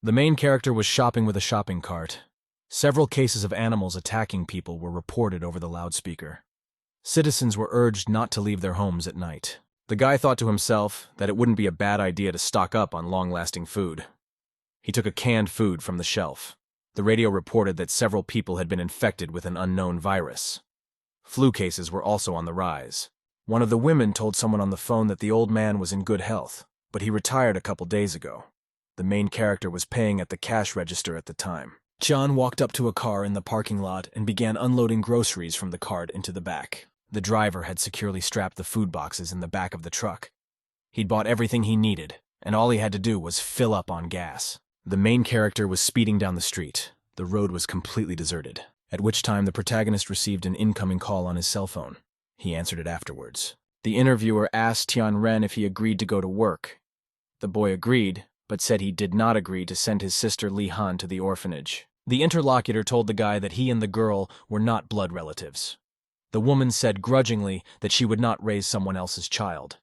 The main character was shopping with a shopping cart. Several cases of animals attacking people were reported over the loudspeaker. Citizens were urged not to leave their homes at night. The guy thought to himself that it wouldn't be a bad idea to stock up on long-lasting food. He took a canned food from the shelf. The radio reported that several people had been infected with an unknown virus. Flu cases were also on the rise. One of the women told someone on the phone that the old man was in good health, but he retired a couple days ago. The main character was paying at the cash register at the time. John walked up to a car in the parking lot and began unloading groceries from the cart into the back. The driver had securely strapped the food boxes in the back of the truck. He'd bought everything he needed, and all he had to do was fill up on gas. The main character was speeding down the street. The road was completely deserted, at which time the protagonist received an incoming call on his cell phone. He answered it afterwards. The interviewer asked Tian-Ren if he agreed to go to work. The boy agreed, but said he did not agree to send his sister Li-Han to the orphanage. The interlocutor told the guy that he and the girl were not blood relatives. The woman said grudgingly that she would not raise someone else's child.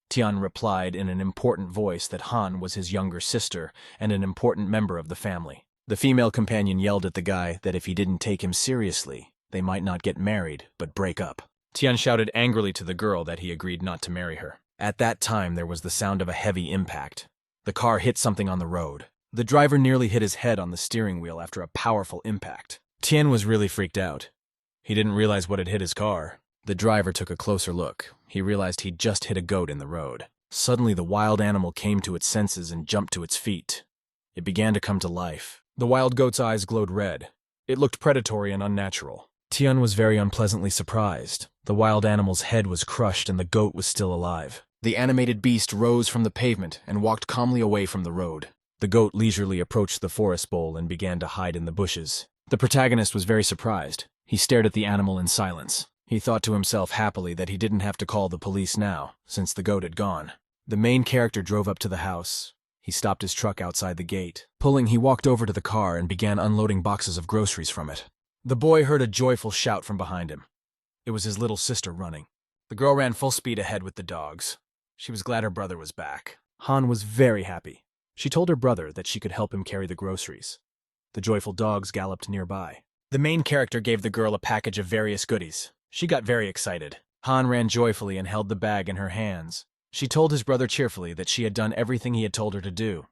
Tian replied in an important voice that Han was his younger sister and an important member of the family. The female companion yelled at the guy that if he didn't take him seriously, they might not get married, but break up. Tian shouted angrily to the girl that he agreed not to marry her. At that time, there was the sound of a heavy impact. The car hit something on the road. The driver nearly hit his head on the steering wheel after a powerful impact. Tian was really freaked out. He didn't realize what had hit his car. The driver took a closer look. He realized he'd just hit a goat in the road. Suddenly, the wild animal came to its senses and jumped to its feet. It began to come to life. The wild goat's eyes glowed red. It looked predatory and unnatural. Tian was very unpleasantly surprised. The wild animal's head was crushed and the goat was still alive. The animated beast rose from the pavement and walked calmly away from the road. The goat leisurely approached the forest bowl and began to hide in the bushes. The protagonist was very surprised. He stared at the animal in silence. He thought to himself happily that he didn't have to call the police now, since the goat had gone. The main character drove up to the house. He stopped his truck outside the gate. Pulling, he walked over to the car and began unloading boxes of groceries from it. The boy heard a joyful shout from behind him. It was his little sister running. The girl ran full speed ahead with the dogs. She was glad her brother was back. Han was very happy. She told her brother that she could help him carry the groceries. The joyful dogs galloped nearby. The main character gave the girl a package of various goodies. She got very excited. Han ran joyfully and held the bag in her hands. She told his brother cheerfully that she had done everything he had told her to do.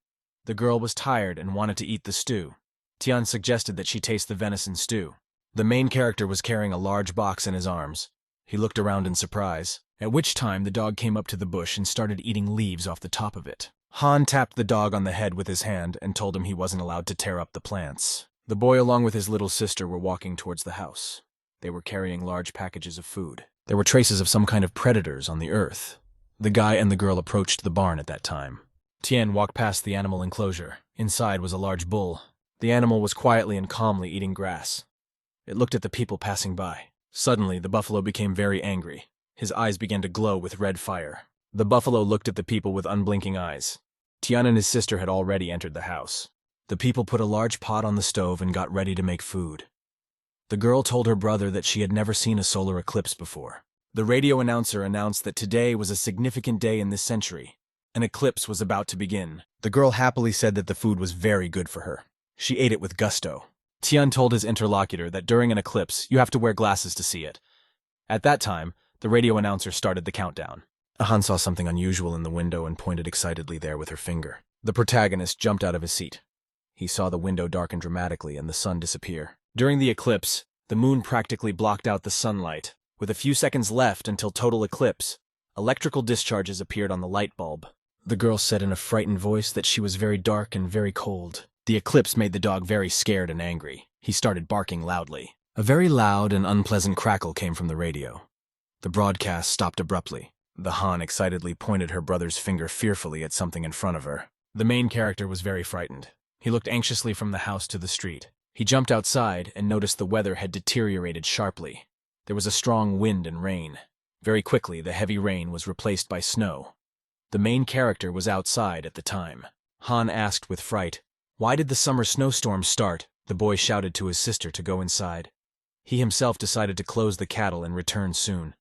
The girl was tired and wanted to eat the stew. Tian suggested that she taste the venison stew. The main character was carrying a large box in his arms. He looked around in surprise, at which time the dog came up to the bush and started eating leaves off the top of it. Han tapped the dog on the head with his hand and told him he wasn't allowed to tear up the plants. The boy along with his little sister were walking towards the house. They were carrying large packages of food. There were traces of some kind of predators on the earth. The guy and the girl approached the barn at that time. Tian walked past the animal enclosure. Inside was a large bull. The animal was quietly and calmly eating grass. It looked at the people passing by. Suddenly, the buffalo became very angry. His eyes began to glow with red fire. The buffalo looked at the people with unblinking eyes. Tian and his sister had already entered the house. The people put a large pot on the stove and got ready to make food. The girl told her brother that she had never seen a solar eclipse before. The radio announcer announced that today was a significant day in this century. An eclipse was about to begin. The girl happily said that the food was very good for her. She ate it with gusto. Tian told his interlocutor that during an eclipse, you have to wear glasses to see it. At that time, the radio announcer started the countdown. Han saw something unusual in the window and pointed excitedly there with her finger. The protagonist jumped out of his seat. He saw the window darken dramatically and the sun disappear. During the eclipse, the moon practically blocked out the sunlight. With a few seconds left until total eclipse, electrical discharges appeared on the light bulb. The girl said in a frightened voice that she was very dark and very cold. The eclipse made the dog very scared and angry. He started barking loudly. A very loud and unpleasant crackle came from the radio. The broadcast stopped abruptly. The Han excitedly pointed her brother's finger fearfully at something in front of her. The main character was very frightened. He looked anxiously from the house to the street. He jumped outside and noticed the weather had deteriorated sharply. There was a strong wind and rain. Very quickly, the heavy rain was replaced by snow. The main character was outside at the time. Han asked with fright, "Why did the summer snowstorm start?" The boy shouted to his sister to go inside. He himself decided to close the cattle and return soon.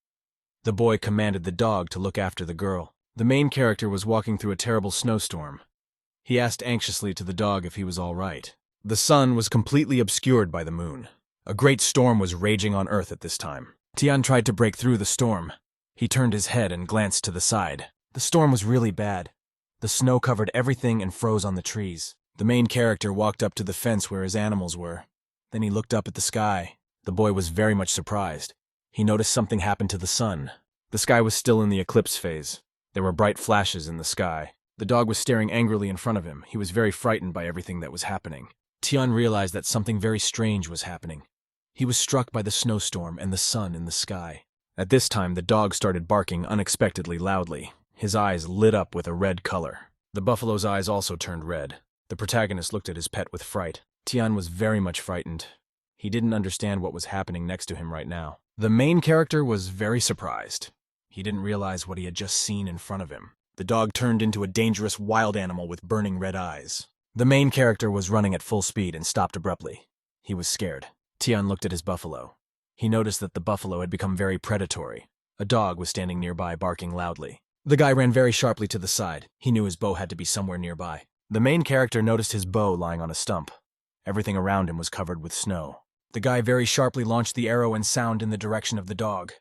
The boy commanded the dog to look after the girl. The main character was walking through a terrible snowstorm. He asked anxiously to the dog if he was all right. The sun was completely obscured by the moon. A great storm was raging on Earth at this time. Tian tried to break through the storm. He turned his head and glanced to the side. The storm was really bad. The snow covered everything and froze on the trees. The main character walked up to the fence where his animals were. Then he looked up at the sky. The boy was very much surprised. He noticed something happened to the sun. The sky was still in the eclipse phase. There were bright flashes in the sky. The dog was staring angrily in front of him. He was very frightened by everything that was happening. Tian realized that something very strange was happening. He was struck by the snowstorm and the sun in the sky. At this time, the dog started barking unexpectedly loudly. His eyes lit up with a red color. The buffalo's eyes also turned red. The protagonist looked at his pet with fright. Tian was very much frightened. He didn't understand what was happening next to him right now. The main character was very surprised. He didn't realize what he had just seen in front of him. The dog turned into a dangerous wild animal with burning red eyes. The main character was running at full speed and stopped abruptly. He was scared. Tian looked at his buffalo. He noticed that the buffalo had become very predatory. A dog was standing nearby barking loudly. The guy ran very sharply to the side. He knew his bow had to be somewhere nearby. The main character noticed his bow lying on a stump. Everything around him was covered with snow. The guy very sharply launched the arrow and sound in the direction of the dog.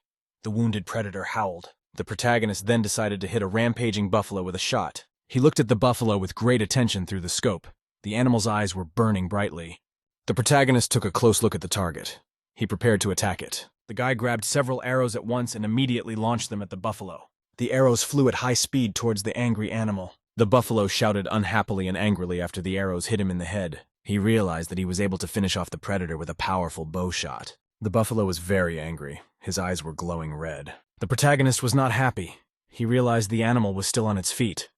The wounded predator howled. The protagonist then decided to hit a rampaging buffalo with a shot. He looked at the buffalo with great attention through the scope. The animal's eyes were burning brightly. The protagonist took a close look at the target. He prepared to attack it. The guy grabbed several arrows at once and immediately launched them at the buffalo. The arrows flew at high speed towards the angry animal. The buffalo shouted unhappily and angrily after the arrows hit him in the head. He realized that he was able to finish off the predator with a powerful bow shot. The buffalo was very angry. His eyes were glowing red. The protagonist was not happy. He realized the animal was still on its feet.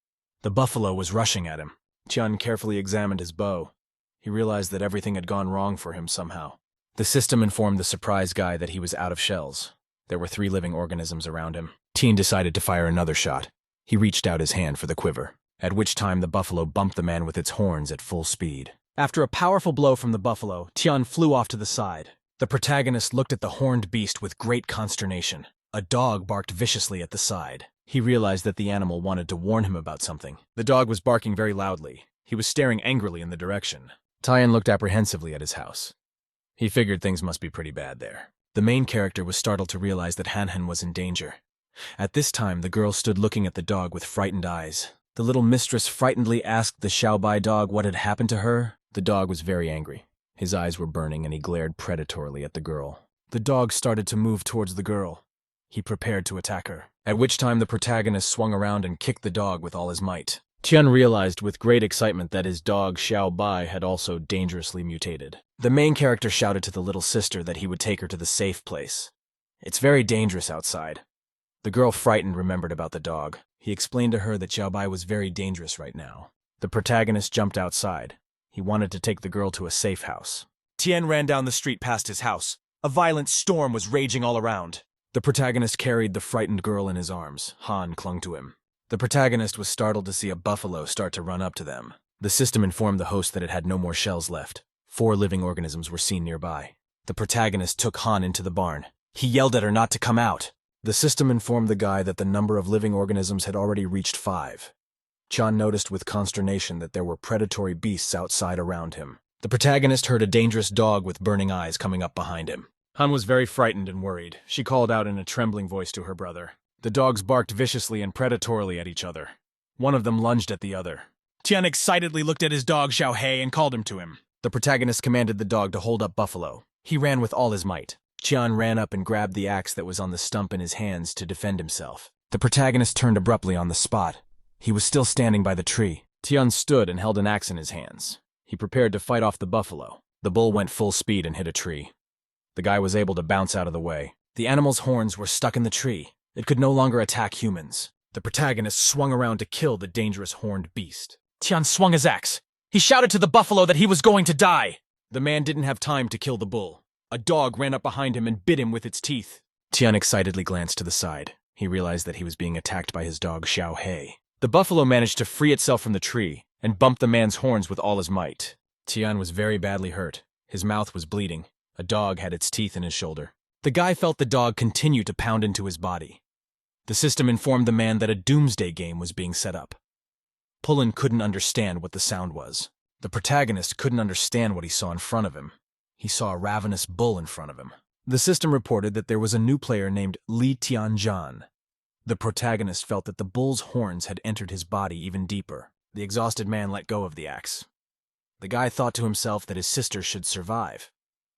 The buffalo was rushing at him. Tian carefully examined his bow. He realized that everything had gone wrong for him somehow. The system informed the surprise guy that he was out of shells. There were 3 living organisms around him. Tian decided to fire another shot. He reached out his hand for the quiver, at which time the buffalo bumped the man with its horns at full speed. After a powerful blow from the buffalo, Tian flew off to the side. The protagonist looked at the horned beast with great consternation. A dog barked viciously at the side. He realized that the animal wanted to warn him about something. The dog was barking very loudly. He was staring angrily in the direction. Tian looked apprehensively at his house. He figured things must be pretty bad there. The main character was startled to realize that Hanhen was in danger. At this time, the girl stood looking at the dog with frightened eyes. The little mistress frightenedly asked the Xiaobai dog what had happened to her. The dog was very angry. His eyes were burning and he glared predatorily at the girl. The dog started to move towards the girl. He prepared to attack her, at which time the protagonist swung around and kicked the dog with all his might. Tian realized with great excitement that his dog Xiaobai had also dangerously mutated. The main character shouted to the little sister that he would take her to the safe place. It's very dangerous outside. The girl, frightened, remembered about the dog. He explained to her that Xiaobai was very dangerous right now. The protagonist jumped outside. He wanted to take the girl to a safe house. Tian ran down the street past his house. A violent storm was raging all around. The protagonist carried the frightened girl in his arms. Han clung to him. The protagonist was startled to see a buffalo start to run up to them. The system informed the host that it had no more shells left. 4 living organisms were seen nearby. The protagonist took Han into the barn. He yelled at her not to come out. The system informed the guy that the number of living organisms had already reached 5. Chan noticed with consternation that there were predatory beasts outside around him. The protagonist heard a dangerous dog with burning eyes coming up behind him. Han was very frightened and worried. She called out in a trembling voice to her brother. The dogs barked viciously and predatorily at each other. One of them lunged at the other. Tian excitedly looked at his dog Xiao Hei and called him to him. The protagonist commanded the dog to hold up Buffalo. He ran with all his might. Tian ran up and grabbed the axe that was on the stump in his hands to defend himself. The protagonist turned abruptly on the spot. He was still standing by the tree. Tian stood and held an axe in his hands. He prepared to fight off the buffalo. The bull went full speed and hit a tree. The guy was able to bounce out of the way. The animal's horns were stuck in the tree. It could no longer attack humans. The protagonist swung around to kill the dangerous horned beast. Tian swung his axe. He shouted to the buffalo that he was going to die. The man didn't have time to kill the bull. A dog ran up behind him and bit him with its teeth. Tian excitedly glanced to the side. He realized that he was being attacked by his dog Xiao Hei. The buffalo managed to free itself from the tree and bumped the man's horns with all his might. Tian was very badly hurt. His mouth was bleeding. A dog had its teeth in his shoulder. The guy felt the dog continue to pound into his body. The system informed the man that a doomsday game was being set up. Pullen couldn't understand what the sound was. The protagonist couldn't understand what he saw in front of him. He saw a ravenous bull in front of him. The system reported that there was a new player named Lee Tianjan. The protagonist felt that the bull's horns had entered his body even deeper. The exhausted man let go of the axe. The guy thought to himself that his sister should survive.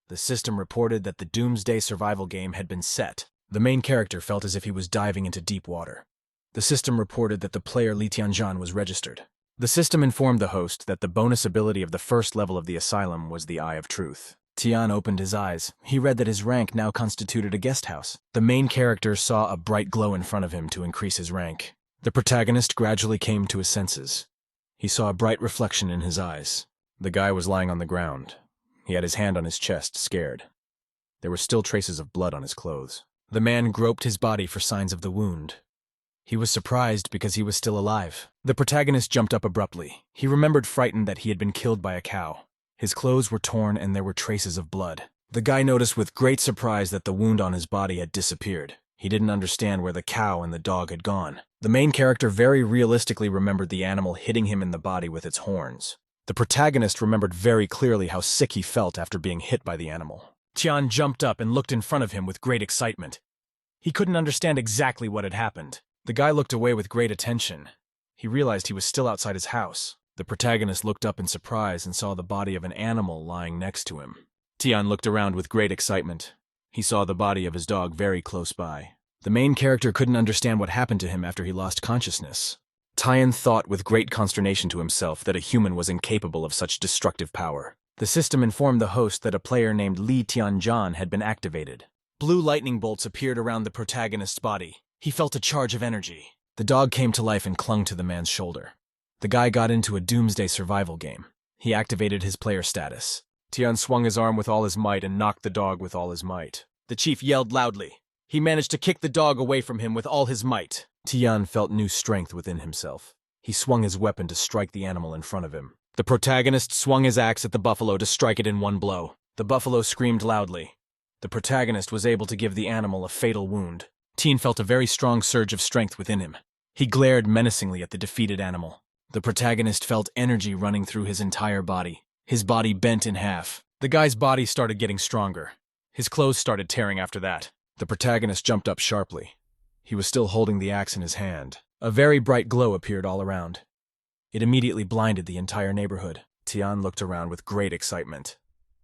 The system reported that the doomsday survival game had been set. The main character felt as if he was diving into deep water. The system reported that the player Li Tianjan was registered. The system informed the host that the bonus ability of the first level of the asylum was the Eye of Truth. Tian opened his eyes. He read that his rank now constituted a guest house. The main character saw a bright glow in front of him to increase his rank. The protagonist gradually came to his senses. He saw a bright reflection in his eyes. The guy was lying on the ground. He had his hand on his chest, scared. There were still traces of blood on his clothes. The man groped his body for signs of the wound. He was surprised because he was still alive. The protagonist jumped up abruptly. He remembered frightened that he had been killed by a cow. His clothes were torn and there were traces of blood. The guy noticed with great surprise that the wound on his body had disappeared. He didn't understand where the cow and the dog had gone. The main character very realistically remembered the animal hitting him in the body with its horns. The protagonist remembered very clearly how sick he felt after being hit by the animal. Tian jumped up and looked in front of him with great excitement. He couldn't understand exactly what had happened. The guy looked away with great attention. He realized he was still outside his house. The protagonist looked up in surprise and saw the body of an animal lying next to him. Tian looked around with great excitement. He saw the body of his dog very close by. The main character couldn't understand what happened to him after he lost consciousness. Tian thought with great consternation to himself that a human was incapable of such destructive power. The system informed the host that a player named Li Tianjan had been activated. Blue lightning bolts appeared around the protagonist's body. He felt a charge of energy. The dog came to life and clung to the man's shoulder. The guy got into a doomsday survival game. He activated his player status. Tian swung his arm with all his might and knocked the dog with all his might. The chief yelled loudly. He managed to kick the dog away from him with all his might. Tian felt new strength within himself. He swung his weapon to strike the animal in front of him. The protagonist swung his axe at the buffalo to strike it in one blow. The buffalo screamed loudly. The protagonist was able to give the animal a fatal wound. Tian felt a very strong surge of strength within him. He glared menacingly at the defeated animal. The protagonist felt energy running through his entire body. His body bent in half. The guy's body started getting stronger. His clothes started tearing after that. The protagonist jumped up sharply. He was still holding the axe in his hand. A very bright glow appeared all around. It immediately blinded the entire neighborhood. Tian looked around with great excitement.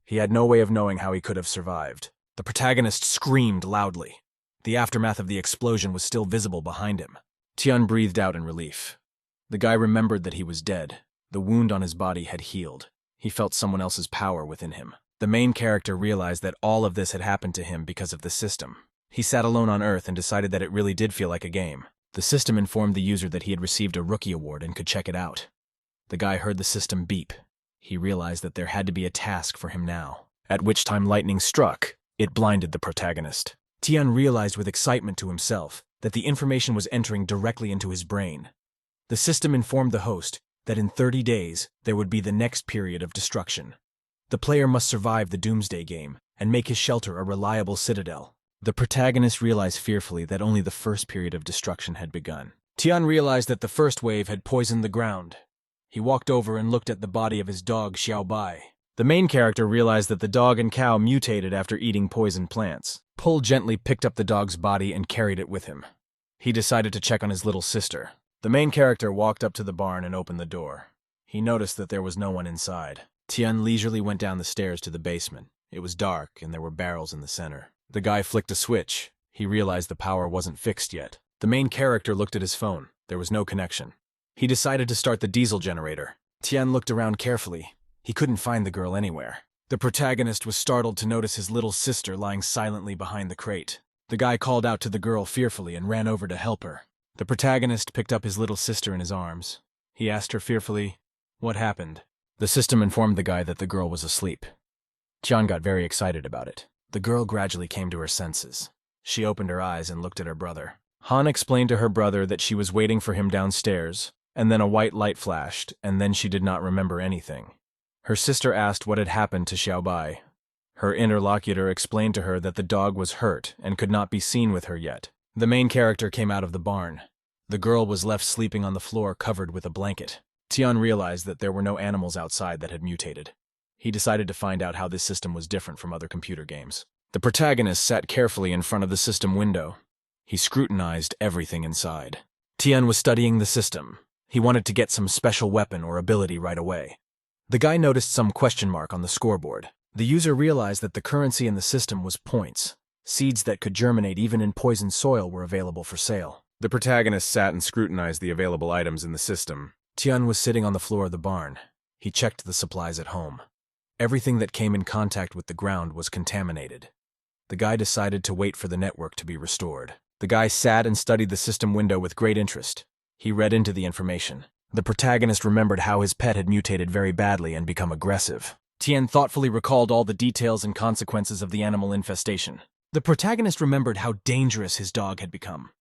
He had no way of knowing how he could have survived. The protagonist screamed loudly. The aftermath of the explosion was still visible behind him. Tian breathed out in relief. The guy remembered that he was dead. The wound on his body had healed. He felt someone else's power within him. The main character realized that all of this had happened to him because of the system. He sat alone on Earth and decided that it really did feel like a game. The system informed the user that he had received a rookie award and could check it out. The guy heard the system beep. He realized that there had to be a task for him now. At which time lightning struck. It blinded the protagonist. Tian realized with excitement to himself that the information was entering directly into his brain. The system informed the host that in 30 days there would be the next period of destruction. The player must survive the doomsday game and make his shelter a reliable citadel. The protagonist realized fearfully that only the first period of destruction had begun. Tian realized that the first wave had poisoned the ground. He walked over and looked at the body of his dog Xiaobai. The main character realized that the dog and cow mutated after eating poisoned plants. Pull gently picked up the dog's body and carried it with him. He decided to check on his little sister. The main character walked up to the barn and opened the door. He noticed that there was no one inside. Tian leisurely went down the stairs to the basement. It was dark and there were barrels in the center. The guy flicked a switch. He realized the power wasn't fixed yet. The main character looked at his phone. There was no connection. He decided to start the diesel generator. Tian looked around carefully. He couldn't find the girl anywhere. The protagonist was startled to notice his little sister lying silently behind the crate. The guy called out to the girl fearfully and ran over to help her. The protagonist picked up his little sister in his arms. He asked her fearfully, "What happened?" The system informed the guy that the girl was asleep. Tian got very excited about it. The girl gradually came to her senses. She opened her eyes and looked at her brother. Han explained to her brother that she was waiting for him downstairs, and then a white light flashed, and then she did not remember anything. Her sister asked what had happened to Xiaobai. Her interlocutor explained to her that the dog was hurt and could not be seen with her yet. The main character came out of the barn. The girl was left sleeping on the floor covered with a blanket. Tian realized that there were no animals outside that had mutated. He decided to find out how this system was different from other computer games. The protagonist sat carefully in front of the system window. He scrutinized everything inside. Tian was studying the system. He wanted to get some special weapon or ability right away. The guy noticed some question mark on the scoreboard. The user realized that the currency in the system was points. Seeds that could germinate even in poisoned soil were available for sale. The protagonist sat and scrutinized the available items in the system. Tian was sitting on the floor of the barn. He checked the supplies at home. Everything that came in contact with the ground was contaminated. The guy decided to wait for the network to be restored. The guy sat and studied the system window with great interest. He read into the information. The protagonist remembered how his pet had mutated very badly and become aggressive. Tian thoughtfully recalled all the details and consequences of the animal infestation. The protagonist remembered how dangerous his dog had become.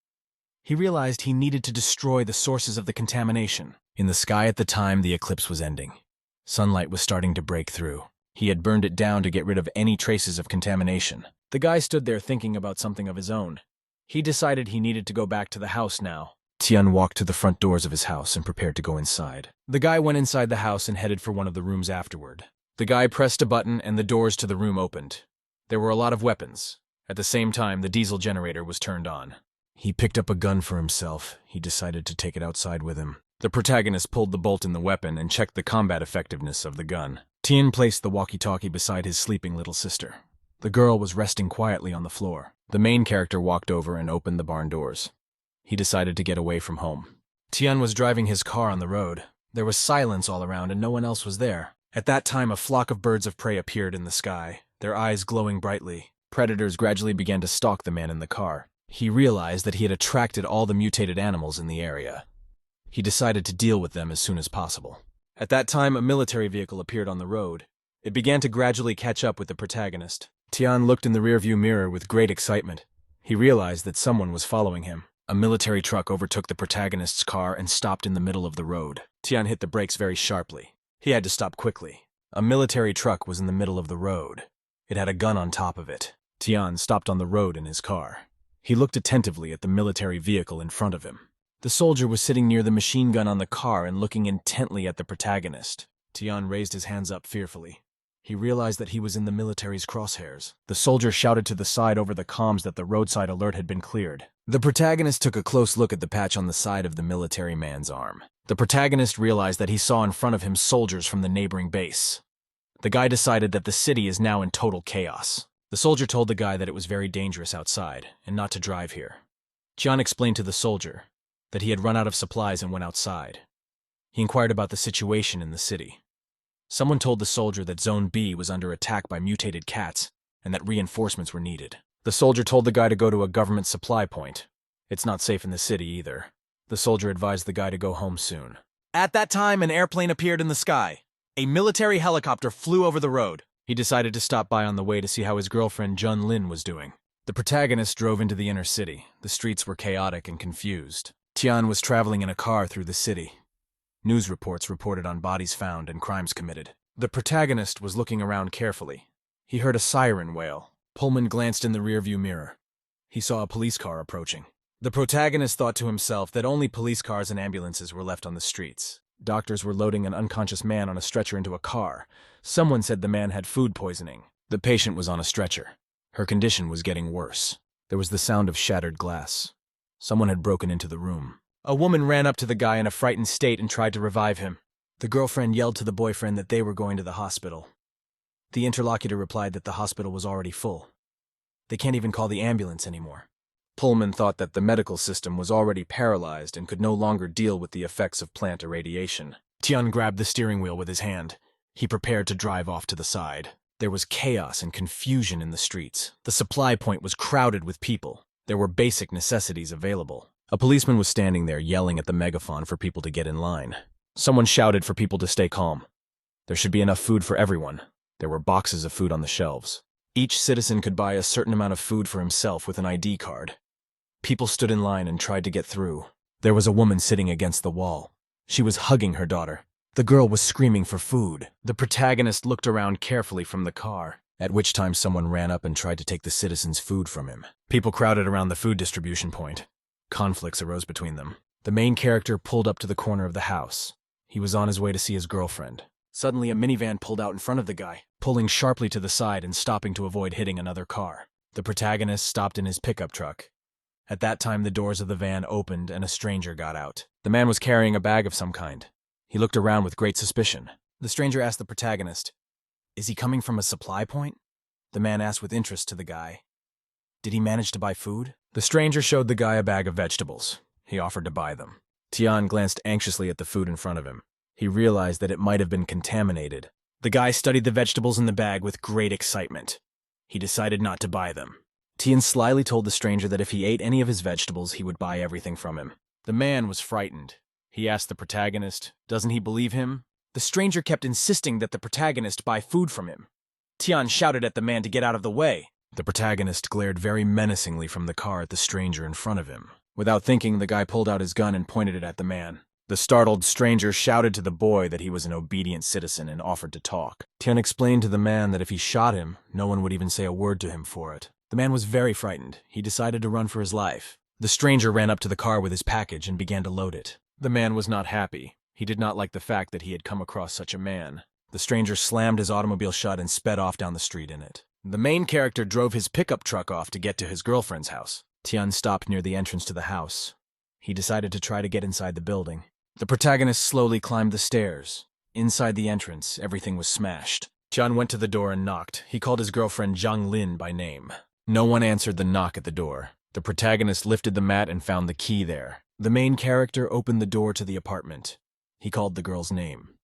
He realized he needed to destroy the sources of the contamination. In the sky at the time, the eclipse was ending. Sunlight was starting to break through. He had burned it down to get rid of any traces of contamination. The guy stood there thinking about something of his own. He decided he needed to go back to the house now. Tian walked to the front doors of his house and prepared to go inside. The guy went inside the house and headed for one of the rooms afterward. The guy pressed a button and the doors to the room opened. There were a lot of weapons. At the same time, the diesel generator was turned on. He picked up a gun for himself. He decided to take it outside with him. The protagonist pulled the bolt in the weapon and checked the combat effectiveness of the gun. Tian placed the walkie-talkie beside his sleeping little sister. The girl was resting quietly on the floor. The main character walked over and opened the barn doors. He decided to get away from home. Tian was driving his car on the road. There was silence all around and no one else was there. At that time, a flock of birds of prey appeared in the sky, their eyes glowing brightly. Predators gradually began to stalk the man in the car. He realized that he had attracted all the mutated animals in the area. He decided to deal with them as soon as possible. At that time, a military vehicle appeared on the road. It began to gradually catch up with the protagonist. Tian looked in the rearview mirror with great excitement. He realized that someone was following him. A military truck overtook the protagonist's car and stopped in the middle of the road. Tian hit the brakes very sharply. He had to stop quickly. A military truck was in the middle of the road. It had a gun on top of it. Tian stopped on the road in his car. He looked attentively at the military vehicle in front of him. The soldier was sitting near the machine gun on the car and looking intently at the protagonist. Tian raised his hands up fearfully. He realized that he was in the military's crosshairs. The soldier shouted to the side over the comms that the roadside alert had been cleared. The protagonist took a close look at the patch on the side of the military man's arm. The protagonist realized that he saw in front of him soldiers from the neighboring base. The guy decided that the city is now in total chaos. The soldier told the guy that it was very dangerous outside and not to drive here. Tian explained to the soldier that he had run out of supplies and went outside. He inquired about the situation in the city. Someone told the soldier that Zone B was under attack by mutated cats and that reinforcements were needed. The soldier told the guy to go to a government supply point. It's not safe in the city either. The soldier advised the guy to go home soon. At that time, an airplane appeared in the sky. A military helicopter flew over the road. He decided to stop by on the way to see how his girlfriend Jun Lin was doing. The protagonist drove into the inner city. The streets were chaotic and confused. Tian was traveling in a car through the city. News reports reported on bodies found and crimes committed. The protagonist was looking around carefully. He heard a siren wail. Pullman glanced in the rearview mirror. He saw a police car approaching. The protagonist thought to himself that only police cars and ambulances were left on the streets. Doctors were loading an unconscious man on a stretcher into a car. Someone said the man had food poisoning. The patient was on a stretcher. Her condition was getting worse. There was the sound of shattered glass. Someone had broken into the room. A woman ran up to the guy in a frightened state and tried to revive him. The girlfriend yelled to the boyfriend that they were going to the hospital. The interlocutor replied that the hospital was already full. They can't even call the ambulance anymore. Pullman thought that the medical system was already paralyzed and could no longer deal with the effects of plant irradiation. Tian grabbed the steering wheel with his hand. He prepared to drive off to the side. There was chaos and confusion in the streets. The supply point was crowded with people. There were basic necessities available. A policeman was standing there yelling at the megaphone for people to get in line. Someone shouted for people to stay calm. There should be enough food for everyone. There were boxes of food on the shelves. Each citizen could buy a certain amount of food for himself with an ID card. People stood in line and tried to get through. There was a woman sitting against the wall. She was hugging her daughter. The girl was screaming for food. The protagonist looked around carefully from the car, at which time someone ran up and tried to take the citizen's food from him. People crowded around the food distribution point. Conflicts arose between them. The main character pulled up to the corner of the house. He was on his way to see his girlfriend. Suddenly, a minivan pulled out in front of the guy, pulling sharply to the side and stopping to avoid hitting another car. The protagonist stopped in his pickup truck. At that time, the doors of the van opened and a stranger got out. The man was carrying a bag of some kind. He looked around with great suspicion. The stranger asked the protagonist, "Is he coming from a supply point?" The man asked with interest to the guy, "Did he manage to buy food?" The stranger showed the guy a bag of vegetables. He offered to buy them. Tian glanced anxiously at the food in front of him. He realized that it might have been contaminated. The guy studied the vegetables in the bag with great excitement. He decided not to buy them. Tian slyly told the stranger that if he ate any of his vegetables, he would buy everything from him. The man was frightened. He asked the protagonist, doesn't he believe him? The stranger kept insisting that the protagonist buy food from him. Tian shouted at the man to get out of the way. The protagonist glared very menacingly from the car at the stranger in front of him. Without thinking, the guy pulled out his gun and pointed it at the man. The startled stranger shouted to the boy that he was an obedient citizen and offered to talk. Tian explained to the man that if he shot him, no one would even say a word to him for it. The man was very frightened. He decided to run for his life. The stranger ran up to the car with his package and began to load it. The man was not happy. He did not like the fact that he had come across such a man. The stranger slammed his automobile shut and sped off down the street in it. The main character drove his pickup truck off to get to his girlfriend's house. Tian stopped near the entrance to the house. He decided to try to get inside the building. The protagonist slowly climbed the stairs. Inside the entrance, everything was smashed. Tian went to the door and knocked. He called his girlfriend Zhang Lin by name. No one answered the knock at the door. The protagonist lifted the mat and found the key there. The main character opened the door to the apartment. He called the girl's name.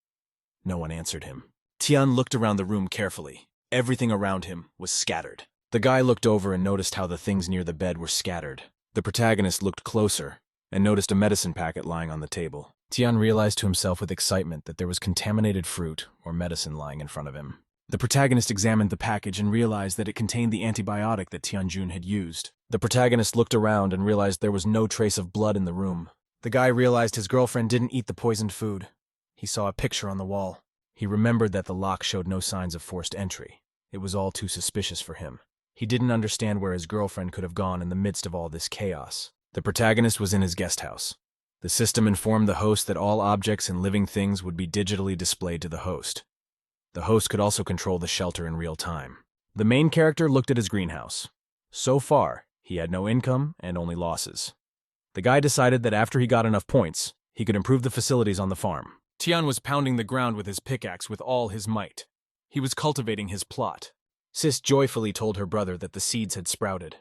No one answered him. Tian looked around the room carefully. Everything around him was scattered. The guy looked over and noticed how the things near the bed were scattered. The protagonist looked closer and noticed a medicine packet lying on the table. Tian realized to himself with excitement that there was contaminated fruit or medicine lying in front of him. The protagonist examined the package and realized that it contained the antibiotic that Tianjun had used. The protagonist looked around and realized there was no trace of blood in the room. The guy realized his girlfriend didn't eat the poisoned food. He saw a picture on the wall. He remembered that the lock showed no signs of forced entry. It was all too suspicious for him. He didn't understand where his girlfriend could have gone in the midst of all this chaos. The protagonist was in his guest house. The system informed the host that all objects and living things would be digitally displayed to the host. The host could also control the shelter in real time. The main character looked at his greenhouse. So far, he had no income and only losses. The guy decided that after he got enough points, he could improve the facilities on the farm. Tian was pounding the ground with his pickaxe with all his might. He was cultivating his plot. Sis joyfully told her brother that the seeds had sprouted.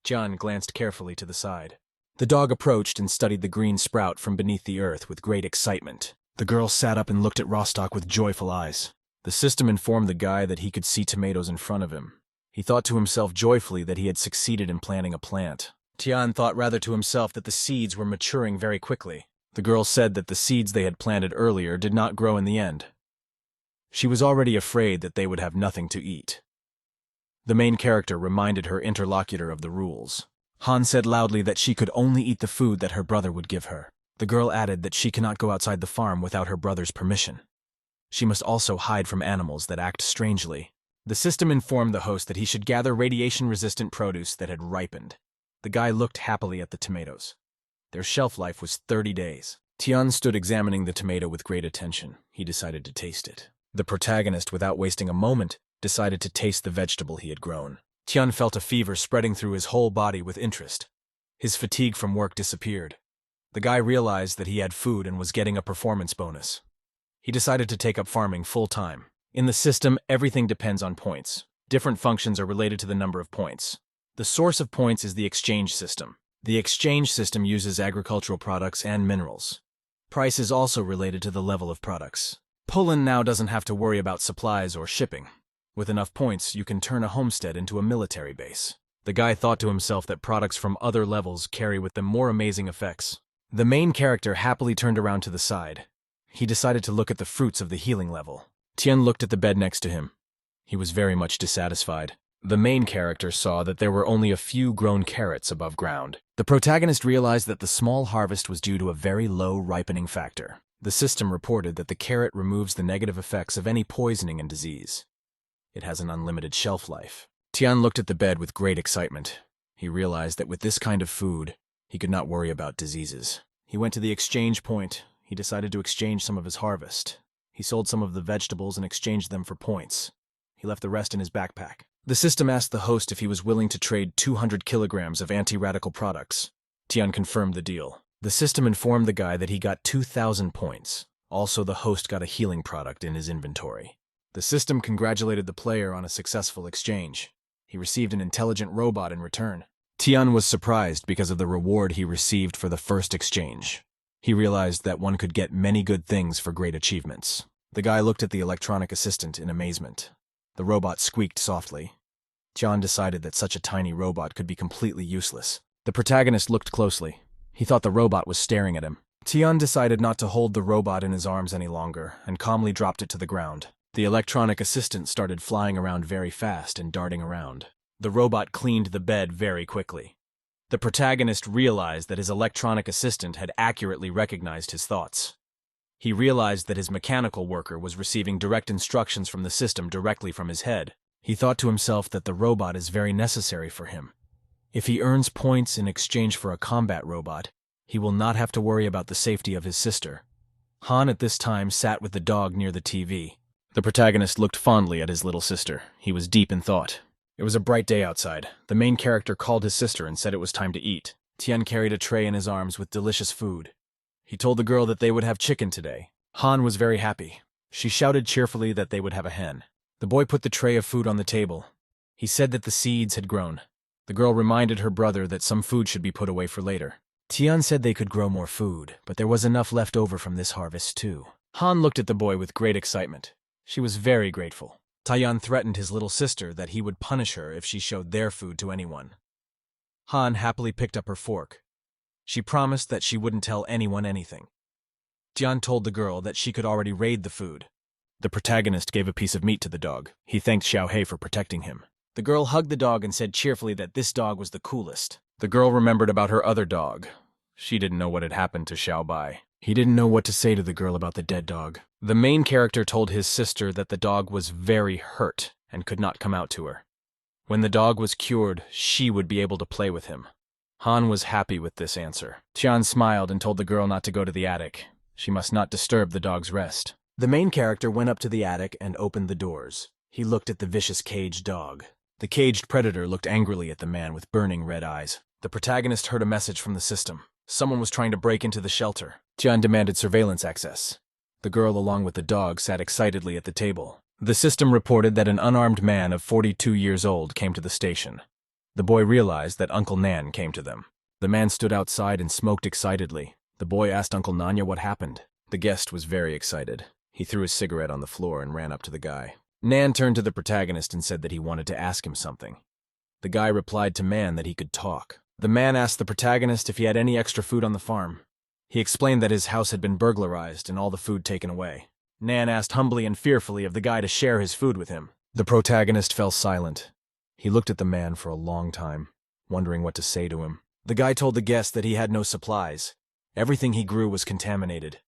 Tian glanced carefully to the side. The dog approached and studied the green sprout from beneath the earth with great excitement. The girl sat up and looked at Rostock with joyful eyes. The system informed the guy that he could see tomatoes in front of him. He thought to himself joyfully that he had succeeded in planting a plant. Tian thought rather to himself that the seeds were maturing very quickly. The girl said that the seeds they had planted earlier did not grow in the end. She was already afraid that they would have nothing to eat. The main character reminded her interlocutor of the rules. Han said loudly that she could only eat the food that her brother would give her. The girl added that she cannot go outside the farm without her brother's permission. She must also hide from animals that act strangely. The system informed the host that he should gather radiation-resistant produce that had ripened. The guy looked happily at the tomatoes. Their shelf life was 30 days. Tian stood examining the tomato with great attention. He decided to taste it. The protagonist, without wasting a moment, decided to taste the vegetable he had grown. Tian felt a fever spreading through his whole body with interest. His fatigue from work disappeared. The guy realized that he had food and was getting a performance bonus. He decided to take up farming full-time. In the system, everything depends on points. Different functions are related to the number of points. The source of points is the exchange system. The exchange system uses agricultural products and minerals. Price is also related to the level of products. Poland now doesn't have to worry about supplies or shipping. With enough points, you can turn a homestead into a military base. The guy thought to himself that products from other levels carry with them more amazing effects. The main character happily turned around to the side. He decided to look at the fruits of the healing level. Tian looked at the bed next to him. He was very much dissatisfied. The main character saw that there were only a few grown carrots above ground. The protagonist realized that the small harvest was due to a very low ripening factor. The system reported that the carrot removes the negative effects of any poisoning and disease. It has an unlimited shelf life. Tian looked at the bed with great excitement. He realized that with this kind of food, he could not worry about diseases. He went to the exchange point. He He decided to exchange some of his harvest. He sold some of the vegetables and exchanged them for points. He left the rest in his backpack. The system asked the host if he was willing to trade 200 kilograms of anti-radical products. Tian confirmed the deal. The system informed the guy that he got 2,000 points. Also, the host got a healing product in his inventory. The system congratulated the player on a successful exchange. He received an intelligent robot in return. Tian was surprised because of the reward he received for the first exchange. He realized that one could get many good things for great achievements. The guy looked at the electronic assistant in amazement. The robot squeaked softly. Tian decided that such a tiny robot could be completely useless. The protagonist looked closely. He thought the robot was staring at him. Tian decided not to hold the robot in his arms any longer and calmly dropped it to the ground. The electronic assistant started flying around very fast and darting around. The robot cleaned the bed very quickly. The protagonist realized that his electronic assistant had accurately recognized his thoughts. He realized that his mechanical worker was receiving direct instructions from the system directly from his head. He thought to himself that the robot is very necessary for him. If he earns points in exchange for a combat robot, he will not have to worry about the safety of his sister. Han at this time sat with the dog near the TV. The protagonist looked fondly at his little sister. He was deep in thought. It was a bright day outside. The main character called his sister and said it was time to eat. Tian carried a tray in his arms with delicious food. He told the girl that they would have chicken today. Han was very happy. She shouted cheerfully that they would have a hen. The boy put the tray of food on the table. He said that the seeds had grown. The girl reminded her brother that some food should be put away for later. Tian said they could grow more food, but there was enough left over from this harvest too. Han looked at the boy with great excitement. She was very grateful. Tian threatened his little sister that he would punish her if she showed their food to anyone. Han happily picked up her fork. She promised that she wouldn't tell anyone anything. Tian told the girl that she could already raid the food. The protagonist gave a piece of meat to the dog. He thanked Xiaohei for protecting him. The girl hugged the dog and said cheerfully that this dog was the coolest. The girl remembered about her other dog. She didn't know what had happened to Xiaobai. He didn't know what to say to the girl about the dead dog. The main character told his sister that the dog was very hurt and could not come out to her. When the dog was cured, she would be able to play with him. Han was happy with this answer. Tian smiled and told the girl not to go to the attic. She must not disturb the dog's rest. The main character went up to the attic and opened the doors. He looked at the vicious caged dog. The caged predator looked angrily at the man with burning red eyes. The protagonist heard a message from the system. Someone was trying to break into the shelter. Tian demanded surveillance access. The girl, along with the dog, sat excitedly at the table. The system reported that an unarmed man of 42 years old came to the station. The boy realized that Uncle Nan came to them. The man stood outside and smoked excitedly. The boy asked Uncle Nanya what happened. The guest was very excited. He threw his cigarette on the floor and ran up to the guy. Nan turned to the protagonist and said that he wanted to ask him something. The guy replied to Man that he could talk. The man asked the protagonist if he had any extra food on the farm. He explained that his house had been burglarized and all the food taken away. Nan asked humbly and fearfully of the guy to share his food with him. The protagonist fell silent. He looked at the man for a long time, wondering what to say to him. The guy told the guest that he had no supplies. Everything he grew was contaminated.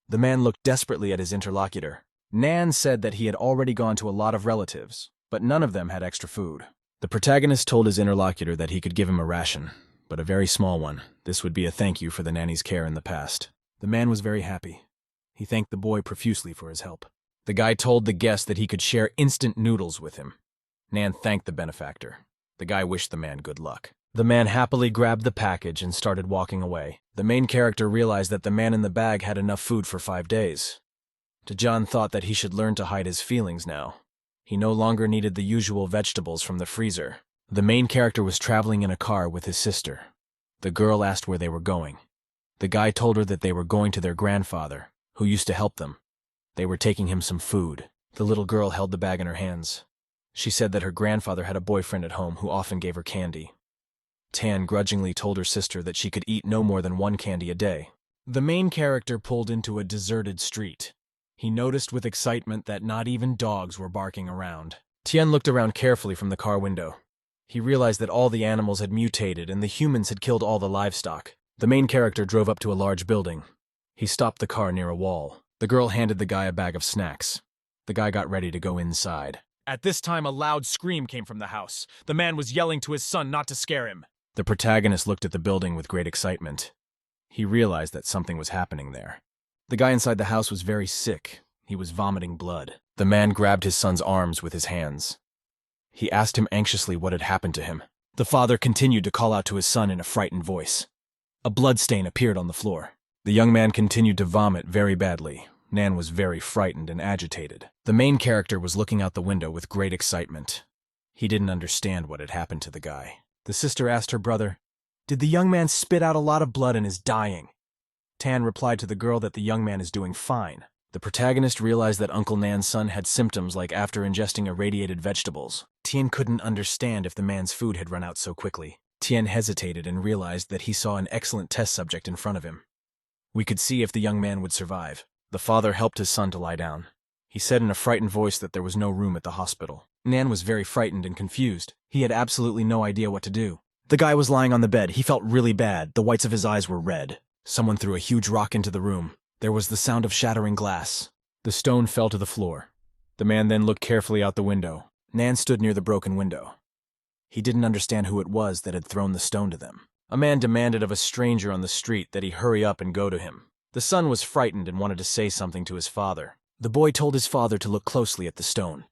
The man looked desperately at his interlocutor. Nan said that he had already gone to a lot of relatives, but none of them had extra food. The protagonist told his interlocutor that he could give him a ration, but a very small one. This would be a thank you for the nanny's care in the past. The man was very happy. He thanked the boy profusely for his help. The guy told the guest that he could share instant noodles with him. Nan thanked the benefactor. The guy wished the man good luck. The man happily grabbed the package and started walking away. The main character realized that the man in the bag had enough food for 5 days. Tajan thought that he should learn to hide his feelings now. He no longer needed the usual vegetables from the freezer. The main character was traveling in a car with his sister. The girl asked where they were going. The guy told her that they were going to their grandfather, who used to help them. They were taking him some food. The little girl held the bag in her hands. She said that her grandfather had a boyfriend at home who often gave her candy. Tan grudgingly told her sister that she could eat no more than 1 candy a day. The main character pulled into a deserted street. He noticed with excitement that not even dogs were barking around. Tian looked around carefully from the car window. He realized that all the animals had mutated and the humans had killed all the livestock. The main character drove up to a large building. He stopped the car near a wall. The girl handed the guy a bag of snacks. The guy got ready to go inside. At this time, a loud scream came from the house. The man was yelling to his son not to scare him. The protagonist looked at the building with great excitement. He realized that something was happening there. The guy inside the house was very sick. He was vomiting blood. The man grabbed his son's arms with his hands. He asked him anxiously what had happened to him. The father continued to call out to his son in a frightened voice. A blood stain appeared on the floor. The young man continued to vomit very badly. Nan was very frightened and agitated. The main character was looking out the window with great excitement. He didn't understand what had happened to the guy. The sister asked her brother, "Did the young man spit out a lot of blood and is dying?" Tan replied to the girl that the young man is doing fine. The protagonist realized that Uncle Nan's son had symptoms like after ingesting irradiated vegetables. Tien couldn't understand if the man's food had run out so quickly. Tien hesitated and realized that he saw an excellent test subject in front of him. We could see if the young man would survive. The father helped his son to lie down. He said in a frightened voice that there was no room at the hospital. Nan was very frightened and confused. He had absolutely no idea what to do. The guy was lying on the bed. He felt really bad. The whites of his eyes were red. Someone threw a huge rock into the room. There was the sound of shattering glass. The stone fell to the floor. The man then looked carefully out the window. Nan stood near the broken window. He didn't understand who it was that had thrown the stone to them. A man demanded of a stranger on the street that he hurry up and go to him. The son was frightened and wanted to say something to his father. The boy told his father to look closely at the stone.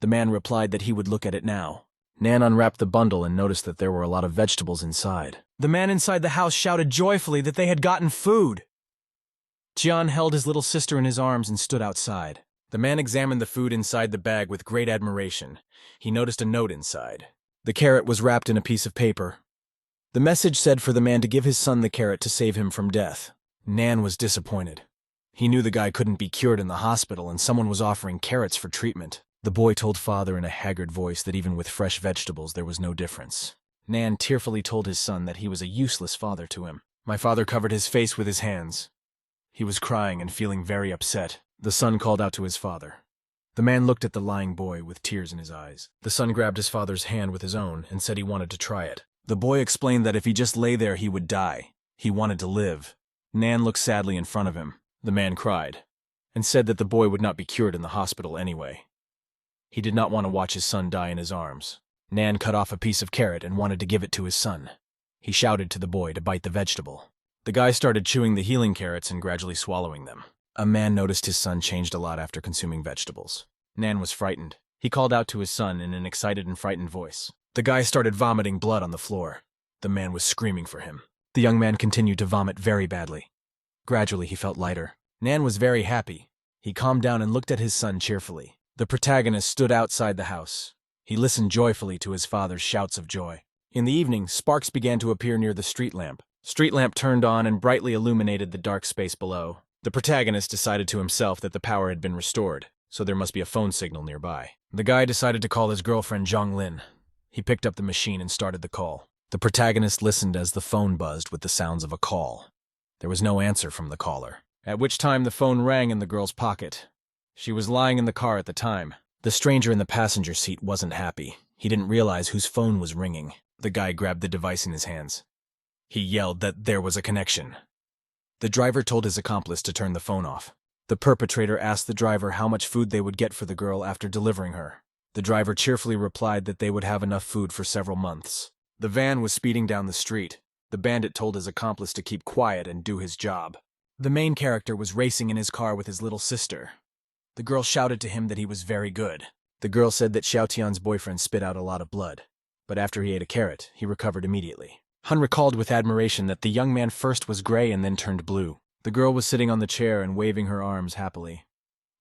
The man replied that he would look at it now. Nan unwrapped the bundle and noticed that there were a lot of vegetables inside. The man inside the house shouted joyfully that they had gotten food. Jian held his little sister in his arms and stood outside. The man examined the food inside the bag with great admiration. He noticed a note inside. The carrot was wrapped in a piece of paper. The message said for the man to give his son the carrot to save him from death. Nan was disappointed. He knew the guy couldn't be cured in the hospital and someone was offering carrots for treatment. The boy told father in a haggard voice that even with fresh vegetables there was no difference. Nan tearfully told his son that he was a useless father to him. My father covered his face with his hands. He was crying and feeling very upset. The son called out to his father. The man looked at the lying boy with tears in his eyes. The son grabbed his father's hand with his own and said he wanted to try it. The boy explained that if he just lay there he would die. He wanted to live. Nan looked sadly in front of him. The man cried and said that the boy would not be cured in the hospital anyway. He did not want to watch his son die in his arms. Nan cut off a piece of carrot and wanted to give it to his son. He shouted to the boy to bite the vegetable. The guy started chewing the healing carrots and gradually swallowing them. A man noticed his son changed a lot after consuming vegetables. Nan was frightened. He called out to his son in an excited and frightened voice. The guy started vomiting blood on the floor. The man was screaming for him. The young man continued to vomit very badly. Gradually, he felt lighter. Nan was very happy. He calmed down and looked at his son cheerfully. The protagonist stood outside the house. He listened joyfully to his father's shouts of joy. In the evening, sparks began to appear near the street lamp. Street lamp turned on and brightly illuminated the dark space below. The protagonist decided to himself that the power had been restored, so there must be a phone signal nearby. The guy decided to call his girlfriend Zhang Lin. He picked up the machine and started the call. The protagonist listened as the phone buzzed with the sounds of a call. There was no answer from the caller, at which time the phone rang in the girl's pocket. She was lying in the car at the time. The stranger in the passenger seat wasn't happy. He didn't realize whose phone was ringing. The guy grabbed the device in his hands. He yelled that there was a connection. The driver told his accomplice to turn the phone off. The perpetrator asked the driver how much food they would get for the girl after delivering her. The driver cheerfully replied that they would have enough food for several months. The van was speeding down the street. The bandit told his accomplice to keep quiet and do his job. The main character was racing in his car with his little sister. The girl shouted to him that he was very good. The girl said that Xiaotian's boyfriend spit out a lot of blood, but after he ate a carrot, he recovered immediately. Hun recalled with admiration that the young man first was gray and then turned blue. The girl was sitting on the chair and waving her arms happily.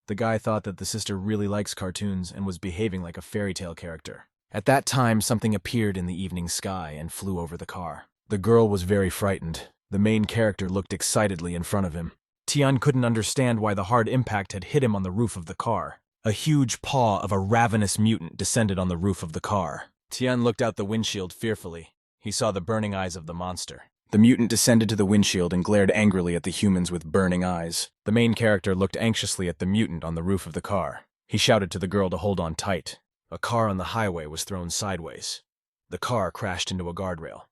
The guy thought that the sister really likes cartoons and was behaving like a fairy tale character. At that time, something appeared in the evening sky and flew over the car. The girl was very frightened. The main character looked excitedly in front of him. Tian couldn't understand why the hard impact had hit him on the roof of the car. A huge paw of a ravenous mutant descended on the roof of the car. Tian looked out the windshield fearfully. He saw the burning eyes of the monster. The mutant descended to the windshield and glared angrily at the humans with burning eyes. The main character looked anxiously at the mutant on the roof of the car. He shouted to the girl to hold on tight. A car on the highway was thrown sideways. The car crashed into a guardrail.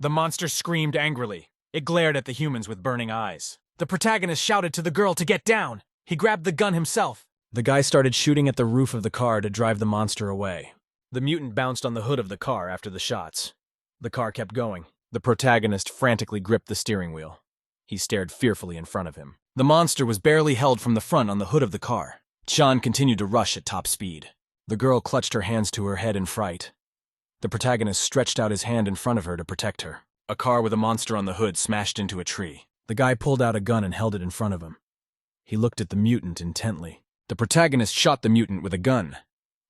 The monster screamed angrily. It glared at the humans with burning eyes. The protagonist shouted to the girl to get down. He grabbed the gun himself. The guy started shooting at the roof of the car to drive the monster away. The mutant bounced on the hood of the car after the shots. The car kept going. The protagonist frantically gripped the steering wheel. He stared fearfully in front of him. The monster was barely held from the front on the hood of the car. Chan continued to rush at top speed. The girl clutched her hands to her head in fright. The protagonist stretched out his hand in front of her to protect her. A car with a monster on the hood smashed into a tree. The guy pulled out a gun and held it in front of him. He looked at the mutant intently. The protagonist shot the mutant with a gun.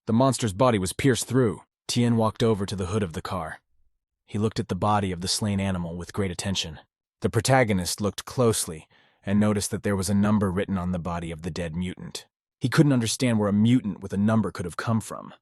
The monster's body was pierced through. Tien walked over to the hood of the car. He looked at the body of the slain animal with great attention. The protagonist looked closely and noticed that there was a number written on the body of the dead mutant. He couldn't understand where a mutant with a number could have come from.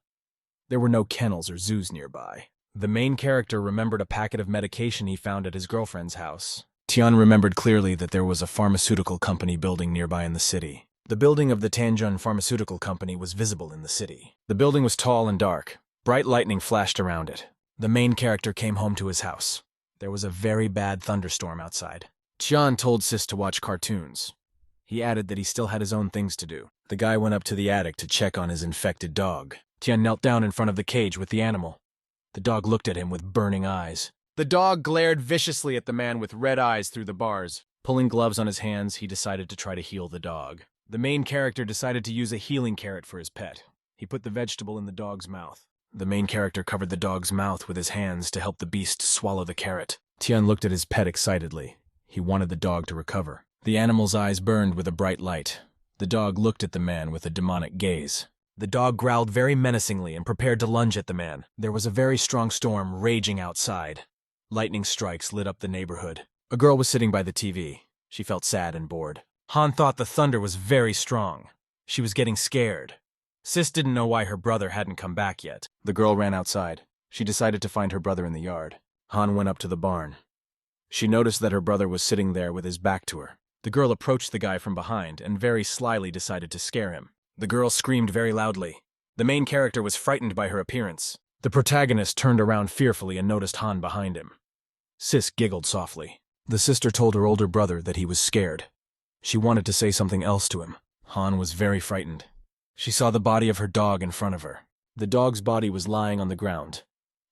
There were no kennels or zoos nearby. The main character remembered a packet of medication he found at his girlfriend's house. Tian remembered clearly that there was a pharmaceutical company building nearby in the city. The building of the Tanjun Pharmaceutical Company was visible in the city. The building was tall and dark. Bright lightning flashed around it. The main character came home to his house. There was a very bad thunderstorm outside. Tian told Sis to watch cartoons. He added that he still had his own things to do. The guy went up to the attic to check on his infected dog. Tian knelt down in front of the cage with the animal. The dog looked at him with burning eyes. The dog glared viciously at the man with red eyes through the bars. Pulling gloves on his hands, he decided to try to heal the dog. The main character decided to use a healing carrot for his pet. He put the vegetable in the dog's mouth. The main character covered the dog's mouth with his hands to help the beast swallow the carrot. Tian looked at his pet excitedly. He wanted the dog to recover. The animal's eyes burned with a bright light. The dog looked at the man with a demonic gaze. The dog growled very menacingly and prepared to lunge at the man. There was a very strong storm raging outside. Lightning strikes lit up the neighborhood. A girl was sitting by the TV. She felt sad and bored. Han thought the thunder was very strong. She was getting scared. Sis didn't know why her brother hadn't come back yet. The girl ran outside. She decided to find her brother in the yard. Han went up to the barn. She noticed that her brother was sitting there with his back to her. The girl approached the guy from behind and very slyly decided to scare him. The girl screamed very loudly. The main character was frightened by her appearance. The protagonist turned around fearfully and noticed Han behind him. Sis giggled softly. The sister told her older brother that he was scared. She wanted to say something else to him. Han was very frightened. She saw the body of her dog in front of her. The dog's body was lying on the ground.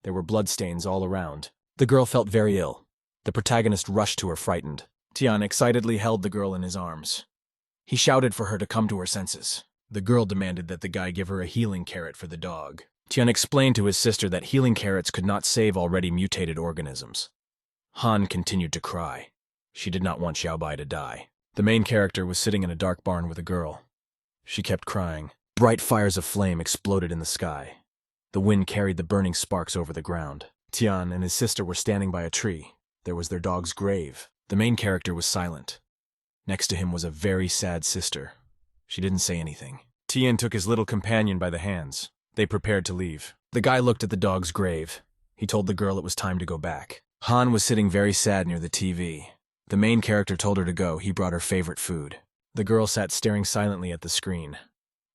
There were bloodstains all around. The girl felt very ill. The protagonist rushed to her frightened. Tian excitedly held the girl in his arms. He shouted for her to come to her senses. The girl demanded that the guy give her a healing carrot for the dog. Tian explained to his sister that healing carrots could not save already mutated organisms. Han continued to cry. She did not want Xiaobai to die. The main character was sitting in a dark barn with a girl. She kept crying. Bright fires of flame exploded in the sky. The wind carried the burning sparks over the ground. Tian and his sister were standing by a tree. There was their dog's grave. The main character was silent. Next to him was a very sad sister. She didn't say anything. Tian took his little companion by the hands. They prepared to leave. The guy looked at the dog's grave. He told the girl it was time to go back. Han was sitting very sad near the TV. The main character told her to go. He brought her favorite food. The girl sat staring silently at the screen.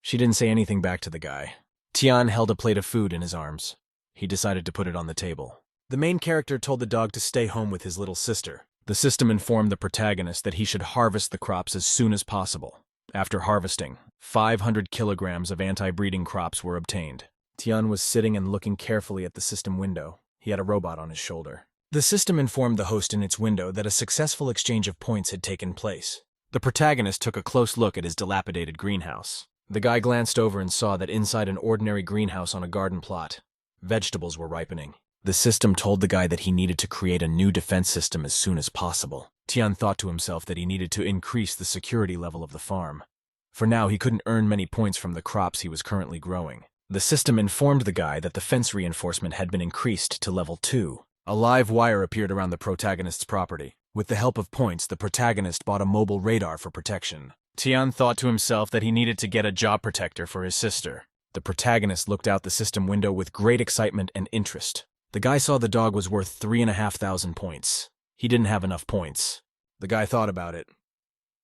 She didn't say anything back to the guy. Tian held a plate of food in his arms. He decided to put it on the table. The main character told the dog to stay home with his little sister. The system informed the protagonist that he should harvest the crops as soon as possible. After harvesting, 500 kilograms of anti-breeding crops were obtained. Tian was sitting and looking carefully at the system window. He had a robot on his shoulder. The system informed the host in its window that a successful exchange of points had taken place. The protagonist took a close look at his dilapidated greenhouse. The guy glanced over and saw that inside an ordinary greenhouse on a garden plot, vegetables were ripening. The system told the guy that he needed to create a new defense system as soon as possible. Tian thought to himself that he needed to increase the security level of the farm. For now, he couldn't earn many points from the crops he was currently growing. The system informed the guy that the fence reinforcement had been increased to level 2. A live wire appeared around the protagonist's property. With the help of points, the protagonist bought a mobile radar for protection. Tian thought to himself that he needed to get a job protector for his sister. The protagonist looked out the system window with great excitement and interest. The guy saw the dog was worth 3,500 points. He didn't have enough points. The guy thought about it.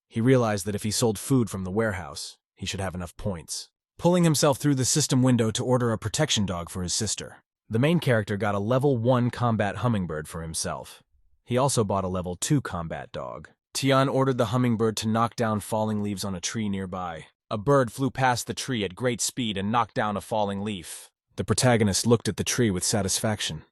He realized that if he sold food from the warehouse, he should have enough points. Pulling himself through the system window to order a protection dog for his sister. The main character got a level 1 combat hummingbird for himself. He also bought a level 2 combat dog. Tian ordered the hummingbird to knock down falling leaves on a tree nearby. A bird flew past the tree at great speed and knocked down a falling leaf. The protagonist looked at the tree with satisfaction.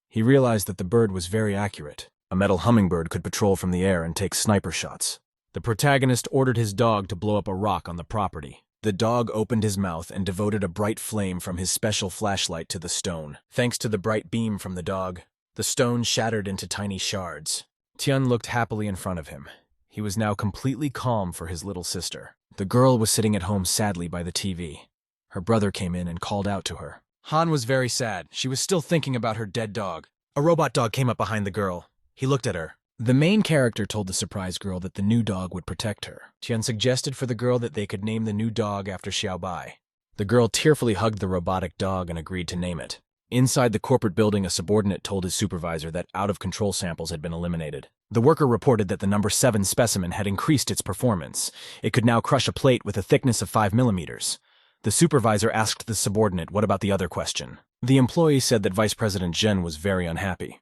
He realized that the bird was very accurate. A metal hummingbird could patrol from the air and take sniper shots. The protagonist ordered his dog to blow up a rock on the property. The dog opened his mouth and devoted a bright flame from his special flashlight to the stone. Thanks to the bright beam from the dog, the stone shattered into tiny shards. Tian looked happily in front of him. He was now completely calm for his little sister. The girl was sitting at home sadly by the TV. Her brother came in and called out to her. Han was very sad. She was still thinking about her dead dog. A robot dog came up behind the girl. He looked at her. The main character told the surprised girl that the new dog would protect her. Tian suggested for the girl that they could name the new dog after Xiaobai. The girl tearfully hugged the robotic dog and agreed to name it. Inside the corporate building, a subordinate told his supervisor that out-of-control samples had been eliminated. The worker reported that the number 7 specimen had increased its performance. It could now crush a plate with a thickness of 5 millimeters. The supervisor asked the subordinate what about the other question. The employee said that Vice President Zhen was very unhappy.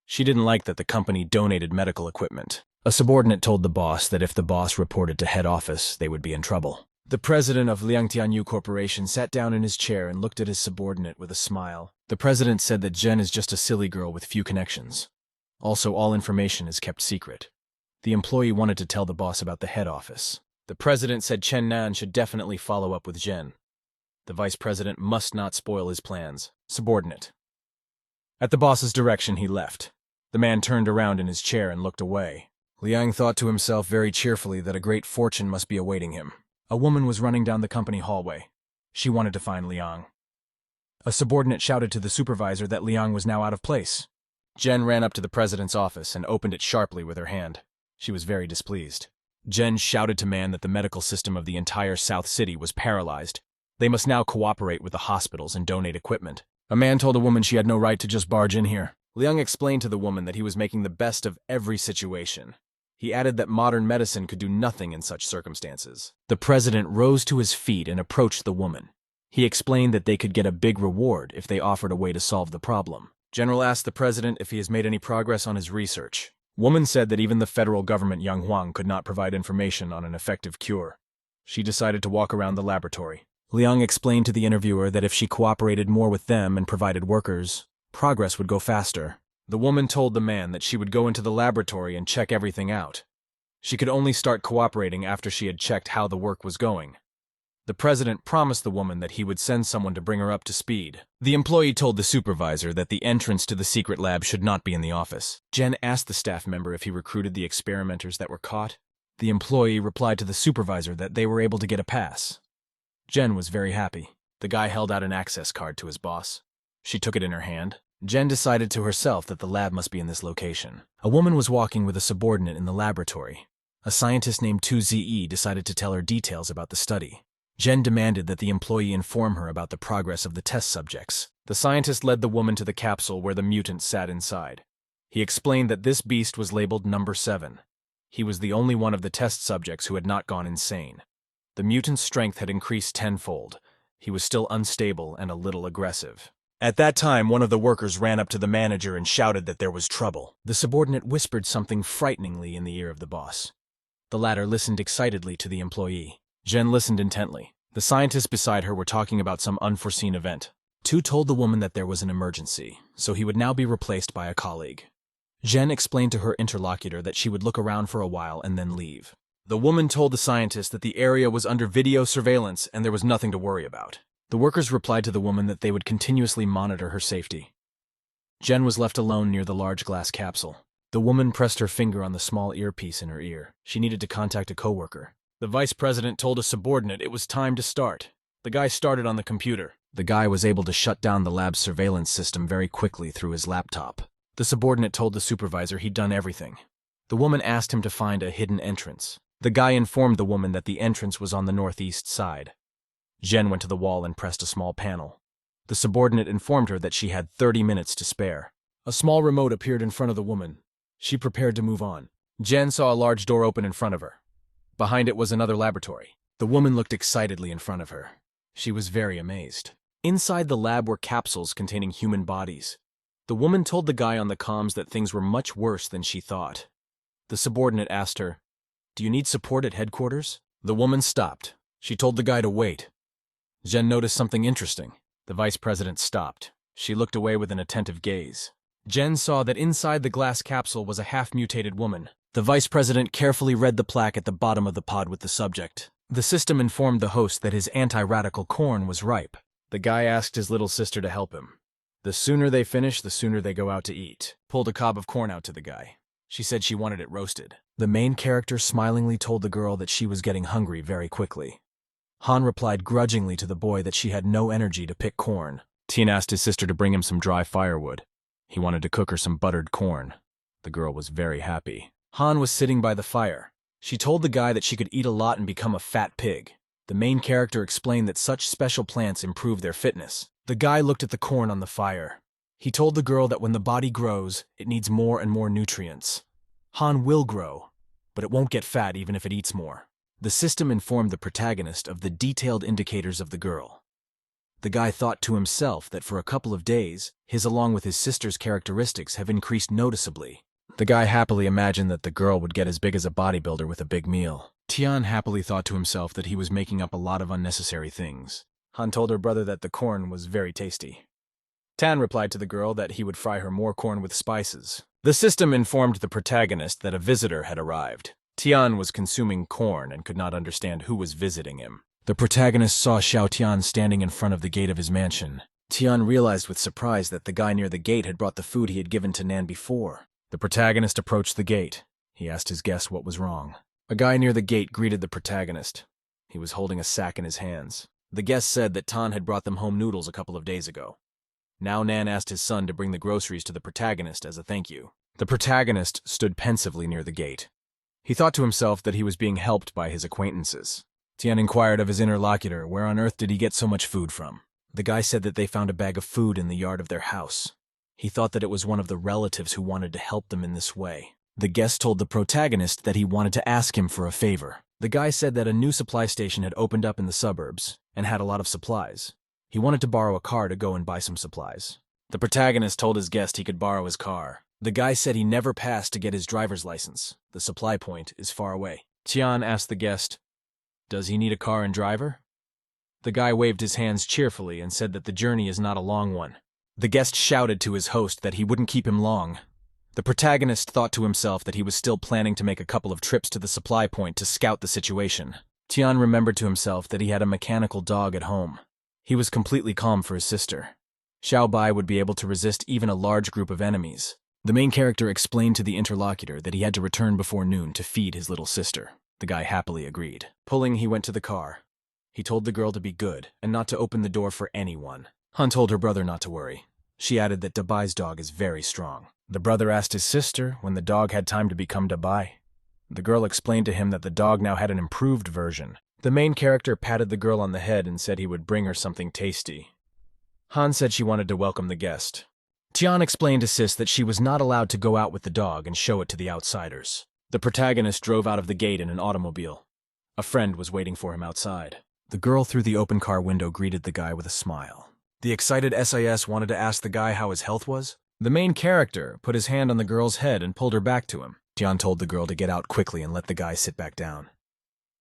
She didn't like that the company donated medical equipment. A subordinate told the boss that if the boss reported to head office, they would be in trouble. The president of Liangtianyu Corporation sat down in his chair and looked at his subordinate with a smile. The president said that Zhen is just a silly girl with few connections. Also, all information is kept secret. The employee wanted to tell the boss about the head office. The president said Chen Nan should definitely follow up with Zhen. The vice president must not spoil his plans. Subordinate. At the boss's direction, he left. The man turned around in his chair and looked away. Liang thought to himself very cheerfully that a great fortune must be awaiting him. A woman was running down the company hallway. She wanted to find Liang. A subordinate shouted to the supervisor that Liang was now out of place. Jen ran up to the president's office and opened it sharply with her hand. She was very displeased. Jen shouted to man that the medical system of the entire South City was paralyzed. They must now cooperate with the hospitals and donate equipment. A man told a woman she had no right to just barge in here. Liang explained to the woman that he was making the best of every situation. He added that modern medicine could do nothing in such circumstances. The president rose to his feet and approached the woman. He explained that they could get a big reward if they offered a way to solve the problem. General asked the president if he has made any progress on his research. Woman said that even the federal government Yang Huang could not provide information on an effective cure. She decided to walk around the laboratory. Liang explained to the interviewer that if she cooperated more with them and provided workers, progress would go faster. The woman told the man that she would go into the laboratory and check everything out. She could only start cooperating after she had checked how the work was going. The president promised the woman that he would send someone to bring her up to speed. The employee told the supervisor that the entrance to the secret lab should not be in the office. Jen asked the staff member if he recruited the experimenters that were caught. The employee replied to the supervisor that they were able to get a pass. Jen was very happy. The guy held out an access card to his boss. She took it in her hand. Jen decided to herself that the lab must be in this location. A woman was walking with a subordinate in the laboratory. A scientist named 2ZE decided to tell her details about the study. Jen demanded that the employee inform her about the progress of the test subjects. The scientist led the woman to the capsule where the mutant sat inside. He explained that this beast was labeled number 7. He was the only one of the test subjects who had not gone insane. The mutant's strength had increased tenfold. He was still unstable and a little aggressive. At that time, one of the workers ran up to the manager and shouted that there was trouble. The subordinate whispered something frighteningly in the ear of the boss. The latter listened excitedly to the employee. Jen listened intently. The scientists beside her were talking about some unforeseen event. Tu told the woman that there was an emergency, so he would now be replaced by a colleague. Jen explained to her interlocutor that she would look around for a while and then leave. The woman told the scientist that the area was under video surveillance and there was nothing to worry about. The workers replied to the woman that they would continuously monitor her safety. Jen was left alone near the large glass capsule. The woman pressed her finger on the small earpiece in her ear. She needed to contact a coworker. The vice president told a subordinate it was time to start. The guy started on the computer. The guy was able to shut down the lab's surveillance system very quickly through his laptop. The subordinate told the supervisor he'd done everything. The woman asked him to find a hidden entrance. The guy informed the woman that the entrance was on the northeast side. Jen went to the wall and pressed a small panel. The subordinate informed her that she had 30 minutes to spare. A small remote appeared in front of the woman. She prepared to move on. Jen saw a large door open in front of her. Behind it was another laboratory. The woman looked excitedly in front of her. She was very amazed. Inside the lab were capsules containing human bodies. The woman told the guy on the comms that things were much worse than she thought. The subordinate asked her, "Do you need support at headquarters?" The woman stopped. She told the guy to wait. Jen noticed something interesting. The vice president stopped. She looked away with an attentive gaze. Jen saw that inside the glass capsule was a half-mutated woman. The vice president carefully read the plaque at the bottom of the pod with the subject. The system informed the host that his anti-radical corn was ripe. The guy asked his little sister to help him. The sooner they finish, the sooner they go out to eat. Pulled a cob of corn out to the guy. She said she wanted it roasted. The main character smilingly told the girl that she was getting hungry very quickly. Han replied grudgingly to the boy that she had no energy to pick corn. Tien asked his sister to bring him some dry firewood. He wanted to cook her some buttered corn. The girl was very happy. Han was sitting by the fire. She told the guy that she could eat a lot and become a fat pig. The main character explained that such special plants improve their fitness. The guy looked at the corn on the fire. He told the girl that when the body grows, it needs more and more nutrients. Han will grow, but it won't get fat even if it eats more. The system informed the protagonist of the detailed indicators of the girl. The guy thought to himself that for a couple of days, his along with his sister's characteristics have increased noticeably. The guy happily imagined that the girl would get as big as a bodybuilder with a big meal. Tian happily thought to himself that he was making up a lot of unnecessary things. Han told her brother that the corn was very tasty. Tan replied to the girl that he would fry her more corn with spices. The system informed the protagonist that a visitor had arrived. Tian was consuming corn and could not understand who was visiting him. The protagonist saw Xiao Tian standing in front of the gate of his mansion. Tian realized with surprise that the guy near the gate had brought the food he had given to Nan before. The protagonist approached the gate. He asked his guest what was wrong. A guy near the gate greeted the protagonist. He was holding a sack in his hands. The guest said that Tan had brought them home noodles a couple of days ago. Now Nan asked his son to bring the groceries to the protagonist as a thank you. The protagonist stood pensively near the gate. He thought to himself that he was being helped by his acquaintances. Tian inquired of his interlocutor where on earth did he get so much food from. The guy said that they found a bag of food in the yard of their house. He thought that it was one of the relatives who wanted to help them in this way. The guest told the protagonist that he wanted to ask him for a favor. The guy said that a new supply station had opened up in the suburbs and had a lot of supplies. He wanted to borrow a car to go and buy some supplies. The protagonist told his guest he could borrow his car. The guy said he never passed to get his driver's license. The supply point is far away. Tian asked the guest, "Does he need a car and driver?" The guy waved his hands cheerfully and said that the journey is not a long one. The guest shouted to his host that he wouldn't keep him long. The protagonist thought to himself that he was still planning to make a couple of trips to the supply point to scout the situation. Tian remembered to himself that he had a mechanical dog at home. He was completely calm for his sister. Xiao Bai would be able to resist even a large group of enemies. The main character explained to the interlocutor that he had to return before noon to feed his little sister. The guy happily agreed. Pulling, he went to the car. He told the girl to be good and not to open the door for anyone. Han told her brother not to worry. She added that Dabai's dog is very strong. The brother asked his sister when the dog had time to become Dabai. The girl explained to him that the dog now had an improved version. The main character patted the girl on the head and said he would bring her something tasty. Han said she wanted to welcome the guest. Tian explained to Sis that she was not allowed to go out with the dog and show it to the outsiders. The protagonist drove out of the gate in an automobile. A friend was waiting for him outside. The girl through the open car window greeted the guy with a smile. The excited SIS wanted to ask the guy how his health was. The main character put his hand on the girl's head and pulled her back to him. Tian told the girl to get out quickly and let the guy sit back down.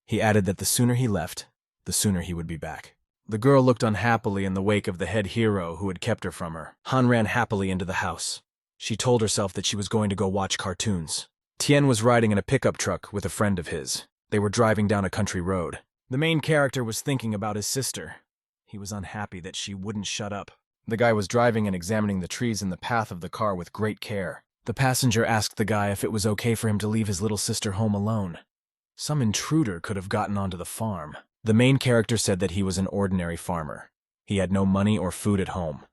He added that the sooner he left, the sooner he would be back. The girl looked unhappily in the wake of the head hero who had kept her from her. Han ran happily into the house. She told herself that she was going to go watch cartoons. Tien was riding in a pickup truck with a friend of his. They were driving down a country road. The main character was thinking about his sister. He was unhappy that she wouldn't shut up. The guy was driving and examining the trees in the path of the car with great care. The passenger asked the guy if it was okay for him to leave his little sister home alone. Some intruder could have gotten onto the farm. The main character said that he was an ordinary farmer. He had no money or food at home.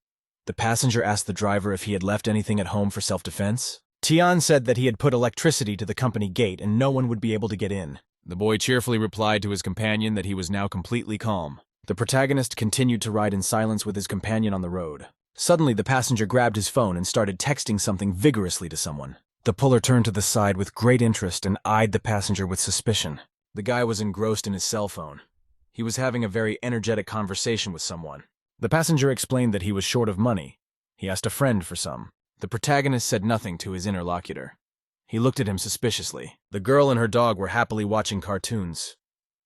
The passenger asked the driver if he had left anything at home for self-defense. Tian said that he had put electricity to the company gate and no one would be able to get in. The boy cheerfully replied to his companion that he was now completely calm. The protagonist continued to ride in silence with his companion on the road. Suddenly, the passenger grabbed his phone and started texting something vigorously to someone. The puller turned to the side with great interest and eyed the passenger with suspicion. The guy was engrossed in his cell phone. He was having a very energetic conversation with someone. The passenger explained that he was short of money. He asked a friend for some. The protagonist said nothing to his interlocutor. He looked at him suspiciously. The girl and her dog were happily watching cartoons.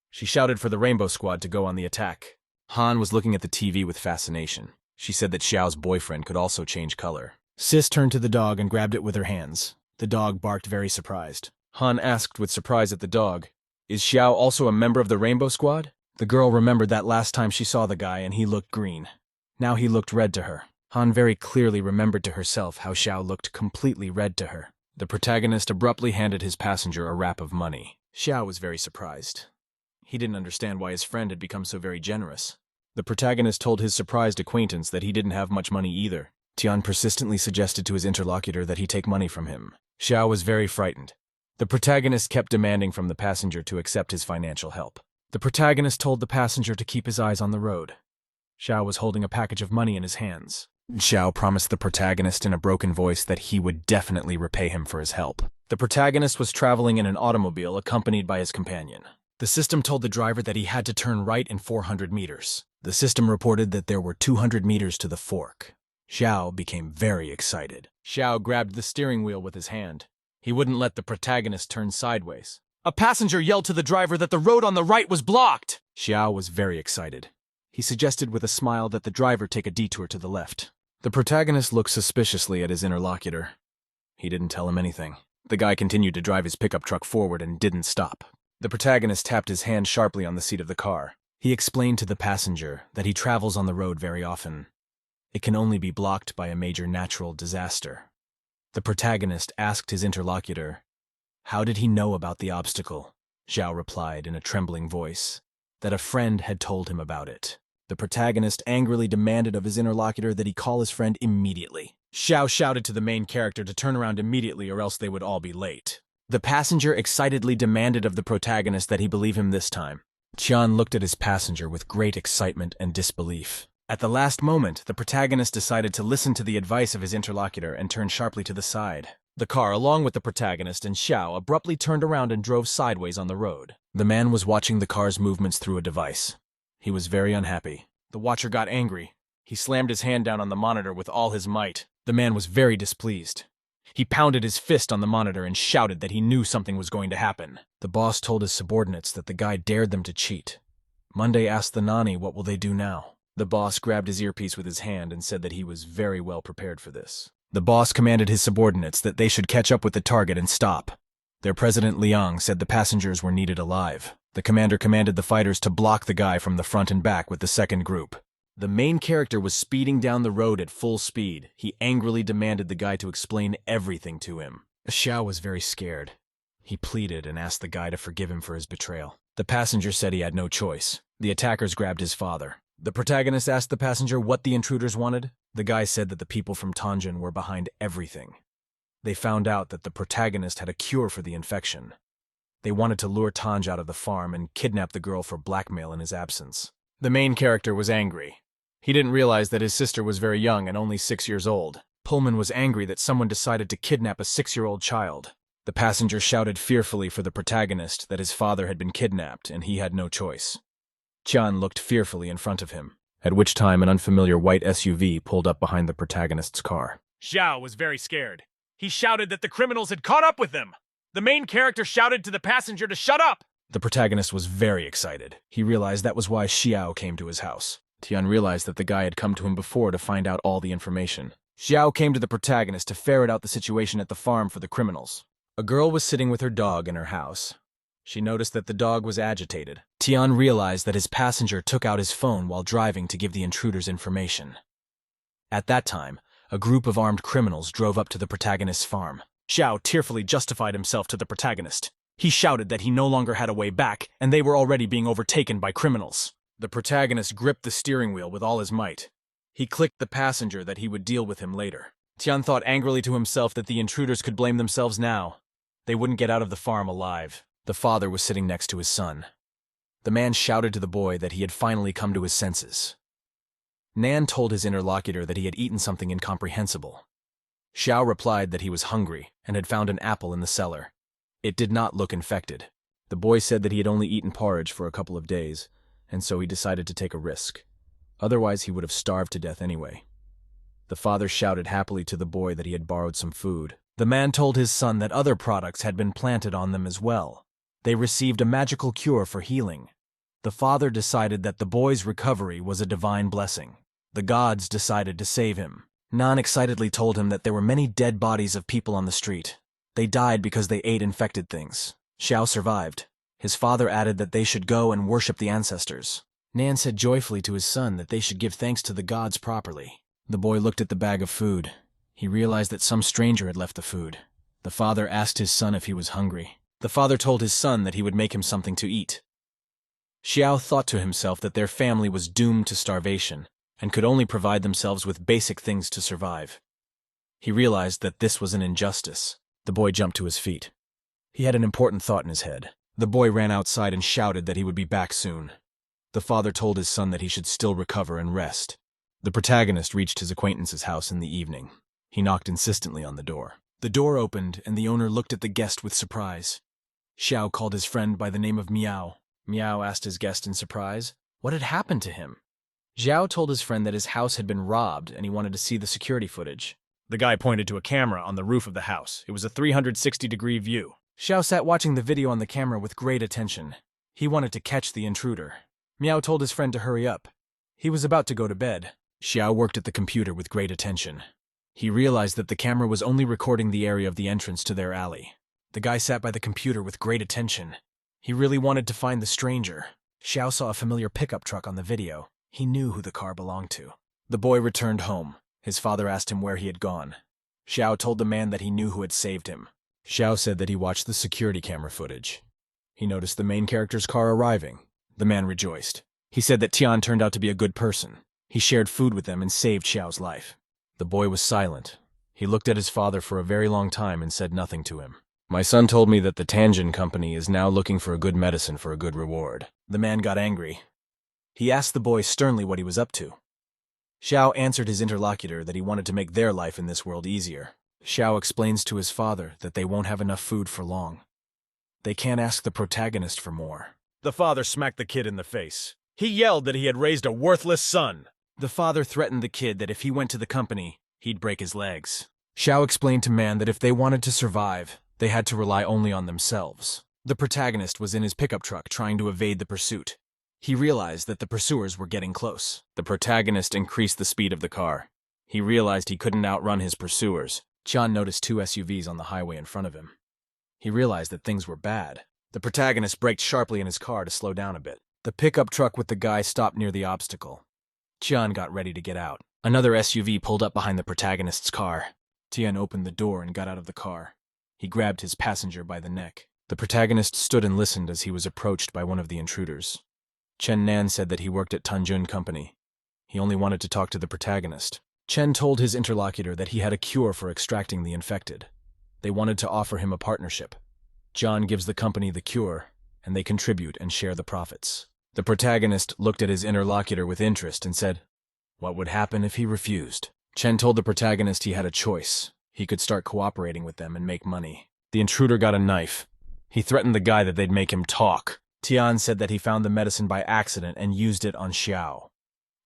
She shouted for the Rainbow Squad to go on the attack. Han was looking at the TV with fascination. She said that Xiao's boyfriend could also change color. Sis turned to the dog and grabbed it with her hands. The dog barked very surprised. Han asked with surprise at the dog. Is Xiao also a member of the Rainbow Squad? The girl remembered that last time she saw the guy and he looked green. Now he looked red to her. Han very clearly remembered to herself how Xiao looked completely red to her. The protagonist abruptly handed his passenger a wrap of money. Xiao was very surprised. He didn't understand why his friend had become so very generous. The protagonist told his surprised acquaintance that he didn't have much money either. Tian persistently suggested to his interlocutor that he take money from him. Xiao was very frightened. The protagonist kept demanding from the passenger to accept his financial help. The protagonist told the passenger to keep his eyes on the road. Xiao was holding a package of money in his hands. Xiao promised the protagonist in a broken voice that he would definitely repay him for his help. The protagonist was traveling in an automobile accompanied by his companion. The system told the driver that he had to turn right in 400 meters. The system reported that there were 200 meters to the fork. Xiao became very excited. Xiao grabbed the steering wheel with his hand. He wouldn't let the protagonist turn sideways. A passenger yelled to the driver that the road on the right was blocked. Xiao was very excited. He suggested with a smile that the driver take a detour to the left. The protagonist looked suspiciously at his interlocutor. He didn't tell him anything. The guy continued to drive his pickup truck forward and didn't stop. The protagonist tapped his hand sharply on the seat of the car. He explained to the passenger that he travels on the road very often. It can only be blocked by a major natural disaster. The protagonist asked his interlocutor, how did he know about the obstacle? Xiao replied in a trembling voice that a friend had told him about it. The protagonist angrily demanded of his interlocutor that he call his friend immediately. Xiao shouted to the main character to turn around immediately or else they would all be late. The passenger excitedly demanded of the protagonist that he believe him this time. Tian looked at his passenger with great excitement and disbelief. At the last moment, the protagonist decided to listen to the advice of his interlocutor and turn sharply to the side. The car, along with the protagonist and Xiao, abruptly turned around and drove sideways on the road. The man was watching the car's movements through a device. He was very unhappy. The watcher got angry. He slammed his hand down on the monitor with all his might. The man was very displeased. He pounded his fist on the monitor and shouted that he knew something was going to happen. The boss told his subordinates that the guy dared them to cheat. Monday asked the Nani what will they do now. The boss grabbed his earpiece with his hand and said that he was very well prepared for this. The boss commanded his subordinates that they should catch up with the target and stop. Their president Liang said the passengers were needed alive. The commander commanded the fighters to block the guy from the front and back with the second group. The main character was speeding down the road at full speed. He angrily demanded the guy to explain everything to him. Xiao was very scared. He pleaded and asked the guy to forgive him for his betrayal. The passenger said he had no choice. The attackers grabbed his father. The protagonist asked the passenger what the intruders wanted. The guy said that the people from Tanjin were behind everything. They found out that the protagonist had a cure for the infection. They wanted to lure Tanj out of the farm and kidnap the girl for blackmail in his absence. The main character was angry. He didn't realize that his sister was very young and only 6 years old. Pullman was angry that someone decided to kidnap a 6-year-old child. The passenger shouted fearfully for the protagonist that his father had been kidnapped and he had no choice. Tian looked fearfully in front of him, at which time an unfamiliar white SUV pulled up behind the protagonist's car. Xiao was very scared. He shouted that the criminals had caught up with them. The main character shouted to the passenger to shut up. The protagonist was very excited. He realized that was why Xiao came to his house. Tian realized that the guy had come to him before to find out all the information. Xiao came to the protagonist to ferret out the situation at the farm for the criminals. A girl was sitting with her dog in her house. She noticed that the dog was agitated. Tian realized that his passenger took out his phone while driving to give the intruders information. At that time, a group of armed criminals drove up to the protagonist's farm. Xiao tearfully justified himself to the protagonist. He shouted that he no longer had a way back, and they were already being overtaken by criminals. The protagonist gripped the steering wheel with all his might. He clicked the passenger that he would deal with him later. Tian thought angrily to himself that the intruders could blame themselves now. They wouldn't get out of the farm alive. The father was sitting next to his son. The man shouted to the boy that he had finally come to his senses. Nan told his interlocutor that he had eaten something incomprehensible. Xiao replied that he was hungry and had found an apple in the cellar. It did not look infected. The boy said that he had only eaten porridge for a couple of days, and so he decided to take a risk. Otherwise, he would have starved to death anyway. The father shouted happily to the boy that he had borrowed some food. The man told his son that other products had been planted on them as well. They received a magical cure for healing. The father decided that the boy's recovery was a divine blessing. The gods decided to save him. Nan excitedly told him that there were many dead bodies of people on the street. They died because they ate infected things. Xiao survived. His father added that they should go and worship the ancestors. Nan said joyfully to his son that they should give thanks to the gods properly. The boy looked at the bag of food. He realized that some stranger had left the food. The father asked his son if he was hungry. The father told his son that he would make him something to eat. Xiao thought to himself that their family was doomed to starvation and could only provide themselves with basic things to survive. He realized that this was an injustice. The boy jumped to his feet. He had an important thought in his head. The boy ran outside and shouted that he would be back soon. The father told his son that he should still recover and rest. The protagonist reached his acquaintance's house in the evening. He knocked insistently on the door. The door opened, and the owner looked at the guest with surprise. Xiao called his friend by the name of Miao. Miao asked his guest in surprise what had happened to him. Xiao told his friend that his house had been robbed and he wanted to see the security footage. The guy pointed to a camera on the roof of the house. It was a 360-degree view. Xiao sat watching the video on the camera with great attention. He wanted to catch the intruder. Miao told his friend to hurry up. He was about to go to bed. Xiao worked at the computer with great attention. He realized that the camera was only recording the area of the entrance to their alley. The guy sat by the computer with great attention. He really wanted to find the stranger. Xiao saw a familiar pickup truck on the video. He knew who the car belonged to. The boy returned home. His father asked him where he had gone. Xiao told the man that he knew who had saved him. Xiao said that he watched the security camera footage. He noticed the main character's car arriving. The man rejoiced. He said that Tian turned out to be a good person. He shared food with them and saved Xiao's life. The boy was silent. He looked at his father for a very long time and said nothing to him. My son told me that the Tanjin Company is now looking for a good medicine for a good reward. The man got angry. He asked the boy sternly what he was up to. Xiao answered his interlocutor that he wanted to make their life in this world easier. Xiao explains to his father that they won't have enough food for long. They can't ask the protagonist for more. The father smacked the kid in the face. He yelled that he had raised a worthless son. The father threatened the kid that if he went to the company, he'd break his legs. Xiao explained to Man that if they wanted to survive, they had to rely only on themselves. The protagonist was in his pickup truck trying to evade the pursuit. He realized that the pursuers were getting close. The protagonist increased the speed of the car. He realized he couldn't outrun his pursuers. Tian noticed two SUVs on the highway in front of him. He realized that things were bad. The protagonist braked sharply in his car to slow down a bit. The pickup truck with the guy stopped near the obstacle. Tian got ready to get out. Another SUV pulled up behind the protagonist's car. Tian opened the door and got out of the car. He grabbed his passenger by the neck. The protagonist stood and listened as he was approached by one of the intruders. Chen Nan said that he worked at Tanjun Company. He only wanted to talk to the protagonist. Chen told his interlocutor that he had a cure for extracting the infected. They wanted to offer him a partnership. John gives the company the cure, and they contribute and share the profits. The protagonist looked at his interlocutor with interest and said, what would happen if he refused? Chen told the protagonist he had a choice. He could start cooperating with them and make money. The intruder got a knife. He threatened the guy that they'd make him talk. Tian said that he found the medicine by accident and used it on Xiao.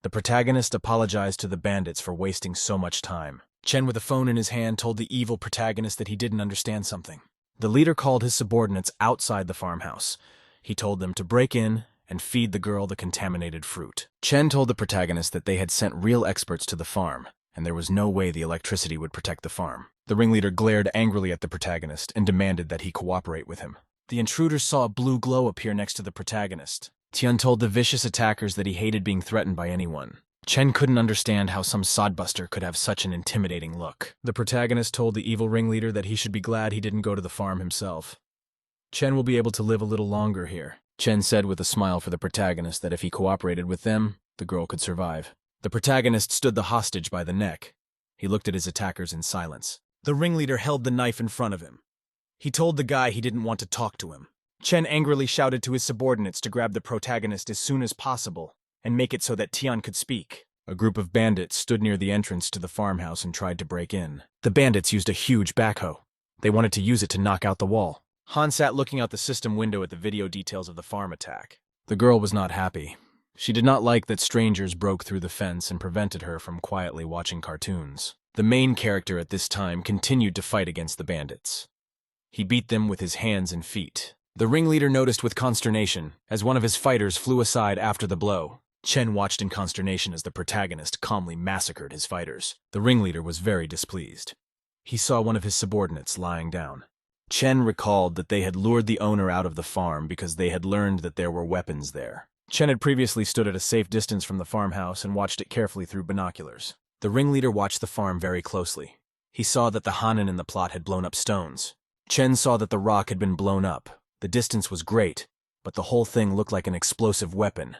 The protagonist apologized to the bandits for wasting so much time. Chen, with a phone in his hand, told the evil protagonist that he didn't understand something. The leader called his subordinates outside the farmhouse. He told them to break in and feed the girl the contaminated fruit. Chen told the protagonist that they had sent real experts to the farm, and there was no way the electricity would protect the farm. The ringleader glared angrily at the protagonist and demanded that he cooperate with him. The intruders saw a blue glow appear next to the protagonist. Tian told the vicious attackers that he hated being threatened by anyone. Chen couldn't understand how some sodbuster could have such an intimidating look. The protagonist told the evil ringleader that he should be glad he didn't go to the farm himself. Chen will be able to live a little longer here. Chen said with a smile for the protagonist that if he cooperated with them, the girl could survive. The protagonist stood the hostage by the neck. He looked at his attackers in silence. The ringleader held the knife in front of him. He told the guy he didn't want to talk to him. Chen angrily shouted to his subordinates to grab the protagonist as soon as possible and make it so that Tian could speak. A group of bandits stood near the entrance to the farmhouse and tried to break in. The bandits used a huge backhoe. They wanted to use it to knock out the wall. Han sat looking out the system window at the video details of the farm attack. The girl was not happy. She did not like that strangers broke through the fence and prevented her from quietly watching cartoons. The main character at this time continued to fight against the bandits. He beat them with his hands and feet. The ringleader noticed with consternation as one of his fighters flew aside after the blow. Chen watched in consternation as the protagonist calmly massacred his fighters. The ringleader was very displeased. He saw one of his subordinates lying down. Chen recalled that they had lured the owner out of the farm because they had learned that there were weapons there. Chen had previously stood at a safe distance from the farmhouse and watched it carefully through binoculars. The ringleader watched the farm very closely. He saw that the Hanan in the plot had blown up stones. Chen saw that the rock had been blown up. The distance was great, but the whole thing looked like an explosive weapon.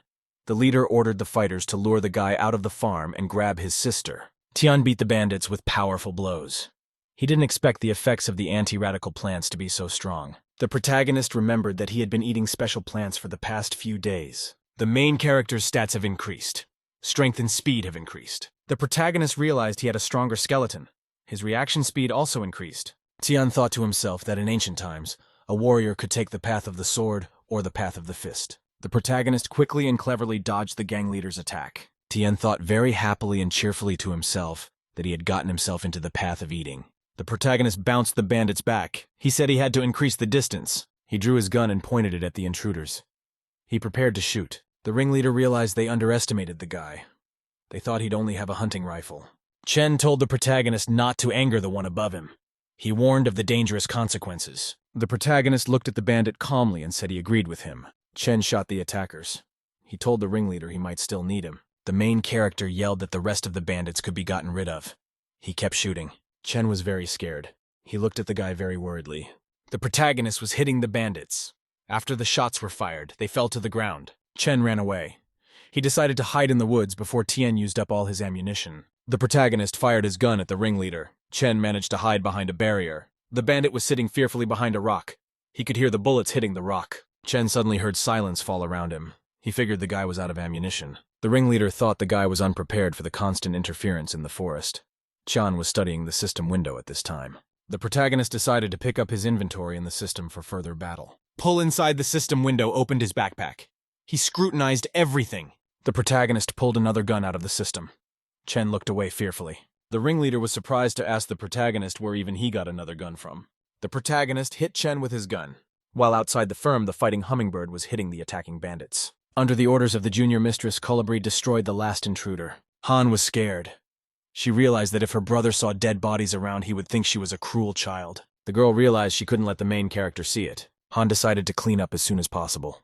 The leader ordered the fighters to lure the guy out of the farm and grab his sister. Tian beat the bandits with powerful blows. He didn't expect the effects of the anti-radical plants to be so strong. The protagonist remembered that he had been eating special plants for the past few days. The main character's stats have increased. Strength and speed have increased. The protagonist realized he had a stronger skeleton. His reaction speed also increased. Tian thought to himself that in ancient times, a warrior could take the path of the sword or the path of the fist. The protagonist quickly and cleverly dodged the gang leader's attack. Tian thought very happily and cheerfully to himself that he had gotten himself into the path of eating. The protagonist bounced the bandits back. He said he had to increase the distance. He drew his gun and pointed it at the intruders. He prepared to shoot. The ringleader realized they underestimated the guy. They thought he'd only have a hunting rifle. Chen told the protagonist not to anger the one above him. He warned of the dangerous consequences. The protagonist looked at the bandit calmly and said he agreed with him. Chen shot the attackers. He told the ringleader he might still need him. The main character yelled that the rest of the bandits could be gotten rid of. He kept shooting. Chen was very scared. He looked at the guy very worriedly. The protagonist was hitting the bandits. After the shots were fired, they fell to the ground. Chen ran away. He decided to hide in the woods before Tian used up all his ammunition. The protagonist fired his gun at the ringleader. Chen managed to hide behind a barrier. The bandit was sitting fearfully behind a rock. He could hear the bullets hitting the rock. Chen suddenly heard silence fall around him. He figured the guy was out of ammunition. The ringleader thought the guy was unprepared for the constant interference in the forest. Chen was studying the system window at this time. The protagonist decided to pick up his inventory in the system for further battle. Pull inside the system window opened his backpack. He scrutinized everything. The protagonist pulled another gun out of the system. Chen looked away fearfully. The ringleader was surprised to ask the protagonist where even he got another gun from. The protagonist hit Chen with his gun. While outside the firm, the fighting hummingbird was hitting the attacking bandits. Under the orders of the junior mistress, Colibri destroyed the last intruder. Han was scared. She realized that if her brother saw dead bodies around, he would think she was a cruel child. The girl realized she couldn't let the main character see it. Han decided to clean up as soon as possible.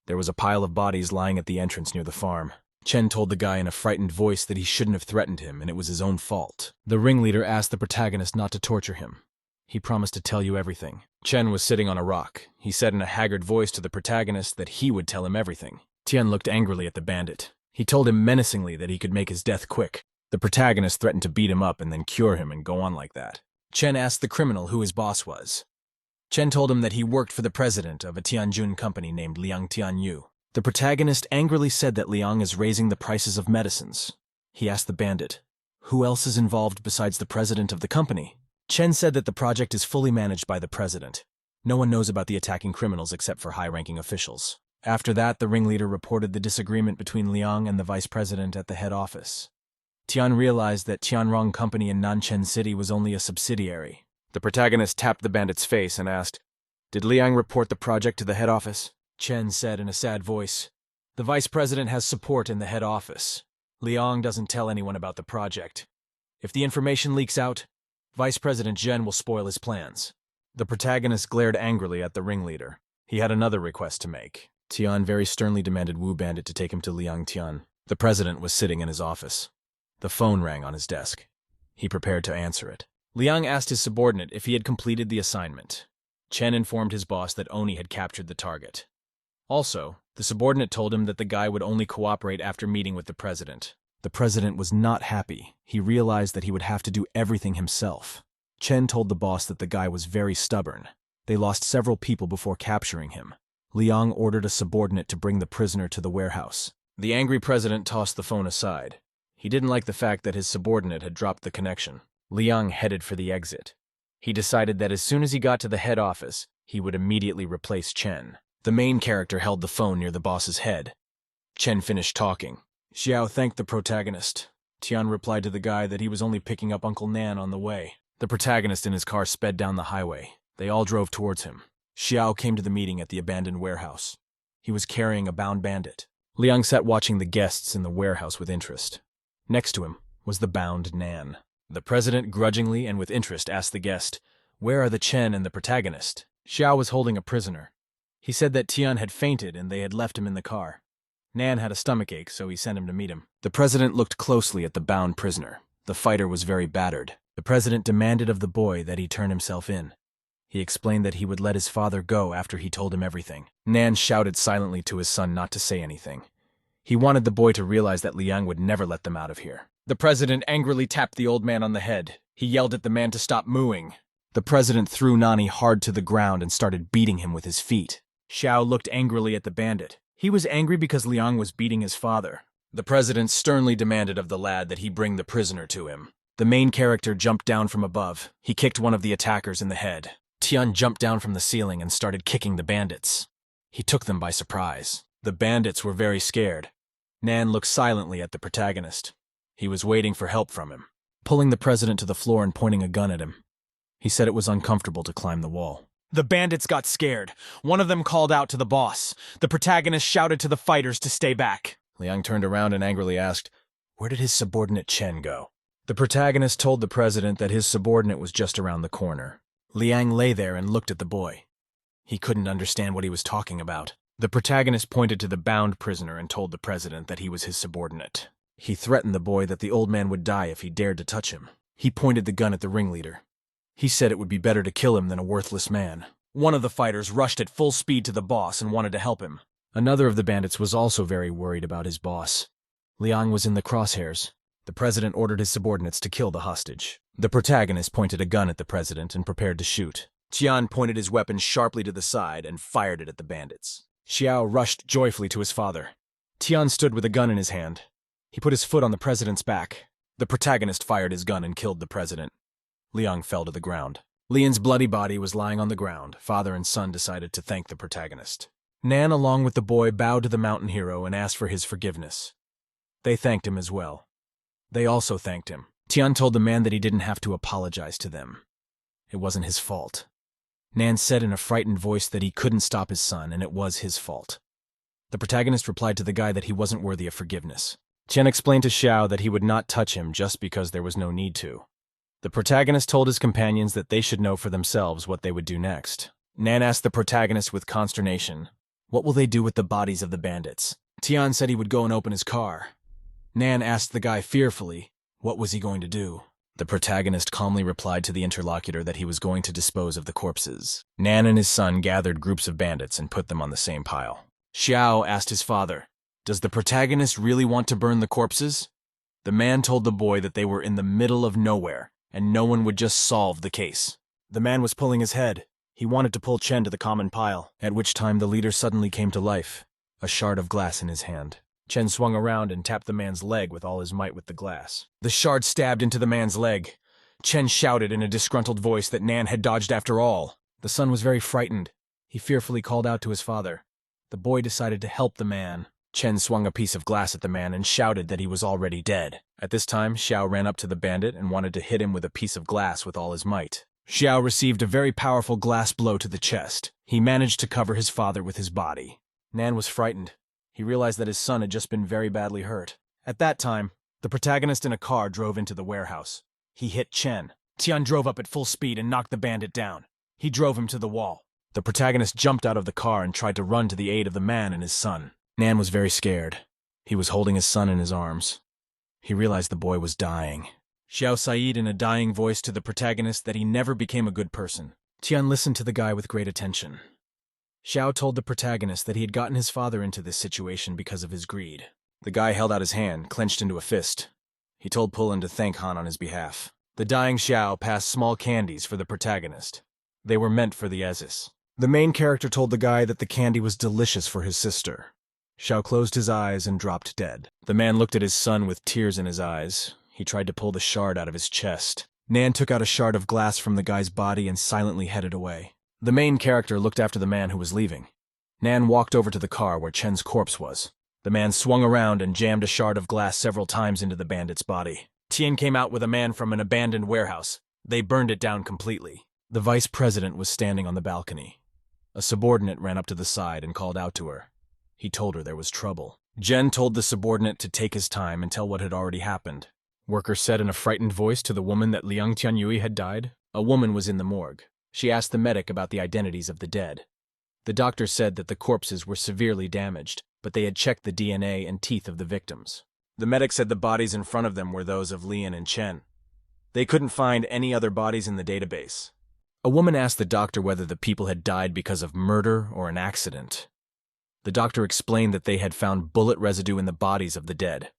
There was a pile of bodies lying at the entrance near the farm. Chen told the guy in a frightened voice that he shouldn't have threatened him and it was his own fault. The ringleader asked the protagonist not to torture him. He promised to tell you everything. Chen was sitting on a rock. He said in a haggard voice to the protagonist that he would tell him everything. Tian looked angrily at the bandit. He told him menacingly that he could make his death quick. The protagonist threatened to beat him up and then cure him and go on like that. Chen asked the criminal who his boss was. Chen told him that he worked for the president of a Tianjun company named Liang Tianyu. The protagonist angrily said that Liang is raising the prices of medicines. He asked the bandit, who else is involved besides the president of the company? Chen said that the project is fully managed by the president. No one knows about the attacking criminals except for high-ranking officials. After that, the ringleader reported the disagreement between Liang and the vice president at the head office. Tian realized that Tianrong Company in Nanchen City was only a subsidiary. The protagonist tapped the bandit's face and asked, "Did Liang report the project to the head office?" Chen said in a sad voice, "The vice president has support in the head office. Liang doesn't tell anyone about the project. If the information leaks out, Vice President Zhen will spoil his plans." The protagonist glared angrily at the ringleader. He had another request to make. Tian very sternly demanded Wu Bandit to take him to Liang Tian. The president was sitting in his office. The phone rang on his desk. He prepared to answer it. Liang asked his subordinate if he had completed the assignment. Chen informed his boss that Oni had captured the target. Also, the subordinate told him that the guy would only cooperate after meeting with the president. The president was not happy. He realized that he would have to do everything himself. Chen told the boss that the guy was very stubborn. They lost several people before capturing him. Liang ordered a subordinate to bring the prisoner to the warehouse. The angry president tossed the phone aside. He didn't like the fact that his subordinate had dropped the connection. Liang headed for the exit. He decided that as soon as he got to the head office, he would immediately replace Chen. The main character held the phone near the boss's head. Chen finished talking. Xiao thanked the protagonist. Tian replied to the guy that he was only picking up Uncle Nan on the way. The protagonist in his car sped down the highway. They all drove towards him. Xiao came to the meeting at the abandoned warehouse. He was carrying a bound bandit. Liang sat watching the guests in the warehouse with interest. Next to him was the bound Nan. The president grudgingly and with interest asked the guest, "Where are the Chen and the protagonist?" Xiao was holding a prisoner. He said that Tian had fainted and they had left him in the car. Nan had a stomachache, so he sent him to meet him. The president looked closely at the bound prisoner. The fighter was very battered. The president demanded of the boy that he turn himself in. He explained that he would let his father go after he told him everything. Nan shouted silently to his son not to say anything. He wanted the boy to realize that Liang would never let them out of here. The president angrily tapped the old man on the head. He yelled at the man to stop mooing. The president threw Nani hard to the ground and started beating him with his feet. Xiao looked angrily at the bandit. He was angry because Liang was beating his father. The president sternly demanded of the lad that he bring the prisoner to him. The main character jumped down from above. He kicked one of the attackers in the head. Tian jumped down from the ceiling and started kicking the bandits. He took them by surprise. The bandits were very scared. Nan looked silently at the protagonist. He was waiting for help from him, pulling the president to the floor and pointing a gun at him. He said it was uncomfortable to climb the wall. The bandits got scared. One of them called out to the boss. The protagonist shouted to the fighters to stay back. Liang turned around and angrily asked, "Where did his subordinate Chen go?" The protagonist told the president that his subordinate was just around the corner. Liang lay there and looked at the boy. He couldn't understand what he was talking about. The protagonist pointed to the bound prisoner and told the president that he was his subordinate. He threatened the boy that the old man would die if he dared to touch him. He pointed the gun at the ringleader. He said it would be better to kill him than a worthless man. One of the fighters rushed at full speed to the boss and wanted to help him. Another of the bandits was also very worried about his boss. Liang was in the crosshairs. The president ordered his subordinates to kill the hostage. The protagonist pointed a gun at the president and prepared to shoot. Tian pointed his weapon sharply to the side and fired it at the bandits. Xiao rushed joyfully to his father. Tian stood with a gun in his hand. He put his foot on the president's back. The protagonist fired his gun and killed the president. Liang fell to the ground. Lian's bloody body was lying on the ground. Father and son decided to thank the protagonist. Nan, along with the boy, bowed to the mountain hero and asked for his forgiveness. They thanked him as well. They also thanked him. Tian told the man that he didn't have to apologize to them. It wasn't his fault. Nan said in a frightened voice that he couldn't stop his son and it was his fault. The protagonist replied to the guy that he wasn't worthy of forgiveness. Chen explained to Xiao that he would not touch him just because there was no need to. The protagonist told his companions that they should know for themselves what they would do next. Nan asked the protagonist with consternation, "What will they do with the bodies of the bandits?" Tian said he would go and open his car. Nan asked the guy fearfully, what was he going to do? The protagonist calmly replied to the interlocutor that he was going to dispose of the corpses. Nan and his son gathered groups of bandits and put them on the same pile. Xiao asked his father, "Does the protagonist really want to burn the corpses?" The man told the boy that they were in the middle of nowhere, and no one would just solve the case. The man was pulling his head. He wanted to pull Chen to the common pile, at which time the leader suddenly came to life, a shard of glass in his hand. Chen swung around and tapped the man's leg with all his might with the glass. The shard stabbed into the man's leg. Chen shouted in a disgruntled voice that Nan had dodged after all. The son was very frightened. He fearfully called out to his father. The boy decided to help the man. Chen swung a piece of glass at the man and shouted that he was already dead. At this time, Xiao ran up to the bandit and wanted to hit him with a piece of glass with all his might. Xiao received a very powerful glass blow to the chest. He managed to cover his father with his body. Nan was frightened. He realized that his son had just been very badly hurt. At that time, the protagonist in a car drove into the warehouse. He hit Chen. Tian drove up at full speed and knocked the bandit down. He drove him to the wall. The protagonist jumped out of the car and tried to run to the aid of the man and his son. Nan was very scared. He was holding his son in his arms. He realized the boy was dying. Xiao said in a dying voice to the protagonist that he never became a good person. Tian listened to the guy with great attention. Xiao told the protagonist that he had gotten his father into this situation because of his greed. The guy held out his hand, clenched into a fist. He told Pulin to thank Han on his behalf. The dying Xiao passed small candies for the protagonist. They were meant for the Ezis. The main character told the guy that the candy was delicious for his sister. Xiao closed his eyes and dropped dead. The man looked at his son with tears in his eyes. He tried to pull the shard out of his chest. Nan took out a shard of glass from the guy's body and silently headed away. The main character looked after the man who was leaving. Nan walked over to the car where Chen's corpse was. The man swung around and jammed a shard of glass several times into the bandit's body. Tian came out with a man from an abandoned warehouse. They burned it down completely. The vice president was standing on the balcony. A subordinate ran up to the side and called out to her. He told her there was trouble. Jen told the subordinate to take his time and tell what had already happened. Worker said in a frightened voice to the woman that Liang Tianyui had died. A woman was in the morgue. She asked the medic about the identities of the dead. The doctor said that the corpses were severely damaged, but they had checked the DNA and teeth of the victims. The medic said the bodies in front of them were those of Lian and Chen. They couldn't find any other bodies in the database. A woman asked the doctor whether the people had died because of murder or an accident. The doctor explained that they had found bullet residue in the bodies of the dead.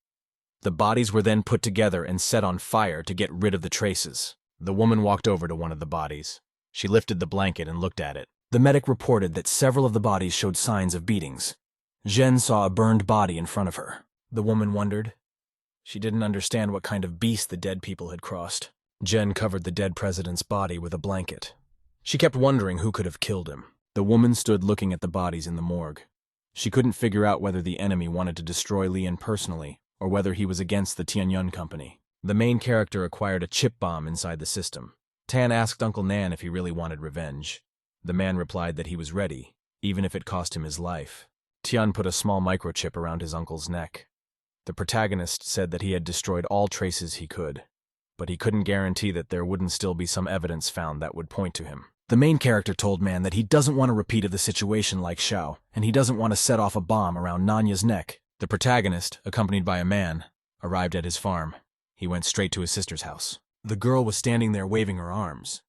The bodies were then put together and set on fire to get rid of the traces. The woman walked over to one of the bodies. She lifted the blanket and looked at it. The medic reported that several of the bodies showed signs of beatings. Zhen saw a burned body in front of her. The woman wondered. She didn't understand what kind of beast the dead people had crossed. Zhen covered the dead president's body with a blanket. She kept wondering who could have killed him. The woman stood looking at the bodies in the morgue. She couldn't figure out whether the enemy wanted to destroy Lian personally, or whether he was against the Tianyun Company. The main character acquired a chip bomb inside the system. Tan asked Uncle Nan if he really wanted revenge. The man replied that he was ready, even if it cost him his life. Tian put a small microchip around his uncle's neck. The protagonist said that he had destroyed all traces he could, but he couldn't guarantee that there wouldn't still be some evidence found that would point to him. The main character told Man that he doesn't want a repeat of the situation like Xiao, and he doesn't want to set off a bomb around Nanya's neck. The protagonist, accompanied by a man, arrived at his farm. He went straight to his sister's house. The girl was standing there waving her arms.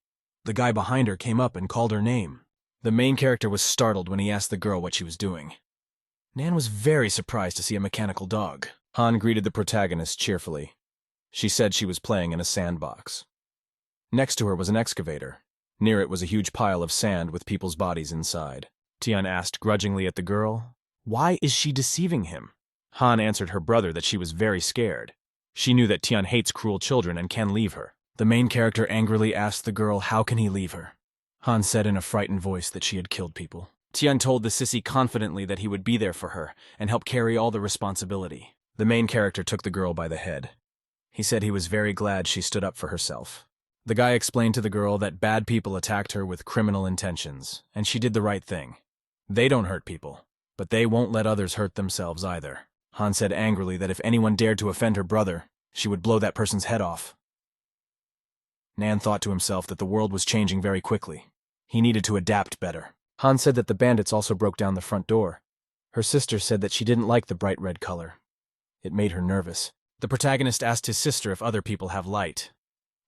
The guy behind her came up and called her name. The main character was startled when he asked the girl what she was doing. Nan was very surprised to see a mechanical dog. Han greeted the protagonist cheerfully. She said she was playing in a sandbox. Next to her was an excavator. Near it was a huge pile of sand with people's bodies inside. Tian asked grudgingly at the girl, "Why is she deceiving him?" Han answered her brother that she was very scared. She knew that Tian hates cruel children and can leave her. The main character angrily asked the girl how can he leave her. Han said in a frightened voice that she had killed people. Tian told the sissy confidently that he would be there for her and help carry all the responsibility. The main character took the girl by the head. He said he was very glad she stood up for herself. The guy explained to the girl that bad people attacked her with criminal intentions, and she did the right thing. They don't hurt people, but they won't let others hurt themselves either. Han said angrily that if anyone dared to offend her brother, she would blow that person's head off. Nan thought to himself that the world was changing very quickly. He needed to adapt better. Han said that the bandits also broke down the front door. Her sister said that she didn't like the bright red color. It made her nervous. The protagonist asked his sister if other people have light.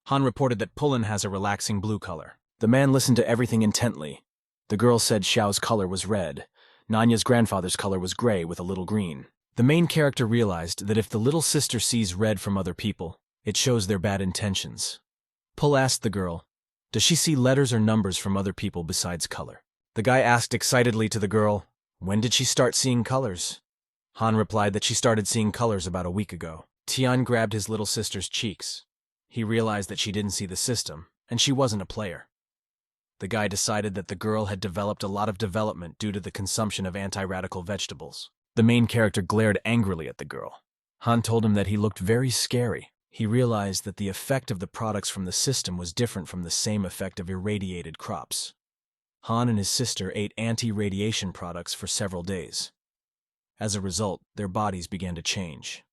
Han reported that Pulin has a relaxing blue color. The man listened to everything intently. The girl said Xiao's color was red. Nanya's grandfather's color was gray with a little green. The main character realized that if the little sister sees red from other people, it shows their bad intentions. Pul asked the girl, does she see letters or numbers from other people besides color? The guy asked excitedly to the girl, when did she start seeing colors? Han replied that she started seeing colors about a week ago. Tian grabbed his little sister's cheeks. He realized that she didn't see the system, and she wasn't a player. The guy decided that the girl had developed a lot of development due to the consumption of anti-radical vegetables. The main character glared angrily at the girl. Han told him that he looked very scary. He realized that the effect of the products from the system was different from the same effect of irradiated crops. Han and his sister ate anti-radiation products for several days. As a result, their bodies began to change.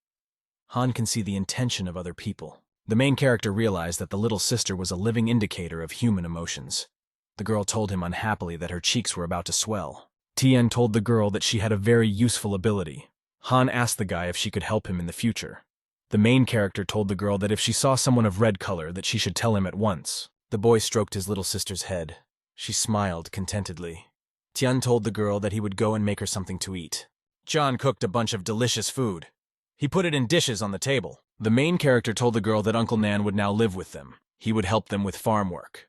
Han can see the intention of other people. The main character realized that the little sister was a living indicator of human emotions. The girl told him unhappily that her cheeks were about to swell. Tian told the girl that she had a very useful ability. Han asked the guy if she could help him in the future. The main character told the girl that if she saw someone of red color that she should tell him at once. The boy stroked his little sister's head. She smiled contentedly. Tian told the girl that he would go and make her something to eat. John cooked a bunch of delicious food. He put it in dishes on the table. The main character told the girl that Uncle Nan would now live with them. He would help them with farm work.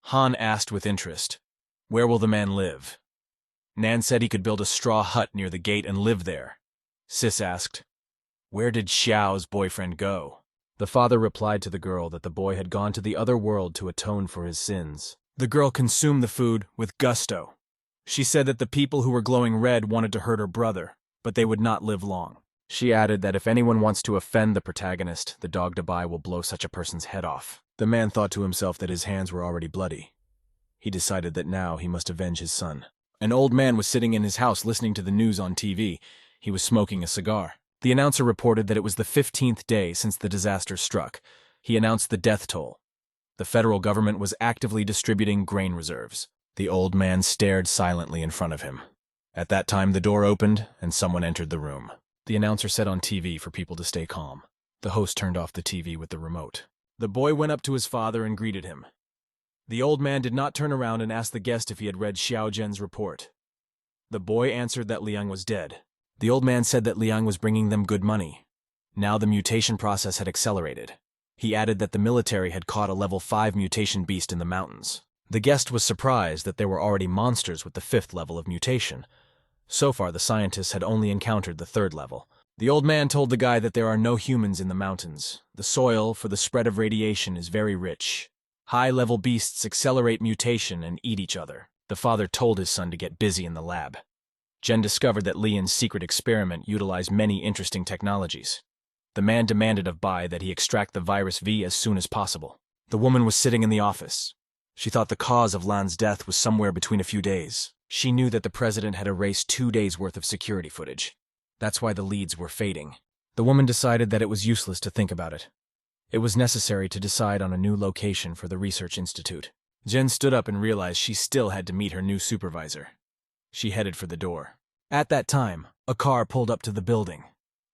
Han asked with interest, where will the man live? Nan said he could build a straw hut near the gate and live there. Sis asked, where did Xiao's boyfriend go? The father replied to the girl that the boy had gone to the other world to atone for his sins. The girl consumed the food with gusto. She said that the people who were glowing red wanted to hurt her brother, but they would not live long. She added that if anyone wants to offend the protagonist, the dog Dabai will blow such a person's head off. The man thought to himself that his hands were already bloody. He decided that now he must avenge his son. An old man was sitting in his house listening to the news on TV. He was smoking a cigar. The announcer reported that it was the 15th day since the disaster struck. He announced the death toll. The federal government was actively distributing grain reserves. The old man stared silently in front of him. At that time, the door opened and someone entered the room. The announcer said on TV for people to stay calm. The host turned off the TV with the remote. The boy went up to his father and greeted him. The old man did not turn around and ask the guest if he had read Xiao Zhen's report. The boy answered that Liang was dead. The old man said that Liang was bringing them good money. Now the mutation process had accelerated. He added that the military had caught a level 5 mutation beast in the mountains. The guest was surprised that there were already monsters with the 5th level of mutation. So far, the scientists had only encountered the 3rd level. The old man told the guy that there are no humans in the mountains. The soil for the spread of radiation is very rich. High-level beasts accelerate mutation and eat each other. The father told his son to get busy in the lab. Jen discovered that Lian's secret experiment utilized many interesting technologies. The man demanded of Bai that he extract the virus V as soon as possible. The woman was sitting in the office. She thought the cause of Lan's death was somewhere between a few days. She knew that the president had erased 2 days' worth of security footage. That's why the leads were fading. The woman decided that it was useless to think about it. It was necessary to decide on a new location for the research institute. Jen stood up and realized she still had to meet her new supervisor. She headed for the door. At that time, a car pulled up to the building.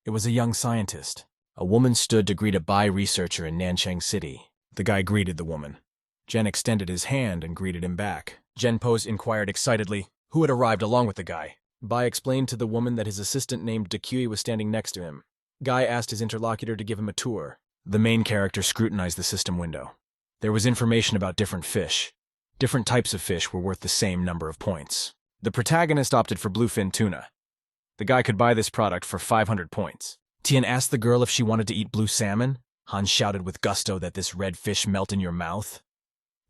It was a young scientist. A woman stood to greet a Bai researcher in Nanchang City. The guy greeted the woman. Jen extended his hand and greeted him back. Jen Pose inquired excitedly who had arrived along with the guy. Bai explained to the woman that his assistant named Dakui was standing next to him. Guy asked his interlocutor to give him a tour. The main character scrutinized the system window. There was information about different fish. Different types of fish were worth the same number of points. The protagonist opted for bluefin tuna. The guy could buy this product for 500 points. Tian asked the girl if she wanted to eat blue salmon. Han shouted with gusto that this red fish melt in your mouth.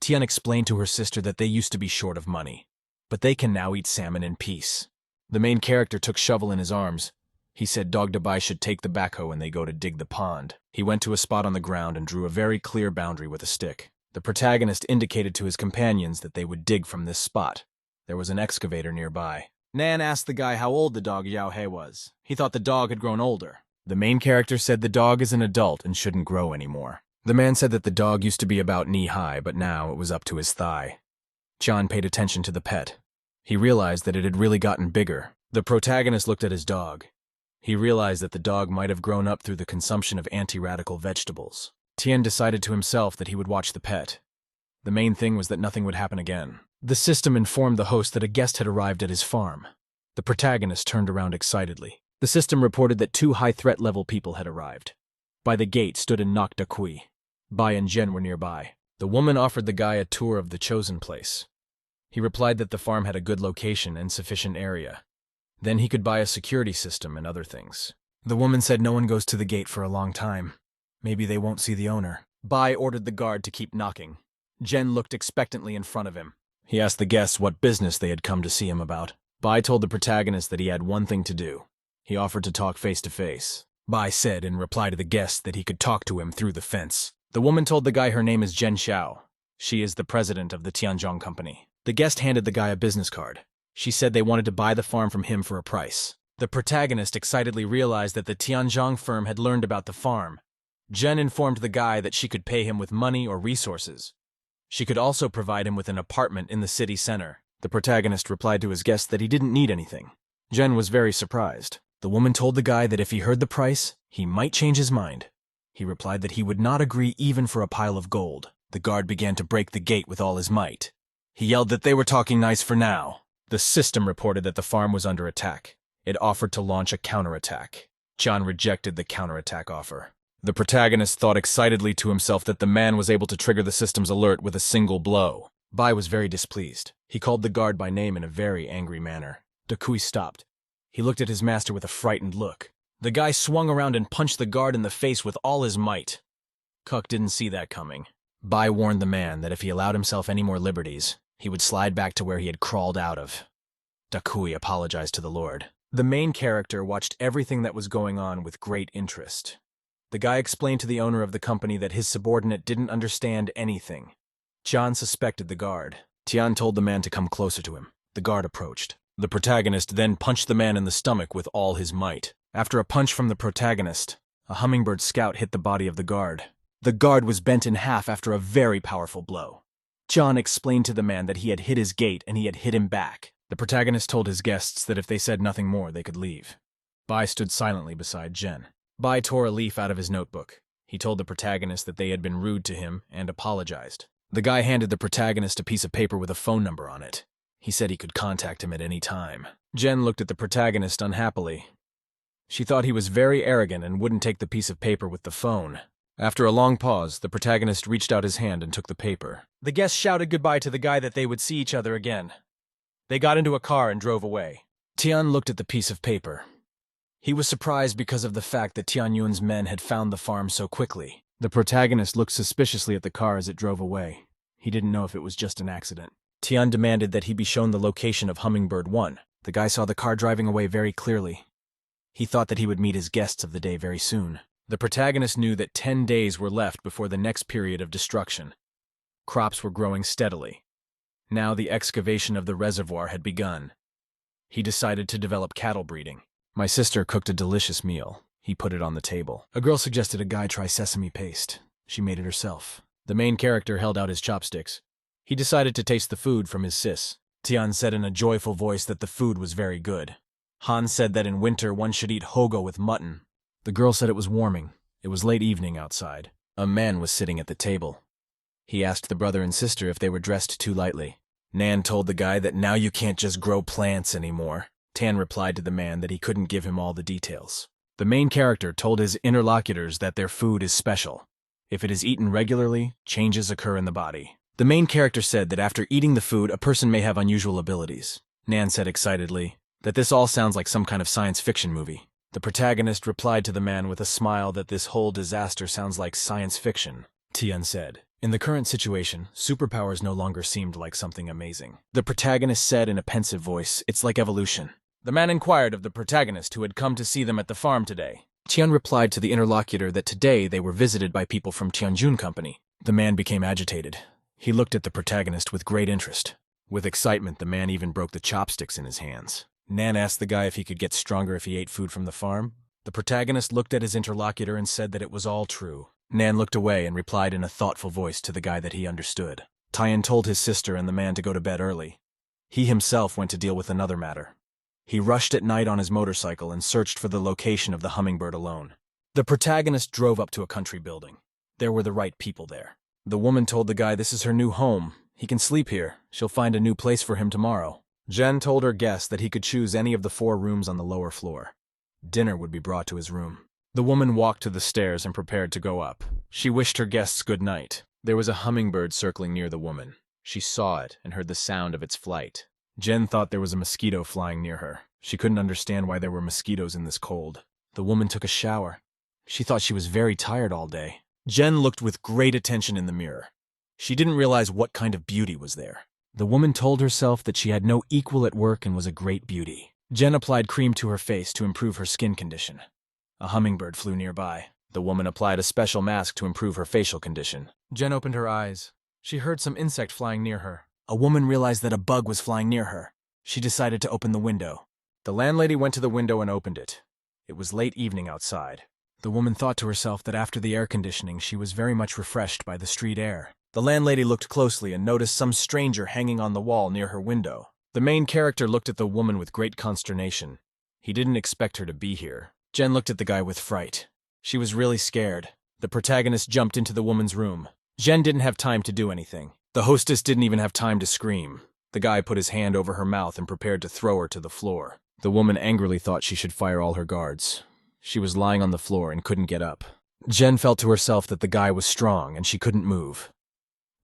Tian explained to her sister that they used to be short of money, but they can now eat salmon in peace. The main character took shovel in his arms. He said Dog Dabai should take the backhoe when they go to dig the pond. He went to a spot on the ground and drew a very clear boundary with a stick. The protagonist indicated to his companions that they would dig from this spot. There was an excavator nearby. Nan asked the guy how old the dog Yao He was. He thought the dog had grown older. The main character said the dog is an adult and shouldn't grow anymore. The man said that the dog used to be about knee-high, but now it was up to his thigh. John paid attention to the pet. He realized that it had really gotten bigger. The protagonist looked at his dog. He realized that the dog might have grown up through the consumption of anti-radical vegetables. Tian decided to himself that he would watch the pet. The main thing was that nothing would happen again. The system informed the host that a guest had arrived at his farm. The protagonist turned around excitedly. The system reported that 2 high-threat level people had arrived. By the gate stood a Nok Dakui. Bai and Jen were nearby. The woman offered the guy a tour of the chosen place. He replied that the farm had a good location and sufficient area. Then he could buy a security system and other things. The woman said no one goes to the gate for a long time. Maybe they won't see the owner. Bai ordered the guard to keep knocking. Jen looked expectantly in front of him. He asked the guests what business they had come to see him about. Bai told the protagonist that he had one thing to do. He offered to talk face to face. Bai said in reply to the guest that he could talk to him through the fence. The woman told the guy her name is Jen Xiao. She is the president of the Tianzhong company. The guest handed the guy a business card. She said they wanted to buy the farm from him for a price. The protagonist excitedly realized that the Tianzhong firm had learned about the farm. Jen informed the guy that she could pay him with money or resources. She could also provide him with an apartment in the city center. The protagonist replied to his guest that he didn't need anything. Jen was very surprised. The woman told the guy that if he heard the price, he might change his mind. He replied that he would not agree even for a pile of gold. The guard began to break the gate with all his might. He yelled that they were talking nice for now. The system reported that the farm was under attack. It offered to launch a counterattack. John rejected the counterattack offer. The protagonist thought excitedly to himself that the man was able to trigger the system's alert with a single blow. Bai was very displeased. He called the guard by name in a very angry manner. Dakui stopped. He looked at his master with a frightened look. The guy swung around and punched the guard in the face with all his might. Kuk didn't see that coming. Bai warned the man that if he allowed himself any more liberties, he would slide back to where he had crawled out of. Dakui apologized to the Lord. The main character watched everything that was going on with great interest. The guy explained to the owner of the company that his subordinate didn't understand anything. John suspected the guard. Tian told the man to come closer to him. The guard approached. The protagonist then punched the man in the stomach with all his might. After a punch from the protagonist, a hummingbird scout hit the body of the guard. The guard was bent in half after a very powerful blow. John explained to the man that he had hit his gate and he had hit him back. The protagonist told his guests that if they said nothing more, they could leave. Bai stood silently beside Jen. Bai tore a leaf out of his notebook. He told the protagonist that they had been rude to him and apologized. The guy handed the protagonist a piece of paper with a phone number on it. He said he could contact him at any time. Jen looked at the protagonist unhappily. She thought he was very arrogant and wouldn't take the piece of paper with the phone. After a long pause, the protagonist reached out his hand and took the paper. The guests shouted goodbye to the guy that they would see each other again. They got into a car and drove away. Tian looked at the piece of paper. He was surprised because of the fact that Tian Yun's men had found the farm so quickly. The protagonist looked suspiciously at the car as it drove away. He didn't know if it was just an accident. Tian demanded that he be shown the location of Hummingbird 1. The guy saw the car driving away very clearly. He thought that he would meet his guests of the day very soon. The protagonist knew that 10 days were left before the next period of destruction. Crops were growing steadily. Now the excavation of the reservoir had begun. He decided to develop cattle breeding. My sister cooked a delicious meal. He put it on the table. A girl suggested a guy try sesame paste. She made it herself. The main character held out his chopsticks. He decided to taste the food from his sis. Tian said in a joyful voice that the food was very good. Han said that in winter one should eat hogo with mutton. The girl said it was warming. It was late evening outside. A man was sitting at the table. He asked the brother and sister if they were dressed too lightly. Nan told the guy that now you can't just grow plants anymore. Tan replied to the man that he couldn't give him all the details. The main character told his interlocutors that their food is special. If it is eaten regularly, changes occur in the body. The main character said that after eating the food, a person may have unusual abilities. Nan said excitedly that this all sounds like some kind of science fiction movie. The protagonist replied to the man with a smile that this whole disaster sounds like science fiction. Tian said, in the current situation, superpowers no longer seemed like something amazing. The protagonist said in a pensive voice, it's like evolution. The man inquired of the protagonist who had come to see them at the farm today. Tian replied to the interlocutor that today they were visited by people from Tianjun Company. The man became agitated. He looked at the protagonist with great interest. With excitement, the man even broke the chopsticks in his hands. Nan asked the guy if he could get stronger if he ate food from the farm. The protagonist looked at his interlocutor and said that it was all true. Nan looked away and replied in a thoughtful voice to the guy that he understood. Tian told his sister and the man to go to bed early. He himself went to deal with another matter. He rushed at night on his motorcycle and searched for the location of the hummingbird alone. The protagonist drove up to a country building. There were the right people there. The woman told the guy this is her new home. He can sleep here. She'll find a new place for him tomorrow. Jen told her guest that he could choose any of the 4 rooms on the lower floor. Dinner would be brought to his room. The woman walked to the stairs and prepared to go up. She wished her guests good night. There was a hummingbird circling near the woman. She saw it and heard the sound of its flight. Jen thought there was a mosquito flying near her. She couldn't understand why there were mosquitoes in this cold. The woman took a shower. She thought she was very tired all day. Jen looked with great attention in the mirror. She didn't realize what kind of beauty was there. The woman told herself that she had no equal at work and was a great beauty. Jen applied cream to her face to improve her skin condition. A hummingbird flew nearby. The woman applied a special mask to improve her facial condition. Jen opened her eyes. She heard some insect flying near her. A woman realized that a bug was flying near her. She decided to open the window. The landlady went to the window and opened it. It was late evening outside. The woman thought to herself that after the air conditioning, she was very much refreshed by the street air. The landlady looked closely and noticed some stranger hanging on the wall near her window. The main character looked at the woman with great consternation. He didn't expect her to be here. Jen looked at the guy with fright. She was really scared. The protagonist jumped into the woman's room. Jen didn't have time to do anything. The hostess didn't even have time to scream. The guy put his hand over her mouth and prepared to throw her to the floor. The woman angrily thought she should fire all her guards. She was lying on the floor and couldn't get up. Jen felt to herself that the guy was strong and she couldn't move.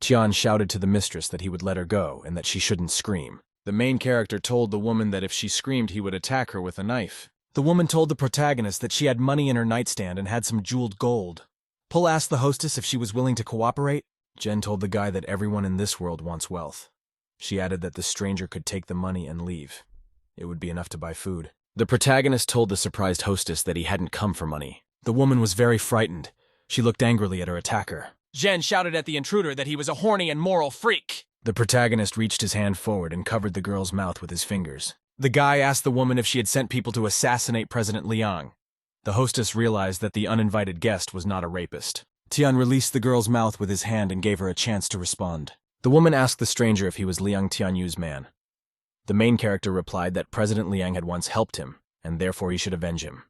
Tian shouted to the mistress that he would let her go and that she shouldn't scream. The main character told the woman that if she screamed he would attack her with a knife. The woman told the protagonist that she had money in her nightstand and had some jeweled gold. Pull asked the hostess if she was willing to cooperate. Jen told the guy that everyone in this world wants wealth. She added that the stranger could take the money and leave. It would be enough to buy food. The protagonist told the surprised hostess that he hadn't come for money. The woman was very frightened. She looked angrily at her attacker. Jen shouted at the intruder that he was a horny and moral freak. The protagonist reached his hand forward and covered the girl's mouth with his fingers. The guy asked the woman if she had sent people to assassinate President Liang. The hostess realized that the uninvited guest was not a rapist. Tian released the girl's mouth with his hand and gave her a chance to respond. The woman asked the stranger if he was Liang Tianyu's man. The main character replied that President Liang had once helped him, and therefore he should avenge him.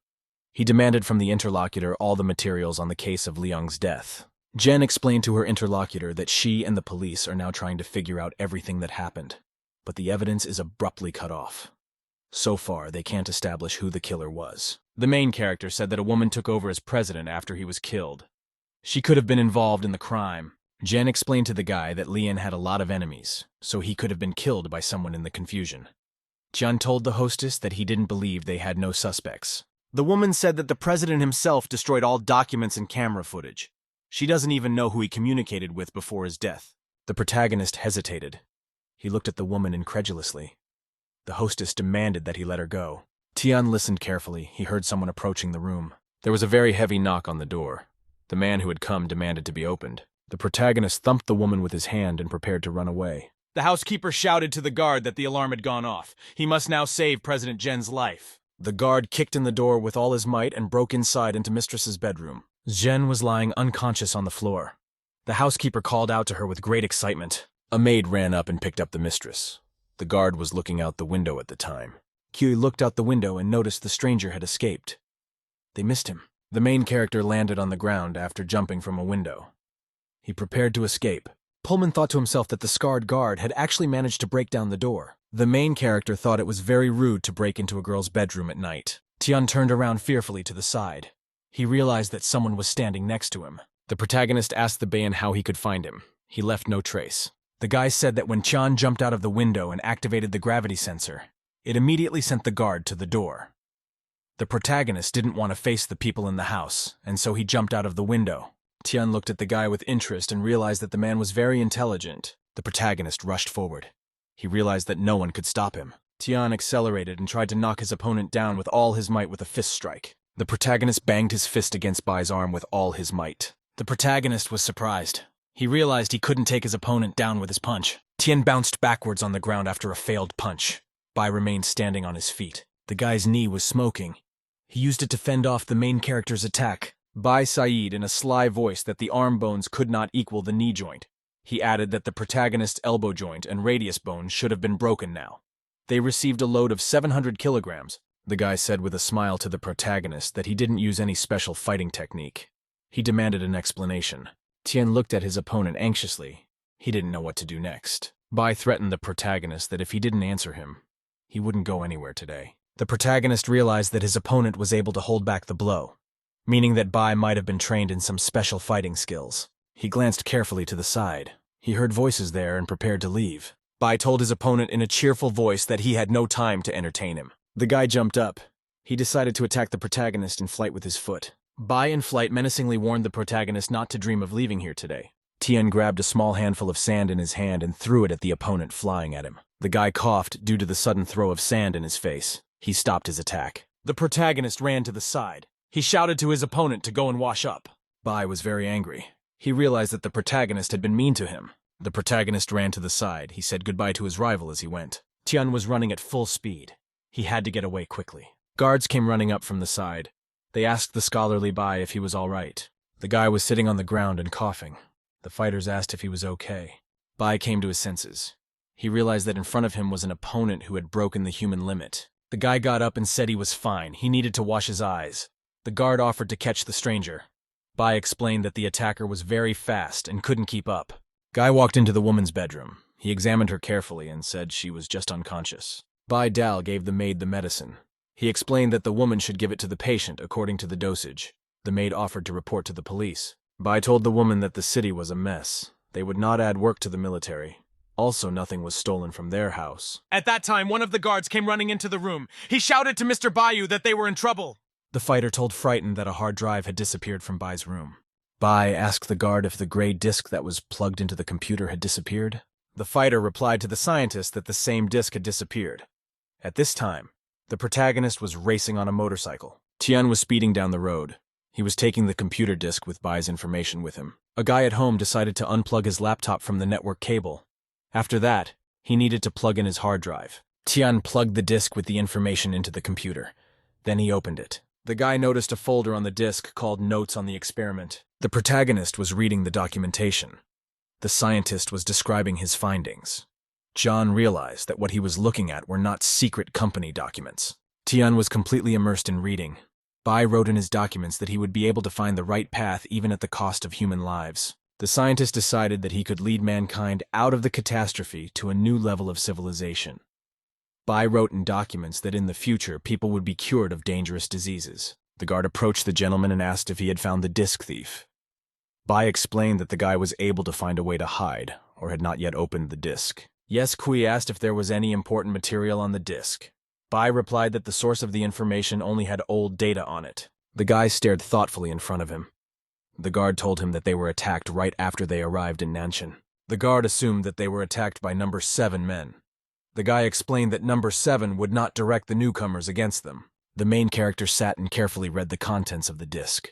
He demanded from the interlocutor all the materials on the case of Liang's death. Jen explained to her interlocutor that she and the police are now trying to figure out everything that happened, but the evidence is abruptly cut off. So far, they can't establish who the killer was. The main character said that a woman took over as president after he was killed. She could have been involved in the crime. Jen explained to the guy that Lian had a lot of enemies, so he could have been killed by someone in the confusion. Jian told the hostess that he didn't believe they had no suspects. The woman said that the president himself destroyed all documents and camera footage. She doesn't even know who he communicated with before his death. The protagonist hesitated. He looked at the woman incredulously. The hostess demanded that he let her go. Tian listened carefully. He heard someone approaching the room. There was a very heavy knock on the door. The man who had come demanded to be opened. The protagonist thumped the woman with his hand and prepared to run away. The housekeeper shouted to the guard that the alarm had gone off. He must now save President Jen's life. The guard kicked in the door with all his might and broke inside into Mistress's bedroom. Jen was lying unconscious on the floor. The housekeeper called out to her with great excitement. A maid ran up and picked up the mistress. The guard was looking out the window at the time. Kyui looked out the window and noticed the stranger had escaped. They missed him. The main character landed on the ground after jumping from a window. He prepared to escape. Pullman thought to himself that the scarred guard had actually managed to break down the door. The main character thought it was very rude to break into a girl's bedroom at night. Tian turned around fearfully to the side. He realized that someone was standing next to him. The protagonist asked the Bayan how he could find him. He left no trace. The guy said that when Tian jumped out of the window and activated the gravity sensor, it immediately sent the guard to the door. The protagonist didn't want to face the people in the house, and so he jumped out of the window. Tian looked at the guy with interest and realized that the man was very intelligent. The protagonist rushed forward. He realized that no one could stop him. Tian accelerated and tried to knock his opponent down with all his might with a fist strike. The protagonist banged his fist against Bai's arm with all his might. The protagonist was surprised. He realized he couldn't take his opponent down with his punch. Tian bounced backwards on the ground after a failed punch. Bai remained standing on his feet. The guy's knee was smoking. He used it to fend off the main character's attack. Bai said in a sly voice that the arm bones could not equal the knee joint. He added that the protagonist's elbow joint and radius bone should have been broken now. They received a load of 700 kilograms. The guy said with a smile to the protagonist that he didn't use any special fighting technique. He demanded an explanation. Tian looked at his opponent anxiously. He didn't know what to do next. Bai threatened the protagonist that if he didn't answer him, he wouldn't go anywhere today. The protagonist realized that his opponent was able to hold back the blow, meaning that Bai might have been trained in some special fighting skills. He glanced carefully to the side. He heard voices there and prepared to leave. Bai told his opponent in a cheerful voice that he had no time to entertain him. The guy jumped up. He decided to attack the protagonist in flight with his foot. Bai in flight menacingly warned the protagonist not to dream of leaving here today. Tian grabbed a small handful of sand in his hand and threw it at the opponent flying at him. The guy coughed due to the sudden throw of sand in his face. He stopped his attack. The protagonist ran to the side. He shouted to his opponent to go and wash up. Bai was very angry. He realized that the protagonist had been mean to him. The protagonist ran to the side. He said goodbye to his rival as he went. Tian was running at full speed. He had to get away quickly. Guards came running up from the side. They asked the scholarly Bai if he was all right. The guy was sitting on the ground and coughing. The fighters asked if he was okay. Bai came to his senses. He realized that in front of him was an opponent who had broken the human limit. The guy got up and said he was fine. He needed to wash his eyes. The guard offered to catch the stranger. Bai explained that the attacker was very fast and couldn't keep up. Guy walked into the woman's bedroom. He examined her carefully and said she was just unconscious. Bai Dal gave the maid the medicine. He explained that the woman should give it to the patient according to the dosage. The maid offered to report to the police. Bai told the woman that the city was a mess. They would not add work to the military. Also, nothing was stolen from their house. At that time, one of the guards came running into the room. He shouted to Mr. Bayu that they were in trouble. The fighter told Frightened that a hard drive had disappeared from Bai's room. Bai asked the guard if the gray disk that was plugged into the computer had disappeared. The fighter replied to the scientist that the same disk had disappeared. At this time, the protagonist was racing on a motorcycle. Tian was speeding down the road. He was taking the computer disk with Bai's information with him. A guy at home decided to unplug his laptop from the network cable. After that, he needed to plug in his hard drive. Tian plugged the disk with the information into the computer. Then he opened it. The guy noticed a folder on the disk called Notes on the Experiment. The protagonist was reading the documentation. The scientist was describing his findings. John realized that what he was looking at were not secret company documents. Tian was completely immersed in reading. Bai wrote in his documents that he would be able to find the right path even at the cost of human lives. The scientist decided that he could lead mankind out of the catastrophe to a new level of civilization. Bai wrote in documents that in the future people would be cured of dangerous diseases. The guard approached the gentleman and asked if he had found the disc thief. Bai explained that the guy was able to find a way to hide, or had not yet opened the disc. Yes, Kui asked if there was any important material on the disc. Bai replied that the source of the information only had old data on it. The guy stared thoughtfully in front of him. The guard told him that they were attacked right after they arrived in Nanshan. The guard assumed that they were attacked by number 7 men. The guy explained that number 7 would not direct the newcomers against them. The main character sat and carefully read the contents of the disc.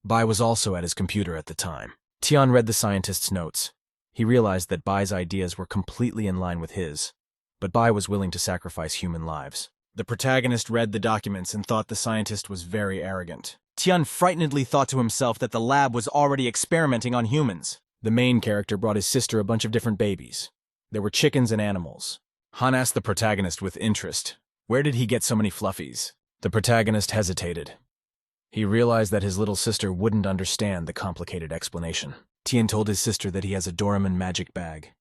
Bai was also at his computer at the time. Tian read the scientist's notes. He realized that Bai's ideas were completely in line with his, but Bai was willing to sacrifice human lives. The protagonist read the documents and thought the scientist was very arrogant. Tian frightenedly thought to himself that the lab was already experimenting on humans. The main character brought his sister a bunch of different babies. There were chickens and animals. Han asked the protagonist with interest, "Where did he get so many fluffies?" The protagonist hesitated. He realized that his little sister wouldn't understand the complicated explanation. Tian told his sister that he has a Doraemon magic bag.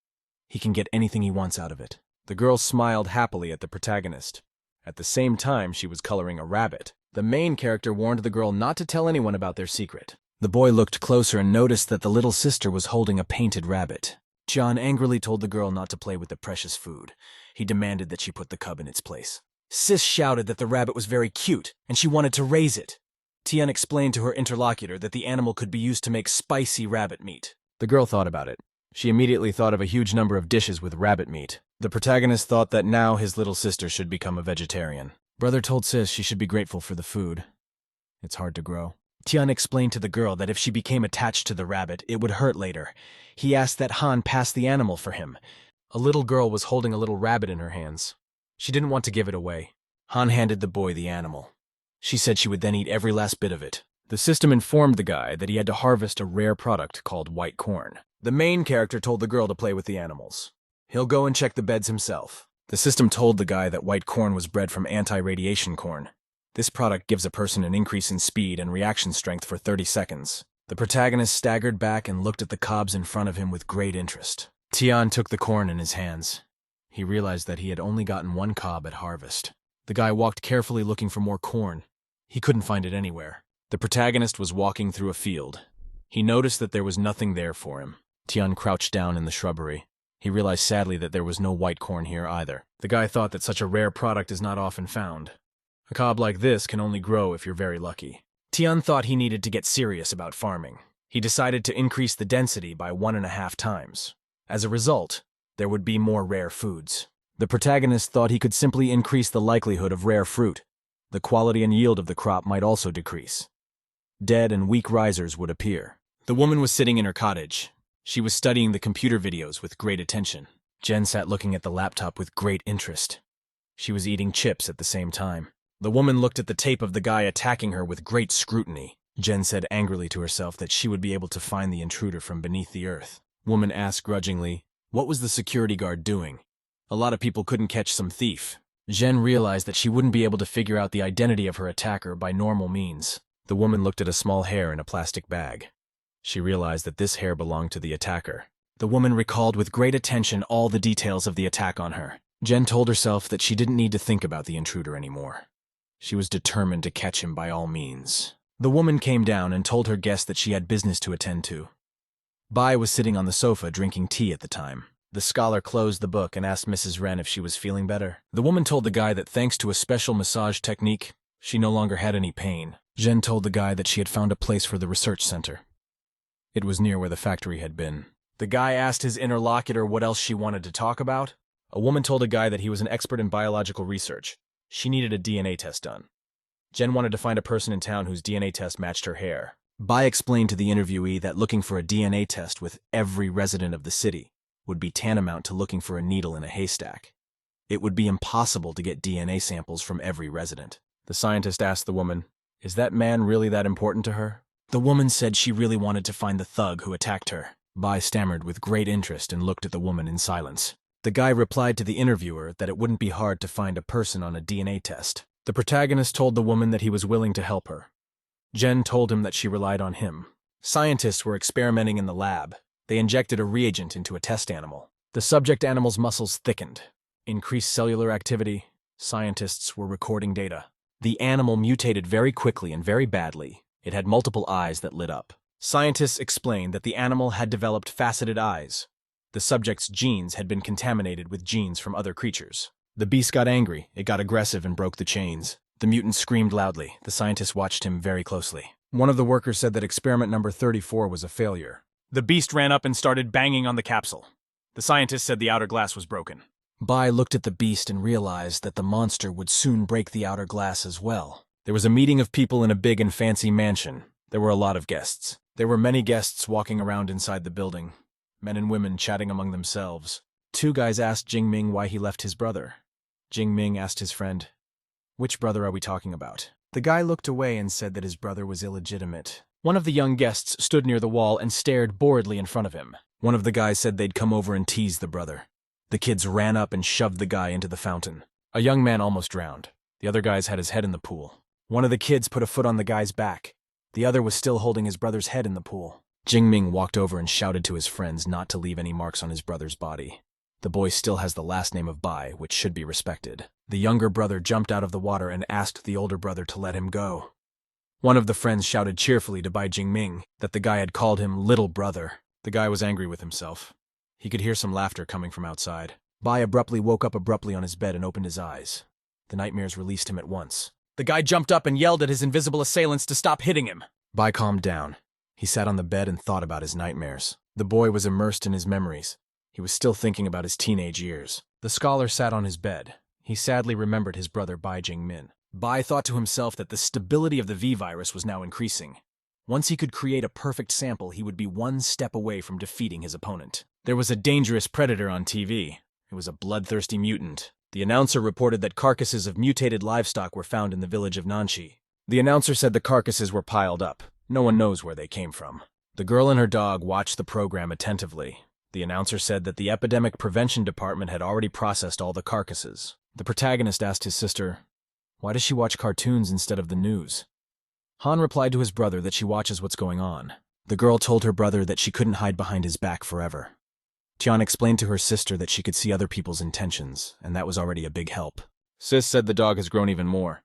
He can get anything he wants out of it. The girl smiled happily at the protagonist. At the same time, she was coloring a rabbit. The main character warned the girl not to tell anyone about their secret. The boy looked closer and noticed that the little sister was holding a painted rabbit. John angrily told the girl not to play with the precious food. He demanded that she put the cub in its place. Sis shouted that the rabbit was very cute, and she wanted to raise it. Tian explained to her interlocutor that the animal could be used to make spicy rabbit meat. The girl thought about it. She immediately thought of a huge number of dishes with rabbit meat. The protagonist thought that now his little sister should become a vegetarian. Brother told Sis she should be grateful for the food. It's hard to grow. Tian explained to the girl that if she became attached to the rabbit, it would hurt later. He asked that Han pass the animal for him. A little girl was holding a little rabbit in her hands. She didn't want to give it away. Han handed the boy the animal. She said she would then eat every last bit of it. The system informed the guy that he had to harvest a rare product called white corn. The main character told the girl to play with the animals. He'll go and check the beds himself. The system told the guy that white corn was bred from anti-radiation corn. This product gives a person an increase in speed and reaction strength for 30 seconds. The protagonist staggered back and looked at the cobs in front of him with great interest. Tian took the corn in his hands. He realized that he had only gotten one cob at harvest. The guy walked carefully looking for more corn. He couldn't find it anywhere. The protagonist was walking through a field. He noticed that there was nothing there for him. Tian crouched down in the shrubbery. He realized sadly that there was no white corn here either. The guy thought that such a rare product is not often found. A cob like this can only grow if you're very lucky. Tian thought he needed to get serious about farming. He decided to increase the density by 1.5 times. As a result, there would be more rare foods. The protagonist thought he could simply increase the likelihood of rare fruit. The quality and yield of the crop might also decrease. Dead and weak risers would appear. The woman was sitting in her cottage. She was studying the computer videos with great attention. Jen sat looking at the laptop with great interest. She was eating chips at the same time. The woman looked at the tape of the guy attacking her with great scrutiny. Jen said angrily to herself that she would be able to find the intruder from beneath the earth. Woman asked grudgingly, "What was the security guard doing? A lot of people couldn't catch some thief." Jen realized that she wouldn't be able to figure out the identity of her attacker by normal means. The woman looked at a small hair in a plastic bag. She realized that this hair belonged to the attacker. The woman recalled with great attention all the details of the attack on her. Jen told herself that she didn't need to think about the intruder anymore. She was determined to catch him by all means. The woman came down and told her guest that she had business to attend to. Bai was sitting on the sofa drinking tea at the time. The scholar closed the book and asked Mrs. Wren if she was feeling better. The woman told the guy that thanks to a special massage technique, she no longer had any pain. Jen told the guy that she had found a place for the research center. It was near where the factory had been. The guy asked his interlocutor what else she wanted to talk about. A woman told a guy that he was an expert in biological research. She needed a DNA test done. Jen wanted to find a person in town whose DNA test matched her hair. Bai explained to the interviewee that looking for a DNA test with every resident of the city would be tantamount to looking for a needle in a haystack. It would be impossible to get DNA samples from every resident. The scientist asked the woman, "Is that man really that important to her?" The woman said she really wanted to find the thug who attacked her. Bai stammered with great interest and looked at the woman in silence. The guy replied to the interviewer that it wouldn't be hard to find a person on a DNA test. The protagonist told the woman that he was willing to help her. Jen told him that she relied on him. Scientists were experimenting in the lab. They injected a reagent into a test animal. The subject animal's muscles thickened. Increased cellular activity. Scientists were recording data. The animal mutated very quickly and very badly. It had multiple eyes that lit up. Scientists explained that the animal had developed faceted eyes. The subject's genes had been contaminated with genes from other creatures. The beast got angry, it got aggressive and broke the chains. The mutant screamed loudly. The scientists watched him very closely. One of the workers said that experiment number 34 was a failure. The beast ran up and started banging on the capsule. The scientist said the outer glass was broken. Bai looked at the beast and realized that the monster would soon break the outer glass as well. There was a meeting of people in a big and fancy mansion. There were a lot of guests. There were many guests walking around inside the building. Men and women chatting among themselves. Two guys asked Jingming why he left his brother. Jingming asked his friend, "Which brother are we talking about?" The guy looked away and said that his brother was illegitimate. One of the young guests stood near the wall and stared boredly in front of him. One of the guys said they'd come over and tease the brother. The kids ran up and shoved the guy into the fountain. A young man almost drowned. The other guys had his head in the pool. One of the kids put a foot on the guy's back. The other was still holding his brother's head in the pool. Jingming walked over and shouted to his friends not to leave any marks on his brother's body. The boy still has the last name of Bai, which should be respected. The younger brother jumped out of the water and asked the older brother to let him go. One of the friends shouted cheerfully to Bai Jingming that the guy had called him little brother. The guy was angry with himself. He could hear some laughter coming from outside. Bai abruptly woke up on his bed and opened his eyes. The nightmares released him at once. The guy jumped up and yelled at his invisible assailants to stop hitting him. Bai calmed down. He sat on the bed and thought about his nightmares. The boy was immersed in his memories. He was still thinking about his teenage years. The scholar sat on his bed. He sadly remembered his brother Bai Jingmin. Bai thought to himself that the stability of the V-virus was now increasing. Once he could create a perfect sample, he would be one step away from defeating his opponent. There was a dangerous predator on TV. It was a bloodthirsty mutant. The announcer reported that carcasses of mutated livestock were found in the village of Nanshi. The announcer said the carcasses were piled up. No one knows where they came from. The girl and her dog watched the program attentively. The announcer said that the epidemic prevention department had already processed all the carcasses. The protagonist asked his sister, "Why does she watch cartoons instead of the news?" Han replied to his brother that she watches what's going on. The girl told her brother that she couldn't hide behind his back forever. Tian explained to her sister that she could see other people's intentions, and that was already a big help. Sis said the dog has grown even more.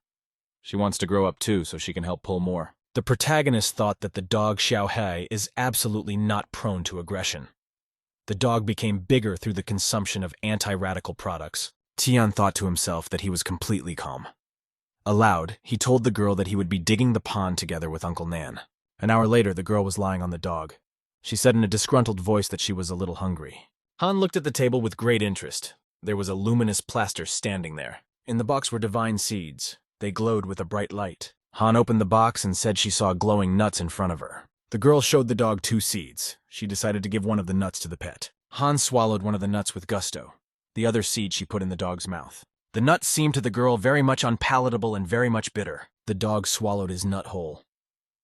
She wants to grow up too so she can help pull more. The protagonist thought that the dog Xiaohai is absolutely not prone to aggression. The dog became bigger through the consumption of anti-radical products. Tian thought to himself that he was completely calm. Aloud, he told the girl that he would be digging the pond together with Uncle Nan. An hour later, the girl was lying on the dog. She said in a disgruntled voice that she was a little hungry. Han looked at the table with great interest. There was a luminous plaster standing there. In the box were divine seeds. They glowed with a bright light. Han opened the box and said she saw glowing nuts in front of her. The girl showed the dog 2 seeds. She decided to give one of the nuts to the pet. Han swallowed one of the nuts with gusto. The other seed she put in the dog's mouth. The nut seemed to the girl very much unpalatable and very much bitter. The dog swallowed his nut whole.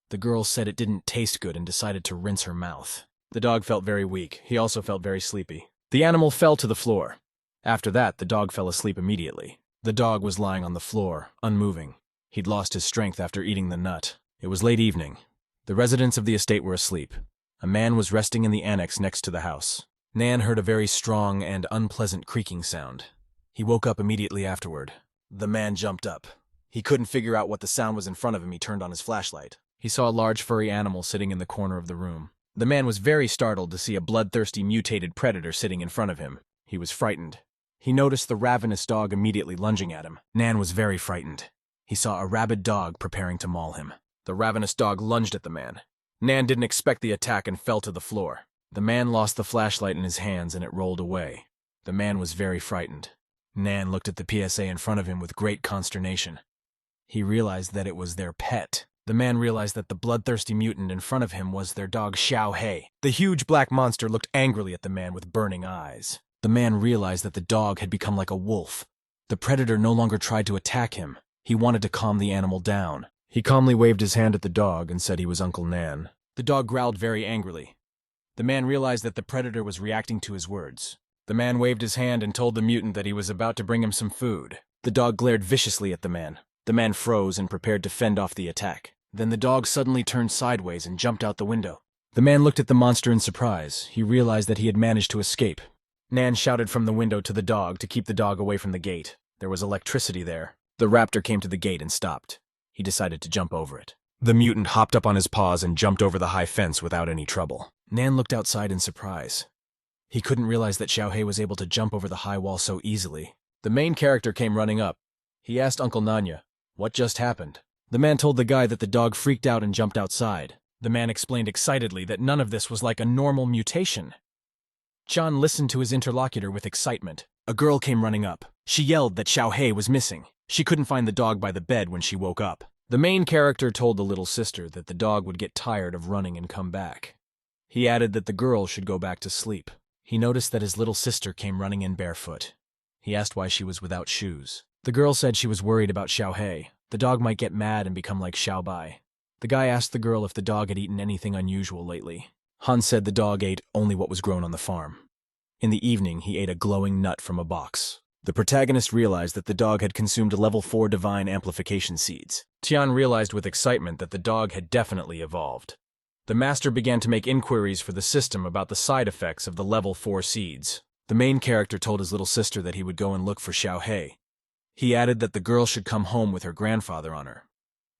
The girl said it didn't taste good and decided to rinse her mouth. The dog felt very weak. He also felt very sleepy. The animal fell to the floor. After that, the dog fell asleep immediately. The dog was lying on the floor, unmoving. He'd lost his strength after eating the nut. It was late evening. The residents of the estate were asleep. A man was resting in the annex next to the house. Nan heard a very strong and unpleasant creaking sound. He woke up immediately afterward. The man jumped up. He couldn't figure out what the sound was in front of him. He turned on his flashlight. He saw a large furry animal sitting in the corner of the room. The man was very startled to see a bloodthirsty mutated predator sitting in front of him. He was frightened. He noticed the ravenous dog immediately lunging at him. Nan was very frightened. He saw a rabid dog preparing to maul him. The ravenous dog lunged at the man. Nan didn't expect the attack and fell to the floor. The man lost the flashlight in his hands and it rolled away. The man was very frightened. Nan looked at the PSA in front of him with great consternation. He realized that it was their pet. The man realized that the bloodthirsty mutant in front of him was their dog Xiaohei. The huge black monster looked angrily at the man with burning eyes. The man realized that the dog had become like a wolf. The predator no longer tried to attack him. He wanted to calm the animal down. He calmly waved his hand at the dog and said he was Uncle Nan. The dog growled very angrily. The man realized that the predator was reacting to his words. The man waved his hand and told the mutant that he was about to bring him some food. The dog glared viciously at the man. The man froze and prepared to fend off the attack. Then the dog suddenly turned sideways and jumped out the window. The man looked at the monster in surprise. He realized that he had managed to escape. Nan shouted from the window to the dog to keep the dog away from the gate. There was electricity there. The raptor came to the gate and stopped. He decided to jump over it. The mutant hopped up on his paws and jumped over the high fence without any trouble. Nan looked outside in surprise. He couldn't realize that Xiaohei was able to jump over the high wall so easily. The main character came running up. He asked Uncle Nanya, "What just happened?" The man told the guy that the dog freaked out and jumped outside. The man explained excitedly that none of this was like a normal mutation. Chan listened to his interlocutor with excitement. A girl came running up. She yelled that Xiaohei was missing. She couldn't find the dog by the bed when she woke up. The main character told the little sister that the dog would get tired of running and come back. He added that the girl should go back to sleep. He noticed that his little sister came running in barefoot. He asked why she was without shoes. The girl said she was worried about Xiaohei. The dog might get mad and become like Xiaobai. The guy asked the girl if the dog had eaten anything unusual lately. Han said the dog ate only what was grown on the farm. In the evening, he ate a glowing nut from a box. The protagonist realized that the dog had consumed level 4 divine amplification seeds. Tian realized with excitement that the dog had definitely evolved. The master began to make inquiries for the system about the side effects of the level 4 seeds. The main character told his little sister that he would go and look for Xiaohei. He added that the girl should come home with her grandfather on her.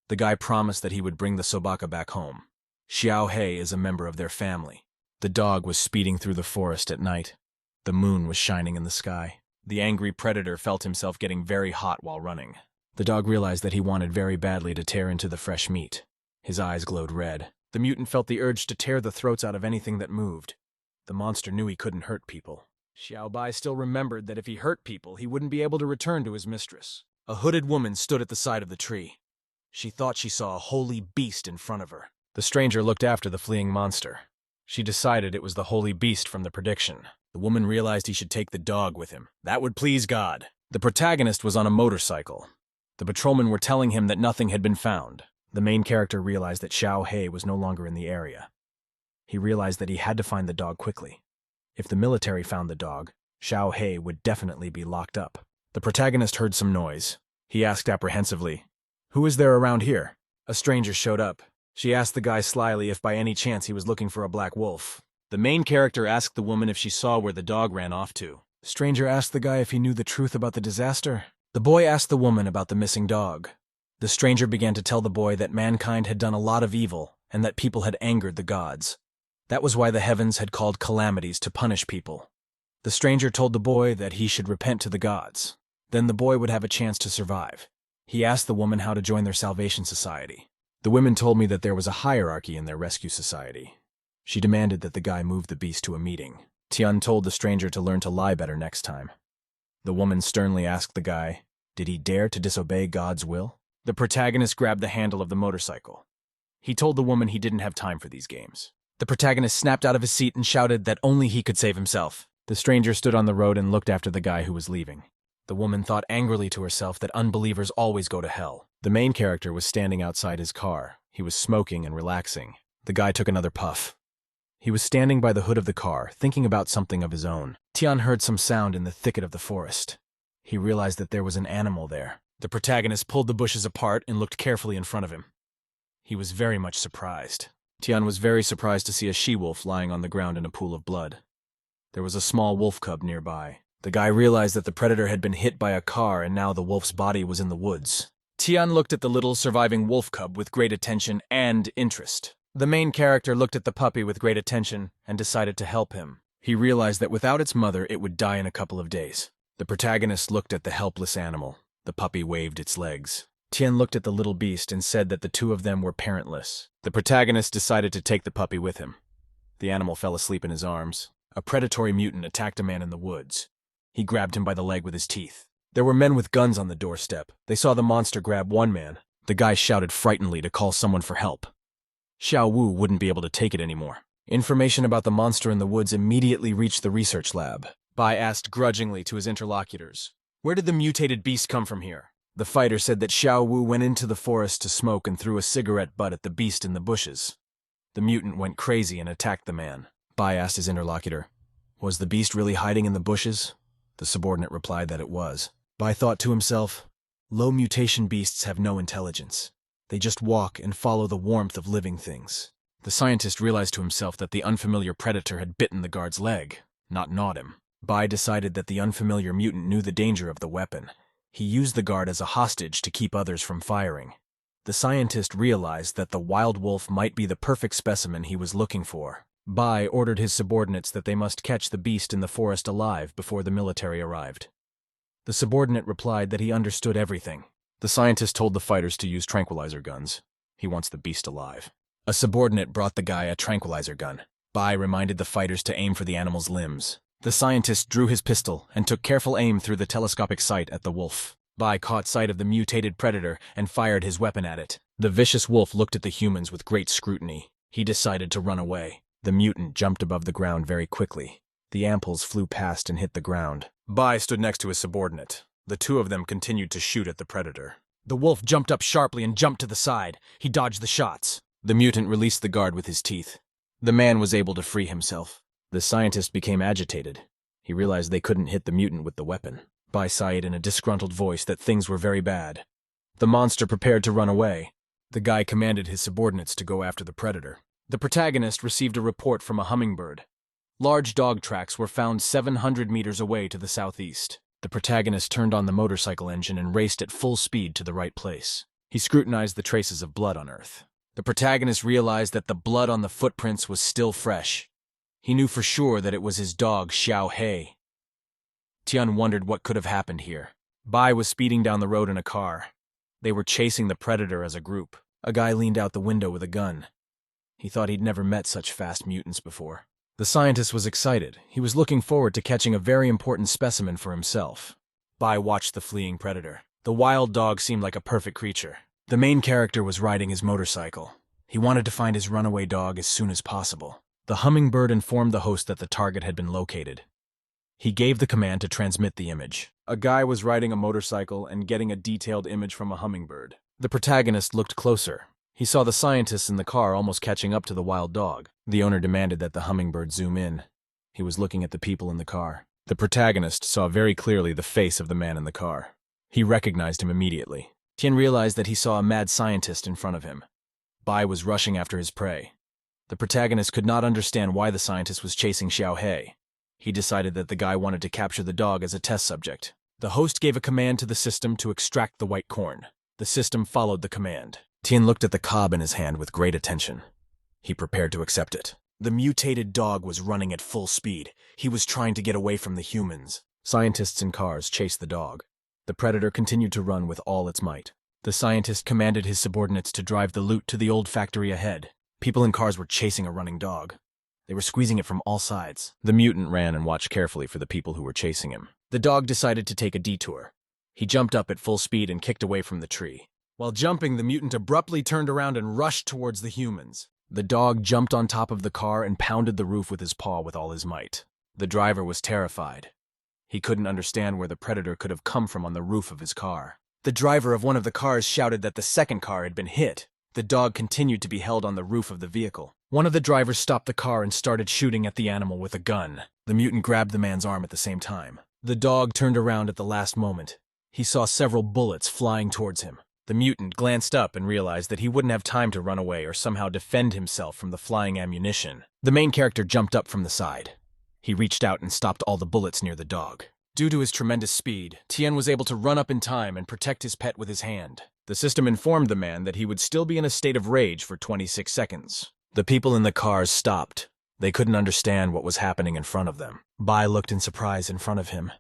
The guy promised that he would bring the Sobaka back home. Xiaohei is a member of their family. The dog was speeding through the forest at night. The moon was shining in the sky. The angry predator felt himself getting very hot while running. The dog realized that he wanted very badly to tear into the fresh meat. His eyes glowed red. The mutant felt the urge to tear the throats out of anything that moved. The monster knew he couldn't hurt people. Xiaobai still remembered that if he hurt people, he wouldn't be able to return to his mistress. A hooded woman stood at the side of the tree. She thought she saw a holy beast in front of her. The stranger looked after the fleeing monster. She decided it was the holy beast from the prediction. The woman realized he should take the dog with him. That would please God. The protagonist was on a motorcycle. The patrolmen were telling him that nothing had been found. The main character realized that Xiaohei was no longer in the area. He realized that he had to find the dog quickly. If the military found the dog, Xiaohei would definitely be locked up. The protagonist heard some noise. He asked apprehensively, "Who is there around here?" A stranger showed up. She asked the guy slyly if by any chance he was looking for a black wolf. The main character asked the woman if she saw where the dog ran off to. The stranger asked the guy if he knew the truth about the disaster. The boy asked the woman about the missing dog. The stranger began to tell the boy that mankind had done a lot of evil and that people had angered the gods. That was why the heavens had called calamities to punish people. The stranger told the boy that he should repent to the gods. Then the boy would have a chance to survive. He asked the woman how to join their salvation society. The women told me that there was a hierarchy in their rescue society. She demanded that the guy move the beast to a meeting. Tian told the stranger to learn to lie better next time. The woman sternly asked the guy, did he dare to disobey God's will? The protagonist grabbed the handle of the motorcycle. He told the woman he didn't have time for these games. The protagonist snapped out of his seat and shouted that only he could save himself. The stranger stood on the road and looked after the guy who was leaving. The woman thought angrily to herself that unbelievers always go to hell. The main character was standing outside his car. He was smoking and relaxing. The guy took another puff. He was standing by the hood of the car, thinking about something of his own. Tian heard some sound in the thicket of the forest. He realized that there was an animal there. The protagonist pulled the bushes apart and looked carefully in front of him. He was very much surprised. Tian was very surprised to see a she-wolf lying on the ground in a pool of blood. There was a small wolf cub nearby. The guy realized that the predator had been hit by a car and now the wolf's body was in the woods. Tian looked at the little surviving wolf cub with great attention and interest. The main character looked at the puppy with great attention and decided to help him. He realized that without its mother, it would die in a couple of days. The protagonist looked at the helpless animal. The puppy waved its legs. Tian looked at the little beast and said that the two of them were parentless. The protagonist decided to take the puppy with him. The animal fell asleep in his arms. A predatory mutant attacked a man in the woods. He grabbed him by the leg with his teeth. There were men with guns on the doorstep. They saw the monster grab one man. The guy shouted frightenedly to call someone for help. Xiao Wu wouldn't be able to take it anymore. Information about the monster in the woods immediately reached the research lab. Bai asked grudgingly to his interlocutors, "Where did the mutated beast come from here?" The fighter said that Xiao Wu went into the forest to smoke and threw a cigarette butt at the beast in the bushes. The mutant went crazy and attacked the man. Bai asked his interlocutor, "Was the beast really hiding in the bushes?" The subordinate replied that it was. Bai thought to himself, "Low mutation beasts have no intelligence. They just walk and follow the warmth of living things." The scientist realized to himself that the unfamiliar predator had bitten the guard's leg, not gnawed him. Bai decided that the unfamiliar mutant knew the danger of the weapon. He used the guard as a hostage to keep others from firing. The scientist realized that the wild wolf might be the perfect specimen he was looking for. Bai ordered his subordinates that they must catch the beast in the forest alive before the military arrived. The subordinate replied that he understood everything. The scientist told the fighters to use tranquilizer guns. He wants the beast alive. A subordinate brought the guy a tranquilizer gun. Bai reminded the fighters to aim for the animal's limbs. The scientist drew his pistol and took careful aim through the telescopic sight at the wolf. Bai caught sight of the mutated predator and fired his weapon at it. The vicious wolf looked at the humans with great scrutiny. He decided to run away. The mutant jumped above the ground very quickly. The ampoules flew past and hit the ground. Bai stood next to his subordinate. The two of them continued to shoot at the predator. The wolf jumped up sharply and jumped to the side. He dodged the shots. The mutant released the guard with his teeth. The man was able to free himself. The scientist became agitated. He realized they couldn't hit the mutant with the weapon. Bai sighed in a disgruntled voice that things were very bad. The monster prepared to run away. The guy commanded his subordinates to go after the predator. The protagonist received a report from a hummingbird. Large dog tracks were found 700 meters away to the southeast. The protagonist turned on the motorcycle engine and raced at full speed to the right place. He scrutinized the traces of blood on Earth. The protagonist realized that the blood on the footprints was still fresh. He knew for sure that it was his dog, Xiao He. Tian wondered what could have happened here. Bai was speeding down the road in a car. They were chasing the predator as a group. A guy leaned out the window with a gun. He thought he'd never met such fast mutants before. The scientist was excited. He was looking forward to catching a very important specimen for himself. Bai watched the fleeing predator. The wild dog seemed like a perfect creature. The main character was riding his motorcycle. He wanted to find his runaway dog as soon as possible. The hummingbird informed the host that the target had been located. He gave the command to transmit the image. A guy was riding a motorcycle and getting a detailed image from a hummingbird. The protagonist looked closer. He saw the scientist in the car almost catching up to the wild dog. The owner demanded that the hummingbird zoom in. He was looking at the people in the car. The protagonist saw very clearly the face of the man in the car. He recognized him immediately. Tian realized that he saw a mad scientist in front of him. Bai was rushing after his prey. The protagonist could not understand why the scientist was chasing Xiao He. He decided that the guy wanted to capture the dog as a test subject. The host gave a command to the system to extract the white corn. The system followed the command. Tian looked at the cob in his hand with great attention. He prepared to accept it. The mutated dog was running at full speed. He was trying to get away from the humans. Scientists in cars chased the dog. The predator continued to run with all its might. The scientist commanded his subordinates to drive the loot to the old factory ahead. People in cars were chasing a running dog. They were squeezing it from all sides. The mutant ran and watched carefully for the people who were chasing him. The dog decided to take a detour. He jumped up at full speed and kicked away from the tree. While jumping, the mutant abruptly turned around and rushed towards the humans. The dog jumped on top of the car and pounded the roof with his paw with all his might. The driver was terrified. He couldn't understand where the predator could have come from on the roof of his car. The driver of one of the cars shouted that the second car had been hit. The dog continued to be held on the roof of the vehicle. One of the drivers stopped the car and started shooting at the animal with a gun. The mutant grabbed the man's arm at the same time. The dog turned around at the last moment. He saw several bullets flying towards him. The mutant glanced up and realized that he wouldn't have time to run away or somehow defend himself from the flying ammunition. The main character jumped up from the side. He reached out and stopped all the bullets near the dog. Due to his tremendous speed, Tian was able to run up in time and protect his pet with his hand. The system informed the man that he would still be in a state of rage for 26 seconds. The people in the cars stopped. They couldn't understand what was happening in front of them. Bai looked in surprise in front of him.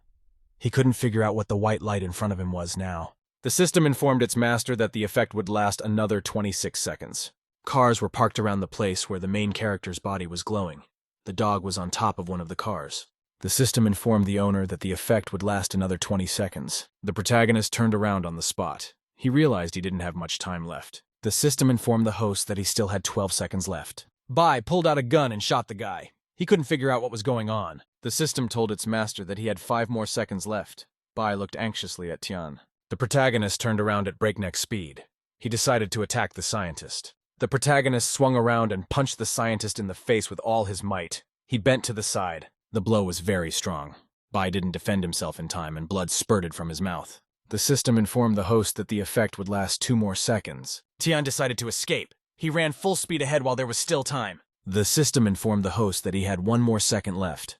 He couldn't figure out what the white light in front of him was now. The system informed its master that the effect would last another 26 seconds. Cars were parked around the place where the main character's body was glowing. The dog was on top of one of the cars. The system informed the owner that the effect would last another 20 seconds. The protagonist turned around on the spot. He realized he didn't have much time left. The system informed the host that he still had 12 seconds left. Bai pulled out a gun and shot the guy. He couldn't figure out what was going on. The system told its master that he had 5 more seconds left. Bai looked anxiously at Tian. The protagonist turned around at breakneck speed. He decided to attack the scientist. The protagonist swung around and punched the scientist in the face with all his might. He bent to the side. The blow was very strong. Bai didn't defend himself in time and blood spurted from his mouth. The system informed the host that the effect would last 2 more seconds. Tian decided to escape. He ran full speed ahead while there was still time. The system informed the host that he had 1 more second left.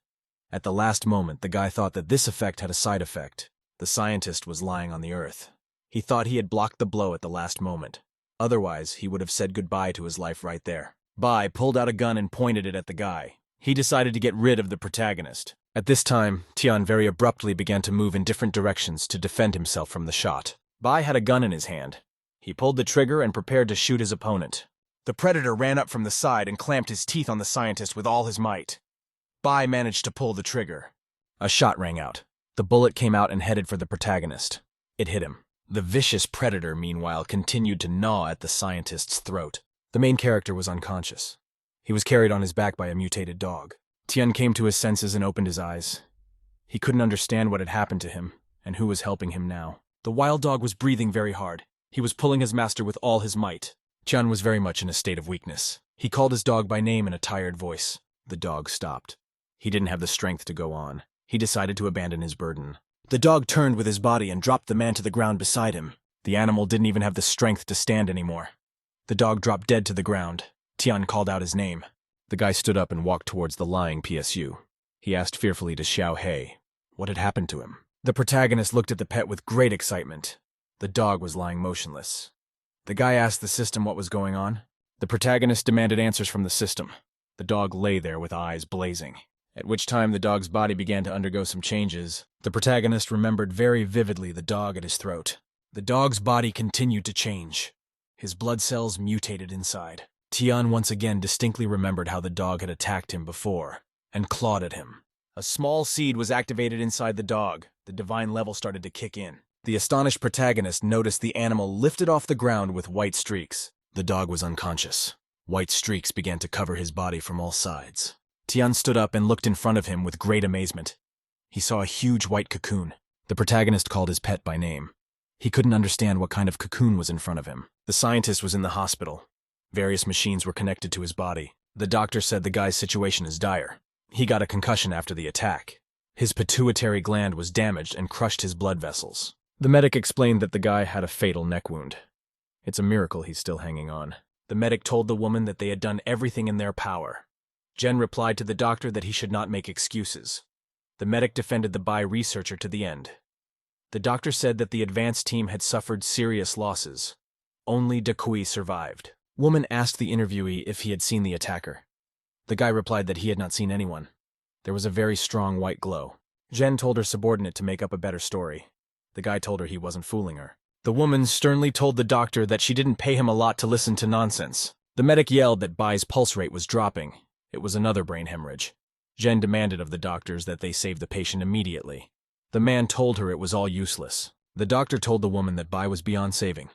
At the last moment, the guy thought that this effect had a side effect. The scientist was lying on the earth. He thought he had blocked the blow at the last moment. Otherwise, he would have said goodbye to his life right there. Bai pulled out a gun and pointed it at the guy. He decided to get rid of the protagonist. At this time, Tian very abruptly began to move in different directions to defend himself from the shot. Bai had a gun in his hand. He pulled the trigger and prepared to shoot his opponent. The predator ran up from the side and clamped his teeth on the scientist with all his might. Bai managed to pull the trigger. A shot rang out. The bullet came out and headed for the protagonist. It hit him. The vicious predator, meanwhile, continued to gnaw at the scientist's throat. The main character was unconscious. He was carried on his back by a mutated dog. Tian came to his senses and opened his eyes. He couldn't understand what had happened to him, and who was helping him now. The wild dog was breathing very hard. He was pulling his master with all his might. Tian was very much in a state of weakness. He called his dog by name in a tired voice. The dog stopped. He didn't have the strength to go on. He decided to abandon his burden. The dog turned with his body and dropped the man to the ground beside him. The animal didn't even have the strength to stand anymore. The dog dropped dead to the ground. Tian called out his name. The guy stood up and walked towards the lying PSU. He asked fearfully to Xiao Hei what had happened to him. The protagonist looked at the pet with great excitement. The dog was lying motionless. The guy asked the system what was going on. The protagonist demanded answers from the system. The dog lay there with eyes blazing, at which time the dog's body began to undergo some changes. The protagonist remembered very vividly the dog at his throat. The dog's body continued to change. His blood cells mutated inside. Tian once again distinctly remembered how the dog had attacked him before, and clawed at him. A small seed was activated inside the dog. The divine level started to kick in. The astonished protagonist noticed the animal lifted off the ground with white streaks. The dog was unconscious. White streaks began to cover his body from all sides. Tian stood up and looked in front of him with great amazement. He saw a huge white cocoon. The protagonist called his pet by name. He couldn't understand what kind of cocoon was in front of him. The scientist was in the hospital. Various machines were connected to his body. The doctor said the guy's situation is dire. He got a concussion after the attack. His pituitary gland was damaged and crushed his blood vessels. The medic explained that the guy had a fatal neck wound. It's a miracle he's still hanging on. The medic told the woman that they had done everything in their power. Jen replied to the doctor that he should not make excuses. The medic defended the Bai researcher to the end. The doctor said that the advance team had suffered serious losses. Only Dakui survived. Woman asked the interviewee if he had seen the attacker. The guy replied that he had not seen anyone. There was a very strong white glow. Jen told her subordinate to make up a better story. The guy told her he wasn't fooling her. The woman sternly told the doctor that she didn't pay him a lot to listen to nonsense. The medic yelled that Bai's pulse rate was dropping. It was another brain hemorrhage. Jen demanded of the doctors that they save the patient immediately. The man told her it was all useless. The doctor told the woman that Bai was beyond saving.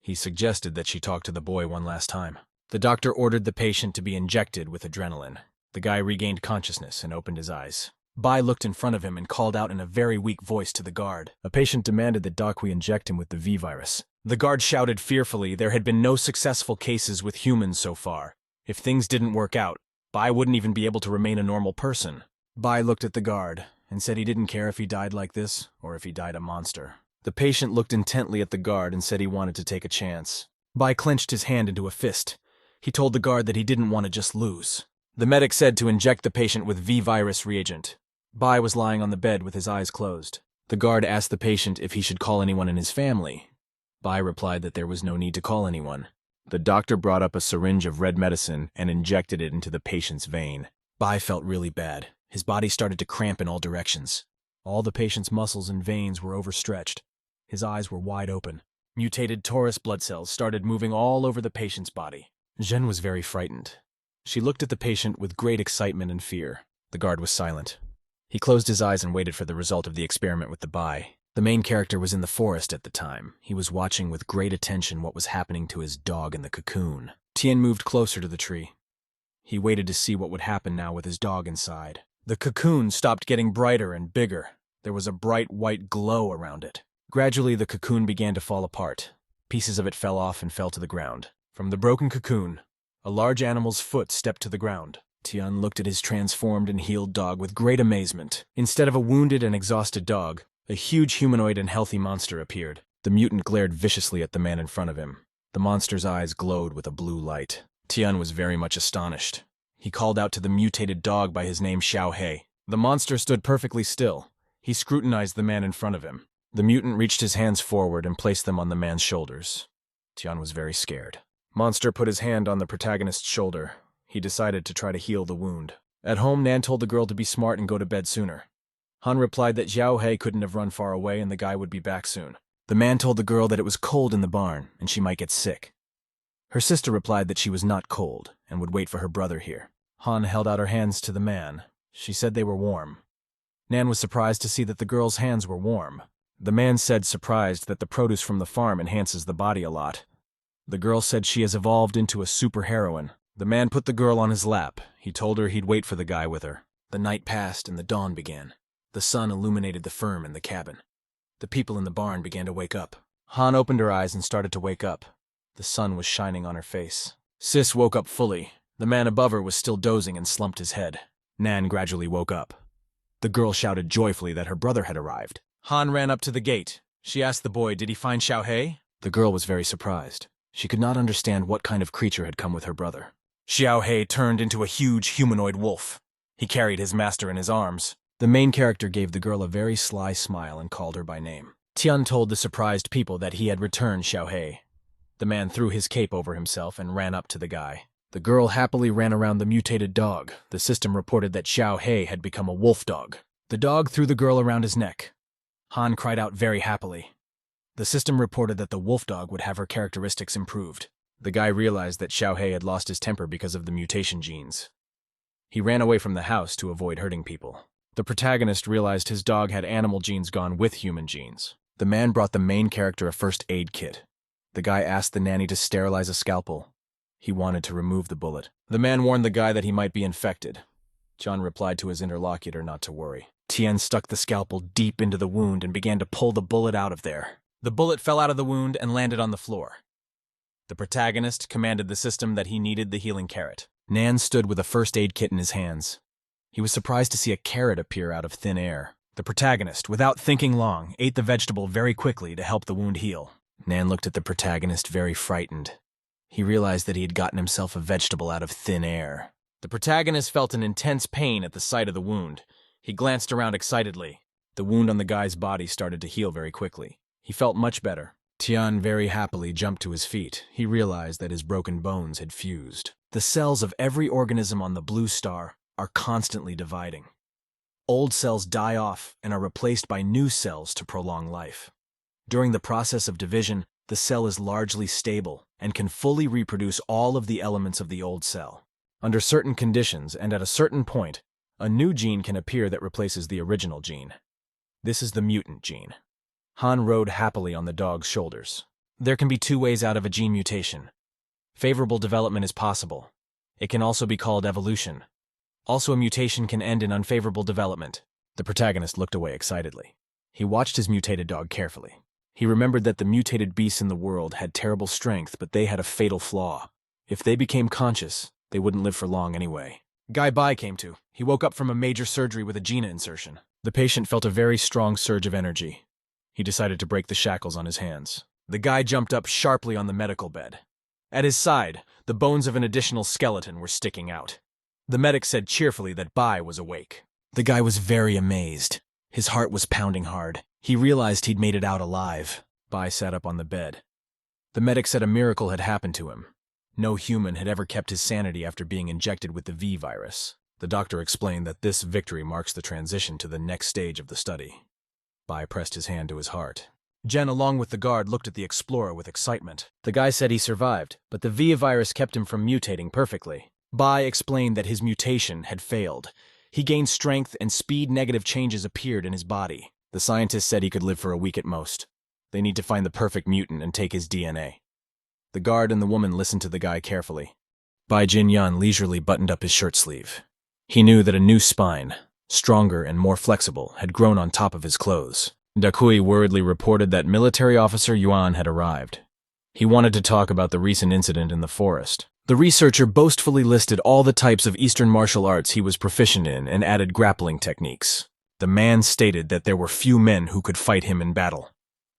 He suggested that she talk to the boy one last time. The doctor ordered the patient to be injected with adrenaline. The guy regained consciousness and opened his eyes. Bai looked in front of him and called out in a very weak voice to the guard. A patient demanded that Dakui inject him with the V-virus. The guard shouted fearfully there had been no successful cases with humans so far. If things didn't work out, Bai wouldn't even be able to remain a normal person. Bai looked at the guard and said he didn't care if he died like this or if he died a monster. The patient looked intently at the guard and said he wanted to take a chance. Bai clenched his hand into a fist. He told the guard that he didn't want to just lose. The medic said to inject the patient with V-virus reagent. Bai was lying on the bed with his eyes closed. The guard asked the patient if he should call anyone in his family. Bai replied that there was no need to call anyone. The doctor brought up a syringe of red medicine and injected it into the patient's vein. Bai felt really bad. His body started to cramp in all directions. All the patient's muscles and veins were overstretched. His eyes were wide open. Mutated Taurus blood cells started moving all over the patient's body. Zhen was very frightened. She looked at the patient with great excitement and fear. The guard was silent. He closed his eyes and waited for the result of the experiment with the Bai. The main character was in the forest at the time. He was watching with great attention what was happening to his dog in the cocoon. Tian moved closer to the tree. He waited to see what would happen now with his dog inside. The cocoon stopped getting brighter and bigger. There was a bright white glow around it. Gradually, the cocoon began to fall apart. Pieces of it fell off and fell to the ground. From the broken cocoon, a large animal's foot stepped to the ground. Tian looked at his transformed and healed dog with great amazement. Instead of a wounded and exhausted dog, a huge humanoid and healthy monster appeared. The mutant glared viciously at the man in front of him. The monster's eyes glowed with a blue light. Tian was very much astonished. He called out to the mutated dog by his name Xiao He. The monster stood perfectly still. He scrutinized the man in front of him. The mutant reached his hands forward and placed them on the man's shoulders. Tian was very scared. Monster put his hand on the protagonist's shoulder. He decided to try to heal the wound. At home, Nan told the girl to be smart and go to bed sooner. Han replied that Xiao He couldn't have run far away and the guy would be back soon. The man told the girl that it was cold in the barn and she might get sick. Her sister replied that she was not cold and would wait for her brother here. Han held out her hands to the man. She said they were warm. Nan was surprised to see that the girl's hands were warm. The man said, surprised, that the produce from the farm enhances the body a lot. The girl said she has evolved into a superheroine. The man put the girl on his lap. He told her he'd wait for the guy with her. The night passed and the dawn began. The sun illuminated the firm and the cabin. The people in the barn began to wake up. Han opened her eyes and started to wake up. The sun was shining on her face. Sis woke up fully. The man above her was still dozing and slumped his head. Nan gradually woke up. The girl shouted joyfully that her brother had arrived. Han ran up to the gate. She asked the boy, did he find Xiao He? The girl was very surprised. She could not understand what kind of creature had come with her brother. Xiao He turned into a huge humanoid wolf. He carried his master in his arms. The main character gave the girl a very sly smile and called her by name. Tian told the surprised people that he had returned Xiao He. The man threw his cape over himself and ran up to the guy. The girl happily ran around the mutated dog. The system reported that Xiao He had become a wolf dog. The dog threw the girl around his neck. Han cried out very happily. The system reported that the wolf dog would have her characteristics improved. The guy realized that Xiao He had lost his temper because of the mutation genes. He ran away from the house to avoid hurting people. The protagonist realized his dog had animal genes gone with human genes. The man brought the main character a first aid kit. The guy asked the nanny to sterilize a scalpel. He wanted to remove the bullet. The man warned the guy that he might be infected. John replied to his interlocutor not to worry. Tian stuck the scalpel deep into the wound and began to pull the bullet out of there. The bullet fell out of the wound and landed on the floor. The protagonist commanded the system that he needed the healing carrot. Nan stood with a first aid kit in his hands. He was surprised to see a carrot appear out of thin air. The protagonist, without thinking long, ate the vegetable very quickly to help the wound heal. Nan looked at the protagonist very frightened. He realized that he had gotten himself a vegetable out of thin air. The protagonist felt an intense pain at the sight of the wound. He glanced around excitedly. The wound on the guy's body started to heal very quickly. He felt much better. Tian very happily jumped to his feet. He realized that his broken bones had fused. The cells of every organism on the blue star are constantly dividing. Old cells die off and are replaced by new cells to prolong life. During the process of division, the cell is largely stable and can fully reproduce all of the elements of the old cell. Under certain conditions and at a certain point, a new gene can appear that replaces the original gene. This is the mutant gene. Han rode happily on the dog's shoulders. There can be two ways out of a gene mutation. Favorable development is possible. It can also be called evolution. Also, a mutation can end in unfavorable development. The protagonist looked away excitedly. He watched his mutated dog carefully. He remembered that the mutated beasts in the world had terrible strength, but they had a fatal flaw. If they became conscious, they wouldn't live for long anyway. Guy Bai came to. He woke up from a major surgery with a gene insertion. The patient felt a very strong surge of energy. He decided to break the shackles on his hands. The guy jumped up sharply on the medical bed. At his side, the bones of an additional skeleton were sticking out. The medic said cheerfully that Bai was awake. The guy was very amazed. His heart was pounding hard. He realized he'd made it out alive. Bai sat up on the bed. The medic said a miracle had happened to him. No human had ever kept his sanity after being injected with the V virus. The doctor explained that this victory marks the transition to the next stage of the study. Bai pressed his hand to his heart. Jen, along with the guard, looked at the explorer with excitement. The guy said he survived, but the V virus kept him from mutating perfectly. Bai explained that his mutation had failed. He gained strength and speed. Negative changes appeared in his body. The scientist said he could live for a week at most. They need to find the perfect mutant and take his DNA. The guard and the woman listened to the guy carefully. Bai Jinyan leisurely buttoned up his shirt sleeve. He knew that a new spine, stronger and more flexible, had grown on top of his clothes. Dakui worriedly reported that military officer Yuan had arrived. He wanted to talk about the recent incident in the forest. The researcher boastfully listed all the types of Eastern martial arts he was proficient in and added grappling techniques. The man stated that there were few men who could fight him in battle.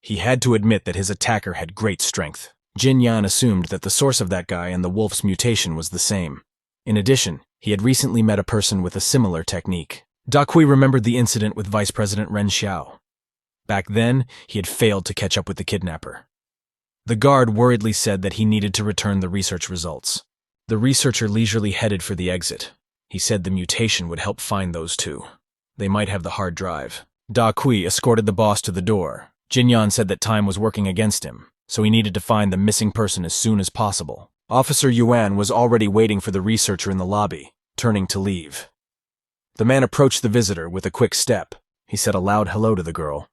He had to admit that his attacker had great strength. Jin Yan assumed that the source of that guy and the wolf's mutation was the same. In addition, he had recently met a person with a similar technique. Dakui remembered the incident with Vice President Ren Xiao. Back then, he had failed to catch up with the kidnapper. The guard worriedly said that he needed to return the research results. The researcher leisurely headed for the exit. He said the mutation would help find those two. They might have the hard drive. Dakui escorted the boss to the door. Jin Yan said that time was working against him, so he needed to find the missing person as soon as possible. Officer Yuan was already waiting for the researcher in the lobby, turning to leave. The man approached the visitor with a quick step. He said a loud hello to the girl.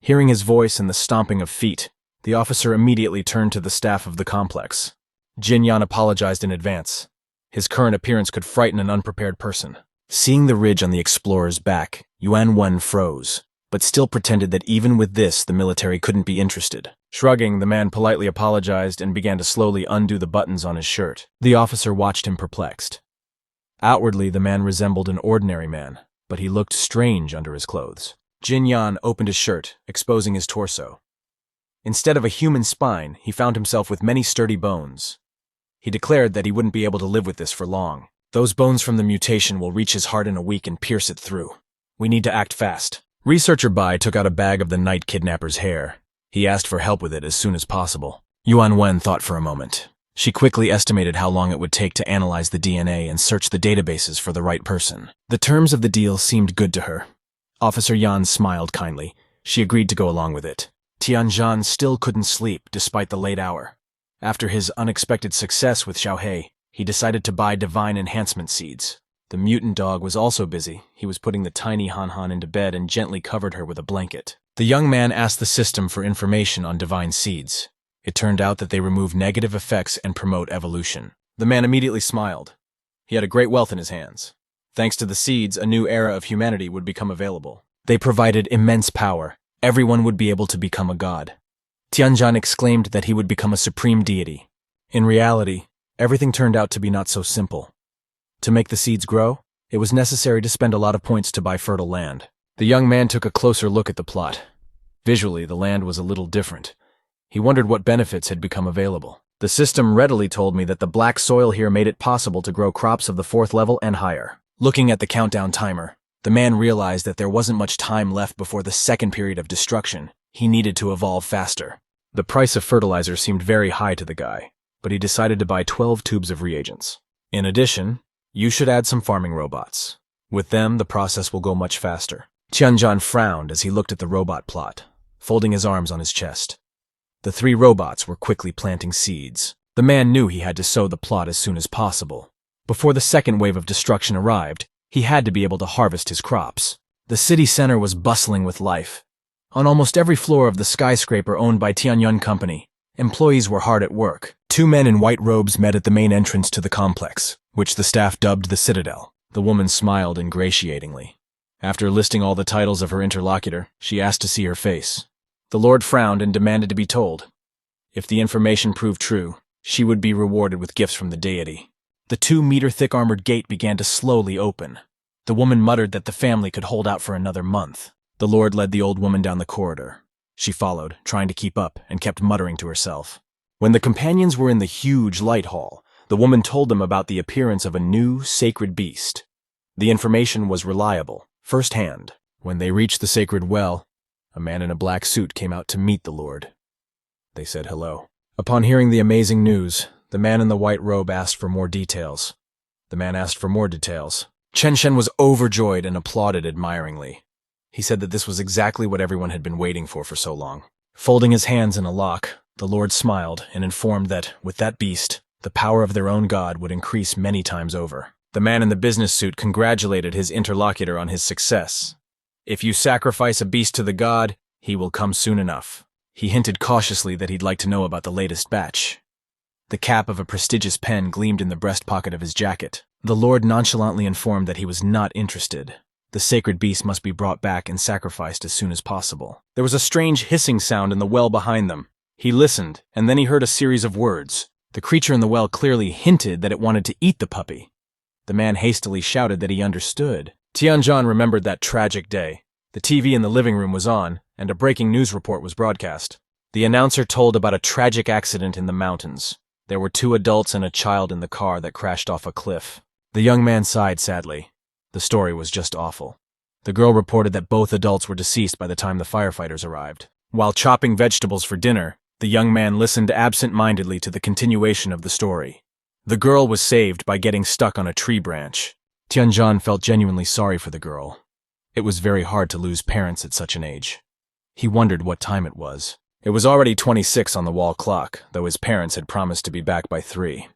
Hearing his voice and the stomping of feet, the officer immediately turned to the staff of the complex. Jin Yan apologized in advance. His current appearance could frighten an unprepared person. Seeing the ridge on the explorer's back, Yuan Wen froze, but still pretended that even with this, the military couldn't be interested. Shrugging, the man politely apologized and began to slowly undo the buttons on his shirt. The officer watched him perplexed. Outwardly, the man resembled an ordinary man, but he looked strange under his clothes. Jin Yan opened his shirt, exposing his torso. Instead of a human spine, he found himself with many sturdy bones. He declared that he wouldn't be able to live with this for long. Those bones from the mutation will reach his heart in a week and pierce it through. We need to act fast. Researcher Bai took out a bag of the night kidnapper's hair. He asked for help with it as soon as possible. Yuan Wen thought for a moment. She quickly estimated how long it would take to analyze the DNA and search the databases for the right person. The terms of the deal seemed good to her. Officer Yan smiled kindly. She agreed to go along with it. Tianzhan still couldn't sleep despite the late hour. After his unexpected success with Xiaohei, he decided to buy divine enhancement seeds. The mutant dog was also busy. He was putting the tiny Han Han into bed and gently covered her with a blanket. The young man asked the system for information on divine seeds. It turned out that they remove negative effects and promote evolution. The man immediately smiled. He had a great wealth in his hands. Thanks to the seeds, a new era of humanity would become available. They provided immense power. Everyone would be able to become a god. Tianzhan exclaimed that he would become a supreme deity. In reality, everything turned out to be not so simple. To make the seeds grow, it was necessary to spend a lot of points to buy fertile land. The young man took a closer look at the plot. Visually, the land was a little different. He wondered what benefits had become available. The system readily told me that the black soil here made it possible to grow crops of the 4th level and higher. Looking at the countdown timer, the man realized that there wasn't much time left before the second period of destruction. He needed to evolve faster. The price of fertilizer seemed very high to the guy, but he decided to buy 12 tubes of reagents. In addition, you should add some farming robots. With them, the process will go much faster. Tianzhan frowned as he looked at the robot plot, folding his arms on his chest. The 3 robots were quickly planting seeds. The man knew he had to sow the plot as soon as possible. Before the second wave of destruction arrived, he had to be able to harvest his crops. The city center was bustling with life. On almost every floor of the skyscraper owned by Tianyun Company, employees were hard at work. 2 men in white robes met at the main entrance to the complex, which the staff dubbed the Citadel. The woman smiled ingratiatingly. After listing all the titles of her interlocutor, she asked to see her face. The Lord frowned and demanded to be told. If the information proved true, she would be rewarded with gifts from the deity. The 2-meter-thick armored gate began to slowly open. The woman muttered that the family could hold out for another month. The Lord led the old woman down the corridor. She followed, trying to keep up, and kept muttering to herself. When the companions were in the huge light hall, the woman told them about the appearance of a new, sacred beast. The information was reliable, firsthand. When they reached the sacred well, a man in a black suit came out to meet the Lord. They said hello. Upon hearing the amazing news, the man in the white robe asked for more details. The man asked for more details. Chen Shen was overjoyed and applauded admiringly. He said that this was exactly what everyone had been waiting for so long. Folding his hands in a lock, the Lord smiled and informed that, with that beast, the power of their own god would increase many times over. The man in the business suit congratulated his interlocutor on his success. If you sacrifice a beast to the god, he will come soon enough. He hinted cautiously that he'd like to know about the latest batch. The cap of a prestigious pen gleamed in the breast pocket of his jacket. The Lord nonchalantly informed that he was not interested. The sacred beast must be brought back and sacrificed as soon as possible. There was a strange hissing sound in the well behind them. He listened, and then he heard a series of words. The creature in the well clearly hinted that it wanted to eat the puppy. The man hastily shouted that he understood. Tianjan remembered that tragic day. The TV in the living room was on, and a breaking news report was broadcast. The announcer told about a tragic accident in the mountains. There were 2 adults and a child in the car that crashed off a cliff. The young man sighed sadly. The story was just awful. The girl reported that both adults were deceased by the time the firefighters arrived. While chopping vegetables for dinner, the young man listened absent-mindedly to the continuation of the story. The girl was saved by getting stuck on a tree branch. Tianjan felt genuinely sorry for the girl. It was very hard to lose parents at such an age. He wondered what time it was. It was already 26 on the wall clock, though his parents had promised to be back by 3.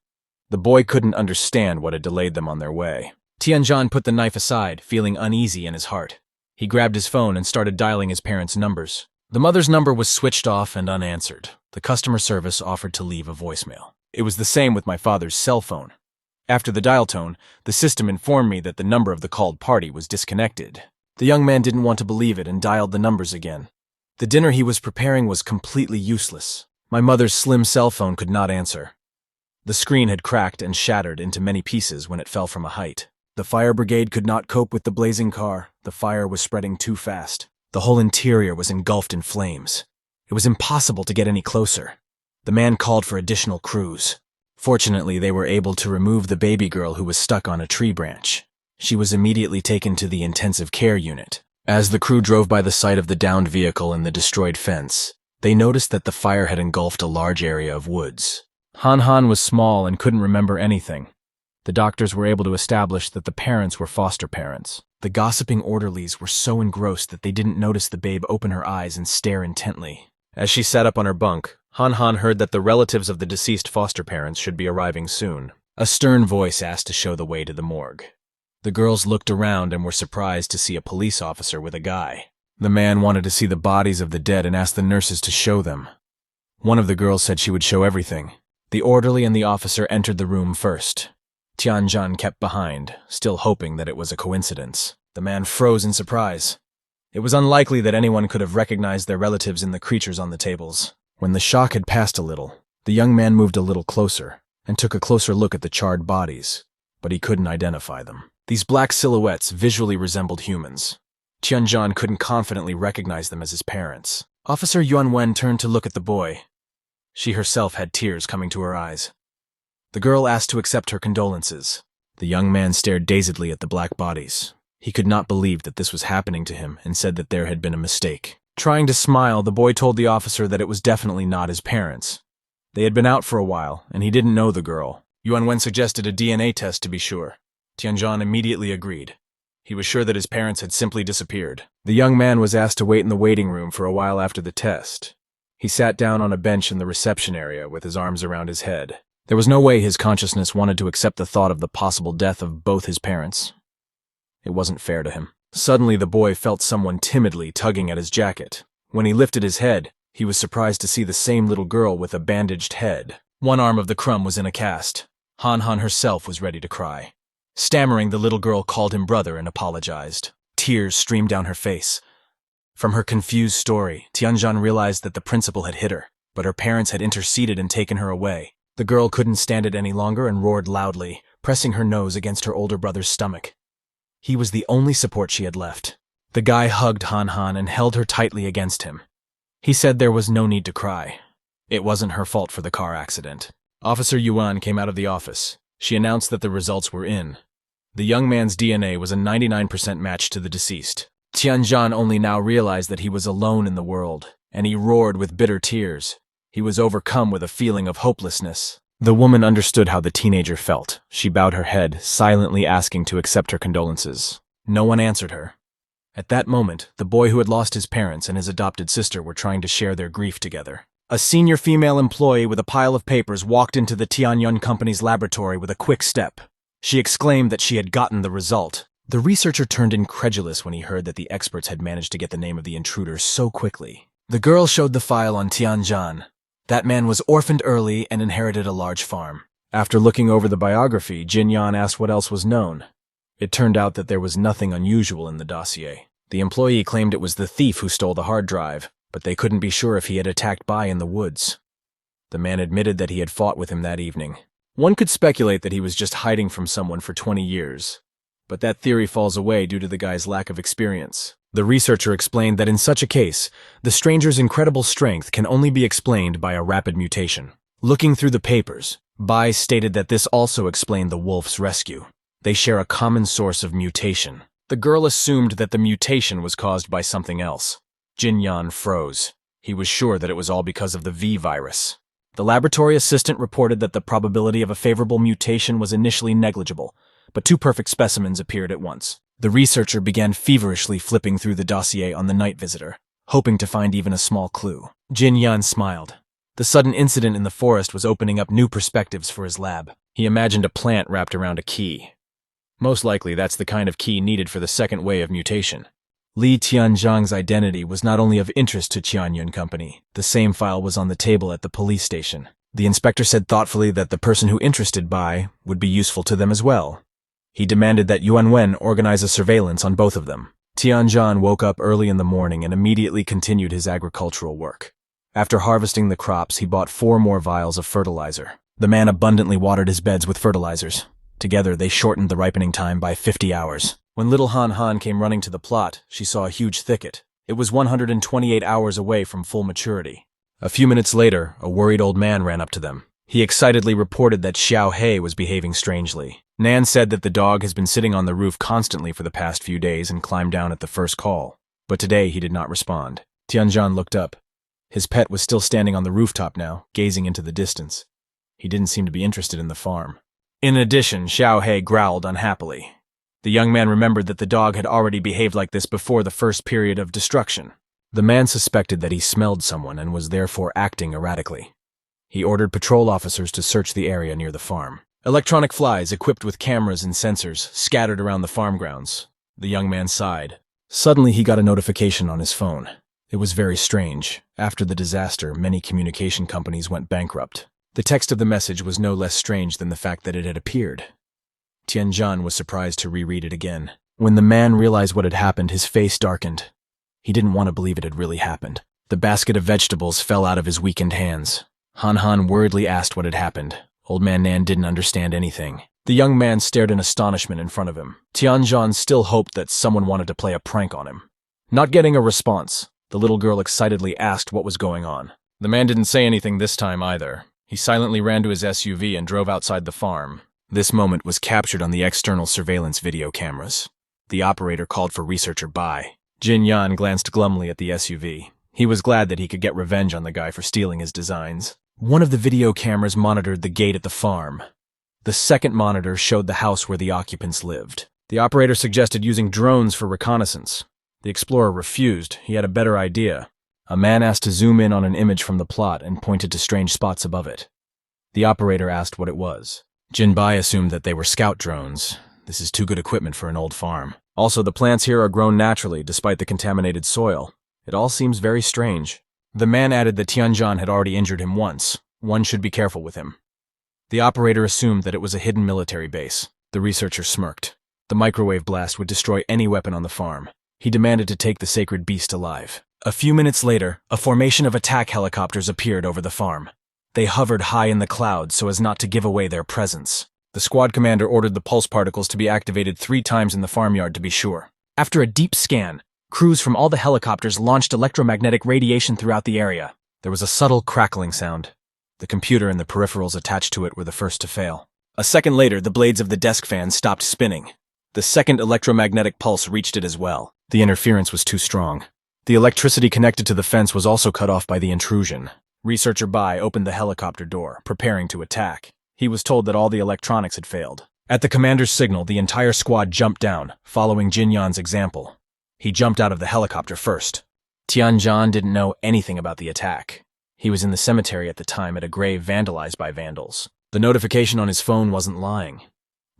The boy couldn't understand what had delayed them on their way. Tianjan put the knife aside, feeling uneasy in his heart. He grabbed his phone and started dialing his parents' numbers. The mother's number was switched off and unanswered. The customer service offered to leave a voicemail. It was the same with my father's cell phone. After the dial tone, the system informed me that the number of the called party was disconnected. The young man didn't want to believe it and dialed the numbers again. The dinner he was preparing was completely useless. My mother's slim cell phone could not answer. The screen had cracked and shattered into many pieces when it fell from a height. The fire brigade could not cope with the blazing car. The fire was spreading too fast. The whole interior was engulfed in flames. It was impossible to get any closer. The man called for additional crews. Fortunately, they were able to remove the baby girl who was stuck on a tree branch. She was immediately taken to the intensive care unit. As the crew drove by the site of the downed vehicle and the destroyed fence, they noticed that the fire had engulfed a large area of woods. Han was small and couldn't remember anything. The doctors were able to establish that the parents were foster parents. The gossiping orderlies were so engrossed that they didn't notice the babe open her eyes and stare intently. As she sat up on her bunk, Han heard that the relatives of the deceased foster parents should be arriving soon. A stern voice asked to show the way to the morgue. The girls looked around and were surprised to see a police officer with a guy. The man wanted to see the bodies of the dead and asked the nurses to show them. One of the girls said she would show everything. The orderly and the officer entered the room first. Tianjan kept behind, still hoping that it was a coincidence. The man froze in surprise. It was unlikely that anyone could have recognized their relatives in the creatures on the tables. When the shock had passed a little, the young man moved a little closer and took a closer look at the charred bodies, but he couldn't identify them. These black silhouettes visually resembled humans. Tianjan couldn't confidently recognize them as his parents. Officer Yuanwen turned to look at the boy. She herself had tears coming to her eyes. The girl asked to accept her condolences. The young man stared dazedly at the black bodies. He could not believe that this was happening to him and said that there had been a mistake. Trying to smile, the boy told the officer that it was definitely not his parents. They had been out for a while, and he didn't know the girl. Yuanwen suggested a DNA test to be sure. Tianjan immediately agreed. He was sure that his parents had simply disappeared. The young man was asked to wait in the waiting room for a while after the test. He sat down on a bench in the reception area with his arms around his head. There was no way his consciousness wanted to accept the thought of the possible death of both his parents. It wasn't fair to him. Suddenly, the boy felt someone timidly tugging at his jacket. When he lifted his head, he was surprised to see the same little girl with a bandaged head. One arm of the crumb was in a cast. Han herself was ready to cry. Stammering, the little girl called him brother and apologized. Tears streamed down her face. From her confused story, Tianjan realized that the principal had hit her, but her parents had interceded and taken her away. The girl couldn't stand it any longer and roared loudly, pressing her nose against her older brother's stomach. He was the only support she had left. The guy hugged Han and held her tightly against him. He said there was no need to cry. It wasn't her fault for the car accident. Officer Yuan came out of the office. She announced that the results were in. The young man's DNA was a 99% match to the deceased. Tianjan only now realized that he was alone in the world, and he roared with bitter tears. He was overcome with a feeling of hopelessness. The woman understood how the teenager felt. She bowed her head, silently asking to accept her condolences. No one answered her. At that moment, the boy who had lost his parents and his adopted sister were trying to share their grief together. A senior female employee with a pile of papers walked into the Tianyun Company's laboratory with a quick step. She exclaimed that she had gotten the result. The researcher turned incredulous when he heard that the experts had managed to get the name of the intruder so quickly. The girl showed the file on Tianjan. That man was orphaned early and inherited a large farm. After looking over the biography, Jin Yan asked what else was known. It turned out that there was nothing unusual in the dossier. The employee claimed it was the thief who stole the hard drive, but they couldn't be sure if he had attacked Bai in the woods. The man admitted that he had fought with him that evening. One could speculate that he was just hiding from someone for 20 years, but that theory falls away due to the guy's lack of experience. The researcher explained that in such a case, the stranger's incredible strength can only be explained by a rapid mutation. Looking through the papers, Bai stated that this also explained the wolf's rescue. They share a common source of mutation. The girl assumed that the mutation was caused by something else. Jin Yan froze. He was sure that it was all because of the V virus. The laboratory assistant reported that the probability of a favorable mutation was initially negligible, but 2 perfect specimens appeared at once. The researcher began feverishly flipping through the dossier on the night visitor, hoping to find even a small clue. Jin Yan smiled. The sudden incident in the forest was opening up new perspectives for his lab. He imagined a plant wrapped around a key. Most likely, that's the kind of key needed for the second way of mutation. Li Tianzhang's identity was not only of interest to Qianyun Company. The same file was on the table at the police station. The inspector said thoughtfully that the person who interested Bai would be useful to them as well. He demanded that Yuan Wen organize a surveillance on both of them. Tianzhan woke up early in the morning and immediately continued his agricultural work. After harvesting the crops, he bought 4 more vials of fertilizer. The man abundantly watered his beds with fertilizers. Together, they shortened the ripening time by 50 hours. When little Han Han came running to the plot, she saw a huge thicket. It was 128 hours away from full maturity. A few minutes later, a worried old man ran up to them. He excitedly reported that Xiao He was behaving strangely. Nan said that the dog has been sitting on the roof constantly for the past few days and climbed down at the first call. But today he did not respond. Tianzhan looked up. His pet was still standing on the rooftop now, gazing into the distance. He didn't seem to be interested in the farm. In addition, Xiao He growled unhappily. The young man remembered that the dog had already behaved like this before the first period of destruction. The man suspected that he smelled someone and was therefore acting erratically. He ordered patrol officers to search the area near the farm. Electronic flies equipped with cameras and sensors scattered around the farm grounds. The young man sighed. Suddenly he got a notification on his phone. It was very strange. After the disaster, many communication companies went bankrupt. The text of the message was no less strange than the fact that it had appeared. Tianzhan was surprised to reread it again. When the man realized what had happened, his face darkened. He didn't want to believe it had really happened. The basket of vegetables fell out of his weakened hands. Han Han worriedly asked what had happened. Old man Nan didn't understand anything. The young man stared in astonishment in front of him. Tianzhan still hoped that someone wanted to play a prank on him. Not getting a response, the little girl excitedly asked what was going on. The man didn't say anything this time either. He silently ran to his SUV and drove outside the farm. This moment was captured on the external surveillance video cameras. The operator called for researcher Bai. Jin Yan glanced glumly at the SUV. He was glad that he could get revenge on the guy for stealing his designs. One of the video cameras monitored the gate at the farm. The second monitor showed the house where the occupants lived. The operator suggested using drones for reconnaissance. The explorer refused. He had a better idea. A man asked to zoom in on an image from the plot and pointed to strange spots above it. The operator asked what it was. Jin Bai assumed that they were scout drones. This is too good equipment for an old farm. Also, the plants here are grown naturally despite the contaminated soil. It all seems very strange. The man added that Tianzhan had already injured him once. One should be careful with him. The operator assumed that it was a hidden military base. The researcher smirked. The microwave blast would destroy any weapon on the farm. He demanded to take the sacred beast alive. A few minutes later, a formation of attack helicopters appeared over the farm. They hovered high in the clouds so as not to give away their presence. The squad commander ordered the pulse particles to be activated 3 times in the farmyard to be sure. After a deep scan, crews from all the helicopters launched electromagnetic radiation throughout the area. There was a subtle crackling sound. The computer and the peripherals attached to it were the first to fail. A second later, the blades of the desk fan stopped spinning. The second electromagnetic pulse reached it as well. The interference was too strong. The electricity connected to the fence was also cut off by the intrusion. Researcher Bai opened the helicopter door, preparing to attack. He was told that all the electronics had failed. At the commander's signal, the entire squad jumped down, following Jin Yan's example. He jumped out of the helicopter first. Tianzhan didn't know anything about the attack. He was in the cemetery at the time at a grave vandalized by vandals. The notification on his phone wasn't lying.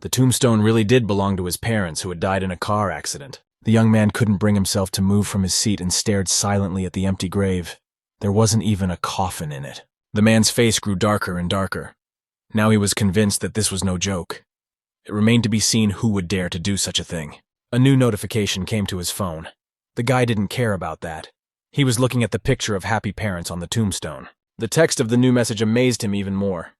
The tombstone really did belong to his parents who had died in a car accident. The young man couldn't bring himself to move from his seat and stared silently at the empty grave. There wasn't even a coffin in it. The man's face grew darker and darker. Now he was convinced that this was no joke. It remained to be seen who would dare to do such a thing. A new notification came to his phone. The guy didn't care about that. He was looking at the picture of happy parents on the tombstone. The text of the new message amazed him even more.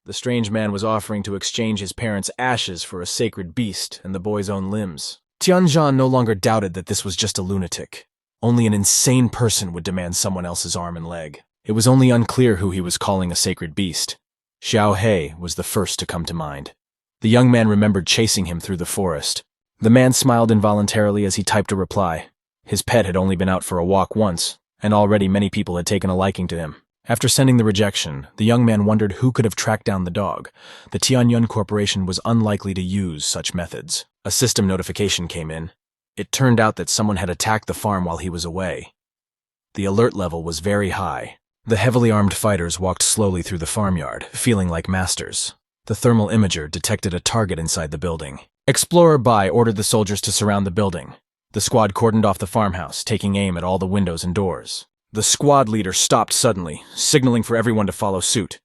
The strange man was offering to exchange his parents' ashes for a sacred beast and the boy's own limbs. Tianjin no longer doubted that this was just a lunatic. Only an insane person would demand someone else's arm and leg. It was only unclear who he was calling a sacred beast. Xiao He was the first to come to mind. The young man remembered chasing him through the forest. The man smiled involuntarily as he typed a reply. His pet had only been out for a walk once, and already many people had taken a liking to him. After sending the rejection, the young man wondered who could have tracked down the dog. The Tianyun Corporation was unlikely to use such methods. A system notification came in. It turned out that someone had attacked the farm while he was away. The alert level was very high. The heavily armed fighters walked slowly through the farmyard, feeling like masters. The thermal imager detected a target inside the building. Explorer Bai ordered the soldiers to surround the building. The squad cordoned off the farmhouse, taking aim at all the windows and doors. The squad leader stopped suddenly, signaling for everyone to follow suit.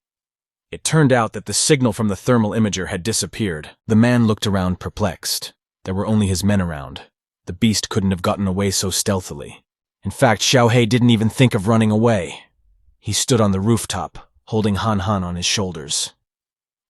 It turned out that the signal from the thermal imager had disappeared. The man looked around perplexed. There were only his men around. The beast couldn't have gotten away so stealthily. In fact, Xiao He didn't even think of running away. He stood on the rooftop, holding Han Han on his shoulders.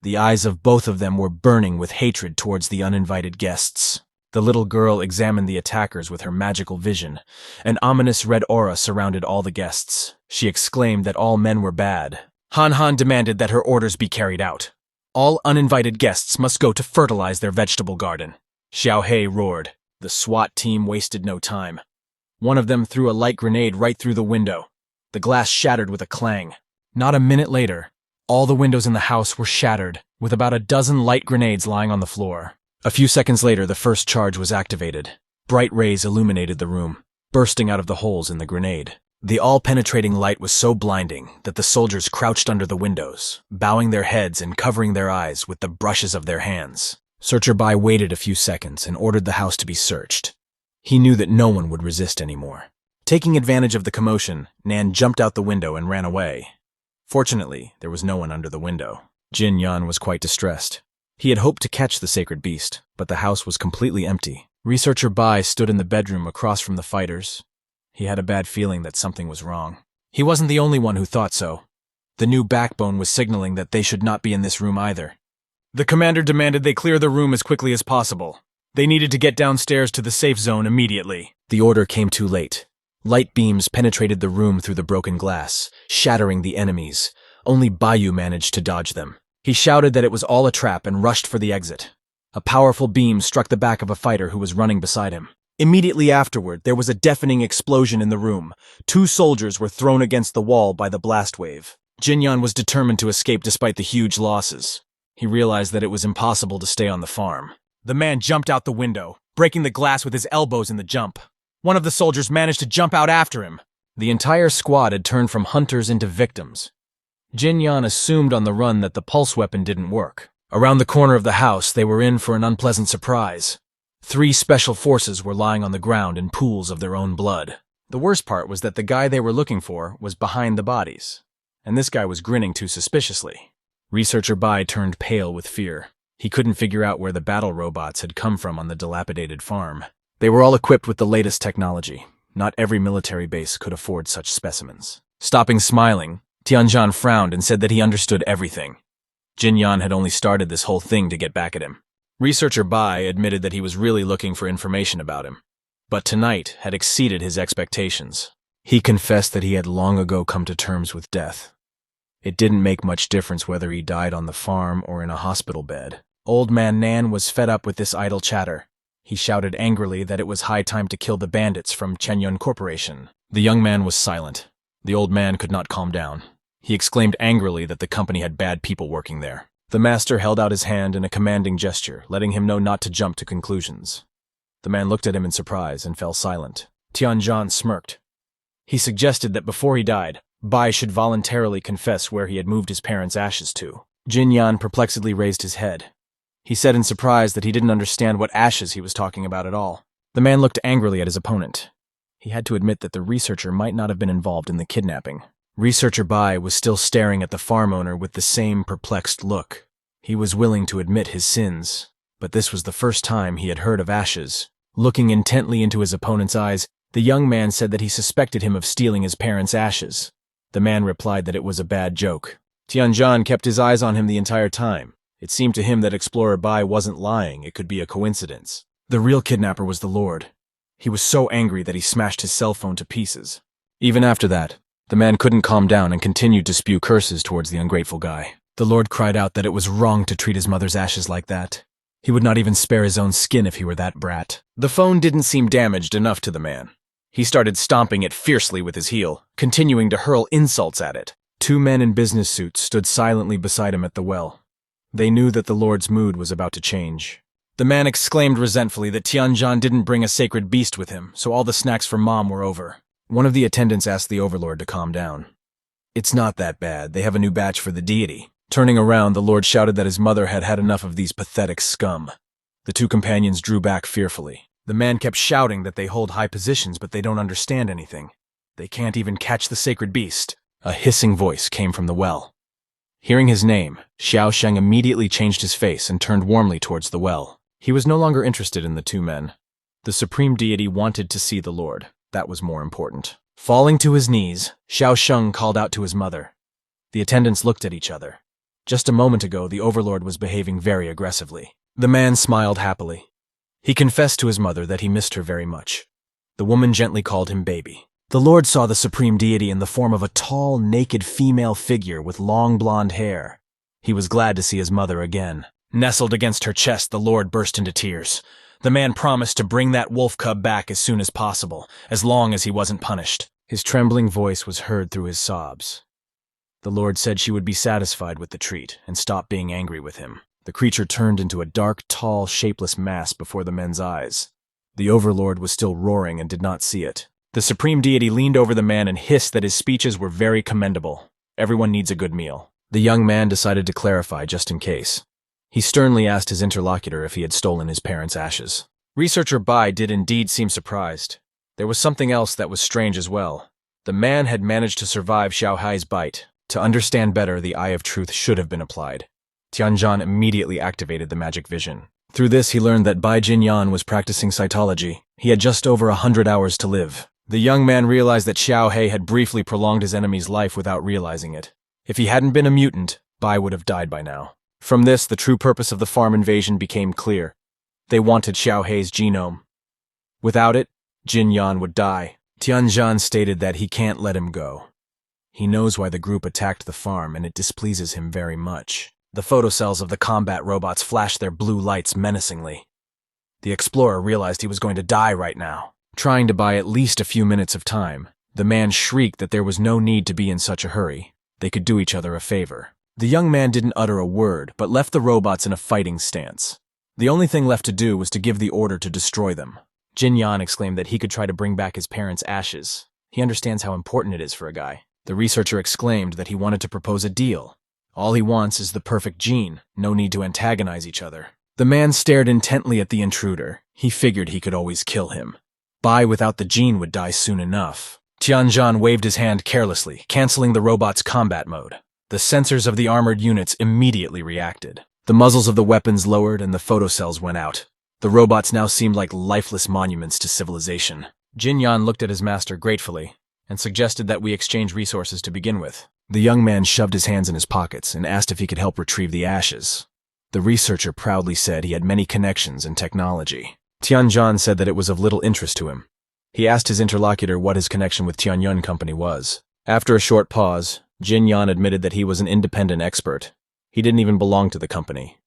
The eyes of both of them were burning with hatred towards the uninvited guests. The little girl examined the attackers with her magical vision. An ominous red aura surrounded all the guests. She exclaimed that all men were bad. Han Han demanded that her orders be carried out. All uninvited guests must go to fertilize their vegetable garden. Xiao He roared. The SWAT team wasted no time. One of them threw a light grenade right through the window. The glass shattered with a clang. Not a minute later, all the windows in the house were shattered, with about a dozen light grenades lying on the floor. A few seconds later, the first charge was activated. Bright rays illuminated the room, bursting out of the holes in the grenade. The all-penetrating light was so blinding that the soldiers crouched under the windows, bowing their heads and covering their eyes with the brushes of their hands. Searcher Bai waited a few seconds and ordered the house to be searched. He knew that no one would resist anymore. Taking advantage of the commotion, Nan jumped out the window and ran away. Fortunately, there was no one under the window. Jin Yan was quite distressed. He had hoped to catch the sacred beast, but the house was completely empty. Researcher Bai stood in the bedroom across from the fighters. He had a bad feeling that something was wrong. He wasn't the only one who thought so. The new backbone was signaling that they should not be in this room either. The commander demanded they clear the room as quickly as possible. They needed to get downstairs to the safe zone immediately. The order came too late. Light beams penetrated the room through the broken glass, shattering the enemies. Only Bayu managed to dodge them. He shouted that it was all a trap and rushed for the exit. A powerful beam struck the back of a fighter who was running beside him. Immediately afterward, there was a deafening explosion in the room. 2 soldiers were thrown against the wall by the blast wave. Jinyan was determined to escape despite the huge losses. He realized that it was impossible to stay on the farm. The man jumped out the window, breaking the glass with his elbows in the jump. One of the soldiers managed to jump out after him. The entire squad had turned from hunters into victims. Jin Yan assumed on the run that the pulse weapon didn't work. Around the corner of the house, they were in for an unpleasant surprise. 3 special forces were lying on the ground in pools of their own blood. The worst part was that the guy they were looking for was behind the bodies, and this guy was grinning too suspiciously. Researcher Bai turned pale with fear. He couldn't figure out where the battle robots had come from on the dilapidated farm. They were all equipped with the latest technology. Not every military base could afford such specimens. Stopping smiling, Tianjin frowned and said that he understood everything. Jin Yan had only started this whole thing to get back at him. Researcher Bai admitted that he was really looking for information about him, but tonight had exceeded his expectations. He confessed that he had long ago come to terms with death. It didn't make much difference whether he died on the farm or in a hospital bed. Old man Nan was fed up with this idle chatter. He shouted angrily that it was high time to kill the bandits from Chenyun Corporation. The young man was silent. The old man could not calm down. He exclaimed angrily that the company had bad people working there. The master held out his hand in a commanding gesture, letting him know not to jump to conclusions. The man looked at him in surprise and fell silent. Tianjin smirked. He suggested that before he died, Bai should voluntarily confess where he had moved his parents' ashes to. Jin Yan perplexedly raised his head. He said in surprise that he didn't understand what ashes he was talking about at all. The man looked angrily at his opponent. He had to admit that the researcher might not have been involved in the kidnapping. Researcher Bai was still staring at the farm owner with the same perplexed look. He was willing to admit his sins, but this was the first time he had heard of ashes. Looking intently into his opponent's eyes, the young man said that he suspected him of stealing his parents' ashes. The man replied that it was a bad joke. Tianjin kept his eyes on him the entire time. It seemed to him that Explorer Bai wasn't lying, it could be a coincidence. The real kidnapper was the Lord. He was so angry that he smashed his cell phone to pieces. Even after that, the man couldn't calm down and continued to spew curses towards the ungrateful guy. The Lord cried out that it was wrong to treat his mother's ashes like that. He would not even spare his own skin if he were that brat. The phone didn't seem damaged enough to the man. He started stomping it fiercely with his heel, continuing to hurl insults at it. Two men in business suits stood silently beside him at the well. They knew that the Lord's mood was about to change. The man exclaimed resentfully that Tianjin didn't bring a sacred beast with him, so all the snacks for Mom were over. One of the attendants asked the Overlord to calm down. "It's not that bad. They have a new batch for the deity." Turning around, the Lord shouted that his mother had had enough of these pathetic scum. The two companions drew back fearfully. The man kept shouting that they hold high positions, but they don't understand anything. They can't even catch the sacred beast. A hissing voice came from the well. Hearing his name, Xiao Sheng immediately changed his face and turned warmly towards the well. He was no longer interested in the two men. The supreme deity wanted to see the Lord. That was more important. Falling to his knees, Xiao Sheng called out to his mother. The attendants looked at each other. Just a moment ago, the Overlord was behaving very aggressively. The man smiled happily. He confessed to his mother that he missed her very much. The woman gently called him baby. The Lord saw the supreme deity in the form of a tall, naked female figure with long blonde hair. He was glad to see his mother again. Nestled against her chest, the Lord burst into tears. The man promised to bring that wolf cub back as soon as possible, as long as he wasn't punished. His trembling voice was heard through his sobs. The Lord said she would be satisfied with the treat and stop being angry with him. The creature turned into a dark, tall, shapeless mass before the men's eyes. The Overlord was still roaring and did not see it. The supreme deity leaned over the man and hissed that his speeches were very commendable. Everyone needs a good meal. The young man decided to clarify just in case. He sternly asked his interlocutor if he had stolen his parents' ashes. Researcher Bai did indeed seem surprised. There was something else that was strange as well. The man had managed to survive Xiao Hai's bite. To understand better, the Eye of Truth should have been applied. Tianjin immediately activated the magic vision. Through this, he learned that Bai Jinyan was practicing cytology. He had just over 100 hours to live. The young man realized that Xiao Hei had briefly prolonged his enemy's life without realizing it. If he hadn't been a mutant, Bai would have died by now. From this, the true purpose of the farm invasion became clear. They wanted Xiao Hei's genome. Without it, Jin Yan would die. Tianjin stated that he can't let him go. He knows why the group attacked the farm, and it displeases him very much. The photocells of the combat robots flashed their blue lights menacingly. The explorer realized he was going to die right now. Trying to buy at least a few minutes of time, the man shrieked that there was no need to be in such a hurry. They could do each other a favor. The young man didn't utter a word, but left the robots in a fighting stance. The only thing left to do was to give the order to destroy them. Jin Yan exclaimed that he could try to bring back his parents' ashes. He understands how important it is for a guy. The researcher exclaimed that he wanted to propose a deal. All he wants is the perfect gene, no need to antagonize each other. The man stared intently at the intruder. He figured he could always kill him. Bai without the gene would die soon enough. Tianjin waved his hand carelessly, canceling the robot's combat mode. The sensors of the armored units immediately reacted. The muzzles of the weapons lowered and the photocells went out. The robots now seemed like lifeless monuments to civilization. Jin Yan looked at his master gratefully and suggested that we exchange resources to begin with. The young man shoved his hands in his pockets and asked if he could help retrieve the ashes. The researcher proudly said he had many connections in technology. Tianjin said that it was of little interest to him. He asked his interlocutor what his connection with Tianyun Company was. After a short pause, Jin Yan admitted that he was an independent expert. He didn't even belong to the company.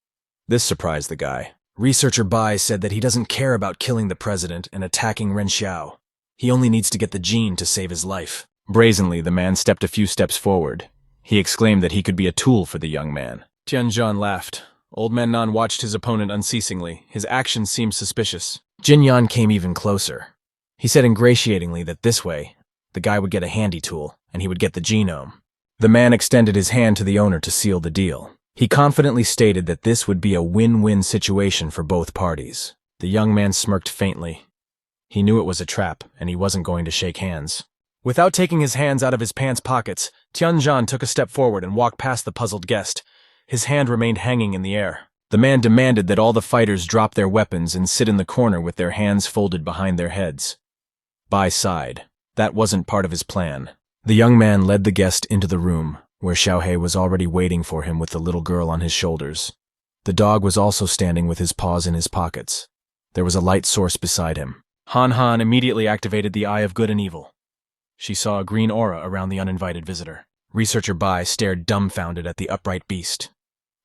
This surprised the guy. Researcher Bai said that he doesn't care about killing the president and attacking Ren Xiao. He only needs to get the gene to save his life. Brazenly, the man stepped a few steps forward. He exclaimed that he could be a tool for the young man. Tianjin laughed. Old Man Nan watched his opponent unceasingly. His actions seemed suspicious. Jin Yan came even closer. He said ingratiatingly that this way, the guy would get a handy tool, and he would get the genome. The man extended his hand to the owner to seal the deal. He confidently stated that this would be a win-win situation for both parties. The young man smirked faintly. He knew it was a trap, and he wasn't going to shake hands. Without taking his hands out of his pants pockets, Tianjin took a step forward and walked past the puzzled guest. His hand remained hanging in the air. The man demanded that all the fighters drop their weapons and sit in the corner with their hands folded behind their heads. Bai sighed. That wasn't part of his plan. The young man led the guest into the room, where Xiaohei was already waiting for him with the little girl on his shoulders. The dog was also standing with his paws in his pockets. There was a light source beside him. Han Han immediately activated the Eye of Good and Evil. She saw a green aura around the uninvited visitor. Researcher Bai stared dumbfounded at the upright beast.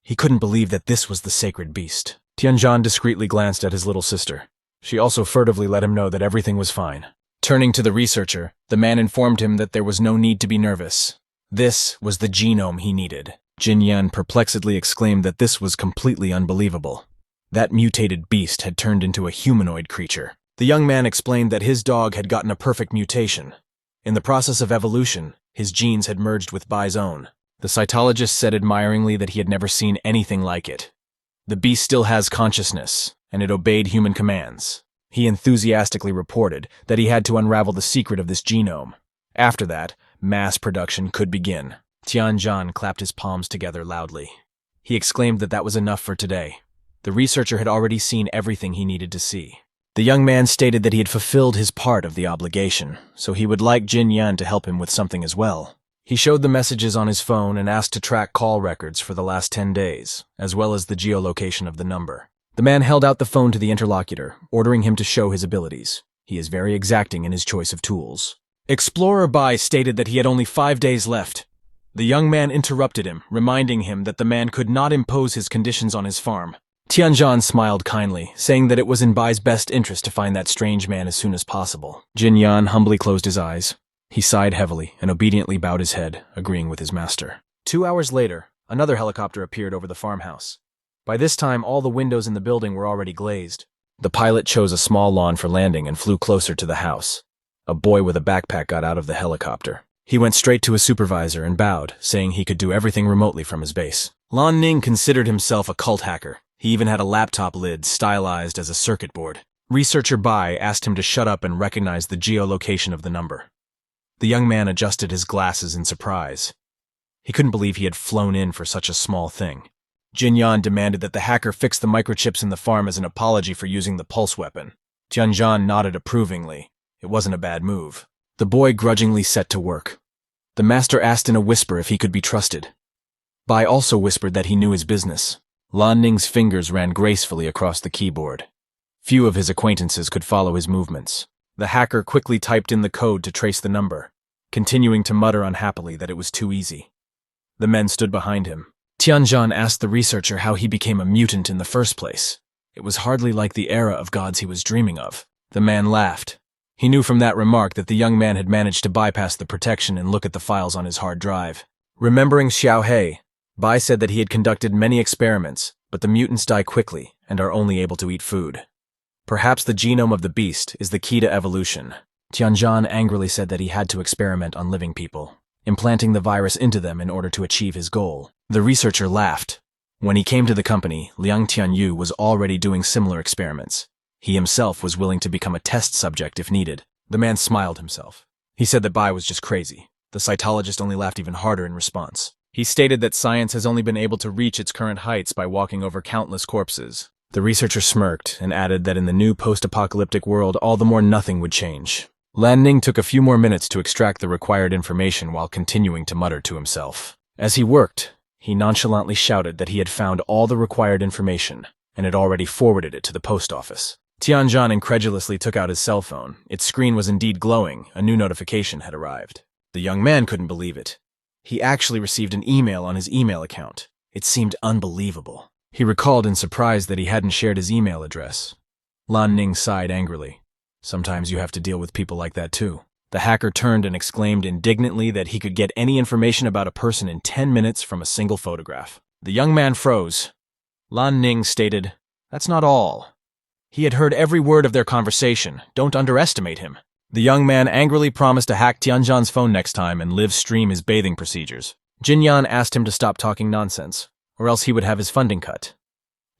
He couldn't believe that this was the sacred beast. Tianzhan discreetly glanced at his little sister. She also furtively let him know that everything was fine. Turning to the researcher, the man informed him that there was no need to be nervous. This was the genome he needed. Jin Yan perplexedly exclaimed that this was completely unbelievable. That mutated beast had turned into a humanoid creature. The young man explained that his dog had gotten a perfect mutation. In the process of evolution, his genes had merged with Bai's own. The cytologist said admiringly that he had never seen anything like it. The beast still has consciousness, and it obeyed human commands. He enthusiastically reported that he had to unravel the secret of this genome. After that, mass production could begin. Tianzhan clapped his palms together loudly. He exclaimed that that was enough for today. The researcher had already seen everything he needed to see. The young man stated that he had fulfilled his part of the obligation, so he would like Jin Yan to help him with something as well. He showed the messages on his phone and asked to track call records for the last 10 days, as well as the geolocation of the number. The man held out the phone to the interlocutor, ordering him to show his abilities. He is very exacting in his choice of tools. Explorer Bai stated that he had only 5 days left. The young man interrupted him, reminding him that the man could not impose his conditions on his farm. Tianzhan smiled kindly, saying that it was in Bai's best interest to find that strange man as soon as possible. Jin Yan humbly closed his eyes. He sighed heavily and obediently bowed his head, agreeing with his master. 2 hours later, another helicopter appeared over the farmhouse. By this time, all the windows in the building were already glazed. The pilot chose a small lawn for landing and flew closer to the house. A boy with a backpack got out of the helicopter. He went straight to his supervisor and bowed, saying he could do everything remotely from his base. Lan Ning considered himself a cult hacker. He even had a laptop lid stylized as a circuit board. Researcher Bai asked him to shut up and recognize the geolocation of the number. The young man adjusted his glasses in surprise. He couldn't believe he had flown in for such a small thing. Jin Yan demanded that the hacker fix the microchips in the farm as an apology for using the pulse weapon. Tianzhan nodded approvingly. It wasn't a bad move. The boy grudgingly set to work. The master asked in a whisper if he could be trusted. Bai also whispered that he knew his business. Lan Ning's fingers ran gracefully across the keyboard. Few of his acquaintances could follow his movements. The hacker quickly typed in the code to trace the number, continuing to mutter unhappily that it was too easy. The men stood behind him. Tianzhan asked the researcher how he became a mutant in the first place. It was hardly like the era of gods he was dreaming of. The man laughed. He knew from that remark that the young man had managed to bypass the protection and look at the files on his hard drive. Remembering Xiaohei, Bai said that he had conducted many experiments, but the mutants die quickly and are only able to eat food. Perhaps the genome of the beast is the key to evolution. Tianzhan angrily said that he had to experiment on living people, implanting the virus into them in order to achieve his goal. The researcher laughed. When he came to the company, Liang Tianyu was already doing similar experiments. He himself was willing to become a test subject if needed. The man smiled himself. He said that Bai was just crazy. The cytologist only laughed even harder in response. He stated that science has only been able to reach its current heights by walking over countless corpses. The researcher smirked and added that in the new post-apocalyptic world, all the more nothing would change. Lan Ning took a few more minutes to extract the required information while continuing to mutter to himself. As he worked, he nonchalantly shouted that he had found all the required information and had already forwarded it to the post office. Tianzhan incredulously took out his cell phone. Its screen was indeed glowing. A new notification had arrived. The young man couldn't believe it. He actually received an email on his email account. It seemed unbelievable. He recalled in surprise that he hadn't shared his email address. Lan Ning sighed angrily. Sometimes you have to deal with people like that too. The hacker turned and exclaimed indignantly that he could get any information about a person in 10 minutes from a single photograph. The young man froze. Lan Ning stated, "That's not all." He had heard every word of their conversation. Don't underestimate him. The young man angrily promised to hack Tianzhan's phone next time and live stream his bathing procedures. Jin Yan asked him to stop talking nonsense, or else he would have his funding cut.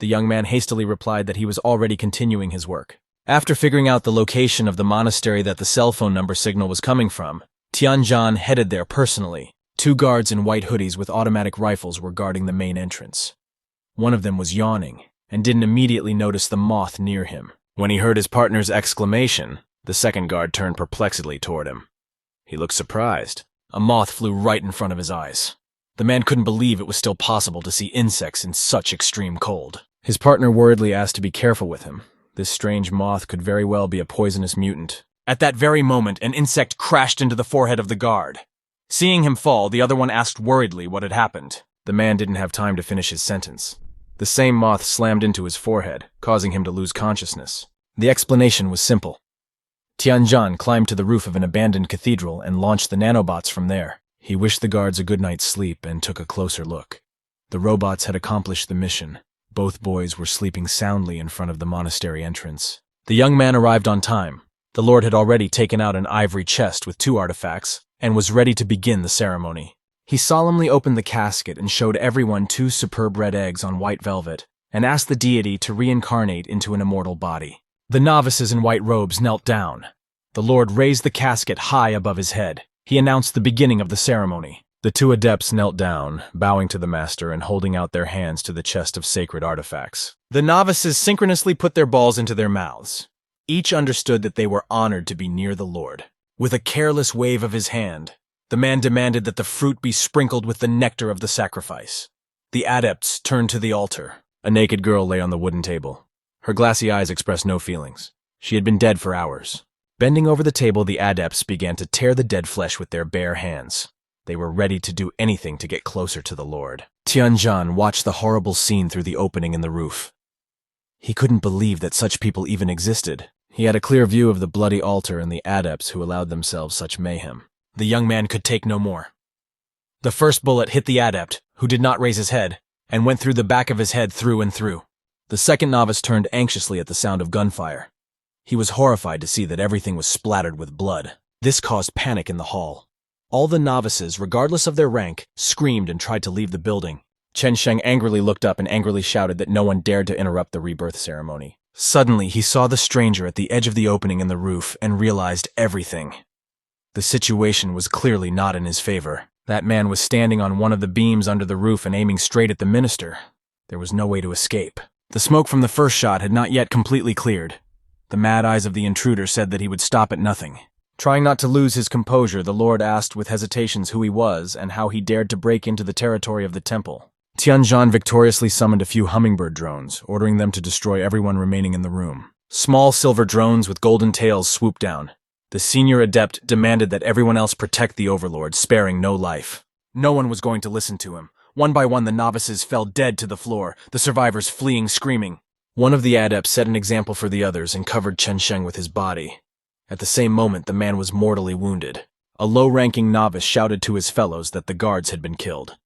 The young man hastily replied that he was already continuing his work. After figuring out the location of the monastery that the cell phone number signal was coming from, Tianzhan headed there personally. 2 guards in white hoodies with automatic rifles were guarding the main entrance. One of them was yawning, and didn't immediately notice the moth near him. When he heard his partner's exclamation, the second guard turned perplexedly toward him. He looked surprised. A moth flew right in front of his eyes. The man couldn't believe it was still possible to see insects in such extreme cold. His partner worriedly asked to be careful with him. This strange moth could very well be a poisonous mutant. At that very moment, an insect crashed into the forehead of the guard. Seeing him fall, the other one asked worriedly what had happened. The man didn't have time to finish his sentence. The same moth slammed into his forehead, causing him to lose consciousness. The explanation was simple. Tianzhan climbed to the roof of an abandoned cathedral and launched the nanobots from there. He wished the guards a good night's sleep and took a closer look. The robots had accomplished the mission. Both boys were sleeping soundly in front of the monastery entrance. The young man arrived on time. The Lord had already taken out an ivory chest with 2 artifacts and was ready to begin the ceremony. He solemnly opened the casket and showed everyone 2 superb red eggs on white velvet and asked the deity to reincarnate into an immortal body. The novices in white robes knelt down. The Lord raised the casket high above his head. He announced the beginning of the ceremony. The 2 adepts knelt down, bowing to the master and holding out their hands to the chest of sacred artifacts. The novices synchronously put their balls into their mouths. Each understood that they were honored to be near the Lord. With a careless wave of his hand, the man demanded that the fruit be sprinkled with the nectar of the sacrifice. The adepts turned to the altar. A naked girl lay on the wooden table. Her glassy eyes expressed no feelings. She had been dead for hours. Bending over the table, the adepts began to tear the dead flesh with their bare hands. They were ready to do anything to get closer to the Lord. Tianzhan watched the horrible scene through the opening in the roof. He couldn't believe that such people even existed. He had a clear view of the bloody altar and the adepts who allowed themselves such mayhem. The young man could take no more. The first bullet hit the adept, who did not raise his head, and went through the back of his head through and through. The second novice turned anxiously at the sound of gunfire. He was horrified to see that everything was splattered with blood. This caused panic in the hall. All the novices, regardless of their rank, screamed and tried to leave the building. Chen Sheng angrily looked up and angrily shouted that no one dared to interrupt the rebirth ceremony. Suddenly, he saw the stranger at the edge of the opening in the roof and realized everything. The situation was clearly not in his favor. That man was standing on one of the beams under the roof and aiming straight at the minister. There was no way to escape. The smoke from the first shot had not yet completely cleared. The mad eyes of the intruder said that he would stop at nothing. Trying not to lose his composure, the Lord asked with hesitations who he was and how he dared to break into the territory of the temple. Tianzhan victoriously summoned a few hummingbird drones, ordering them to destroy everyone remaining in the room. Small silver drones with golden tails swooped down. The senior adept demanded that everyone else protect the overlord, sparing no life. No one was going to listen to him. One by one, the novices fell dead to the floor, the survivors fleeing screaming. One of the adepts set an example for the others and covered Chen Sheng with his body. At the same moment, the man was mortally wounded. A low-ranking novice shouted to his fellows that the guards had been killed.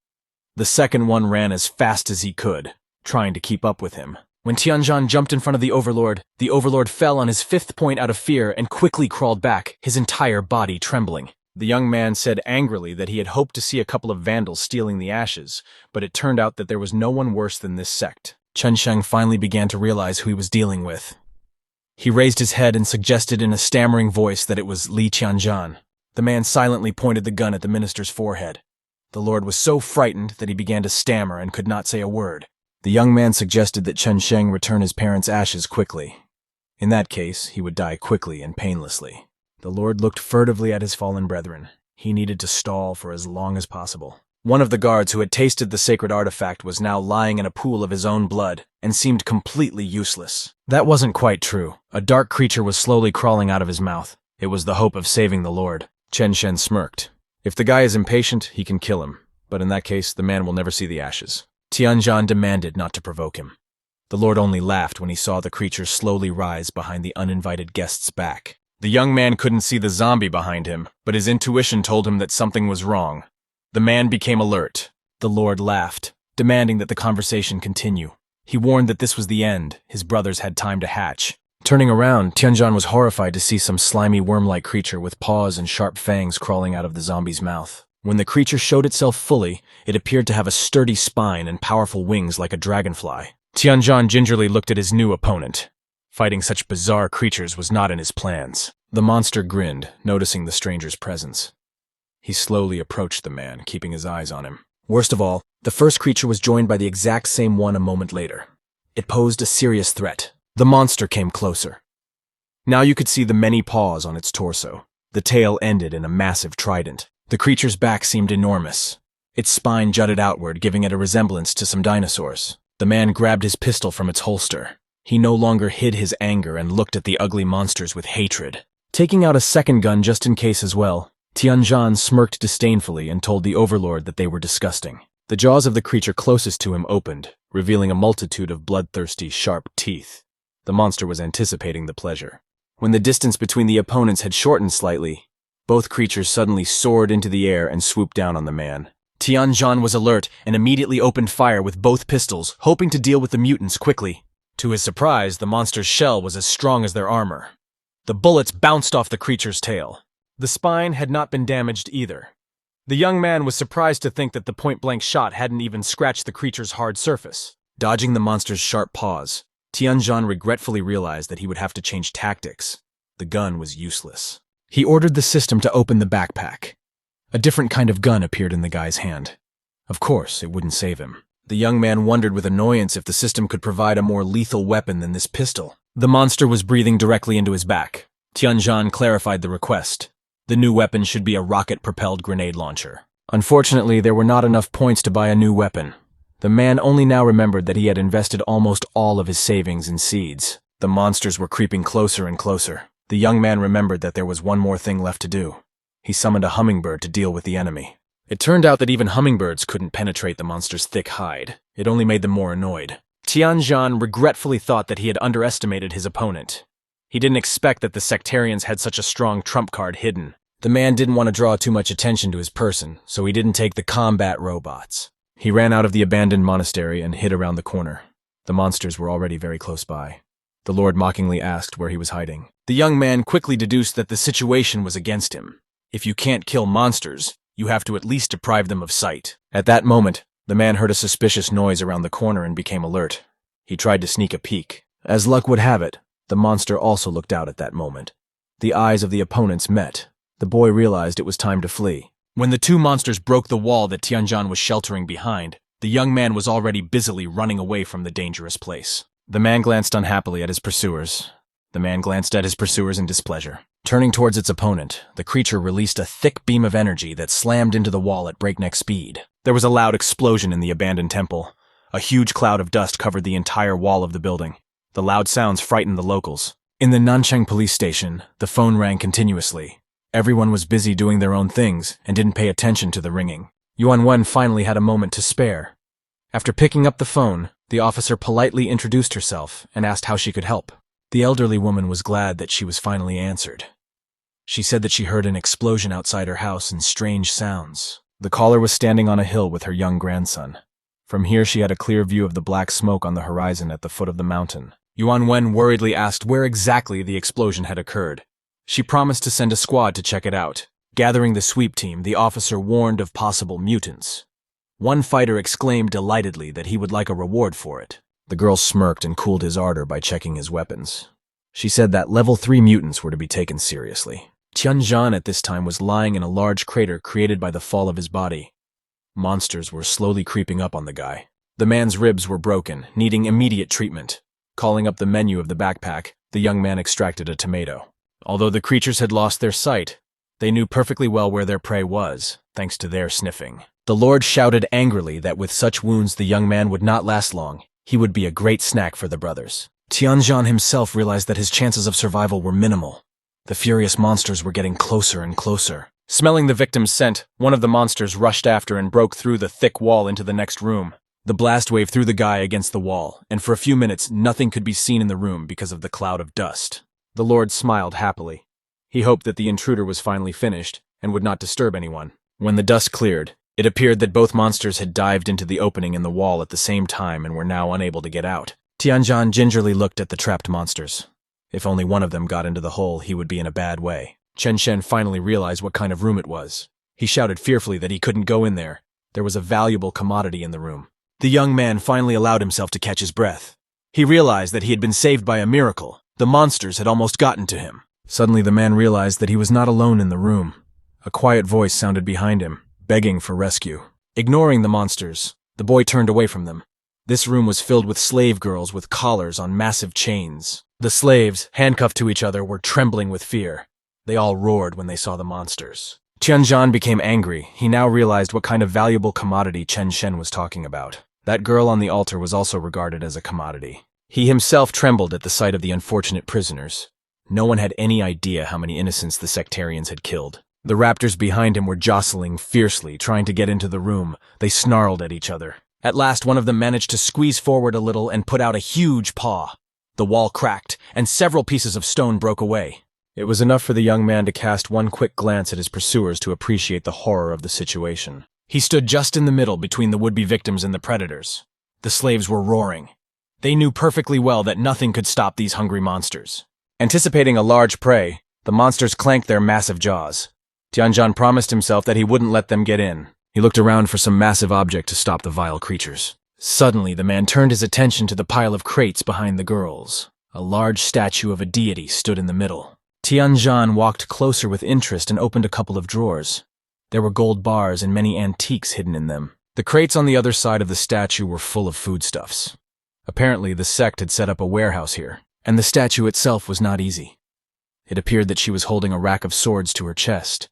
The second one ran as fast as he could, trying to keep up with him. When Tianzhan jumped in front of the overlord fell on his 5th point out of fear and quickly crawled back, his entire body trembling. The young man said angrily that he had hoped to see a couple of vandals stealing the ashes, but it turned out that there was no one worse than this sect. Chen Sheng finally began to realize who he was dealing with. He raised his head and suggested in a stammering voice that it was Li Tianzhan. The man silently pointed the gun at the minister's forehead. The Lord was so frightened that he began to stammer and could not say a word. The young man suggested that Chen Sheng return his parents' ashes quickly. In that case, he would die quickly and painlessly. The Lord looked furtively at his fallen brethren. He needed to stall for as long as possible. One of the guards who had tasted the sacred artifact was now lying in a pool of his own blood and seemed completely useless. That wasn't quite true. A dark creature was slowly crawling out of his mouth. It was the hope of saving the Lord. Chen Sheng smirked. If the guy is impatient, he can kill him, but in that case, the man will never see the ashes. Tianzhan demanded not to provoke him. The Lord only laughed when he saw the creature slowly rise behind the uninvited guest's back. The young man couldn't see the zombie behind him, but his intuition told him that something was wrong. The man became alert. The Lord laughed, demanding that the conversation continue. He warned that this was the end. His brothers had time to hatch. Turning around, Tianzhan was horrified to see some slimy worm-like creature with paws and sharp fangs crawling out of the zombie's mouth. When the creature showed itself fully, it appeared to have a sturdy spine and powerful wings like a dragonfly. Tianzhan gingerly looked at his new opponent. Fighting such bizarre creatures was not in his plans. The monster grinned, noticing the stranger's presence. He slowly approached the man, keeping his eyes on him. Worst of all, the first creature was joined by the exact same one a moment later. It posed a serious threat. The monster came closer. Now you could see the many paws on its torso. The tail ended in a massive trident. The creature's back seemed enormous. Its spine jutted outward, giving it a resemblance to some dinosaurs. The man grabbed his pistol from its holster. He no longer hid his anger and looked at the ugly monsters with hatred. Taking out a second gun just in case as well, Tianzhan smirked disdainfully and told the overlord that they were disgusting. The jaws of the creature closest to him opened, revealing a multitude of bloodthirsty, sharp teeth. The monster was anticipating the pleasure. When the distance between the opponents had shortened slightly, both creatures suddenly soared into the air and swooped down on the man. Tianzhan was alert and immediately opened fire with both pistols, hoping to deal with the mutants quickly. To his surprise, the monster's shell was as strong as their armor. The bullets bounced off the creature's tail. The spine had not been damaged either. The young man was surprised to think that the point-blank shot hadn't even scratched the creature's hard surface. Dodging the monster's sharp paws, Tianzhan regretfully realized that he would have to change tactics. The gun was useless. He ordered the system to open the backpack. A different kind of gun appeared in the guy's hand. Of course, it wouldn't save him. The young man wondered with annoyance if the system could provide a more lethal weapon than this pistol. The monster was breathing directly into his back. Tianzhan clarified the request. The new weapon should be a rocket-propelled grenade launcher. Unfortunately, there were not enough points to buy a new weapon. The man only now remembered that he had invested almost all of his savings in seeds. The monsters were creeping closer and closer. The young man remembered that there was one more thing left to do. He summoned a hummingbird to deal with the enemy. It turned out that even hummingbirds couldn't penetrate the monster's thick hide. It only made them more annoyed. Tianzhan regretfully thought that he had underestimated his opponent. He didn't expect that the sectarians had such a strong trump card hidden. The man didn't want to draw too much attention to his person, so he didn't take the combat robots. He ran out of the abandoned monastery and hid around the corner. The monsters were already very close by. The Lord mockingly asked where he was hiding. The young man quickly deduced that the situation was against him. If you can't kill monsters, you have to at least deprive them of sight. At that moment, the man heard a suspicious noise around the corner and became alert. He tried to sneak a peek. As luck would have it, the monster also looked out at that moment. The eyes of the opponents met. The boy realized it was time to flee. When the two monsters broke the wall that Tianzhan was sheltering behind, the young man was already busily running away from the dangerous place. The man glanced unhappily at his pursuers. The man glanced at his pursuers in displeasure. Turning towards its opponent, the creature released a thick beam of energy that slammed into the wall at breakneck speed. There was a loud explosion in the abandoned temple. A huge cloud of dust covered the entire wall of the building. The loud sounds frightened the locals. In the Nanchang police station, the phone rang continuously. Everyone was busy doing their own things and didn't pay attention to the ringing. Yuan Wen finally had a moment to spare. After picking up the phone, the officer politely introduced herself and asked how she could help. The elderly woman was glad that she was finally answered. She said that she heard an explosion outside her house and strange sounds. The caller was standing on a hill with her young grandson. From here she had a clear view of the black smoke on the horizon at the foot of the mountain. Yuan Wen worriedly asked where exactly the explosion had occurred. She promised to send a squad to check it out. Gathering the sweep team, the officer warned of possible mutants. One fighter exclaimed delightedly that he would like a reward for it. The girl smirked and cooled his ardor by checking his weapons. She said that level 3 mutants were to be taken seriously. Tianzhan at this time was lying in a large crater created by the fall of his body. Monsters were slowly creeping up on the guy. The man's ribs were broken, needing immediate treatment. Calling up the menu of the backpack, the young man extracted a tomato. Although the creatures had lost their sight, they knew perfectly well where their prey was, thanks to their sniffing. The Lord shouted angrily that with such wounds the young man would not last long. He would be a great snack for the brothers. Tianzhan himself realized that his chances of survival were minimal. The furious monsters were getting closer and closer. Smelling the victim's scent, one of the monsters rushed after and broke through the thick wall into the next room. The blast wave threw the guy against the wall, and for a few minutes nothing could be seen in the room because of the cloud of dust. The Lord smiled happily. He hoped that the intruder was finally finished and would not disturb anyone. When the dust cleared, it appeared that both monsters had dived into the opening in the wall at the same time and were now unable to get out. Tianzhan gingerly looked at the trapped monsters. If only one of them got into the hole, he would be in a bad way. Chen Shen finally realized what kind of room it was. He shouted fearfully that he couldn't go in there. There was a valuable commodity in the room. The young man finally allowed himself to catch his breath. He realized that he had been saved by a miracle. The monsters had almost gotten to him. Suddenly the man realized that he was not alone in the room. A quiet voice sounded behind him, begging for rescue. Ignoring the monsters, the boy turned away from them. This room was filled with slave girls with collars on massive chains. The slaves, handcuffed to each other, were trembling with fear. They all roared when they saw the monsters. Tianzhan became angry. He now realized what kind of valuable commodity Chen Shen was talking about. That girl on the altar was also regarded as a commodity. He himself trembled at the sight of the unfortunate prisoners. No one had any idea how many innocents the sectarians had killed. The raptors behind him were jostling fiercely, trying to get into the room. They snarled at each other. At last, one of them managed to squeeze forward a little and put out a huge paw. The wall cracked, and several pieces of stone broke away. It was enough for the young man to cast one quick glance at his pursuers to appreciate the horror of the situation. He stood just in the middle between the would-be victims and the predators. The slaves were roaring. They knew perfectly well that nothing could stop these hungry monsters. Anticipating a large prey, the monsters clanked their massive jaws. Tianzhan promised himself that he wouldn't let them get in. He looked around for some massive object to stop the vile creatures. Suddenly, the man turned his attention to the pile of crates behind the girls. A large statue of a deity stood in the middle. Tianzhan walked closer with interest and opened a couple of drawers. There were gold bars and many antiques hidden in them. The crates on the other side of the statue were full of foodstuffs. Apparently, the sect had set up a warehouse here, and the statue itself was not easy. It appeared that she was holding a rack of swords to her chest,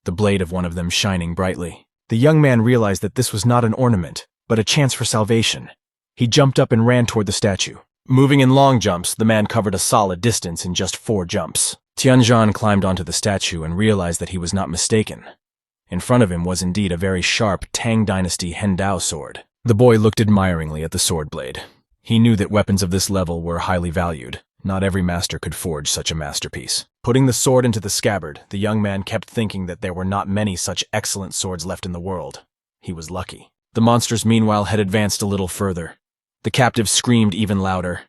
the blade of one of them shining brightly. The young man realized that this was not an ornament, but a chance for salvation. He jumped up and ran toward the statue. Moving in long jumps, the man covered a solid distance in just 4 jumps. Tianzhan climbed onto the statue and realized that he was not mistaken. In front of him was indeed a very sharp Tang Dynasty Hendao sword. The boy looked admiringly at the sword blade. He knew that weapons of this level were highly valued. Not every master could forge such a masterpiece. Putting the sword into the scabbard, the young man kept thinking that there were not many such excellent swords left in the world. He was lucky. The monsters, meanwhile, had advanced a little further. The captives screamed even louder.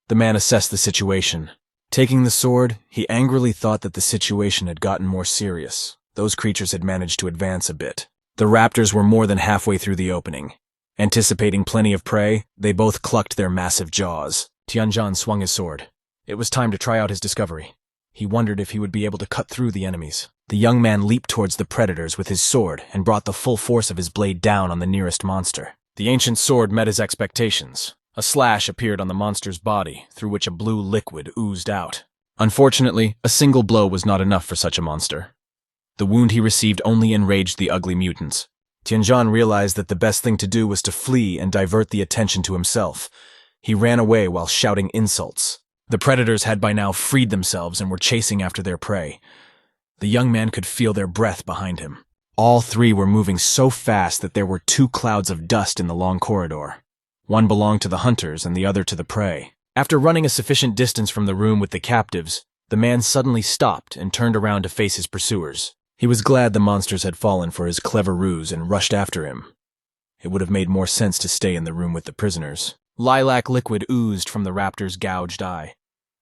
The man assessed the situation. Taking the sword, he angrily thought that the situation had gotten more serious. Those creatures had managed to advance a bit. The raptors were more than halfway through the opening. Anticipating plenty of prey, they both clucked their massive jaws. Tianzhan swung his sword. It was time to try out his discovery. He wondered if he would be able to cut through the enemies. The young man leaped towards the predators with his sword and brought the full force of his blade down on the nearest monster. The ancient sword met his expectations. A slash appeared on the monster's body, through which a blue liquid oozed out. Unfortunately, a single blow was not enough for such a monster. The wound he received only enraged the ugly mutants. Tianzhan realized that the best thing to do was to flee and divert the attention to himself. He ran away while shouting insults. The predators had by now freed themselves and were chasing after their prey. The young man could feel their breath behind him. All 3 were moving so fast that there were 2 clouds of dust in the long corridor. One belonged to the hunters and the other to the prey. After running a sufficient distance from the room with the captives, the man suddenly stopped and turned around to face his pursuers. He was glad the monsters had fallen for his clever ruse and rushed after him. It would have made more sense to stay in the room with the prisoners. Lilac liquid oozed from the raptor's gouged eye.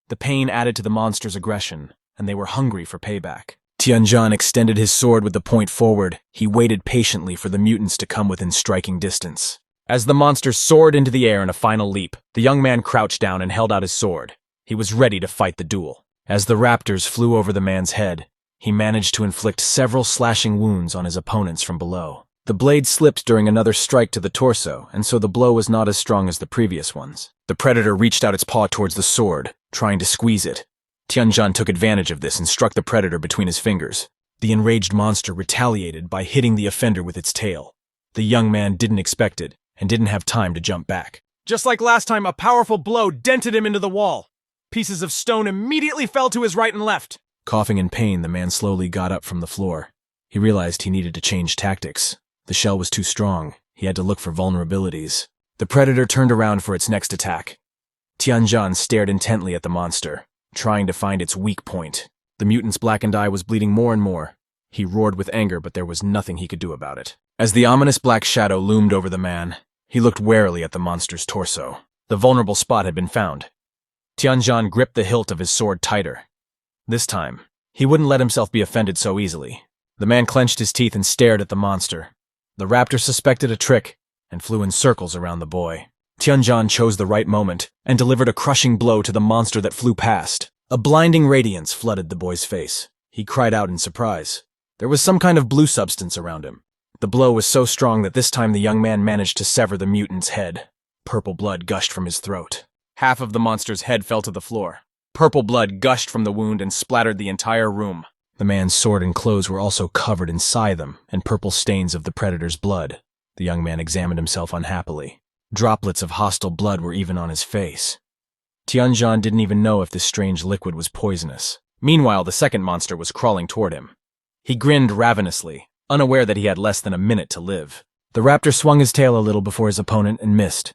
The pain added to the monster's aggression, and they were hungry for payback. Tianzhan extended his sword with the point forward. He waited patiently for the mutants to come within striking distance. As the monster soared into the air in a final leap, the young man crouched down and held out his sword. He was ready to fight the duel. As the raptors flew over the man's head, he managed to inflict several slashing wounds on his opponents from below. The blade slipped during another strike to the torso, and so the blow was not as strong as the previous ones. The predator reached out its paw towards the sword, trying to squeeze it. Tianzhan took advantage of this and struck the predator between his fingers. The enraged monster retaliated by hitting the offender with its tail. The young man didn't expect it, and didn't have time to jump back. Just like last time, a powerful blow dented him into the wall. Pieces of stone immediately fell to his right and left. Coughing in pain, the man slowly got up from the floor. He realized he needed to change tactics. The shell was too strong. He had to look for vulnerabilities. The predator turned around for its next attack. Tianzhan stared intently at the monster, trying to find its weak point. The mutant's blackened eye was bleeding more and more. He roared with anger, but there was nothing he could do about it. As the ominous black shadow loomed over the man, he looked warily at the monster's torso. The vulnerable spot had been found. Tianzhan gripped the hilt of his sword tighter. This time, he wouldn't let himself be offended so easily. The man clenched his teeth and stared at the monster. The raptor suspected a trick and flew in circles around the boy. Tianzhan chose the right moment and delivered a crushing blow to the monster that flew past. A blinding radiance flooded the boy's face. He cried out in surprise. There was some kind of blue substance around him. The blow was so strong that this time the young man managed to sever the mutant's head. Purple blood gushed from his throat. Half of the monster's head fell to the floor. Purple blood gushed from the wound and splattered the entire room. The man's sword and clothes were also covered inside them, and purple stains of the predator's blood. The young man examined himself unhappily. Droplets of hostile blood were even on his face. Tianjin didn't even know if this strange liquid was poisonous. Meanwhile, the second monster was crawling toward him. He grinned ravenously, unaware that he had less than a minute to live. The raptor swung his tail a little before his opponent and missed.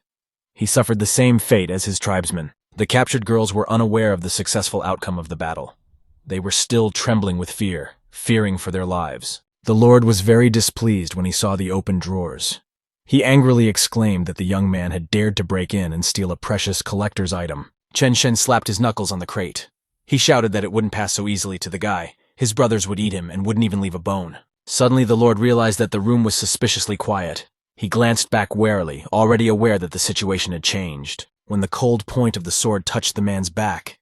He suffered the same fate as his tribesmen. The captured girls were unaware of the successful outcome of the battle. They were still trembling with fear, fearing for their lives. The Lord was very displeased when he saw the open drawers. He angrily exclaimed that the young man had dared to break in and steal a precious collector's item. Chen Shen slapped his knuckles on the crate. He shouted that it wouldn't pass so easily to the guy. His brothers would eat him and wouldn't even leave a bone. Suddenly the Lord realized that the room was suspiciously quiet. He glanced back warily, already aware that the situation had changed. When the cold point of the sword touched the man's back,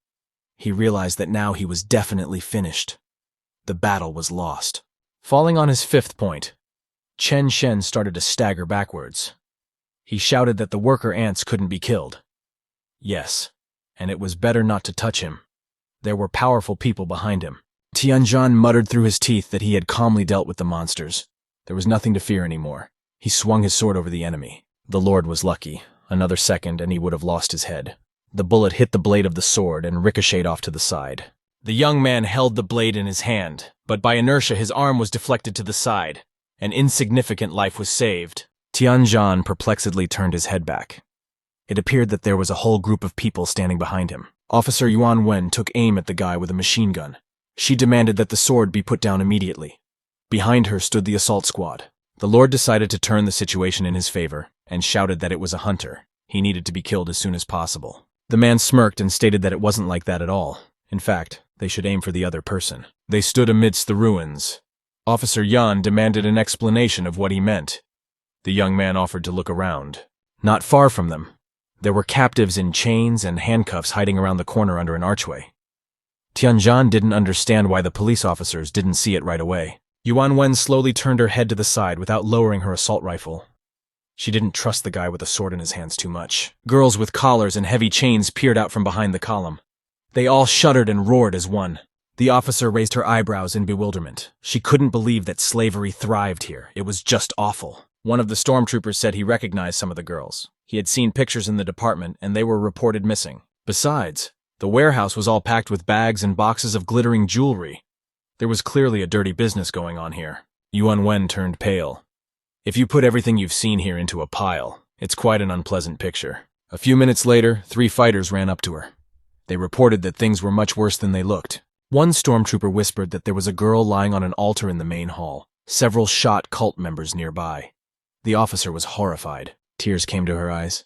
he realized that now he was definitely finished. The battle was lost. Falling on his fifth point, Chen Shen started to stagger backwards. He shouted that the worker ants couldn't be killed. Yes, and it was better not to touch him. There were powerful people behind him. Tianjin muttered through his teeth that he had calmly dealt with the monsters. There was nothing to fear anymore. He swung his sword over the enemy. The Lord was lucky. Another second and he would have lost his head. The bullet hit the blade of the sword and ricocheted off to the side. The young man held the blade in his hand, but by inertia his arm was deflected to the side. An insignificant life was saved. Tianjin perplexedly turned his head back. It appeared that there was a whole group of people standing behind him. Officer Yuan Wen took aim at the guy with a machine gun. She demanded that the sword be put down immediately. Behind her stood the assault squad. The Lord decided to turn the situation in his favor and shouted that it was a hunter. He needed to be killed as soon as possible. The man smirked and stated that it wasn't like that at all. In fact, they should aim for the other person. They stood amidst the ruins. Officer Yan demanded an explanation of what he meant. The young man offered to look around. Not far from them, there were captives in chains and handcuffs hiding around the corner under an archway. Tianjin didn't understand why the police officers didn't see it right away. Yuan Wen slowly turned her head to the side without lowering her assault rifle. She didn't trust the guy with a sword in his hands too much. Girls with collars and heavy chains peered out from behind the column. They all shuddered and roared as one. The officer raised her eyebrows in bewilderment. She couldn't believe that slavery thrived here. It was just awful. One of the stormtroopers said he recognized some of the girls. He had seen pictures in the department, and they were reported missing. Besides, the warehouse was all packed with bags and boxes of glittering jewelry. There was clearly a dirty business going on here. Yuan Wen turned pale. If you put everything you've seen here into a pile, it's quite an unpleasant picture. A few minutes later, 3 fighters ran up to her. They reported that things were much worse than they looked. One stormtrooper whispered that there was a girl lying on an altar in the main hall. Several shot cult members nearby. The officer was horrified. Tears came to her eyes.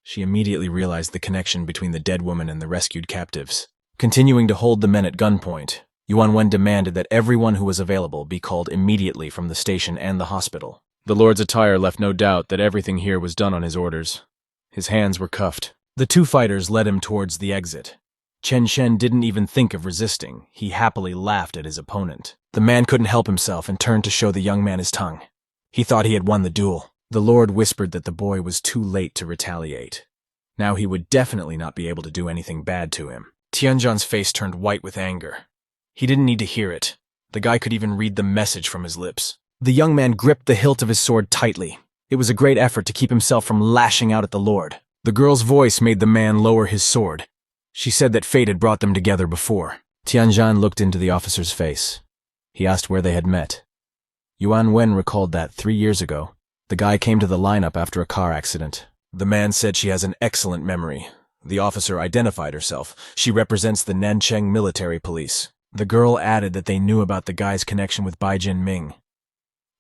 She immediately realized the connection between the dead woman and the rescued captives. Continuing to hold the men at gunpoint, Yuan Wen demanded that everyone who was available be called immediately from the station and the hospital. The Lord's attire left no doubt that everything here was done on his orders. His hands were cuffed. The 2 fighters led him towards the exit. Chen Shen didn't even think of resisting. He happily laughed at his opponent. The man couldn't help himself and turned to show the young man his tongue. He thought he had won the duel. The Lord whispered that the boy was too late to retaliate. Now he would definitely not be able to do anything bad to him. Tianjin's face turned white with anger. He didn't need to hear it. The guy could even read the message from his lips. The young man gripped the hilt of his sword tightly. It was a great effort to keep himself from lashing out at the Lord. The girl's voice made the man lower his sword. She said that fate had brought them together before. Tianjin looked into the officer's face. He asked where they had met. Yuan Wen recalled that 3 years ago, the guy came to the lineup after a car accident. The man said she has an excellent memory. The officer identified herself. She represents the Nancheng military police. The girl added that they knew about the guy's connection with Bai Jinming.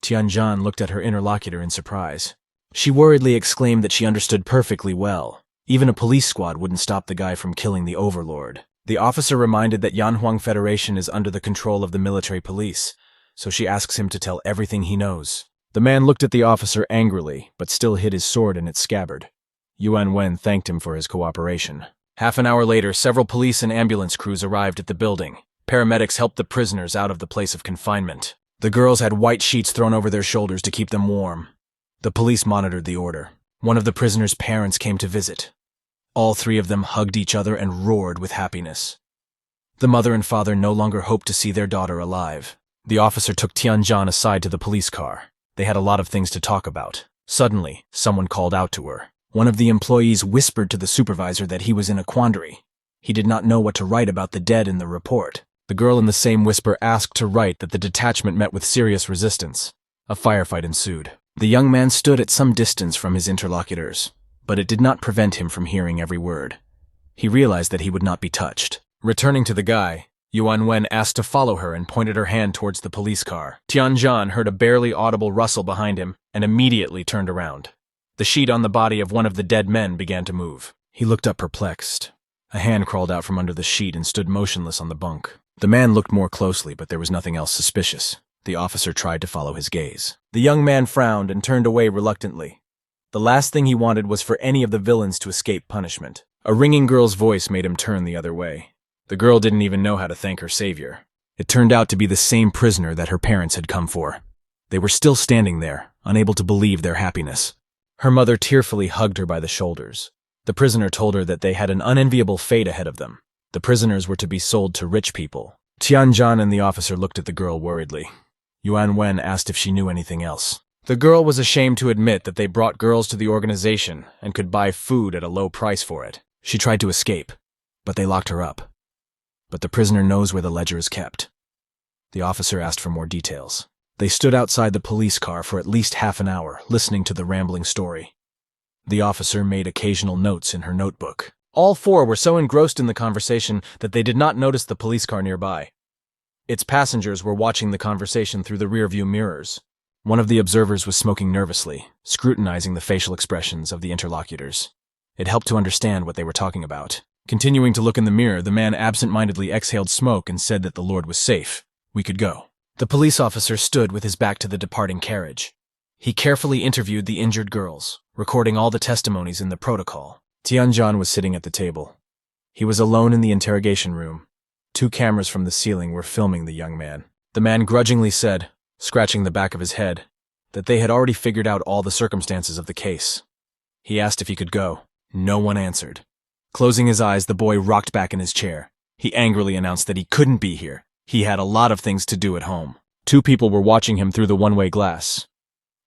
Tianjin looked at her interlocutor in surprise. She worriedly exclaimed that she understood perfectly well. Even a police squad wouldn't stop the guy from killing the overlord. The officer reminded that Yanhuang Federation is under the control of the military police, so she asks him to tell everything he knows. The man looked at the officer angrily, but still hid his sword in its scabbard. Yuan Wen thanked him for his cooperation. Half an hour later, several police and ambulance crews arrived at the building. Paramedics helped the prisoners out of the place of confinement. The girls had white sheets thrown over their shoulders to keep them warm. The police monitored the order. One of the prisoners' parents came to visit. All three of them hugged each other and roared with happiness. The mother and father no longer hoped to see their daughter alive. The officer took Tianjan aside to the police car. They had a lot of things to talk about. Suddenly, someone called out to her. One of the employees whispered to the supervisor that he was in a quandary. He did not know what to write about the dead in the report. The girl in the same whisper asked to write that the detachment met with serious resistance. A firefight ensued. The young man stood at some distance from his interlocutors, but it did not prevent him from hearing every word. He realized that he would not be touched. Returning to the guy, Yuan Wen asked to follow her and pointed her hand towards the police car. Tianjan heard a barely audible rustle behind him and immediately turned around. The sheet on the body of one of the dead men began to move. He looked up perplexed. A hand crawled out from under the sheet and stood motionless on the bunk. The man looked more closely, but there was nothing else suspicious. The officer tried to follow his gaze. The young man frowned and turned away reluctantly. The last thing he wanted was for any of the villains to escape punishment. A ringing girl's voice made him turn the other way. The girl didn't even know how to thank her savior. It turned out to be the same prisoner that her parents had come for. They were still standing there, unable to believe their happiness. Her mother tearfully hugged her by the shoulders. The prisoner told her that they had an unenviable fate ahead of them. The prisoners were to be sold to rich people. Tianjan and the officer looked at the girl worriedly. Yuan Wen asked if she knew anything else. The girl was ashamed to admit that they brought girls to the organization and could buy food at a low price for it. She tried to escape, but they locked her up. But the prisoner knows where the ledger is kept. The officer asked for more details. They stood outside the police car for at least half an hour, listening to the rambling story. The officer made occasional notes in her notebook. All four were so engrossed in the conversation that they did not notice the police car nearby. Its passengers were watching the conversation through the rearview mirrors. One of the observers was smoking nervously, scrutinizing the facial expressions of the interlocutors. It helped to understand what they were talking about. Continuing to look in the mirror, the man absent-mindedly exhaled smoke and said that the Lord was safe. We could go. The police officer stood with his back to the departing carriage. He carefully interviewed the injured girls, recording all the testimonies in the protocol. Tianjan was sitting at the table. He was alone in the interrogation room. 2 cameras from the ceiling were filming the young man. The man grudgingly said, scratching the back of his head, that they had already figured out all the circumstances of the case. He asked if he could go. No one answered. Closing his eyes, the boy rocked back in his chair. He angrily announced that he couldn't be here. He had a lot of things to do at home. 2 people were watching him through the one-way glass.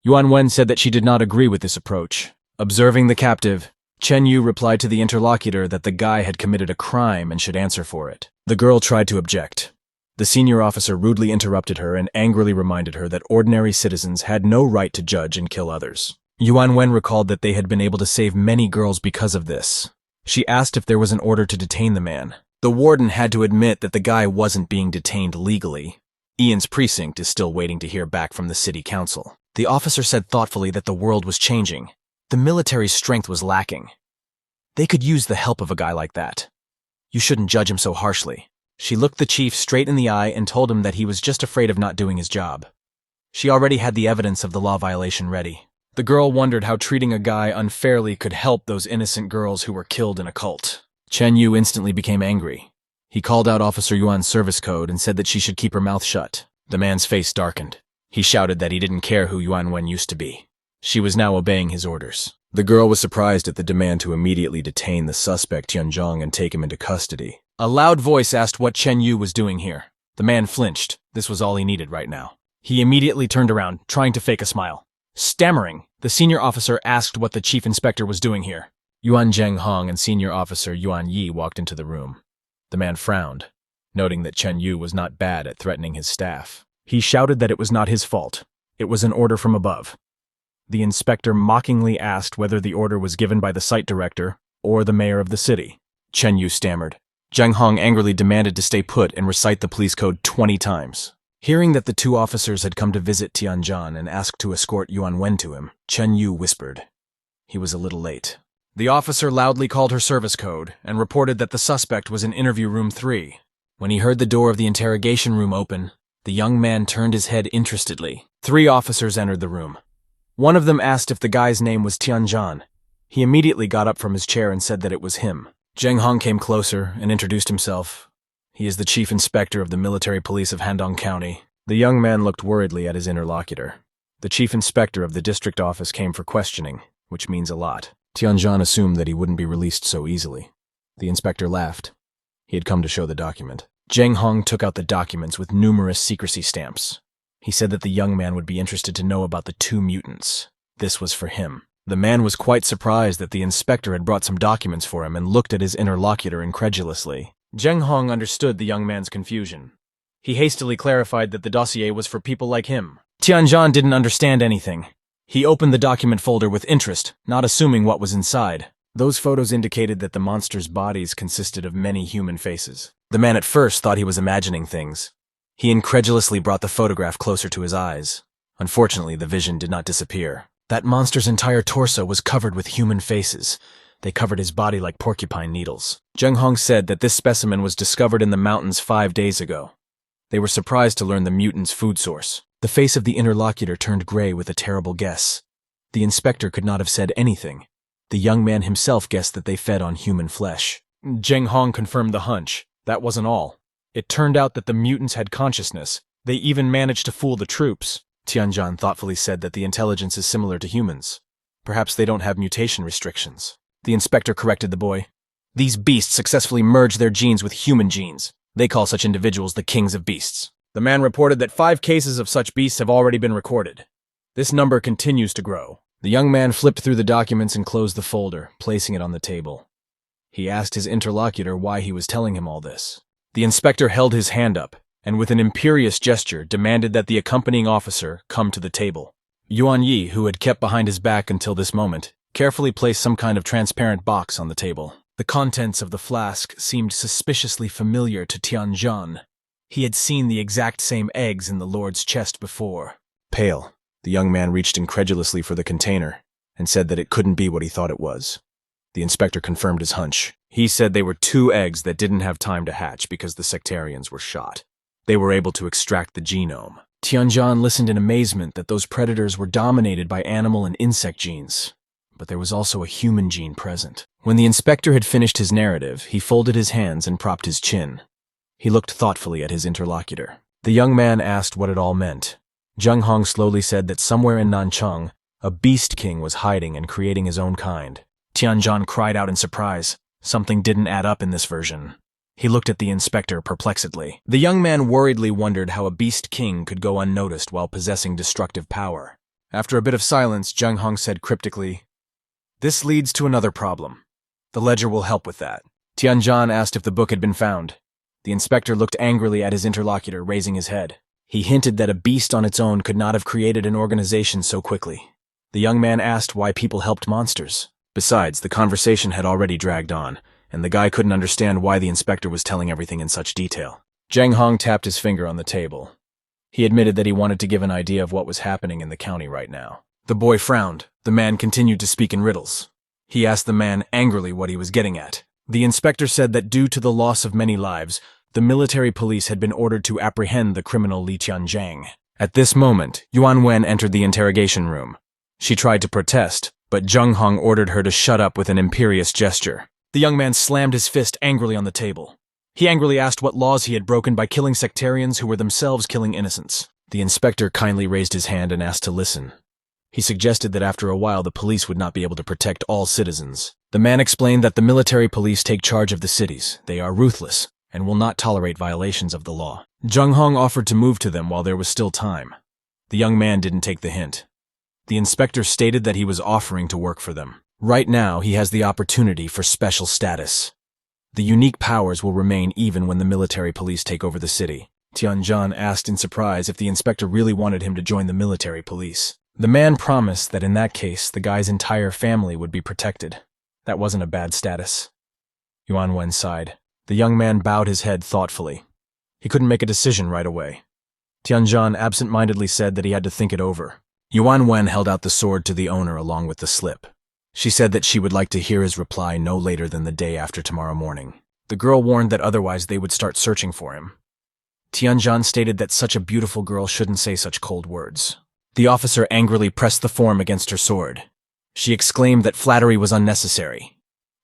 Yuan Wen said that she did not agree with this approach. Observing the captive, Chen Yu replied to the interlocutor that the guy had committed a crime and should answer for it. The girl tried to object. The senior officer rudely interrupted her and angrily reminded her that ordinary citizens had no right to judge and kill others. Yuan Wen recalled that they had been able to save many girls because of this. She asked if there was an order to detain the man. The warden had to admit that the guy wasn't being detained legally. Ian's precinct is still waiting to hear back from the city council. The officer said thoughtfully that the world was changing. The military's strength was lacking. They could use the help of a guy like that. You shouldn't judge him so harshly. She looked the chief straight in the eye and told him that he was just afraid of not doing his job. She already had the evidence of the law violation ready. The girl wondered how treating a guy unfairly could help those innocent girls who were killed in a cult. Chen Yu instantly became angry. He called out Officer Yuan's service code and said that she should keep her mouth shut. The man's face darkened. He shouted that he didn't care who Yuan Wen used to be. She was now obeying his orders. The girl was surprised at the demand to immediately detain the suspect Tianzhong and take him into custody. A loud voice asked what Chen Yu was doing here. The man flinched. This was all he needed right now. He immediately turned around, trying to fake a smile. Stammering, the senior officer asked what the chief inspector was doing here. Yuan Zhenghong and senior officer Yuan Yi walked into the room. The man frowned, noting that Chen Yu was not bad at threatening his staff. He shouted that it was not his fault. It was an order from above. The inspector mockingly asked whether the order was given by the site director or the mayor of the city. Chen Yu stammered. Zheng Hong angrily demanded to stay put and recite the police code 20 times. Hearing that the 2 officers had come to visit Tianjan and asked to escort Yuan Wen to him, Chen Yu whispered. He was a little late. The officer loudly called her service code and reported that the suspect was in interview room 3. When he heard the door of the interrogation room open, the young man turned his head interestedly. 3 officers entered the room. One of them asked if the guy's name was Tianjan. He immediately got up from his chair and said that it was him. Zheng Hong came closer and introduced himself. He is the chief inspector of the military police of Handong County. The young man looked worriedly at his interlocutor. The chief inspector of the district office came for questioning, which means a lot. Tianjin assumed that he wouldn't be released so easily. The inspector laughed. He had come to show the document. Zheng Hong took out the documents with numerous secrecy stamps. He said that the young man would be interested to know about the 2 mutants. This was for him. The man was quite surprised that the inspector had brought some documents for him and looked at his interlocutor incredulously. Zheng Hong understood the young man's confusion. He hastily clarified that the dossier was for people like him. Tianjin didn't understand anything. He opened the document folder with interest, not assuming what was inside. Those photos indicated that the monsters' bodies consisted of many human faces. The man at first thought he was imagining things. He incredulously brought the photograph closer to his eyes. Unfortunately, the vision did not disappear. That monster's entire torso was covered with human faces. They covered his body like porcupine needles. Zheng Hong said that this specimen was discovered in the mountains 5 days ago. They were surprised to learn the mutant's food source. The face of the interlocutor turned gray with a terrible guess. The inspector could not have said anything. The young man himself guessed that they fed on human flesh. Zheng Hong confirmed the hunch. That wasn't all. It turned out that the mutants had consciousness. They even managed to fool the troops. Tianjin thoughtfully said that the intelligence is similar to humans. Perhaps they don't have mutation restrictions. The inspector corrected the boy. These beasts successfully merge their genes with human genes. They call such individuals the kings of beasts. The man reported that 5 cases of such beasts have already been recorded. This number continues to grow. The young man flipped through the documents and closed the folder, placing it on the table. He asked his interlocutor why he was telling him all this. The inspector held his hand up, and with an imperious gesture demanded that the accompanying officer come to the table. Yuan Yi, who had kept behind his back until this moment, carefully placed some kind of transparent box on the table. The contents of the flask seemed suspiciously familiar to Tianjin. He had seen the exact same eggs in the Lord's chest before. Pale, the young man reached incredulously for the container and said that it couldn't be what he thought it was. The inspector confirmed his hunch. He said they were 2 eggs that didn't have time to hatch because the sectarians were shot. They were able to extract the genome. Tianjin listened in amazement that those predators were dominated by animal and insect genes. But there was also a human gene present. When the inspector had finished his narrative, he folded his hands and propped his chin. He looked thoughtfully at his interlocutor. The young man asked what it all meant. Zheng Hong slowly said that somewhere in Nanchang, a beast king was hiding and creating his own kind. Tianjin cried out in surprise. Something didn't add up in this version. He looked at the inspector perplexedly. The young man worriedly wondered how a beast king could go unnoticed while possessing destructive power. After a bit of silence, Zheng Hong said cryptically, "This leads to another problem. The ledger will help with that." Tianjin asked if the book had been found. The inspector looked angrily at his interlocutor, raising his head. He hinted that a beast on its own could not have created an organization so quickly. The young man asked why people helped monsters. Besides, the conversation had already dragged on, and the guy couldn't understand why the inspector was telling everything in such detail. Zheng Hong tapped his finger on the table. He admitted that he wanted to give an idea of what was happening in the county right now. The boy frowned. The man continued to speak in riddles. He asked the man angrily what he was getting at. The inspector said that due to the loss of many lives, the military police had been ordered to apprehend the criminal Li Tianzhang. At this moment, Yuan Wen entered the interrogation room. She tried to protest, but Zheng Hong ordered her to shut up with an imperious gesture. The young man slammed his fist angrily on the table. He angrily asked what laws he had broken by killing sectarians who were themselves killing innocents. The inspector kindly raised his hand and asked to listen. He suggested that after a while the police would not be able to protect all citizens. The man explained that the military police take charge of the cities. They are ruthless and will not tolerate violations of the law. Zheng Hong offered to move to them while there was still time. The young man didn't take the hint. The inspector stated that he was offering to work for them. Right now, he has the opportunity for special status. The unique powers will remain even when the military police take over the city. Tianjin asked in surprise if the inspector really wanted him to join the military police. The man promised that in that case, the guy's entire family would be protected. That wasn't a bad status. Yuan Wen sighed. The young man bowed his head thoughtfully. He couldn't make a decision right away. Tianjin absent-mindedly said that he had to think it over. Yuan Wen held out the sword to the owner along with the slip. She said that she would like to hear his reply no later than the day after tomorrow morning. The girl warned that otherwise they would start searching for him. Tianjin stated that such a beautiful girl shouldn't say such cold words. The officer angrily pressed the form against her sword. She exclaimed that flattery was unnecessary.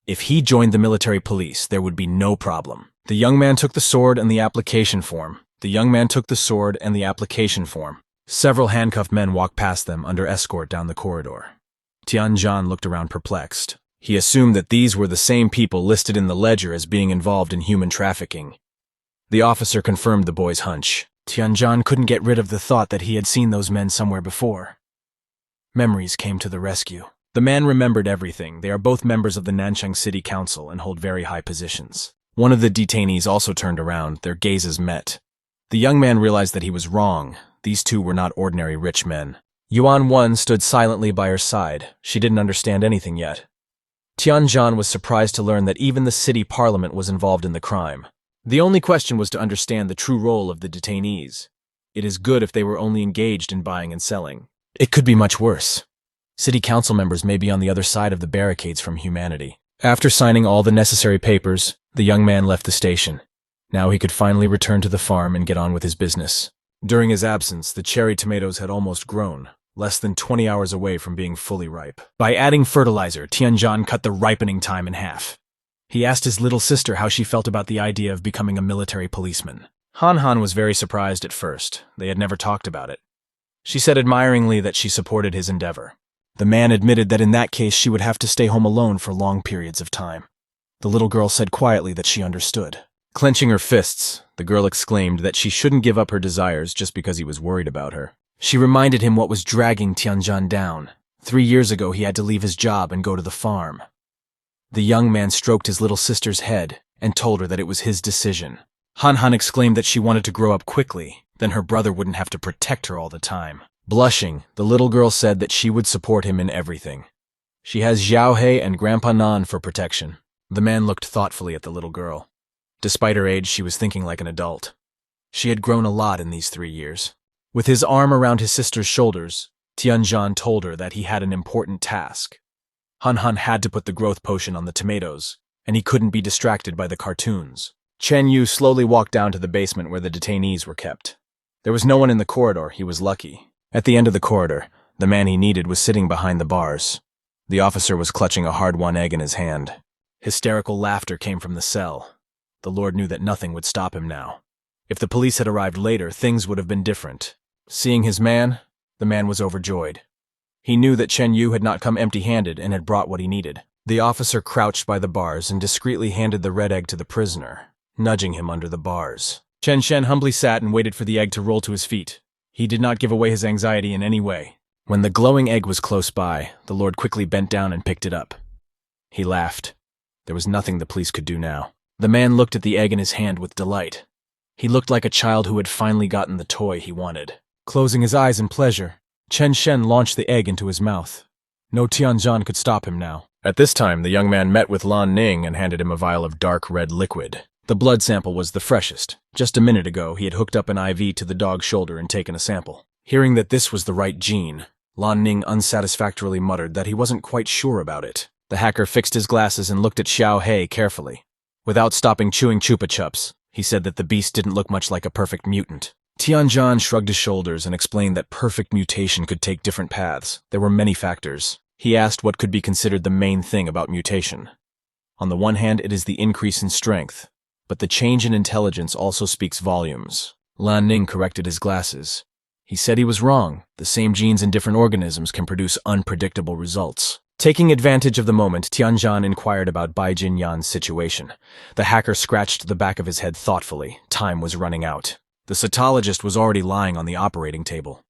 If he joined the military police, there would be no problem. The young man took the sword and the application form. The young man took the sword and the application form. Several handcuffed men walked past them under escort down the corridor. Tianjin looked around perplexed. He assumed that these were the same people listed in the ledger as being involved in human trafficking. The officer confirmed the boy's hunch. Tianjin couldn't get rid of the thought that he had seen those men somewhere before. Memories came to the rescue. The man remembered everything. They are both members of the Nanchang City Council and hold very high positions. One of the detainees also turned around. Their gazes met. The young man realized that he was wrong. These two were not ordinary rich men. Yuan Wen stood silently by her side. She didn't understand anything yet. Tianjin was surprised to learn that even the city parliament was involved in the crime. The only question was to understand the true role of the detainees. It is good if they were only engaged in buying and selling. It could be much worse. City council members may be on the other side of the barricades from humanity. After signing all the necessary papers, the young man left the station. Now he could finally return to the farm and get on with his business. During his absence, the cherry tomatoes had almost grown, less than 20 hours away from being fully ripe. By adding fertilizer, Tianjin cut the ripening time in half. He asked his little sister how she felt about the idea of becoming a military policeman. Han was very surprised at first. They had never talked about it. She said admiringly that she supported his endeavor. The man admitted that in that case she would have to stay home alone for long periods of time. The little girl said quietly that she understood. Clenching her fists, the girl exclaimed that she shouldn't give up her desires just because he was worried about her. She reminded him what was dragging Tianjin down. 3 years ago he had to leave his job and go to the farm. The young man stroked his little sister's head and told her that it was his decision. Han exclaimed that she wanted to grow up quickly, then her brother wouldn't have to protect her all the time. Blushing, the little girl said that she would support him in everything. She has Xiaohei and Grandpa Nan for protection. The man looked thoughtfully at the little girl. Despite her age, she was thinking like an adult. She had grown a lot in these 3 years. With his arm around his sister's shoulders, Tianjin told her that he had an important task. Han had to put the growth potion on the tomatoes, and he couldn't be distracted by the cartoons. Chen Yu slowly walked down to the basement where the detainees were kept. There was no one in the corridor. He was lucky. At the end of the corridor, the man he needed was sitting behind the bars. The officer was clutching a hard-won egg in his hand. Hysterical laughter came from the cell. The Lord knew that nothing would stop him now. If the police had arrived later, things would have been different. Seeing his man, the man was overjoyed. He knew that Chen Yu had not come empty-handed and had brought what he needed. The officer crouched by the bars and discreetly handed the red egg to the prisoner, nudging him under the bars. Chen Shen humbly sat and waited for the egg to roll to his feet. He did not give away his anxiety in any way. When the glowing egg was close by, the Lord quickly bent down and picked it up. He laughed. There was nothing the police could do now. The man looked at the egg in his hand with delight. He looked like a child who had finally gotten the toy he wanted. Closing his eyes in pleasure, Chen Shen launched the egg into his mouth. No Tianjin could stop him now. At this time, the young man met with Lan Ning and handed him a vial of dark red liquid. The blood sample was the freshest. Just a minute ago, he had hooked up an IV to the dog's shoulder and taken a sample. Hearing that this was the right gene, Lan Ning unsatisfactorily muttered that he wasn't quite sure about it. The hacker fixed his glasses and looked at Xiaohei carefully. Without stopping chewing Chupa Chups, he said that the beast didn't look much like a perfect mutant. Tianjin shrugged his shoulders and explained that perfect mutation could take different paths. There were many factors. He asked what could be considered the main thing about mutation. On the one hand, it is the increase in strength, but the change in intelligence also speaks volumes. Lan Ning corrected his glasses. He said he was wrong. The same genes in different organisms can produce unpredictable results. Taking advantage of the moment, Tianjin inquired about Bai Jinyan's situation. The hacker scratched the back of his head thoughtfully. Time was running out. The cytologist was already lying on the operating table.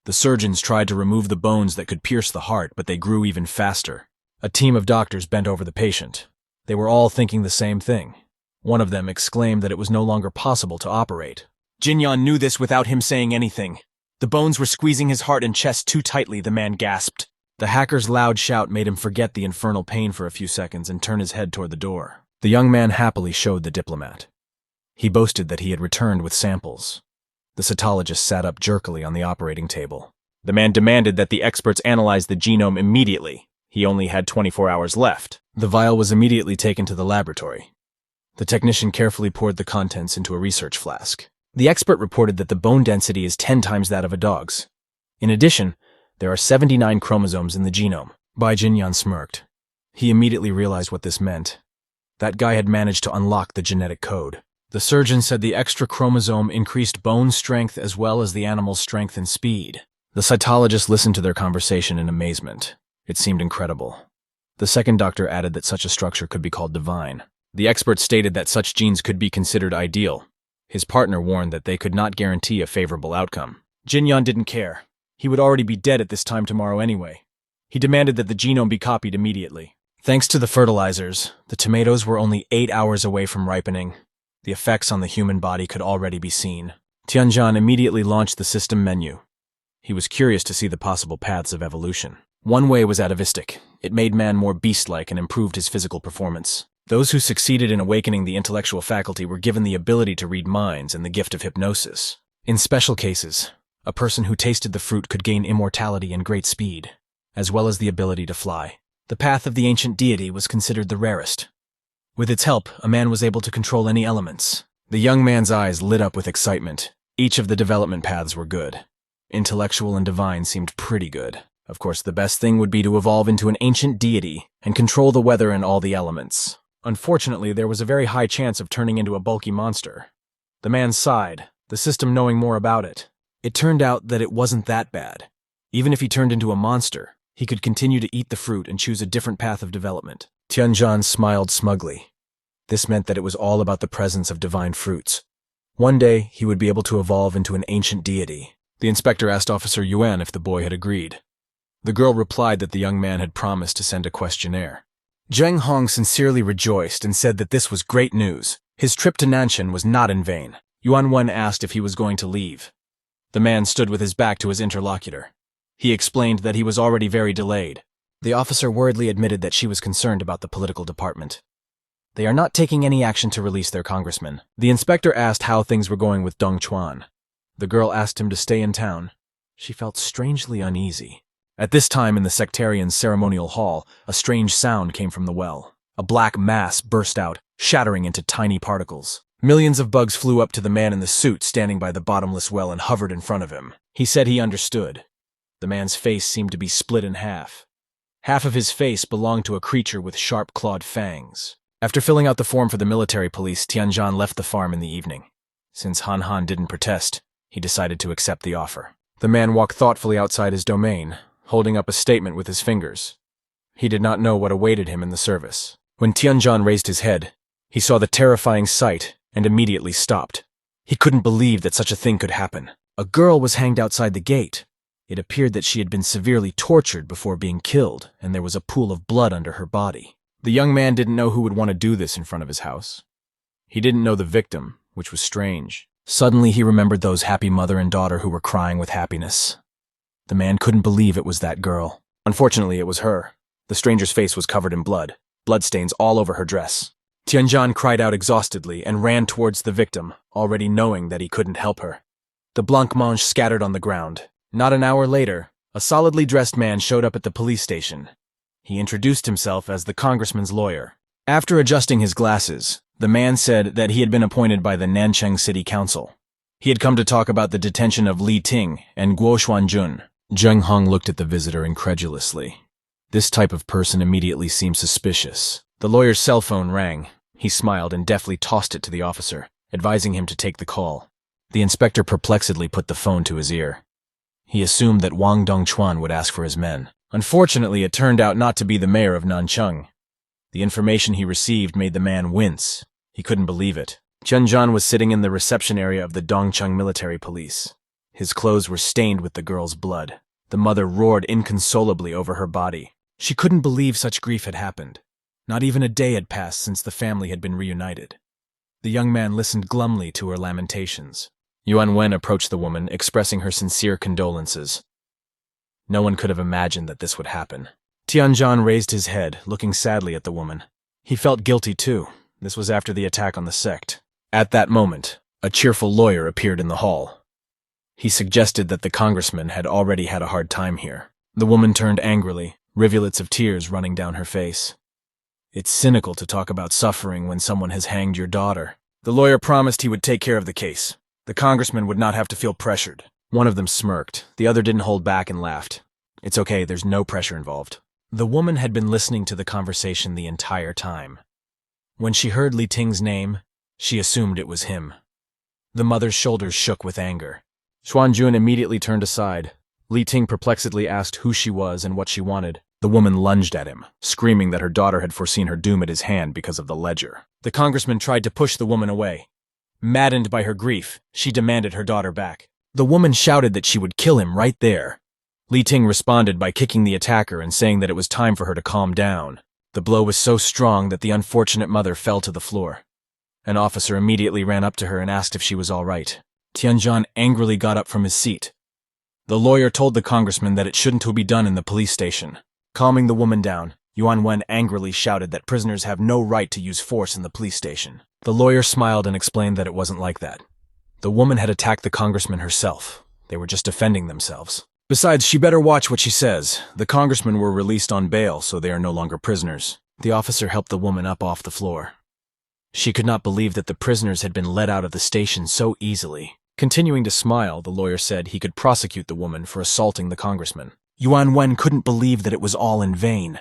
The surgeons tried to remove the bones that could pierce the heart, but they grew even faster. A team of doctors bent over the patient. They were all thinking the same thing. One of them exclaimed that it was no longer possible to operate. Jinyan knew this without him saying anything. The bones were squeezing his heart and chest too tightly, the man gasped. The hacker's loud shout made him forget the infernal pain for a few seconds and turn his head toward the door. The young man happily showed the diplomat. He boasted that he had returned with samples. The cytologist sat up jerkily on the operating table. The man demanded that the experts analyze the genome immediately. He only had 24 hours left. The vial was immediately taken to the laboratory. The technician carefully poured the contents into a research flask. The expert reported that the bone density is 10 times that of a dog's. In addition, there are 79 chromosomes in the genome. Bai Jinyan smirked. He immediately realized what this meant. That guy had managed to unlock the genetic code. The surgeon said the extra chromosome increased bone strength as well as the animal's strength and speed. The cytologist listened to their conversation in amazement. It seemed incredible. The second doctor added that such a structure could be called divine. The expert stated that such genes could be considered ideal. His partner warned that they could not guarantee a favorable outcome. Jinyan didn't care. He would already be dead at this time tomorrow anyway. He demanded that the genome be copied immediately. Thanks to the fertilizers, the tomatoes were only 8 hours away from ripening. The effects on the human body could already be seen. Tianjian immediately launched the system menu. He was curious to see the possible paths of evolution. One way was atavistic. It made man more beast-like and improved his physical performance. Those who succeeded in awakening the intellectual faculty were given the ability to read minds and the gift of hypnosis. In special cases, a person who tasted the fruit could gain immortality and great speed, as well as the ability to fly. The path of the ancient deity was considered the rarest. With its help, a man was able to control any elements. The young man's eyes lit up with excitement. Each of the development paths were good. Intellectual and divine seemed pretty good. Of course, the best thing would be to evolve into an ancient deity and control the weather and all the elements. Unfortunately, there was a very high chance of turning into a bulky monster. The man sighed, the system knowing more about it. It turned out that it wasn't that bad. Even if he turned into a monster, he could continue to eat the fruit and choose a different path of development. Tianjian smiled smugly. This meant that it was all about the presence of divine fruits. One day, he would be able to evolve into an ancient deity. The inspector asked Officer Yuan if the boy had agreed. The girl replied that the young man had promised to send a questionnaire. Zheng Hong sincerely rejoiced and said that this was great news. His trip to Nanshan was not in vain. Yuan Wen asked if he was going to leave. The man stood with his back to his interlocutor. He explained that he was already very delayed. The officer worriedly admitted that she was concerned about the political department. They are not taking any action to release their congressman. The inspector asked how things were going with Dong Chuan. The girl asked him to stay in town. She felt strangely uneasy. At this time in the sectarian's ceremonial hall, a strange sound came from the well. A black mass burst out, shattering into tiny particles. Millions of bugs flew up to the man in the suit standing by the bottomless well and hovered in front of him. He said he understood. The man's face seemed to be split in half. Half of his face belonged to a creature with sharp-clawed fangs. After filling out the form for the military police, Tianjian left the farm in the evening. Since Han Han didn't protest, he decided to accept the offer. The man walked thoughtfully outside his domain, holding up a statement with his fingers. He did not know what awaited him in the service. When Tianjian raised his head, he saw the terrifying sight and immediately stopped. He couldn't believe that such a thing could happen. A girl was hanged outside the gate. It appeared that she had been severely tortured before being killed, and there was a pool of blood under her body. The young man didn't know who would want to do this in front of his house. He didn't know the victim, which was strange. Suddenly he remembered those happy mother and daughter who were crying with happiness. The man couldn't believe it was that girl. Unfortunately, it was her. The stranger's face was covered in blood, bloodstains all over her dress. Tianjian cried out exhaustedly and ran towards the victim, already knowing that he couldn't help her. The blancmange scattered on the ground. Not an hour later, a solidly dressed man showed up at the police station. He introduced himself as the congressman's lawyer. After adjusting his glasses, the man said that he had been appointed by the Nanchang City Council. He had come to talk about the detention of Li Ting and Guo Xuanjun. Zheng Hong looked at the visitor incredulously. This type of person immediately seemed suspicious. The lawyer's cell phone rang. He smiled and deftly tossed it to the officer, advising him to take the call. The inspector perplexedly put the phone to his ear. He assumed that Wang Dongchuan would ask for his men. Unfortunately, it turned out not to be the mayor of Nanchang. The information he received made the man wince. He couldn't believe it. Tianjian was sitting in the reception area of the Dongcheng military police. His clothes were stained with the girl's blood. The mother roared inconsolably over her body. She couldn't believe such grief had happened. Not even a day had passed since the family had been reunited. The young man listened glumly to her lamentations. Yuan Wen approached the woman, expressing her sincere condolences. No one could have imagined that this would happen. Tianjian raised his head, looking sadly at the woman. He felt guilty too. This was after the attack on the sect. At that moment, a cheerful lawyer appeared in the hall. He suggested that the congressman had already had a hard time here. The woman turned angrily, rivulets of tears running down her face. It's cynical to talk about suffering when someone has hanged your daughter. The lawyer promised he would take care of the case. The congressman would not have to feel pressured. One of them smirked. The other didn't hold back and laughed. It's okay, there's no pressure involved. The woman had been listening to the conversation the entire time. When she heard Li Ting's name, She assumed it was him. The mother's shoulders shook with anger. Xuanjun immediately turned aside. Li Ting perplexedly asked who she was and what she wanted. The woman lunged at him, screaming that her daughter had foreseen her doom at his hand because of the ledger. The congressman tried to push the woman away. Maddened by her grief, she demanded her daughter back. The woman shouted that she would kill him right there. Li Ting responded by kicking the attacker and saying that it was time for her to calm down. The blow was so strong that the unfortunate mother fell to the floor. An officer immediately ran up to her and asked if she was all right. Tianzhan angrily got up from his seat. The lawyer told the congressman that it shouldn't be done in the police station. Calming the woman down, Yuan Wen angrily shouted that prisoners have no right to use force in the police station. The lawyer smiled and explained that it wasn't like that. The woman had attacked the congressman herself. They were just defending themselves. Besides, she better watch what she says. The congressmen were released on bail, so they are no longer prisoners. The officer helped the woman up off the floor. She could not believe that the prisoners had been let out of the station so easily. Continuing to smile, the lawyer said he could prosecute the woman for assaulting the congressman. Yuan Wen couldn't believe that it was all in vain.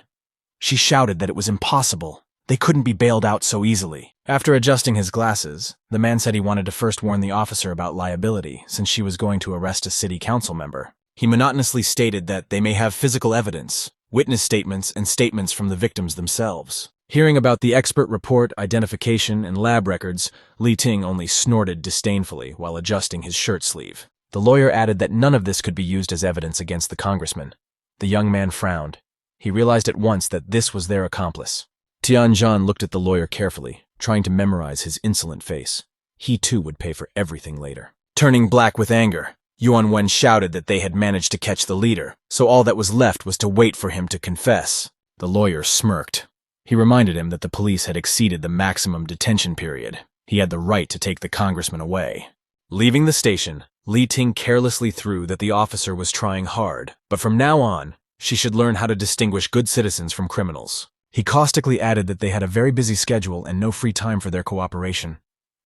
She shouted that it was impossible. They couldn't be bailed out so easily. After adjusting his glasses, the man said he wanted to first warn the officer about liability, since she was going to arrest a city council member. He monotonously stated that they may have physical evidence, witness statements, and statements from the victims themselves. Hearing about the expert report, identification, and lab records, Li Ting only snorted disdainfully while adjusting his shirt sleeve. The lawyer added that none of this could be used as evidence against the congressman. The young man frowned. He realized at once that this was their accomplice. Tianzhan looked at the lawyer carefully, trying to memorize his insolent face. He too would pay for everything later. Turning black with anger, Yuan Wen shouted that they had managed to catch the leader, so all that was left was to wait for him to confess. The lawyer smirked. He reminded him that the police had exceeded the maximum detention period. He had the right to take the congressman away. Leaving the station, Li Ting carelessly threw that the officer was trying hard, but from now on, she should learn how to distinguish good citizens from criminals. He caustically added that they had a very busy schedule and no free time for their cooperation.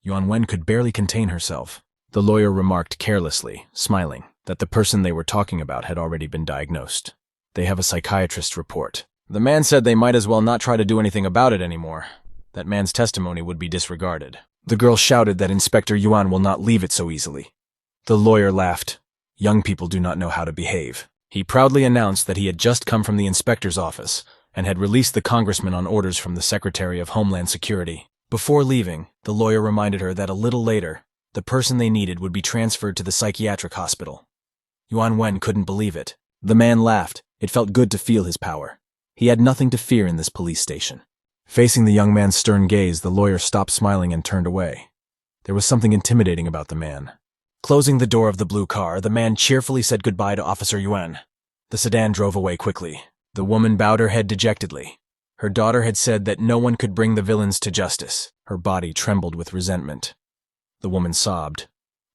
Yuan Wen could barely contain herself. The lawyer remarked carelessly, smiling, that the person they were talking about had already been diagnosed. They have a psychiatrist's report. The man said they might as well not try to do anything about it anymore. That man's testimony would be disregarded. The girl shouted that Inspector Yuan will not leave it so easily. The lawyer laughed. Young people do not know how to behave. He proudly announced that he had just come from the inspector's office and had released the congressman on orders from the Secretary of Homeland Security. Before leaving, the lawyer reminded her that a little later, the person they needed would be transferred to the psychiatric hospital. Yuan Wen couldn't believe it. The man laughed. It felt good to feel his power. He had nothing to fear in this police station. Facing the young man's stern gaze, the lawyer stopped smiling and turned away. There was something intimidating about the man. Closing the door of the blue car, the man cheerfully said goodbye to Officer Yuan. The sedan drove away quickly. The woman bowed her head dejectedly. Her daughter had said that no one could bring the villains to justice. Her body trembled with resentment. The woman sobbed.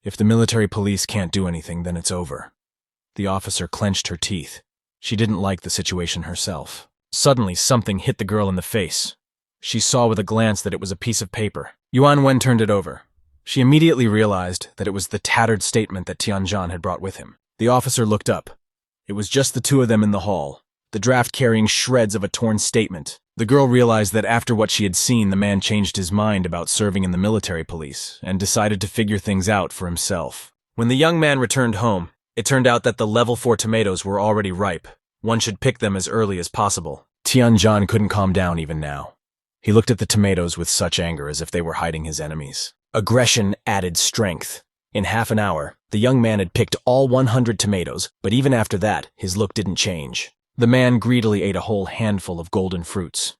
If the military police can't do anything, then it's over. The officer clenched her teeth. She didn't like the situation herself. Suddenly, something hit the girl in the face. She saw with a glance that it was a piece of paper. Yuan Wen turned it over. She immediately realized that it was the tattered statement that Tianzhan had brought with him. The officer looked up. It was just the two of them in the hall, the draft carrying shreds of a torn statement. The girl realized that after what she had seen, the man changed his mind about serving in the military police and decided to figure things out for himself. When the young man returned home, it turned out that the level 4 tomatoes were already ripe. One should pick them as early as possible. Tianzhan couldn't calm down even now. He looked at the tomatoes with such anger as if they were hiding his enemies. Aggression added strength. In half an hour, the young man had picked all 100 tomatoes, but even after that, his look didn't change. The man greedily ate a whole handful of golden fruits.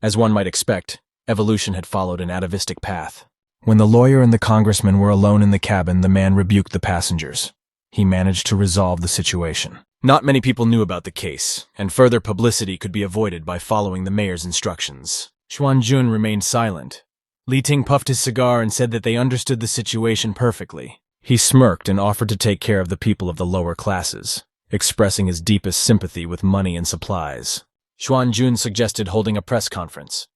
As one might expect, evolution had followed an atavistic path. When the lawyer and the congressman were alone in the cabin, the man rebuked the passengers. He managed to resolve the situation. Not many people knew about the case, and further publicity could be avoided by following the mayor's instructions. Xuanjun remained silent. Li Ting puffed his cigar and said that they understood the situation perfectly. He smirked and offered to take care of the people of the lower classes, expressing his deepest sympathy with money and supplies. Xuanjun suggested holding a press conference.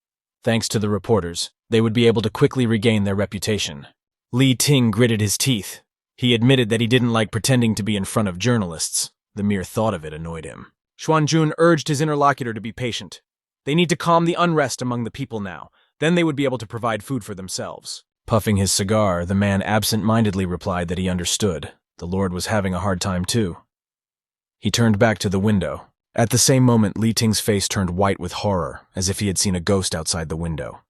Thanks to the reporters, they would be able to quickly regain their reputation. Li Ting gritted his teeth. He admitted that he didn't like pretending to be in front of journalists. The mere thought of it annoyed him. Xuanjun urged his interlocutor to be patient. They need to calm the unrest among the people now. Then they would be able to provide food for themselves. Puffing his cigar, the man absent-mindedly replied that he understood. The Lord was having a hard time too. He turned back to the window. At the same moment, Li Ting's face turned white with horror, as if he had seen a ghost outside the window.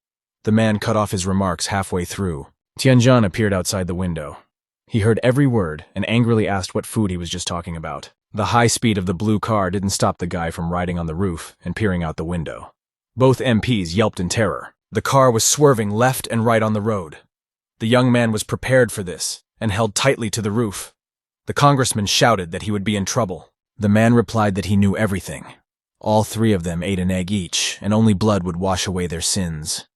The man cut off his remarks halfway through. Tianjin appeared outside the window. He heard every word and angrily asked what food he was just talking about. The high speed of the blue car didn't stop the guy from riding on the roof and peering out the window. Both MPs yelped in terror. The car was swerving left and right on the road. The young man was prepared for this and held tightly to the roof. The congressman shouted that he would be in trouble. The man replied that he knew everything. All three of them ate an egg each, and only blood would wash away their sins.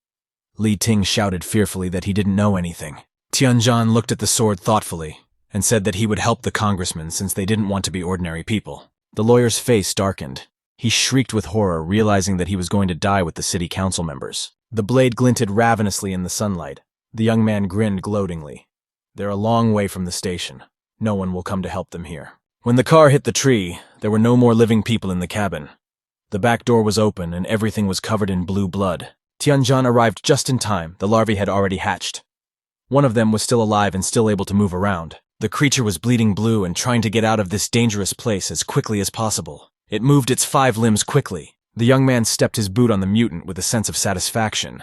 Li Ting shouted fearfully that he didn't know anything. Tianjin looked at the sword thoughtfully and said that he would help the congressmen since they didn't want to be ordinary people. The lawyer's face darkened. He shrieked with horror, realizing that he was going to die with the city council members. The blade glinted ravenously in the sunlight. The young man grinned gloatingly. They're a long way from the station. No one will come to help them here. When the car hit the tree, there were no more living people in the cabin. The back door was open and everything was covered in blue blood. Tianjin arrived just in time. The larvae had already hatched. One of them was still alive and still able to move around. The creature was bleeding blue and trying to get out of this dangerous place as quickly as possible. It moved its 5 limbs quickly. The young man stepped his boot on the mutant with a sense of satisfaction.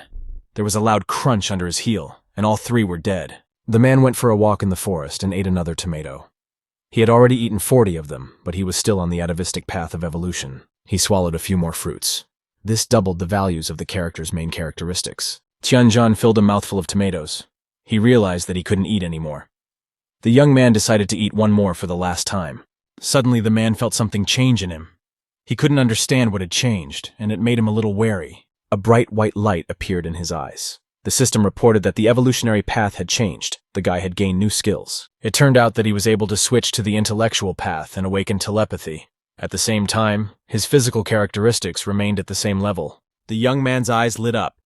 There was a loud crunch under his heel, and all 3 were dead. The man went for a walk in the forest and ate another tomato. He had already eaten 40 of them, but he was still on the atavistic path of evolution. He swallowed a few more fruits. This doubled the values of the character's main characteristics. Tianjin filled a mouthful of tomatoes. He realized that he couldn't eat anymore. The young man decided to eat one more for the last time. Suddenly, the man felt something change in him. He couldn't understand what had changed, and it made him a little wary. A bright white light appeared in his eyes. The system reported that the evolutionary path had changed. The guy had gained new skills. It turned out that he was able to switch to the intellectual path and awaken telepathy. At the same time, his physical characteristics remained at the same level. The young man's eyes lit up.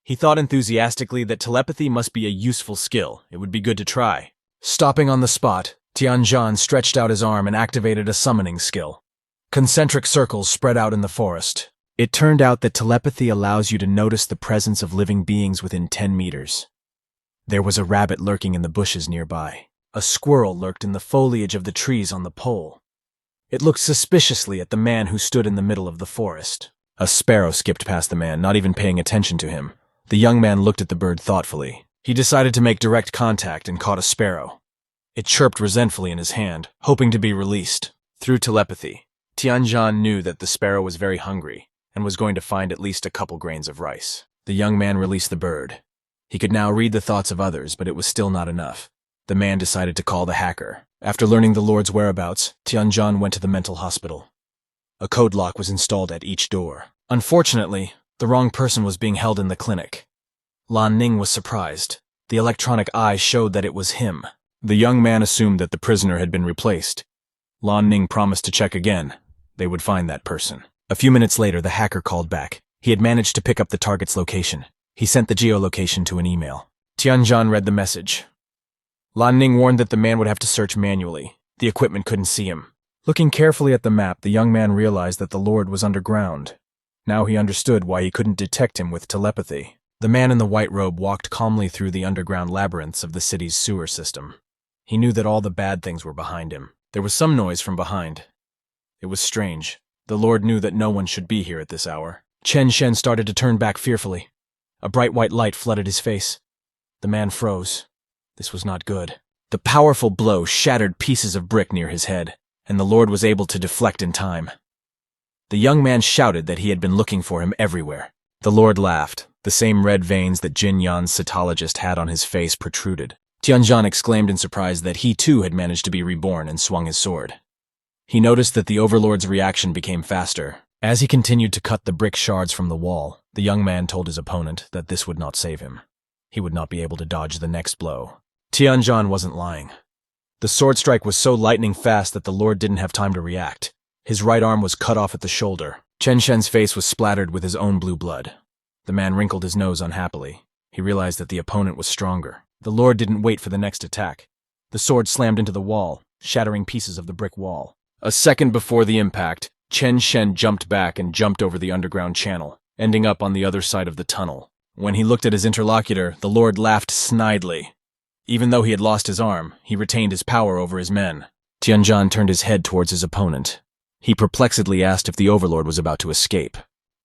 He thought enthusiastically that telepathy must be a useful skill. It would be good to try. Stopping on the spot, Tianjin stretched out his arm and activated a summoning skill. Concentric circles spread out in the forest. It turned out that telepathy allows you to notice the presence of living beings within 10 meters. There was a rabbit lurking in the bushes nearby. A squirrel lurked in the foliage of the trees on the pole. It looked suspiciously at the man who stood in the middle of the forest. A sparrow skipped past the man, not even paying attention to him. The young man looked at the bird thoughtfully. He decided to make direct contact and caught a sparrow. It chirped resentfully in his hand, hoping to be released. Through telepathy, Tianjin knew that the sparrow was very hungry and was going to find at least a couple grains of rice. The young man released the bird. He could now read the thoughts of others, but it was still not enough. The man decided to call the hacker. After learning the Lord's whereabouts, Tianjin went to the mental hospital. A code lock was installed at each door. Unfortunately, the wrong person was being held in the clinic. Lan Ning was surprised. The electronic eye showed that it was him. The young man assumed that the prisoner had been replaced. Lan Ning promised to check again. They would find that person. A few minutes later, the hacker called back. He had managed to pick up the target's location. He sent the geolocation to an email. Tianjin read the message. Lan Ning warned that the man would have to search manually. The equipment couldn't see him. Looking carefully at the map, the young man realized that the Lord was underground. Now he understood why he couldn't detect him with telepathy. The man in the white robe walked calmly through the underground labyrinths of the city's sewer system. He knew that all the bad things were behind him. There was some noise from behind. It was strange. The Lord knew that no one should be here at this hour. Chen Shen started to turn back fearfully. A bright white light flooded his face. The man froze. This was not good. The powerful blow shattered pieces of brick near his head, and the Lord was able to deflect in time. The young man shouted that he had been looking for him everywhere. The Lord laughed. The same red veins that Jin Yan's cytologist had on his face protruded. Tianjin exclaimed in surprise that he too had managed to be reborn and swung his sword. He noticed that the Overlord's reaction became faster. As he continued to cut the brick shards from the wall, the young man told his opponent that this would not save him. He would not be able to dodge the next blow. Tianjin wasn't lying. The sword strike was so lightning fast that the Lord didn't have time to react. His right arm was cut off at the shoulder. Chen Shen's face was splattered with his own blue blood. The man wrinkled his nose unhappily. He realized that the opponent was stronger. The Lord didn't wait for the next attack. The sword slammed into the wall, shattering pieces of the brick wall. A second before the impact, Chen Shen jumped back and jumped over the underground channel, ending up on the other side of the tunnel. When he looked at his interlocutor, the Lord laughed snidely. Even though he had lost his arm, he retained his power over his men. Tianjin turned his head towards his opponent. He perplexedly asked if the Overlord was about to escape.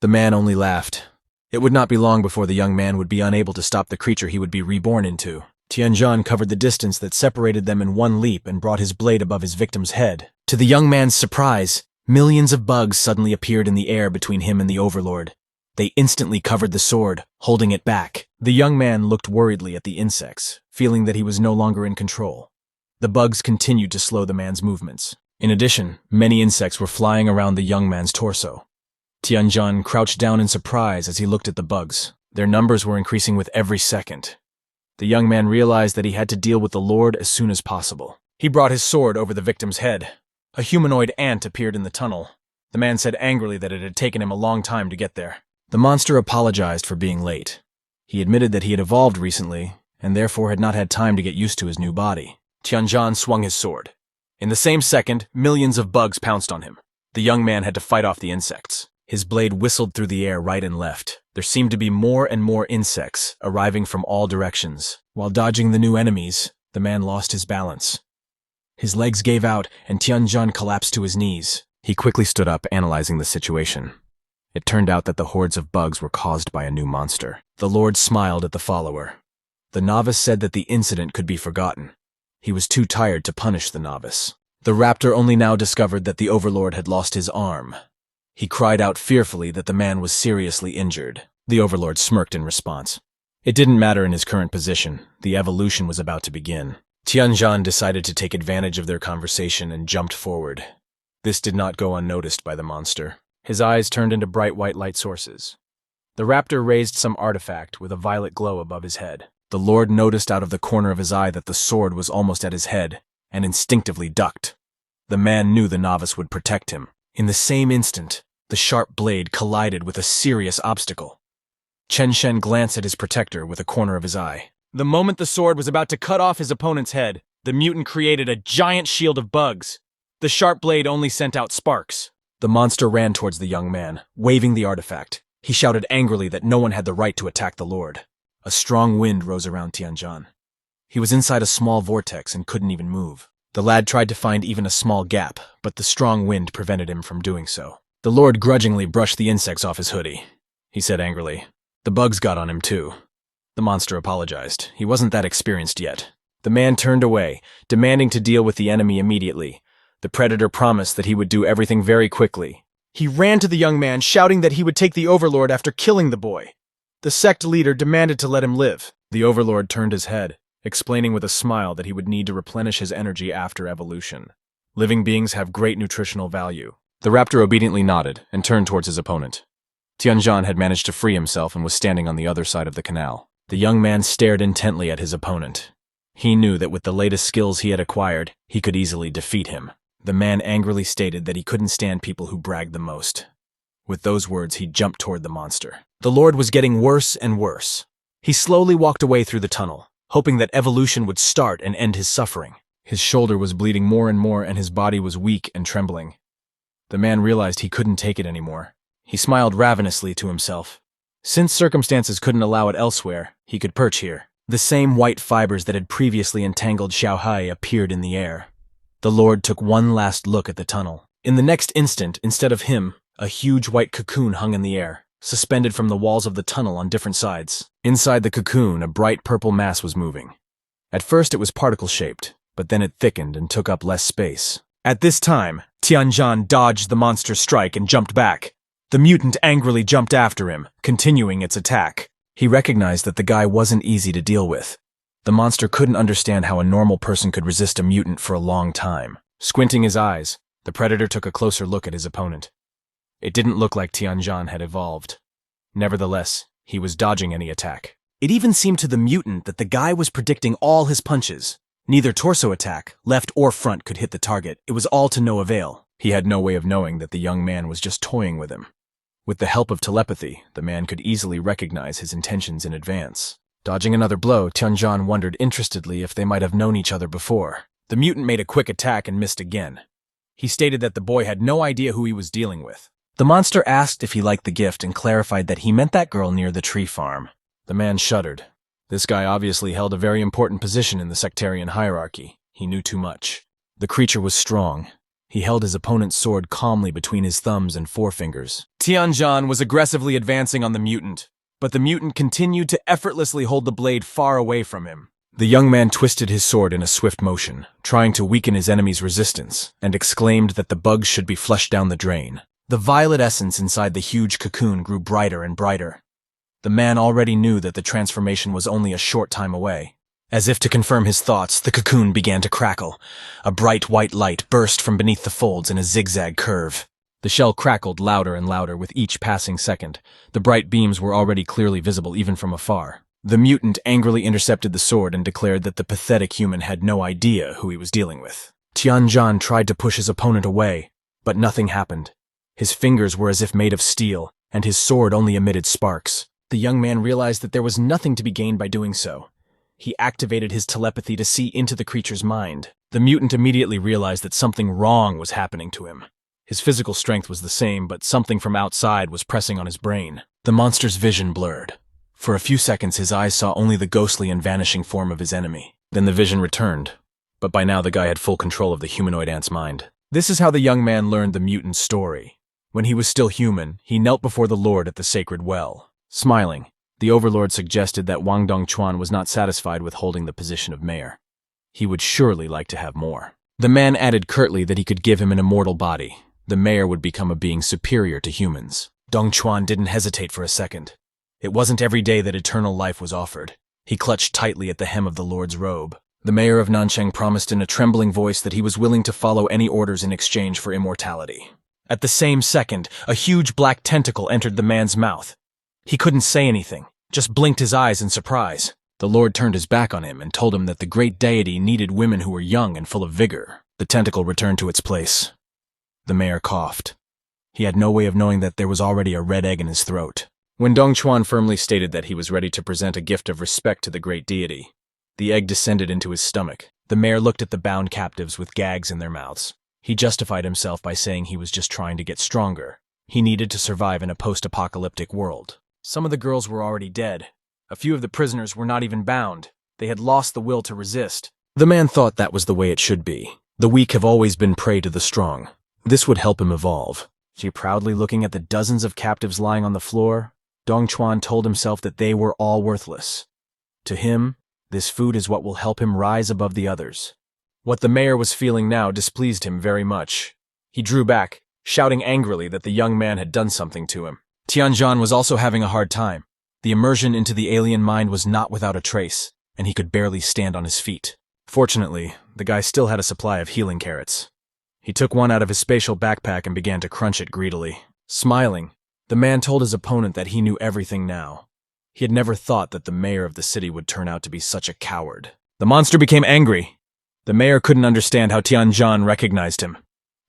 The man only laughed. It would not be long before the young man would be unable to stop the creature he would be reborn into. Tianjin covered the distance that separated them in one leap and brought his blade above his victim's head. To the young man's surprise, millions of bugs suddenly appeared in the air between him and the Overlord. They instantly covered the sword, holding it back. The young man looked worriedly at the insects, feeling that he was no longer in control. The bugs continued to slow the man's movements. In addition, many insects were flying around the young man's torso. Tianjin crouched down in surprise as he looked at the bugs. Their numbers were increasing with every second. The young man realized that he had to deal with the Lord as soon as possible. He brought his sword over the victim's head. A humanoid ant appeared in the tunnel. The man said angrily that it had taken him a long time to get there. The monster apologized for being late. He admitted that he had evolved recently, and therefore had not had time to get used to his new body. Tianjin swung his sword. In the same second, millions of bugs pounced on him. The young man had to fight off the insects. His blade whistled through the air right and left. There seemed to be more and more insects arriving from all directions. While dodging the new enemies, the man lost his balance. His legs gave out, and Tianjin collapsed to his knees. He quickly stood up, analyzing the situation. It turned out that the hordes of bugs were caused by a new monster. The Lord smiled at the follower. The novice said that the incident could be forgotten. He was too tired to punish the novice. The raptor only now discovered that the Overlord had lost his arm. He cried out fearfully that the man was seriously injured. The Overlord smirked in response. It didn't matter in his current position. The evolution was about to begin. Tianjin decided to take advantage of their conversation and jumped forward. This did not go unnoticed by the monster. His eyes turned into bright white light sources. The raptor raised some artifact with a violet glow above his head. The Lord noticed out of the corner of his eye that the sword was almost at his head, and instinctively ducked. The man knew the novice would protect him. In the same instant, the sharp blade collided with a serious obstacle. Chen Shen glanced at his protector with a corner of his eye. The moment the sword was about to cut off his opponent's head, the mutant created a giant shield of bugs. The sharp blade only sent out sparks. The monster ran towards the young man, waving the artifact. He shouted angrily that no one had the right to attack the Lord. A strong wind rose around Tianjin. He was inside a small vortex and couldn't even move. The lad tried to find even a small gap, but the strong wind prevented him from doing so. The Lord grudgingly brushed the insects off his hoodie. He said angrily, "The bugs got on him too." The monster apologized. He wasn't that experienced yet. The man turned away, demanding to deal with the enemy immediately. The predator promised that he would do everything very quickly. He ran to the young man, shouting that he would take the Overlord after killing the boy. The sect leader demanded to let him live. The Overlord turned his head, explaining with a smile that he would need to replenish his energy after evolution. Living beings have great nutritional value. The raptor obediently nodded and turned towards his opponent. Tianjin had managed to free himself and was standing on the other side of the canal. The young man stared intently at his opponent. He knew that with the latest skills he had acquired, he could easily defeat him. The man angrily stated that he couldn't stand people who bragged the most. With those words, he jumped toward the monster. The Lord was getting worse and worse. He slowly walked away through the tunnel, hoping that evolution would start and end his suffering. His shoulder was bleeding more and more, and his body was weak and trembling. The man realized he couldn't take it anymore. He smiled ravenously to himself. Since circumstances couldn't allow it elsewhere, he could perch here. The same white fibers that had previously entangled Xiaohai appeared in the air. The Lord took one last look at the tunnel. In the next instant, instead of him, a huge white cocoon hung in the air, suspended from the walls of the tunnel on different sides. Inside the cocoon, a bright purple mass was moving. At first it was particle-shaped, but then it thickened and took up less space. At this time, Tianjin dodged the monster's strike and jumped back. The mutant angrily jumped after him, continuing its attack. He recognized that the guy wasn't easy to deal with. The monster couldn't understand how a normal person could resist a mutant for a long time. Squinting his eyes, the predator took a closer look at his opponent. It didn't look like Tianjin had evolved. Nevertheless, he was dodging any attack. It even seemed to the mutant that the guy was predicting all his punches. Neither torso attack, left or front, could hit the target. It was all to no avail. He had no way of knowing that the young man was just toying with him. With the help of telepathy, the man could easily recognize his intentions in advance. Dodging another blow, Tianjin wondered interestedly if they might have known each other before. The mutant made a quick attack and missed again. He stated that the boy had no idea who he was dealing with. The monster asked if he liked the gift and clarified that he meant that girl near the tree farm. The man shuddered. This guy obviously held a very important position in the sectarian hierarchy. He knew too much. The creature was strong. He held his opponent's sword calmly between his thumbs and forefingers. Tianjin was aggressively advancing on the mutant, but the mutant continued to effortlessly hold the blade far away from him. The young man twisted his sword in a swift motion, trying to weaken his enemy's resistance, and exclaimed that the bugs should be flushed down the drain. The violet essence inside the huge cocoon grew brighter and brighter. The man already knew that the transformation was only a short time away. As if to confirm his thoughts, the cocoon began to crackle. A bright white light burst from beneath the folds in a zigzag curve. The shell crackled louder and louder with each passing second. The bright beams were already clearly visible even from afar. The mutant angrily intercepted the sword and declared that the pathetic human had no idea who he was dealing with. Tianjin tried to push his opponent away, but nothing happened. His fingers were as if made of steel, and his sword only emitted sparks. The young man realized that there was nothing to be gained by doing so. He activated his telepathy to see into the creature's mind. The mutant immediately realized that something wrong was happening to him. His physical strength was the same, but something from outside was pressing on his brain. The monster's vision blurred. For a few seconds, his eyes saw only the ghostly and vanishing form of his enemy. Then the vision returned, but by now the guy had full control of the humanoid ant's mind. This is how the young man learned the mutant's story. When he was still human, he knelt before the Lord at the sacred well. Smiling, the overlord suggested that Wang Dongchuan was not satisfied with holding the position of mayor. He would surely like to have more. The man added curtly that he could give him an immortal body. The mayor would become a being superior to humans. Dongchuan didn't hesitate for a second. It wasn't every day that eternal life was offered. He clutched tightly at the hem of the Lord's robe. The mayor of Nancheng promised in a trembling voice that he was willing to follow any orders in exchange for immortality. At the same second, a huge black tentacle entered the man's mouth. He couldn't say anything, just blinked his eyes in surprise. The Lord turned his back on him and told him that the great deity needed women who were young and full of vigor. The tentacle returned to its place. The mayor coughed. He had no way of knowing that there was already a red egg in his throat. When Dongchuan firmly stated that he was ready to present a gift of respect to the great deity, the egg descended into his stomach. The mayor looked at the bound captives with gags in their mouths. He justified himself by saying he was just trying to get stronger. He needed to survive in a post-apocalyptic world. Some of the girls were already dead. A few of the prisoners were not even bound. They had lost the will to resist. The man thought that was the way it should be. The weak have always been prey to the strong. This would help him evolve. Proudly looking at the dozens of captives lying on the floor, Dongchuan told himself that they were all worthless. To him, this food is what will help him rise above the others. What the mayor was feeling now displeased him very much. He drew back, shouting angrily that the young man had done something to him. Tianjin was also having a hard time. The immersion into the alien mind was not without a trace, and he could barely stand on his feet. Fortunately, the guy still had a supply of healing carrots. He took one out of his spatial backpack and began to crunch it greedily. Smiling, the man told his opponent that he knew everything now. He had never thought that the mayor of the city would turn out to be such a coward. The monster became angry. The mayor couldn't understand how Tianjin recognized him.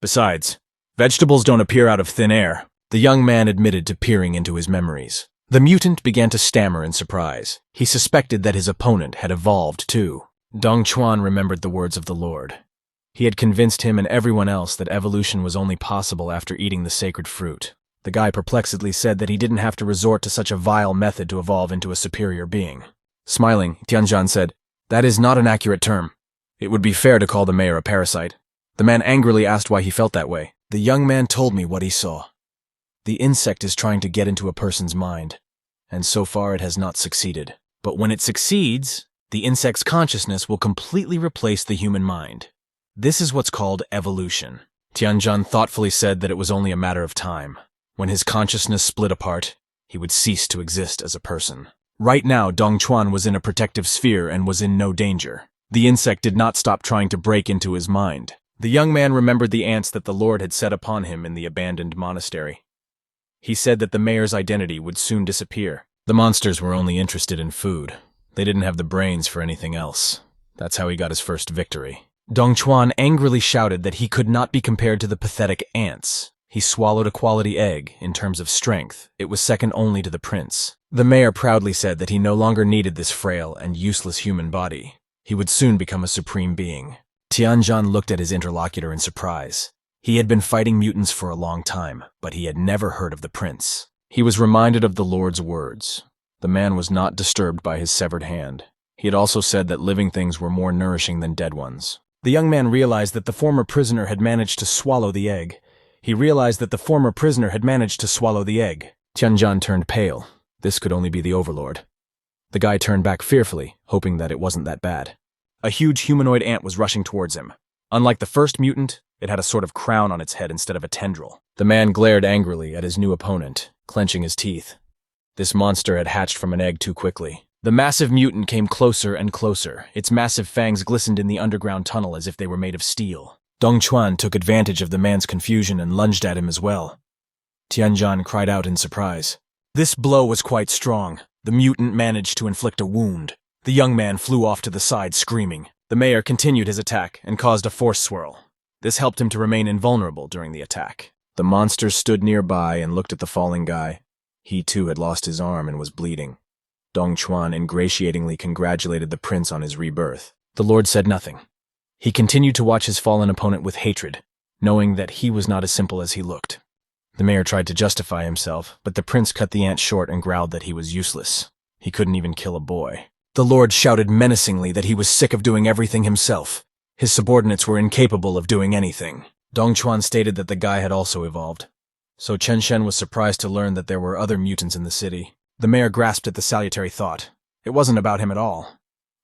Besides, vegetables don't appear out of thin air. The young man admitted to peering into his memories. The mutant began to stammer in surprise. He suspected that his opponent had evolved too. Dongchuan remembered the words of the Lord. He had convinced him and everyone else that evolution was only possible after eating the sacred fruit. The guy perplexedly said that he didn't have to resort to such a vile method to evolve into a superior being. Smiling, Tianjin said, "That is not an accurate term. It would be fair to call the mayor a parasite." The man angrily asked why he felt that way. The young man told me what he saw. The insect is trying to get into a person's mind, and so far it has not succeeded. But when it succeeds, the insect's consciousness will completely replace the human mind. This is what's called evolution. Tianjin thoughtfully said that it was only a matter of time. When his consciousness split apart, he would cease to exist as a person. Right now, Dongchuan was in a protective sphere and was in no danger. The insect did not stop trying to break into his mind. The young man remembered the ants that the Lord had set upon him in the abandoned monastery. He said that the mayor's identity would soon disappear. The monsters were only interested in food. They didn't have the brains for anything else. That's how he got his first victory. Dongchuan angrily shouted that he could not be compared to the pathetic ants. He swallowed a quality egg. In terms of strength, it was second only to the prince. The mayor proudly said that he no longer needed this frail and useless human body. He would soon become a supreme being. Tianjin looked at his interlocutor in surprise. He had been fighting mutants for a long time, but he had never heard of the prince. He was reminded of the Lord's words. The man was not disturbed by his severed hand. He had also said that living things were more nourishing than dead ones. The young man realized that the former prisoner had managed to swallow the egg. Tianjan turned pale. This could only be the overlord. The guy turned back fearfully, hoping that it wasn't that bad. A huge humanoid ant was rushing towards him. Unlike the first mutant, it had a sort of crown on its head instead of a tendril. The man glared angrily at his new opponent, clenching his teeth. This monster had hatched from an egg too quickly. The massive mutant came closer and closer. Its massive fangs glistened in the underground tunnel as if they were made of steel. Dongchuan took advantage of the man's confusion and lunged at him as well. Tianjan cried out in surprise. This blow was quite strong. The mutant managed to inflict a wound. The young man flew off to the side, screaming. The mayor continued his attack and caused a force swirl. This helped him to remain invulnerable during the attack. The monster stood nearby and looked at the falling guy. He too had lost his arm and was bleeding. Dongchuan ingratiatingly congratulated the prince on his rebirth. The lord said nothing. He continued to watch his fallen opponent with hatred, knowing that he was not as simple as he looked. The mayor tried to justify himself, but the prince cut the ant short and growled that he was useless. He couldn't even kill a boy. The lord shouted menacingly that he was sick of doing everything himself. His subordinates were incapable of doing anything. Dongchuan stated that the guy had also evolved. So Chen Shen was surprised to learn that there were other mutants in the city. The mayor grasped at the salutary thought. It wasn't about him at all.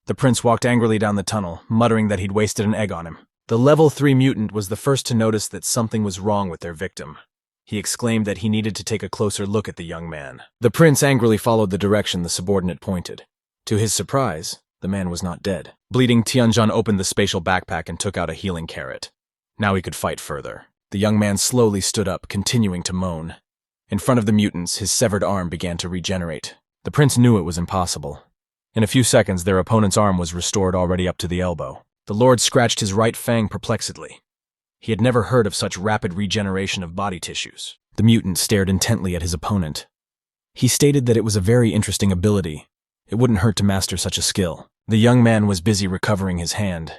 The prince walked angrily down the tunnel, muttering that he'd wasted an egg on him. The level 3 mutant was the first to notice that something was wrong with their victim. He exclaimed that he needed to take a closer look at the young man. The prince angrily followed the direction the subordinate pointed. To his surprise, the man was not dead. Bleeding, Tianjan opened the spatial backpack and took out a healing carrot. Now he could fight further. The young man slowly stood up, continuing to moan. In front of the mutants, his severed arm began to regenerate. The prince knew it was impossible. In a few seconds, their opponent's arm was restored already up to the elbow. The lord scratched his right fang perplexedly. He had never heard of such rapid regeneration of body tissues. The mutant stared intently at his opponent. He stated that it was a very interesting ability. It wouldn't hurt to master such a skill. The young man was busy recovering his hand.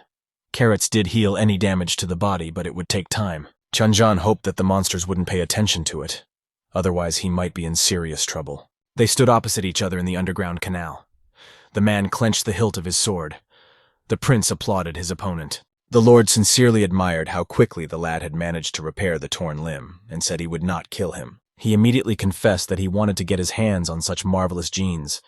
Carrots did heal any damage to the body, but it would take time. Tianjan hoped that the monsters wouldn't pay attention to it. Otherwise, he might be in serious trouble. They stood opposite each other in the underground canal. The man clenched the hilt of his sword. The prince applauded his opponent. The lord sincerely admired how quickly the lad had managed to repair the torn limb, and said he would not kill him. He immediately confessed that he wanted to get his hands on such marvelous genes.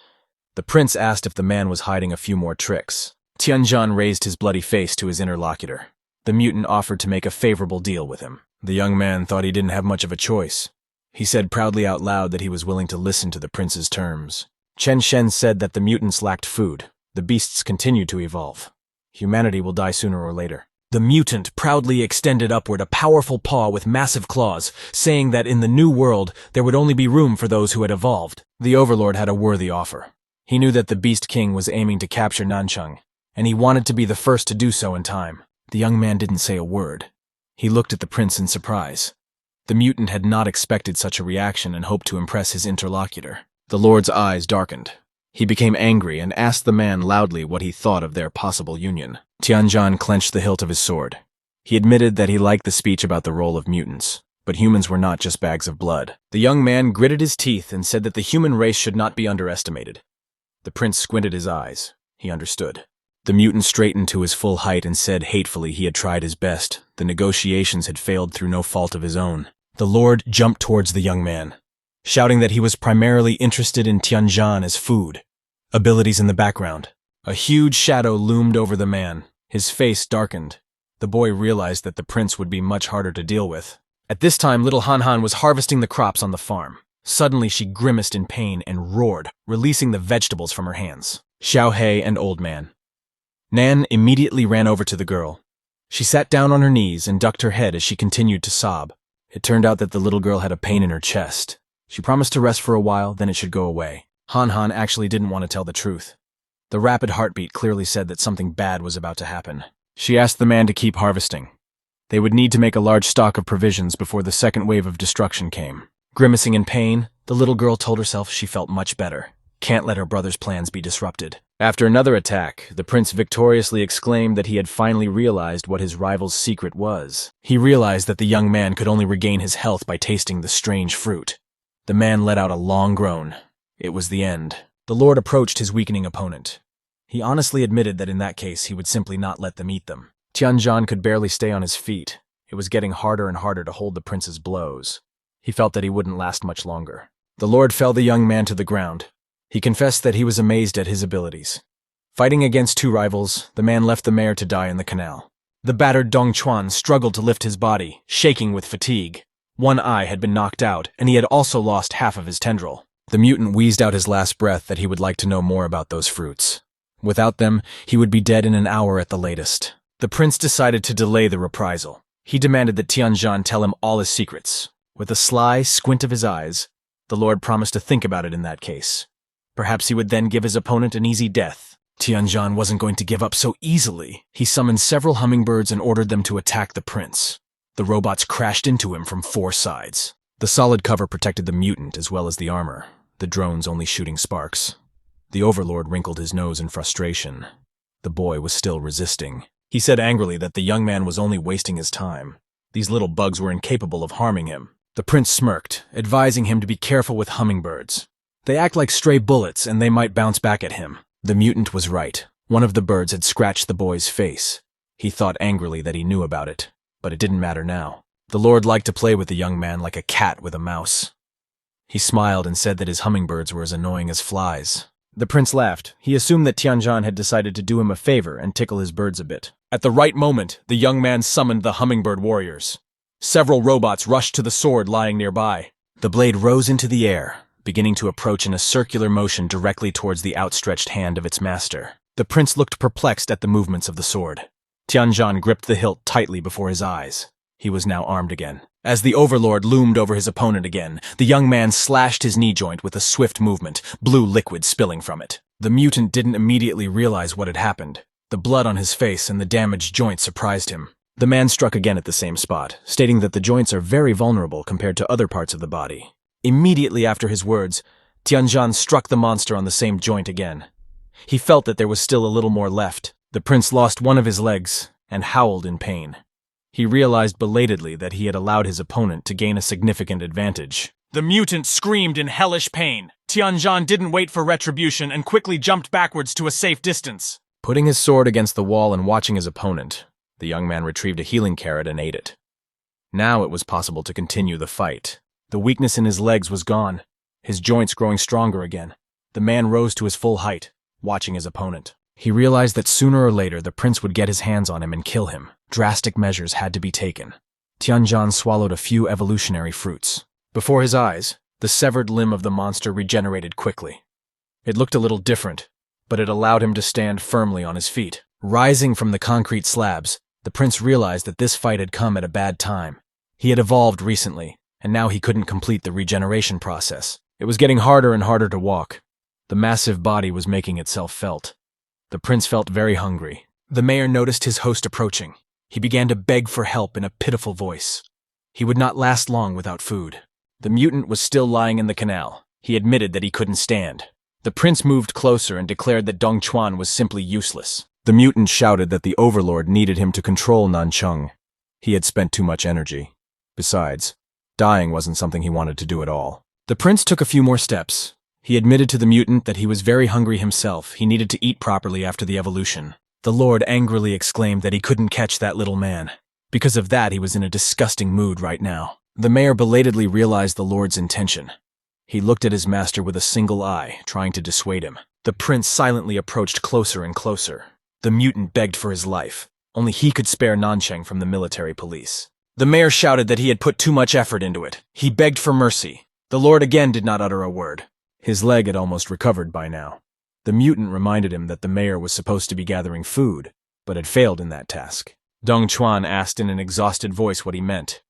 The prince asked if the man was hiding a few more tricks. Tianjan raised his bloody face to his interlocutor. The mutant offered to make a favorable deal with him. The young man thought he didn't have much of a choice. He said proudly out loud that he was willing to listen to the prince's terms. Chen Shen said that the mutants lacked food. The beasts continued to evolve. Humanity will die sooner or later. The mutant proudly extended upward a powerful paw with massive claws, saying that in the new world there would only be room for those who had evolved. The overlord had a worthy offer. He knew that the Beast King was aiming to capture Nanchang, and he wanted to be the first to do so in time. The young man didn't say a word. He looked at the prince in surprise. The mutant had not expected such a reaction and hoped to impress his interlocutor. The lord's eyes darkened. He became angry and asked the man loudly what he thought of their possible union. Tianjan clenched the hilt of his sword. He admitted that he liked the speech about the role of mutants, but humans were not just bags of blood. The young man gritted his teeth and said that the human race should not be underestimated. The prince squinted his eyes. He understood. The mutant straightened to his full height and said hatefully he had tried his best. The negotiations had failed through no fault of his own. The lord jumped towards the young man, shouting that he was primarily interested in Tianjan as food. Abilities in the background. A huge shadow loomed over the man. His face darkened. The boy realized that the prince would be much harder to deal with. At this time, little Han Han was harvesting the crops on the farm. Suddenly, she grimaced in pain and roared, releasing the vegetables from her hands. Xiao He and Old Man. Nan immediately ran over to the girl. She sat down on her knees and ducked her head as she continued to sob. It turned out that the little girl had a pain in her chest. She promised to rest for a while, then it should go away. Han Han actually didn't want to tell the truth. The rapid heartbeat clearly said that something bad was about to happen. She asked the man to keep harvesting. They would need to make a large stock of provisions before the second wave of destruction came. Grimacing in pain, the little girl told herself she felt much better. Can't let her brother's plans be disrupted. After another attack, the prince victoriously exclaimed that he had finally realized what his rival's secret was. He realized that the young man could only regain his health by tasting the strange fruit. The man let out a long groan. It was the end. The Lord approached his weakening opponent. He honestly admitted that in that case he would simply not let them eat them. Tianzhan could barely stay on his feet. It was getting harder and harder to hold the prince's blows. He felt that he wouldn't last much longer. The Lord fell the young man to the ground. He confessed that he was amazed at his abilities. Fighting against two rivals, the man left the mayor to die in the canal. The battered Dongchuan struggled to lift his body, shaking with fatigue. One eye had been knocked out, and he had also lost half of his tendril. The mutant wheezed out his last breath that he would like to know more about those fruits. Without them, he would be dead in an hour at the latest. The prince decided to delay the reprisal. He demanded that Tianzhan tell him all his secrets. With a sly squint of his eyes, the Lord promised to think about it in that case. Perhaps he would then give his opponent an easy death. Tianzhan wasn't going to give up so easily. He summoned several hummingbirds and ordered them to attack the prince. The robots crashed into him from 4 sides. The solid cover protected the mutant as well as the armor, the drones only shooting sparks. The overlord wrinkled his nose in frustration. The boy was still resisting. He said angrily that the young man was only wasting his time. These little bugs were incapable of harming him. The prince smirked, advising him to be careful with hummingbirds. They act like stray bullets and they might bounce back at him. The mutant was right. One of the birds had scratched the boy's face. He thought angrily that he knew about it, but it didn't matter now. The Lord liked to play with the young man like a cat with a mouse. He smiled and said that his hummingbirds were as annoying as flies. The prince laughed. He assumed that Tianzhan had decided to do him a favor and tickle his birds a bit. At the right moment, the young man summoned the hummingbird warriors. Several robots rushed to the sword lying nearby. The blade rose into the air, beginning to approach in a circular motion directly towards the outstretched hand of its master. The prince looked perplexed at the movements of the sword. Tianzhan gripped the hilt tightly before his eyes. He was now armed again. As the overlord loomed over his opponent again, the young man slashed his knee joint with a swift movement, blue liquid spilling from it. The mutant didn't immediately realize what had happened. The blood on his face and the damaged joint surprised him. The man struck again at the same spot, stating that the joints are very vulnerable compared to other parts of the body. Immediately after his words, Tianzhan struck the monster on the same joint again. He felt that there was still a little more left. The prince lost one of his legs and howled in pain. He realized belatedly that he had allowed his opponent to gain a significant advantage. The mutant screamed in hellish pain. Tianzhan didn't wait for retribution and quickly jumped backwards to a safe distance. Putting his sword against the wall and watching his opponent, the young man retrieved a healing carrot and ate it. Now it was possible to continue the fight. The weakness in his legs was gone, his joints growing stronger again. The man rose to his full height, watching his opponent. He realized that sooner or later the prince would get his hands on him and kill him. Drastic measures had to be taken. Tianzhan swallowed a few evolutionary fruits. Before his eyes, the severed limb of the monster regenerated quickly. It looked a little different, but it allowed him to stand firmly on his feet. Rising from the concrete slabs, the prince realized that this fight had come at a bad time. He had evolved recently, and now he couldn't complete the regeneration process. It was getting harder and harder to walk. The massive body was making itself felt. The prince felt very hungry. The mayor noticed his host approaching. He began to beg for help in a pitiful voice. He would not last long without food. The mutant was still lying in the canal. He admitted that he couldn't stand. The prince moved closer and declared that Dongchuan was simply useless. The mutant shouted that the overlord needed him to control Nancheng. He had spent too much energy. Besides, dying wasn't something he wanted to do at all. The prince took a few more steps. He admitted to the mutant that he was very hungry himself. He needed to eat properly after the evolution. The Lord angrily exclaimed that he couldn't catch that little man. Because of that, he was in a disgusting mood right now. The mayor belatedly realized the Lord's intention. He looked at his master with a single eye, trying to dissuade him. The prince silently approached closer and closer. The mutant begged for his life. Only he could spare Nancheng from the military police. The mayor shouted that he had put too much effort into it. He begged for mercy. The Lord again did not utter a word. His leg had almost recovered by now. The mutant reminded him that the mayor was supposed to be gathering food, but had failed in that task. Dongchuan asked in an exhausted voice what he meant.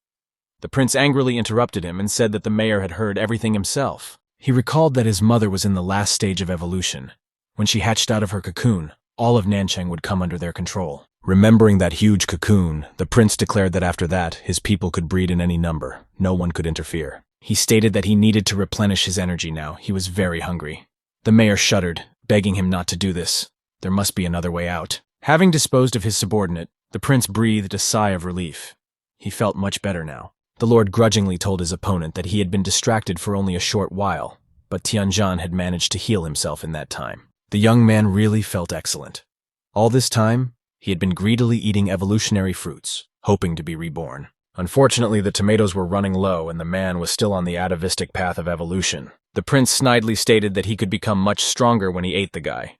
The prince angrily interrupted him and said that the mayor had heard everything himself. He recalled that his mother was in the last stage of evolution. When she hatched out of her cocoon, all of Nancheng would come under their control. Remembering that huge cocoon, the prince declared that after that, his people could breed in any number. No one could interfere. He stated that he needed to replenish his energy now. He was very hungry. The mayor shuddered, begging him not to do this. There must be another way out. Having disposed of his subordinate, the prince breathed a sigh of relief. He felt much better now. The Lord grudgingly told his opponent that he had been distracted for only a short while, but Tianjin had managed to heal himself in that time. The young man really felt excellent. All this time, he had been greedily eating evolutionary fruits, hoping to be reborn. Unfortunately, the tomatoes were running low and the man was still on the atavistic path of evolution. The prince snidely stated that he could become much stronger when he ate the guy.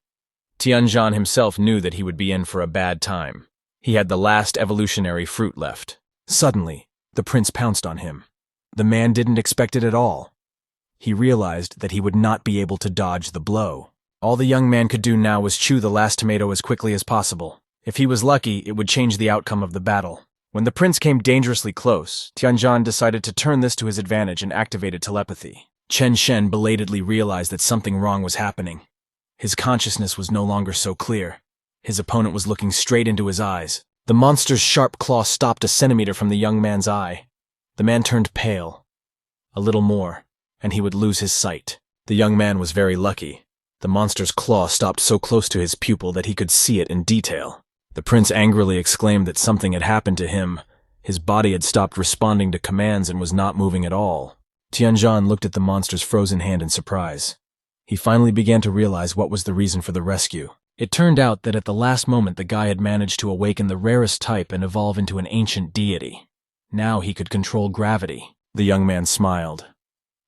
Tianjin himself knew that he would be in for a bad time. He had the last evolutionary fruit left. Suddenly, the prince pounced on him. The man didn't expect it at all. He realized that he would not be able to dodge the blow. All the young man could do now was chew the last tomato as quickly as possible. If he was lucky, it would change the outcome of the battle. When the prince came dangerously close, Tianjin decided to turn this to his advantage and activated telepathy. Chen Shen belatedly realized that something wrong was happening. His consciousness was no longer so clear. His opponent was looking straight into his eyes. The monster's sharp claw stopped a centimeter from the young man's eye. The man turned pale. A little more, and he would lose his sight. The young man was very lucky. The monster's claw stopped so close to his pupil that he could see it in detail. The prince angrily exclaimed that something had happened to him. His body had stopped responding to commands and was not moving at all. Tianjin looked at the monster's frozen hand in surprise. He finally began to realize what was the reason for the rescue. It turned out that at the last moment the guy had managed to awaken the rarest type and evolve into an ancient deity. Now he could control gravity. The young man smiled.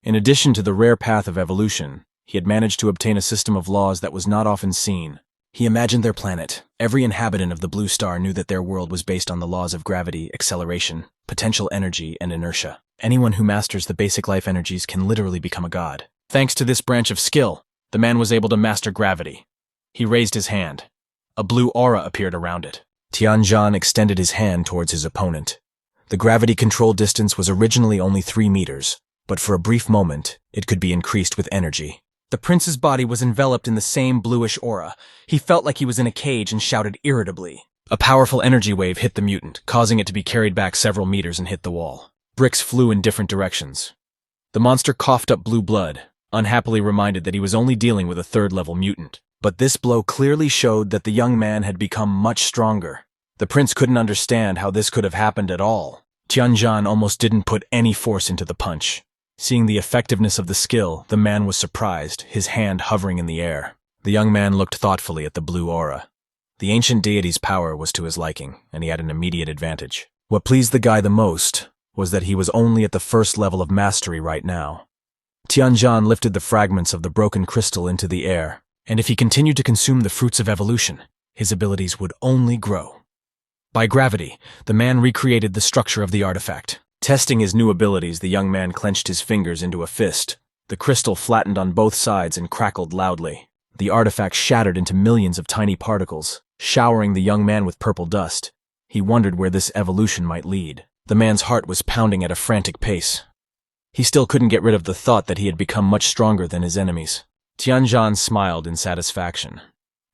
In addition to the rare path of evolution, he had managed to obtain a system of laws that was not often seen. He imagined their planet. Every inhabitant of the blue star knew that their world was based on the laws of gravity, acceleration, potential energy, and inertia. Anyone who masters the basic life energies can literally become a god. Thanks to this branch of skill, the man was able to master gravity. He raised his hand. A blue aura appeared around it. Tianjin extended his hand towards his opponent. The gravity control distance was originally only 3 meters, but for a brief moment, it could be increased with energy. The prince's body was enveloped in the same bluish aura. He felt like he was in a cage and shouted irritably. A powerful energy wave hit the mutant, causing it to be carried back several meters and hit the wall. Bricks flew in different directions. The monster coughed up blue blood, unhappily reminded that he was only dealing with a third-level mutant. But this blow clearly showed that the young man had become much stronger. The prince couldn't understand how this could have happened at all. Tianjin almost didn't put any force into the punch. Seeing the effectiveness of the skill, the man was surprised, his hand hovering in the air. The young man looked thoughtfully at the blue aura. The ancient deity's power was to his liking, and he had an immediate advantage. What pleased the guy the most was that he was only at the first level of mastery right now. Tianjin lifted the fragments of the broken crystal into the air, and if he continued to consume the fruits of evolution, his abilities would only grow. By gravity, the man recreated the structure of the artifact. Testing his new abilities, the young man clenched his fingers into a fist. The crystal flattened on both sides and crackled loudly. The artifact shattered into millions of tiny particles, showering the young man with purple dust. He wondered where this evolution might lead. The man's heart was pounding at a frantic pace. He still couldn't get rid of the thought that he had become much stronger than his enemies. Tianjin smiled in satisfaction.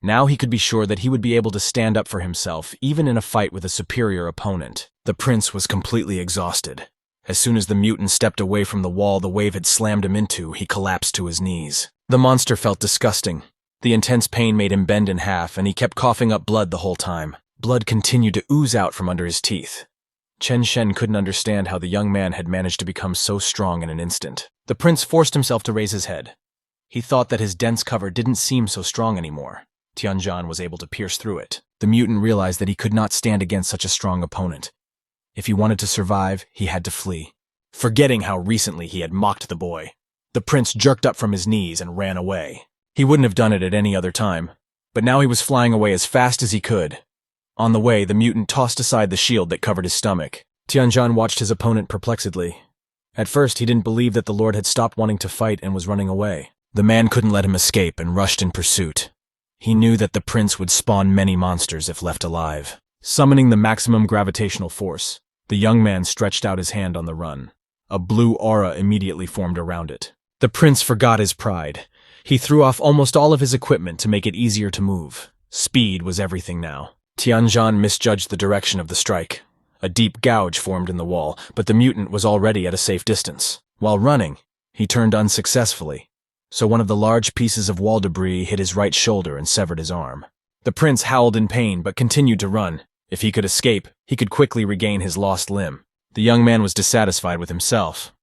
Now he could be sure that he would be able to stand up for himself, even in a fight with a superior opponent. The prince was completely exhausted. As soon as the mutant stepped away from the wall the wave had slammed him into, he collapsed to his knees. The monster felt disgusting. The intense pain made him bend in half, and he kept coughing up blood the whole time. Blood continued to ooze out from under his teeth. Chen Shen couldn't understand how the young man had managed to become so strong in an instant. The prince forced himself to raise his head. He thought that his dense cover didn't seem so strong anymore. Tianjin was able to pierce through it. The mutant realized that he could not stand against such a strong opponent. If he wanted to survive, he had to flee. Forgetting how recently he had mocked the boy, the prince jerked up from his knees and ran away. He wouldn't have done it at any other time, but now he was flying away as fast as he could. On the way, the mutant tossed aside the shield that covered his stomach. Tianjin watched his opponent perplexedly. At first, he didn't believe that the lord had stopped wanting to fight and was running away. The man couldn't let him escape and rushed in pursuit. He knew that the prince would spawn many monsters if left alive. Summoning the maximum gravitational force, the young man stretched out his hand on the run. A blue aura immediately formed around it. The prince forgot his pride. He threw off almost all of his equipment to make it easier to move. Speed was everything now. Tianjin misjudged the direction of the strike. A deep gouge formed in the wall, but the mutant was already at a safe distance. While running, he turned unsuccessfully, so one of the large pieces of wall debris hit his right shoulder and severed his arm. The prince howled in pain but continued to run. If he could escape, he could quickly regain his lost limb. The young man was dissatisfied with himself.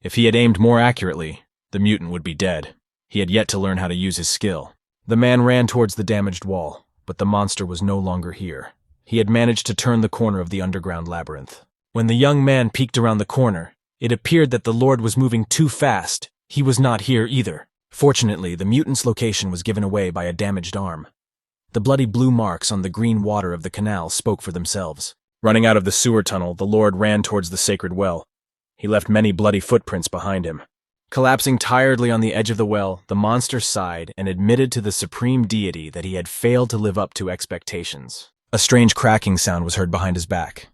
If he had aimed more accurately, The mutant would be dead. He had yet to learn how to use his skill. The man ran towards the damaged wall, but the monster was no longer here. He had managed to turn the corner of the underground labyrinth. When the young man peeked around the corner, it appeared that the Lord was moving too fast. He was not here either. Fortunately, the mutant's location was given away by a damaged arm. The bloody blue marks on the green water of the canal spoke for themselves. Running out of the sewer tunnel, the Lord ran towards the sacred well. He left many bloody footprints behind him. Collapsing tiredly on the edge of the well, the monster sighed and admitted to the supreme deity that he had failed to live up to expectations. A strange cracking sound was heard behind his back.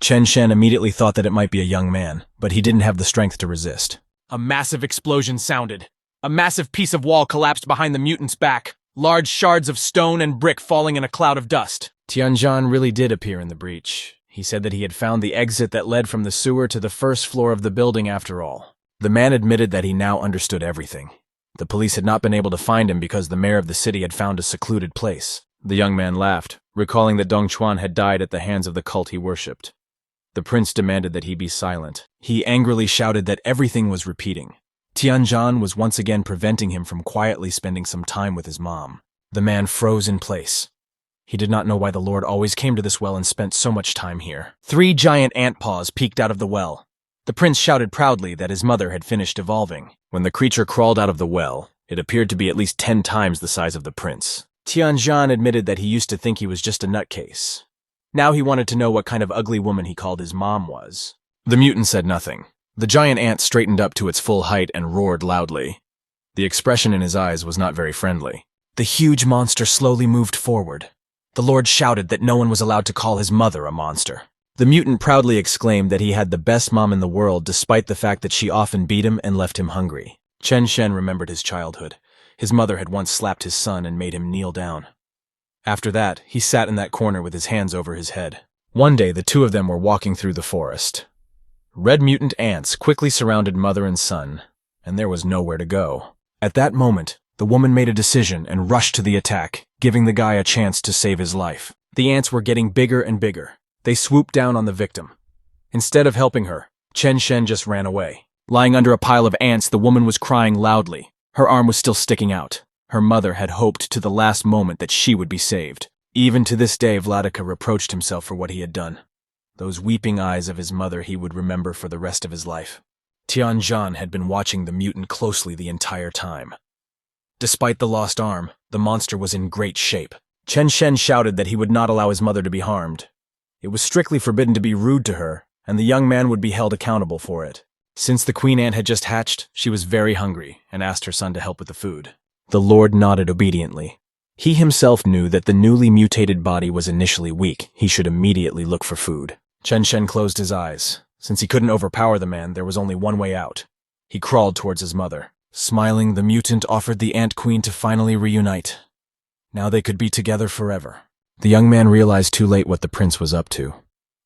Chen Shen immediately thought that it might be a young man, but he didn't have the strength to resist. A massive explosion sounded. A massive piece of wall collapsed behind the mutant's back, large shards of stone and brick falling in a cloud of dust. Tianzhan really did appear in the breach. He said that he had found the exit that led from the sewer to the first floor of the building after all. The man admitted that he now understood everything. The police had not been able to find him because the mayor of the city had found a secluded place. The young man laughed, recalling that Dong Chuan had died at the hands of the cult he worshipped. The prince demanded that he be silent. He angrily shouted that everything was repeating. Tianzhan was once again preventing him from quietly spending some time with his mom. The man froze in place. He did not know why the Lord always came to this well and spent so much time here. 3 giant ant paws peeked out of the well. The prince shouted proudly that his mother had finished evolving. When the creature crawled out of the well, it appeared to be at least 10 times the size of the prince. Tianzhan admitted that he used to think he was just a nutcase. Now he wanted to know what kind of ugly woman he called his mom was. The mutant said nothing. The giant ant straightened up to its full height and roared loudly. The expression in his eyes was not very friendly. The huge monster slowly moved forward. The Lord shouted that no one was allowed to call his mother a monster. The mutant proudly exclaimed that he had the best mom in the world despite the fact that she often beat him and left him hungry. Chen Shen remembered his childhood. His mother had once slapped his son and made him kneel down. After that, he sat in that corner with his hands over his head. One day, the two of them were walking through the forest. Red mutant ants quickly surrounded mother and son, and there was nowhere to go. At that moment, the woman made a decision and rushed to the attack, giving the guy a chance to save his life. The ants were getting bigger and bigger. They swooped down on the victim. Instead of helping her, Chen Shen just ran away. Lying under a pile of ants, the woman was crying loudly. Her arm was still sticking out. Her mother had hoped to the last moment that she would be saved. Even to this day, Vladika reproached himself for what he had done. Those weeping eyes of his mother he would remember for the rest of his life. Tianzhan had been watching the mutant closely the entire time. Despite the lost arm, the monster was in great shape. Chen Shen shouted that he would not allow his mother to be harmed. It was strictly forbidden to be rude to her, and the young man would be held accountable for it. Since the queen ant had just hatched, she was very hungry and asked her son to help with the food. The Lord nodded obediently. He himself knew that the newly mutated body was initially weak. He should immediately look for food. Chen Shen closed his eyes. Since he couldn't overpower the man, there was only one way out. He crawled towards his mother. Smiling, the mutant offered the ant queen to finally reunite. Now they could be together forever. The young man realized too late what the prince was up to.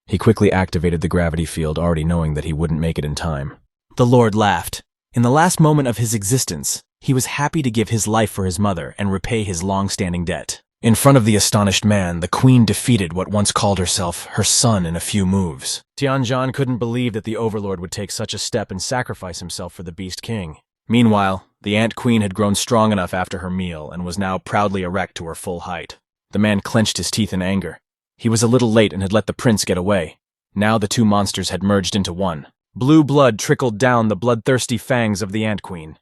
He quickly activated the gravity field, already knowing that he wouldn't make it in time. The Lord laughed. In the last moment of his existence, he was happy to give his life for his mother and repay his long-standing debt. In front of the astonished man, the queen defeated what once called herself her son in a few moves. Tianzhan couldn't believe that the overlord would take such a step and sacrifice himself for the beast king. Meanwhile, the ant queen had grown strong enough after her meal and was now proudly erect to her full height. The man clenched his teeth in anger. He was a little late and had let the prince get away. Now the two monsters had merged into one. Blue blood trickled down the bloodthirsty fangs of the ant queen.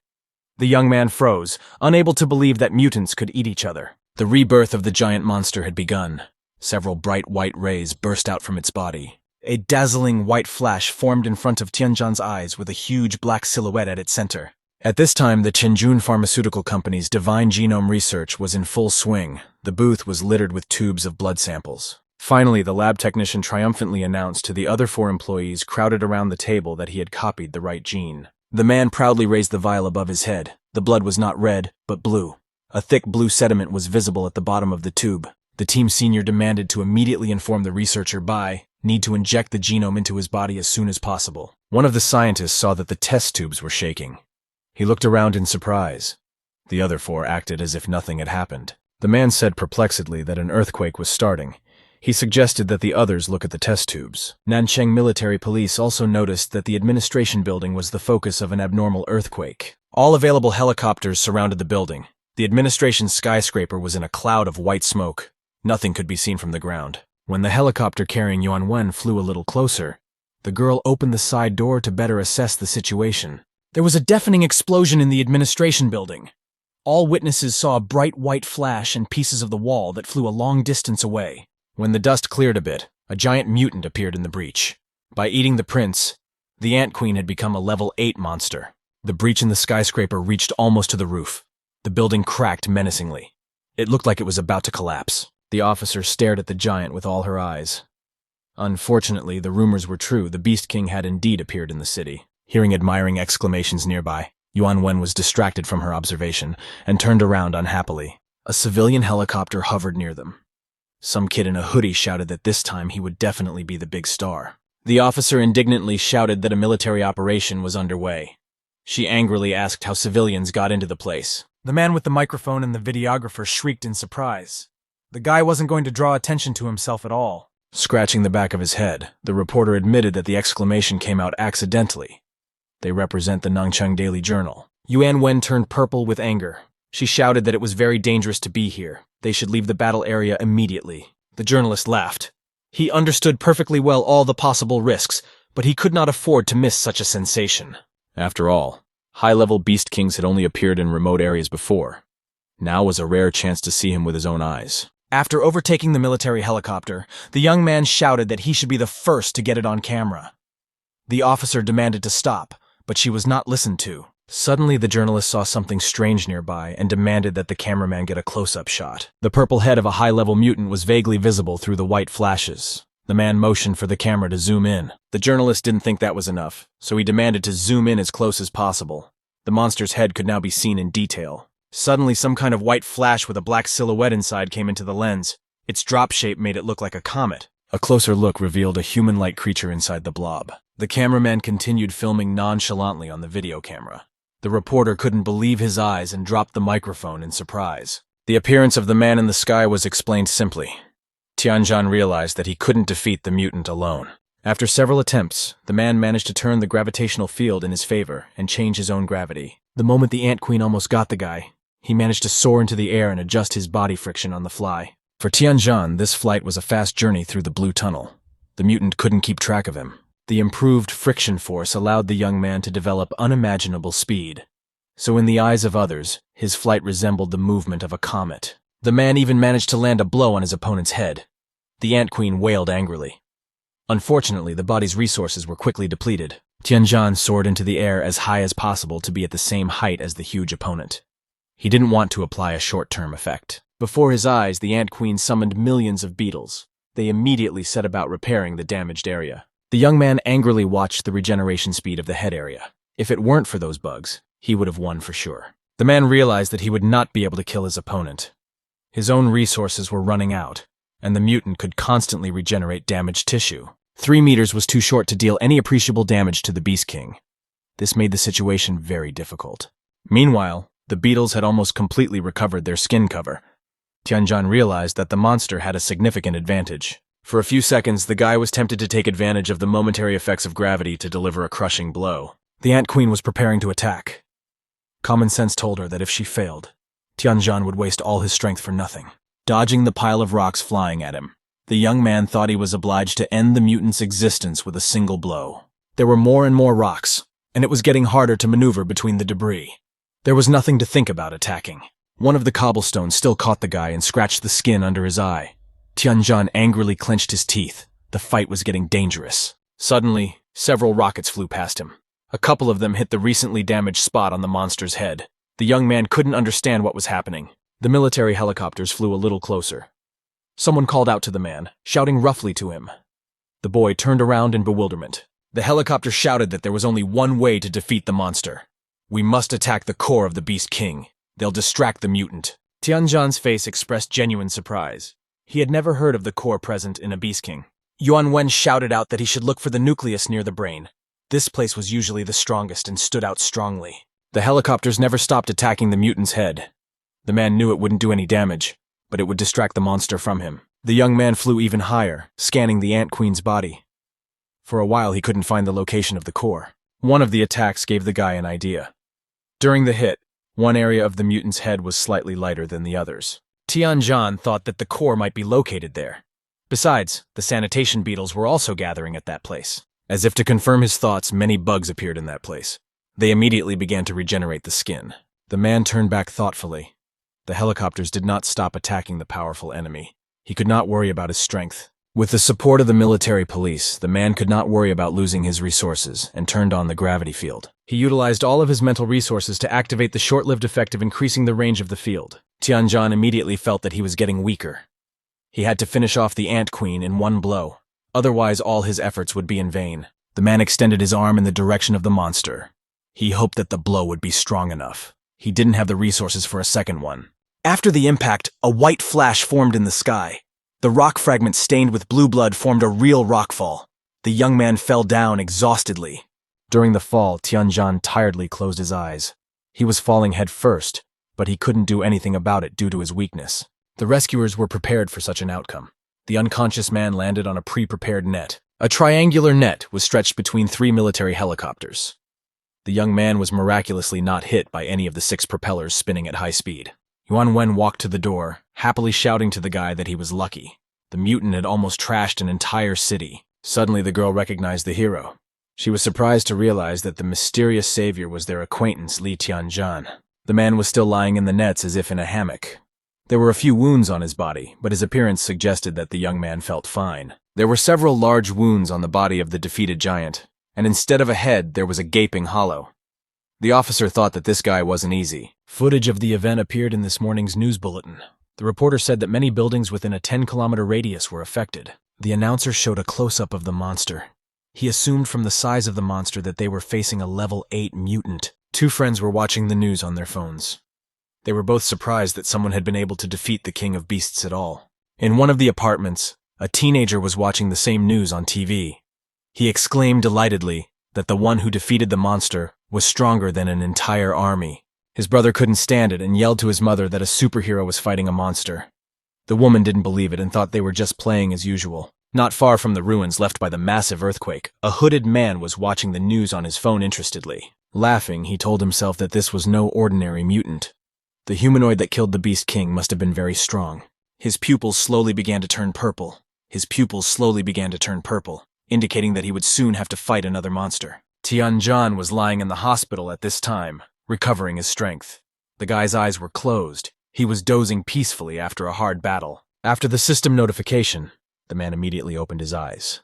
The young man froze, unable to believe that mutants could eat each other. The rebirth of the giant monster had begun. Several bright white rays burst out from its body. A dazzling white flash formed in front of Tianzhan's eyes with a huge black silhouette at its center. At this time, the Chenjun Pharmaceutical Company's divine genome research was in full swing. The booth was littered with tubes of blood samples. Finally, the lab technician triumphantly announced to the other 4 employees crowded around the table that he had copied the right gene. The man proudly raised the vial above his head. The blood was not red, but blue. A thick blue sediment was visible at the bottom of the tube. The team senior demanded to immediately inform the researcher need to inject the genome into his body as soon as possible. One of the scientists saw that the test tubes were shaking. He looked around in surprise. The other 4 acted as if nothing had happened. The man said perplexedly that an earthquake was starting. He suggested that the others look at the test tubes. Nancheng military police also noticed that the administration building was the focus of an abnormal earthquake. All available helicopters surrounded the building. The administration skyscraper was in a cloud of white smoke. Nothing could be seen from the ground. When the helicopter carrying Yuan Wen flew a little closer, the girl opened the side door to better assess the situation. There was a deafening explosion in the administration building. All witnesses saw a bright white flash and pieces of the wall that flew a long distance away. When the dust cleared a bit, a giant mutant appeared in the breach. By eating the prince, the Ant Queen had become a level 8 monster. The breach in the skyscraper reached almost to the roof. The building cracked menacingly. It looked like it was about to collapse. The officer stared at the giant with all her eyes. Unfortunately, the rumors were true. The Beast King had indeed appeared in the city. Hearing admiring exclamations nearby, Yuan Wen was distracted from her observation and turned around unhappily. A civilian helicopter hovered near them. Some kid in a hoodie shouted that this time he would definitely be the big star. The officer indignantly shouted that a military operation was underway. She angrily asked how civilians got into the place. The man with the microphone and the videographer shrieked in surprise. The guy wasn't going to draw attention to himself at all. Scratching the back of his head, the reporter admitted that the exclamation came out accidentally. They represent the Nangcheng Daily Journal. Yuan Wen turned purple with anger. She shouted that it was very dangerous to be here. They should leave the battle area immediately. The journalist laughed. He understood perfectly well all the possible risks, but he could not afford to miss such a sensation. After all, high-level Beast Kings had only appeared in remote areas before. Now was a rare chance to see him with his own eyes. After overtaking the military helicopter, the young man shouted that he should be the first to get it on camera. The officer demanded to stop, but she was not listened to. Suddenly, the journalist saw something strange nearby and demanded that the cameraman get a close-up shot. The purple head of a high-level mutant was vaguely visible through the white flashes. The man motioned for the camera to zoom in. The journalist didn't think that was enough, so he demanded to zoom in as close as possible. The monster's head could now be seen in detail. Suddenly, some kind of white flash with a black silhouette inside came into the lens. Its drop shape made it look like a comet. A closer look revealed a human-like creature inside the blob. The cameraman continued filming nonchalantly on the video camera. The reporter couldn't believe his eyes and dropped the microphone in surprise. The appearance of the man in the sky was explained simply. Tianzhan realized that he couldn't defeat the mutant alone. After several attempts, the man managed to turn the gravitational field in his favor and change his own gravity. The moment the Ant Queen almost got the guy, he managed to soar into the air and adjust his body friction on the fly. For Tianzhan, this flight was a fast journey through the blue tunnel. The mutant couldn't keep track of him. The improved friction force allowed the young man to develop unimaginable speed. So in the eyes of others, his flight resembled the movement of a comet. The man even managed to land a blow on his opponent's head. The Ant Queen wailed angrily. Unfortunately, the body's resources were quickly depleted. Tianzhan soared into the air as high as possible to be at the same height as the huge opponent. He didn't want to apply a short-term effect. Before his eyes, the Ant Queen summoned millions of beetles. They immediately set about repairing the damaged area. The young man angrily watched the regeneration speed of the head area. If it weren't for those bugs, he would have won for sure. The man realized that he would not be able to kill his opponent. His own resources were running out, and the mutant could constantly regenerate damaged tissue. 3 meters was too short to deal any appreciable damage to the Beast King. This made the situation very difficult. Meanwhile, the beetles had almost completely recovered their skin cover. Tianzhan realized that the monster had a significant advantage. For a few seconds, the guy was tempted to take advantage of the momentary effects of gravity to deliver a crushing blow. The Ant Queen was preparing to attack. Common sense told her that if she failed, Tianzhan would waste all his strength for nothing. Dodging the pile of rocks flying at him, the young man thought he was obliged to end the mutant's existence with a single blow. There were more and more rocks, and it was getting harder to maneuver between the debris. There was nothing to think about attacking. One of the cobblestones still caught the guy and scratched the skin under his eye. Tianzhan angrily clenched his teeth. The fight was getting dangerous. Suddenly, several rockets flew past him. A couple of them hit the recently damaged spot on the monster's head. The young man couldn't understand what was happening. The military helicopters flew a little closer. Someone called out to the man, shouting roughly to him. The boy turned around in bewilderment. The helicopter shouted that there was only one way to defeat the monster. We must attack the core of the Beast King. They'll distract the mutant. Tianzhan's face expressed genuine surprise. He had never heard of the core present in a Beast King. Yuan Wen shouted out that he should look for the nucleus near the brain. This place was usually the strongest and stood out strongly. The helicopters never stopped attacking the mutant's head. The man knew it wouldn't do any damage, but it would distract the monster from him. The young man flew even higher, scanning the Ant Queen's body. For a while he couldn't find the location of the core. One of the attacks gave the guy an idea. During the hit, one area of the mutant's head was slightly lighter than the others. Tianjin thought that the core might be located there. Besides, the sanitation beetles were also gathering at that place. As if to confirm his thoughts, many bugs appeared in that place. They immediately began to regenerate the skin. The man turned back thoughtfully. The helicopters did not stop attacking the powerful enemy. He could not worry about his strength. With the support of the military police, the man could not worry about losing his resources and turned on the gravity field. He utilized all of his mental resources to activate the short-lived effect of increasing the range of the field. Tianjin immediately felt that he was getting weaker. He had to finish off the Ant Queen in one blow. Otherwise, all his efforts would be in vain. The man extended his arm in the direction of the monster. He hoped that the blow would be strong enough. He didn't have the resources for a second one. After the impact, a white flash formed in the sky. The rock fragment stained with blue blood formed a real rockfall. The young man fell down exhaustedly. During the fall, Tianjin tiredly closed his eyes. He was falling head first, but he couldn't do anything about it due to his weakness. The rescuers were prepared for such an outcome. The unconscious man landed on a pre-prepared net. A triangular net was stretched between 3 military helicopters. The young man was miraculously not hit by any of the 6 propellers spinning at high speed. Yuan Wen walked to the door, happily shouting to the guy that he was lucky. The mutant had almost trashed an entire city. Suddenly the girl recognized the hero. She was surprised to realize that the mysterious savior was their acquaintance Li Tianjin. The man was still lying in the nets as if in a hammock. There were a few wounds on his body, but his appearance suggested that the young man felt fine. There were several large wounds on the body of the defeated giant, and instead of a head, there was a gaping hollow. The officer thought that this guy wasn't easy. Footage of the event appeared in this morning's news bulletin. The reporter said that many buildings within a 10-kilometer radius were affected. The announcer showed a close-up of the monster. He assumed from the size of the monster that they were facing a level 8 mutant. 2 friends were watching the news on their phones. They were both surprised that someone had been able to defeat the king of beasts at all. In one of the apartments, a teenager was watching the same news on TV. He exclaimed delightedly that the one who defeated the monster was stronger than an entire army. His brother couldn't stand it and yelled to his mother that a superhero was fighting a monster. The woman didn't believe it and thought they were just playing as usual. Not far from the ruins left by the massive earthquake, a hooded man was watching the news on his phone interestedly. Laughing, he told himself that this was no ordinary mutant. The humanoid that killed the Beast King must have been very strong. His pupils slowly began to turn purple. Indicating that he would soon have to fight another monster. Tianjin was lying in the hospital at this time, recovering his strength. The guy's eyes were closed. He was dozing peacefully after a hard battle. After the system notification, the man immediately opened his eyes.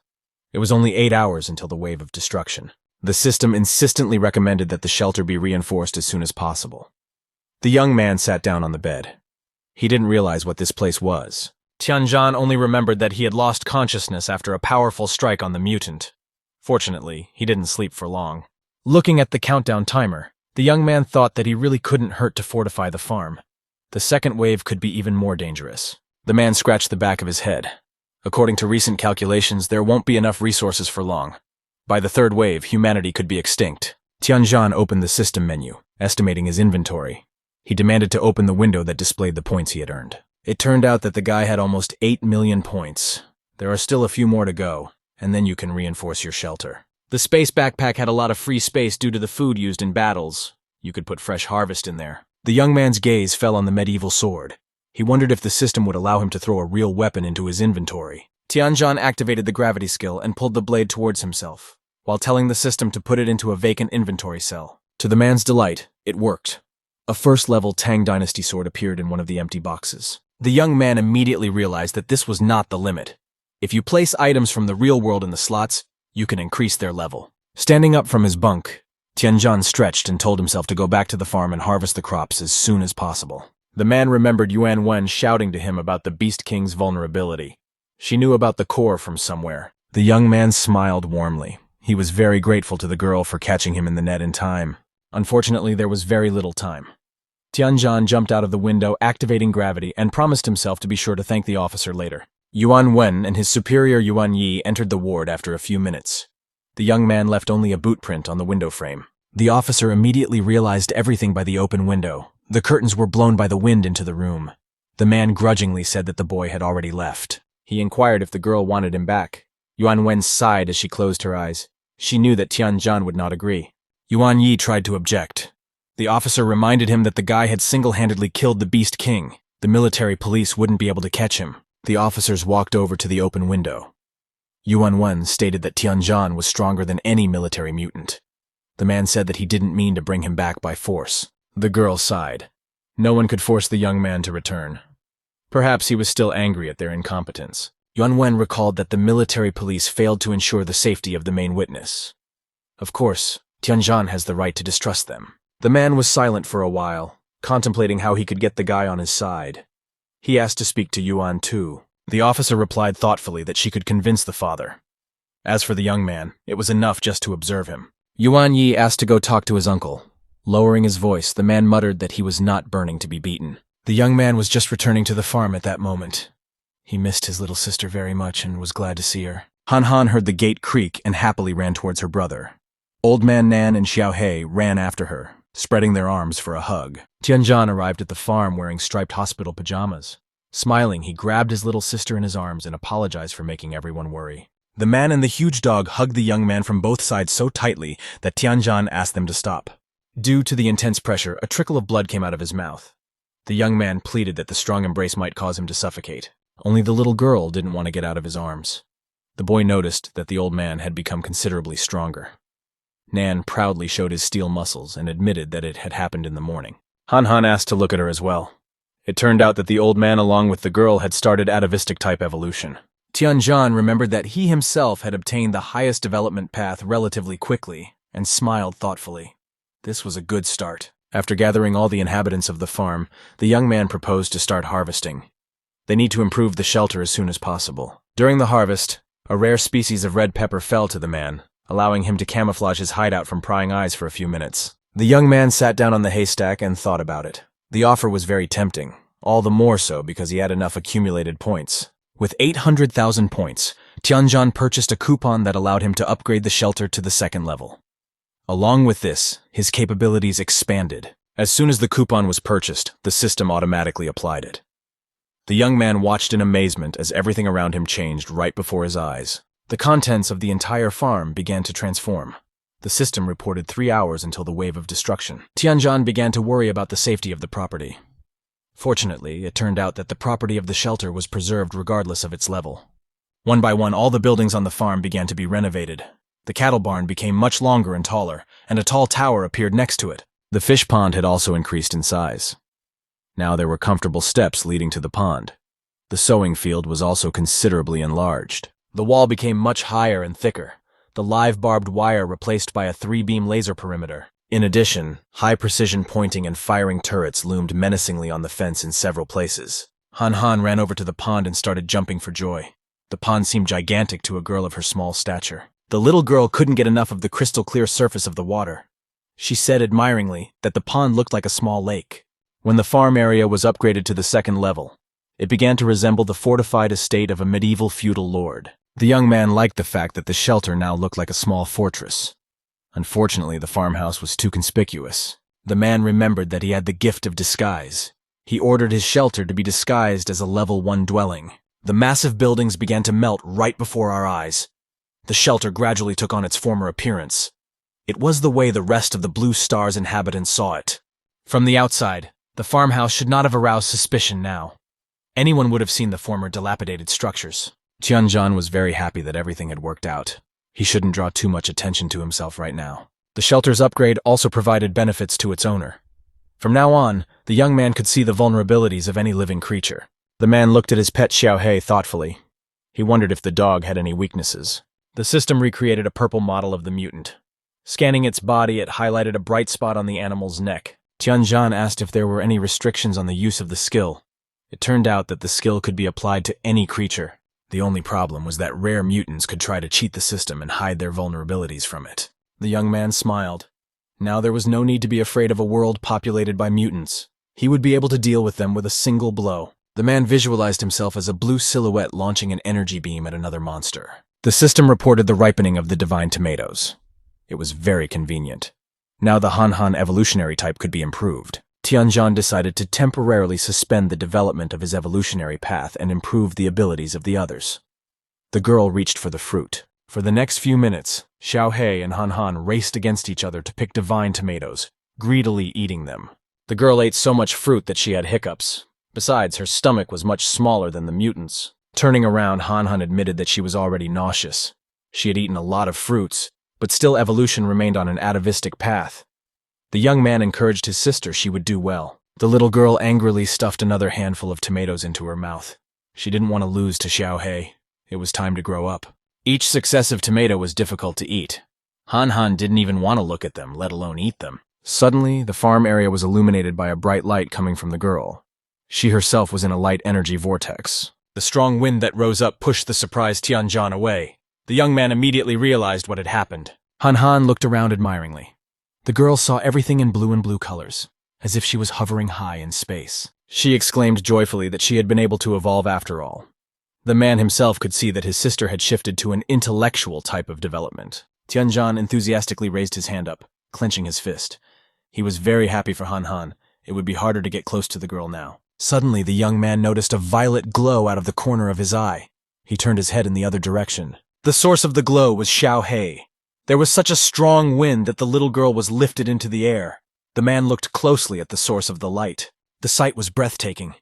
It was only 8 hours until the wave of destruction. The system insistently recommended that the shelter be reinforced as soon as possible. The young man sat down on the bed. He didn't realize what this place was. Tianjin only remembered that he had lost consciousness after a powerful strike on the mutant. Fortunately, he didn't sleep for long. Looking at the countdown timer, the young man thought that he really couldn't hurt to fortify the farm. The second wave could be even more dangerous. The man scratched the back of his head. According to recent calculations, there won't be enough resources for long. By the third wave, humanity could be extinct. Tianjin opened the system menu, estimating his inventory. He demanded to open the window that displayed the points he had earned. It turned out that the guy had almost 8 million points. There are still a few more to go, and then you can reinforce your shelter. The space backpack had a lot of free space due to the food used in battles. You could put fresh harvest in there. The young man's gaze fell on the medieval sword. He wondered if the system would allow him to throw a real weapon into his inventory. Tianjin activated the gravity skill and pulled the blade towards himself, while telling the system to put it into a vacant inventory cell. To the man's delight, it worked. A first-level Tang Dynasty sword appeared in one of the empty boxes. The young man immediately realized that this was not the limit. If you place items from the real world in the slots, you can increase their level. Standing up from his bunk, Tianjin stretched and told himself to go back to the farm and harvest the crops as soon as possible. The man remembered Yuan Wen shouting to him about the Beast King's vulnerability. She knew about the core from somewhere. The young man smiled warmly. He was very grateful to the girl for catching him in the net in time. Unfortunately, there was very little time. Tianjin jumped out of the window, activating gravity, and promised himself to be sure to thank the officer later. Yuan Wen and his superior Yuan Yi entered the ward after a few minutes. The young man left only a boot print on the window frame. The officer immediately realized everything by the open window. The curtains were blown by the wind into the room. The man grudgingly said that the boy had already left. He inquired if the girl wanted him back. Yuan Wen sighed as she closed her eyes. She knew that Tianjin would not agree. Yuan Yi tried to object. The officer reminded him that the guy had single-handedly killed the Beast King. The military police wouldn't be able to catch him. The officers walked over to the open window. Yuan stated that Tianjin was stronger than any military mutant. The man said that he didn't mean to bring him back by force. The girl sighed. No one could force the young man to return. Perhaps he was still angry at their incompetence. Yuan recalled that the military police failed to ensure the safety of the main witness. Of course, Tianjin has the right to distrust them. The man was silent for a while, contemplating how he could get the guy on his side. He asked to speak to Yuan too. The officer replied thoughtfully that she could convince the father. As for the young man, it was enough just to observe him. Yuan Yi asked to go talk to his uncle. Lowering his voice, the man muttered that he was not burning to be beaten. The young man was just returning to the farm at that moment. He missed his little sister very much and was glad to see her. Han heard the gate creak and happily ran towards her brother. Old Man Nan and Xiaohei ran after her, spreading their arms for a hug. Tianjin arrived at the farm wearing striped hospital pajamas. Smiling, he grabbed his little sister in his arms and apologized for making everyone worry. The man and the huge dog hugged the young man from both sides so tightly that Tianjin asked them to stop. Due to the intense pressure, a trickle of blood came out of his mouth. The young man pleaded that the strong embrace might cause him to suffocate. Only the little girl didn't want to get out of his arms. The boy noticed that the old man had become considerably stronger. Nan proudly showed his steel muscles and admitted that it had happened in the morning. Han asked to look at her as well. It turned out that the old man along with the girl had started atavistic-type evolution. Tianjin remembered that he himself had obtained the highest development path relatively quickly and smiled thoughtfully. This was a good start. After gathering all the inhabitants of the farm, the young man proposed to start harvesting. They need to improve the shelter as soon as possible. During the harvest, a rare species of red pepper fell to the man, allowing him to camouflage his hideout from prying eyes for a few minutes. The young man sat down on the haystack and thought about it. The offer was very tempting, all the more so because he had enough accumulated points. With 800,000 points, Tianjin purchased a coupon that allowed him to upgrade the shelter to the second level. Along with this, his capabilities expanded. As soon as the coupon was purchased, the system automatically applied it. The young man watched in amazement as everything around him changed right before his eyes. The contents of the entire farm began to transform. The system reported 3 hours until the wave of destruction. Tianjin began to worry about the safety of the property. Fortunately, it turned out that the property of the shelter was preserved regardless of its level. One by one, all the buildings on the farm began to be renovated. The cattle barn became much longer and taller, and a tall tower appeared next to it. The fish pond had also increased in size. Now there were comfortable steps leading to the pond. The sowing field was also considerably enlarged. The wall became much higher and thicker, the live barbed wire replaced by a 3-beam laser perimeter. In addition, high-precision pointing and firing turrets loomed menacingly on the fence in several places. Han ran over to the pond and started jumping for joy. The pond seemed gigantic to a girl of her small stature. The little girl couldn't get enough of the crystal-clear surface of the water. She said admiringly that the pond looked like a small lake. When the farm area was upgraded to the second level, it began to resemble the fortified estate of a medieval feudal lord. The young man liked the fact that the shelter now looked like a small fortress. Unfortunately, the farmhouse was too conspicuous. The man remembered that he had the gift of disguise. He ordered his shelter to be disguised as a level 1 dwelling. The massive buildings began to melt right before our eyes. The shelter gradually took on its former appearance. It was the way the rest of the Blue Star's inhabitants saw it. From the outside, the farmhouse should not have aroused suspicion now. Anyone would have seen the former dilapidated structures. Tianjin was very happy that everything had worked out. He shouldn't draw too much attention to himself right now. The shelter's upgrade also provided benefits to its owner. From now on, the young man could see the vulnerabilities of any living creature. The man looked at his pet Xiaohei thoughtfully. He wondered if the dog had any weaknesses. The system recreated a purple model of the mutant. Scanning its body, it highlighted a bright spot on the animal's neck. Tianjin asked if there were any restrictions on the use of the skill. It turned out that the skill could be applied to any creature. The only problem was that rare mutants could try to cheat the system and hide their vulnerabilities from it. The young man smiled. Now there was no need to be afraid of a world populated by mutants. He would be able to deal with them with a single blow. The man visualized himself as a blue silhouette launching an energy beam at another monster. The system reported the ripening of the divine tomatoes. It was very convenient. Now the Han evolutionary type could be improved. Tianjin decided to temporarily suspend the development of his evolutionary path and improve the abilities of the others. The girl reached for the fruit. For the next few minutes, Xiaohei and Han raced against each other to pick divine tomatoes. greedily eating them. The girl ate so much fruit that she had hiccups. Besides, her stomach was much smaller than the mutants. Turning around, Han admitted that she was already nauseous. She had eaten a lot of fruits, but still evolution remained on an atavistic path. The young man encouraged his sister she would do well. The little girl angrily stuffed another handful of tomatoes into her mouth. She didn't want to lose to Xiaohei. It was time to grow up. Each successive tomato was difficult to eat. Han didn't even want to look at them, let alone eat them. Suddenly, the farm area was illuminated by a bright light coming from the girl. She herself was in a light energy vortex. The strong wind that rose up pushed the surprised Tianjin away. The young man immediately realized what had happened. Han looked around admiringly. The girl saw everything in blue colors, as if she was hovering high in space. She exclaimed joyfully that she had been able to evolve after all. The man himself could see that his sister had shifted to an intellectual type of development. Tianjin enthusiastically raised his hand up, clenching his fist. He was very happy for Han. It would be harder to get close to the girl now. Suddenly, the young man noticed a violet glow out of the corner of his eye. He turned his head in the other direction. The source of the glow was Xiaohei. There was such a strong wind that the little girl was lifted into the air. The man looked closely at the source of the light. The sight was breathtaking.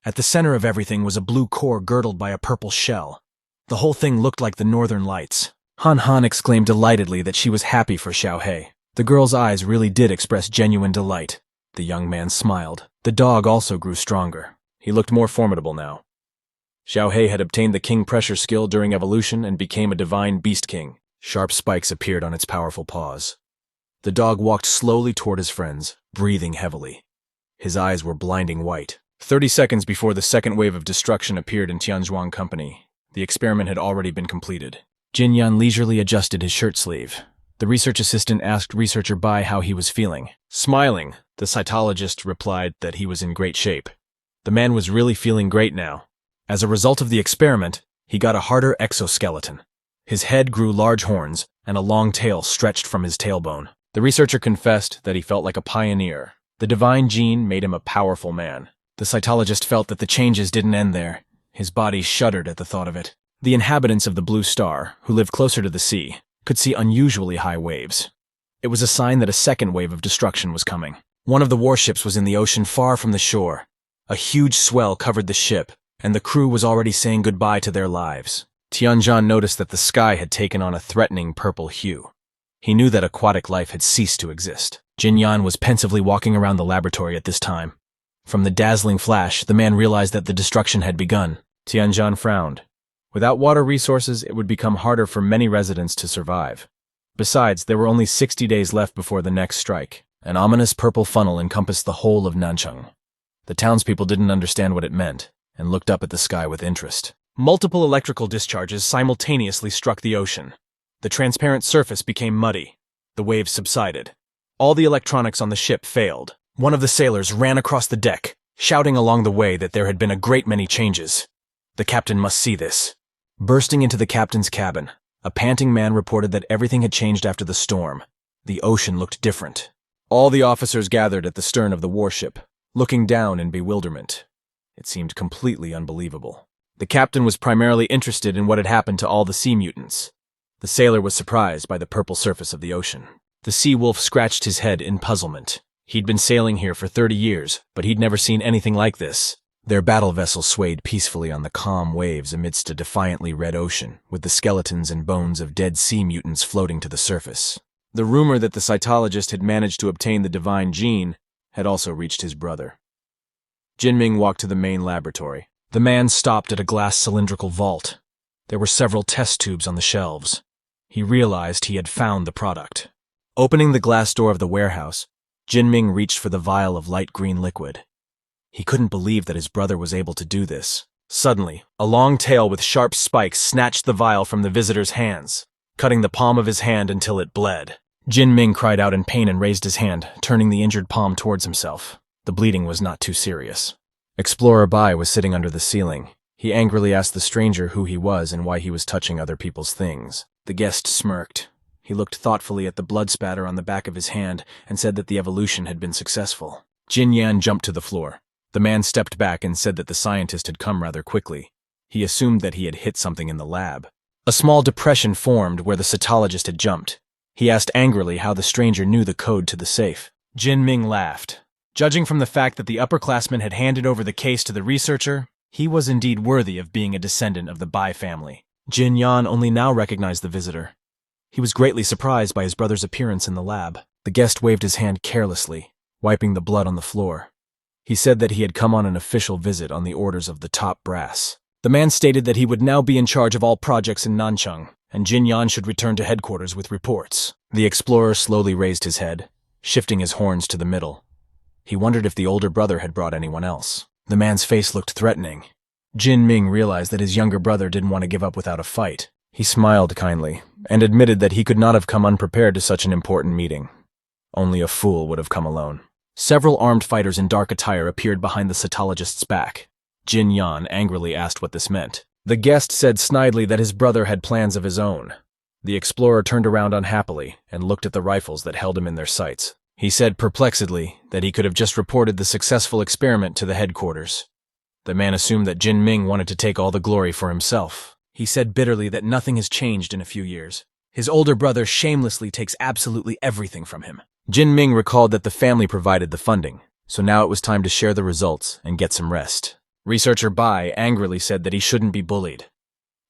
At the center of everything was a blue core girdled by a purple shell. The whole thing looked like the northern lights. Han exclaimed delightedly that she was happy for Xiaohei. The girl's eyes really did express genuine delight. The young man smiled. The dog also grew stronger. He looked more formidable now. Xiaohei had obtained the king pressure skill during evolution and became a divine beast king. Sharp spikes appeared on its powerful paws. The dog walked slowly toward his friends, breathing heavily. His eyes were blinding white. 30 seconds before the second wave of destruction appeared in Tianzhuang Company, the experiment had already been completed. Jinyan leisurely adjusted his shirt sleeve. The research assistant asked researcher Bai how he was feeling. Smiling, the cytologist replied that he was in great shape. The man was really feeling great now. As a result of the experiment, he got a harder exoskeleton. His head grew large horns, and a long tail stretched from his tailbone. The researcher confessed that he felt like a pioneer. The divine gene made him a powerful man. The cytologist felt that the changes didn't end there. His body shuddered at the thought of it. The inhabitants of the Blue Star, who lived closer to the sea, could see unusually high waves. It was a sign that a second wave of destruction was coming. One of the warships was in the ocean far from the shore. A huge swell covered the ship, and the crew was already saying goodbye to their lives. Tianjin noticed that the sky had taken on a threatening purple hue. He knew that aquatic life had ceased to exist. Jinyan was pensively walking around the laboratory at this time. From the dazzling flash, the man realized that the destruction had begun. Tianjin frowned. Without water resources, it would become harder for many residents to survive. Besides, there were only 60 days left before the next strike. An ominous purple funnel encompassed the whole of Nanchang. The townspeople didn't understand what it meant, and looked up at the sky with interest. Multiple electrical discharges simultaneously struck the ocean. The transparent surface became muddy. The waves subsided. All the electronics on the ship failed. One of the sailors ran across the deck, shouting along the way that there had been a great many changes. The captain must see this. Bursting into the captain's cabin, a panting man reported that everything had changed after the storm. The ocean looked different. All the officers gathered at the stern of the warship, looking down in bewilderment. It seemed completely unbelievable. The captain was primarily interested in what had happened to all the sea mutants. The sailor was surprised by the purple surface of the ocean. The sea wolf scratched his head in puzzlement. He'd been sailing here for 30 years, but he'd never seen anything like this. Their battle vessel swayed peacefully on the calm waves amidst a defiantly red ocean, with the skeletons and bones of dead sea mutants floating to the surface. The rumor that the cytologist had managed to obtain the divine gene had also reached his brother. Jinming walked to the main laboratory. The man stopped at a glass cylindrical vault. There were several test tubes on the shelves. He realized he had found the product. Opening the glass door of the warehouse, Jinming reached for the vial of light green liquid. He couldn't believe that his brother was able to do this. Suddenly, a long tail with sharp spikes snatched the vial from the visitor's hands, cutting the palm of his hand until it bled. Jinming cried out in pain and raised his hand, turning the injured palm towards himself. The bleeding was not too serious. Explorer Bai was sitting under the ceiling. He angrily asked the stranger who he was and why he was touching other people's things. The guest smirked. He looked thoughtfully at the blood spatter on the back of his hand and said that the evolution had been successful. Jin Yan jumped to the floor. The man stepped back and said that the scientist had come rather quickly. He assumed that he had hit something in the lab. A small depression formed where the cytologist had jumped. He asked angrily how the stranger knew the code to the safe. Jin Ming laughed. Judging from the fact that the upperclassman had handed over the case to the researcher, he was indeed worthy of being a descendant of the Bai family. Jin Yan only now recognized the visitor. He was greatly surprised by his brother's appearance in the lab. The guest waved his hand carelessly, wiping the blood on the floor. He said that he had come on an official visit on the orders of the top brass. The man stated that he would now be in charge of all projects in Nanchang, and Jin Yan should return to headquarters with reports. The explorer slowly raised his head, shifting his horns to the middle. He wondered if the older brother had brought anyone else. The man's face looked threatening. Jin Ming realized that his younger brother didn't want to give up without a fight. He smiled kindly, and admitted that he could not have come unprepared to such an important meeting. Only a fool would have come alone. Several armed fighters in dark attire appeared behind the cytologist's back. Jin Yan angrily asked what this meant. The guest said snidely that his brother had plans of his own. The explorer turned around unhappily and looked at the rifles that held him in their sights. He said perplexedly that he could have just reported the successful experiment to the headquarters. The man assumed that Jin Ming wanted to take all the glory for himself. He said bitterly that nothing has changed in a few years. His older brother shamelessly takes absolutely everything from him. Jin Ming recalled that the family provided the funding, so now it was time to share the results and get some rest. Researcher Bai angrily said that he shouldn't be bullied.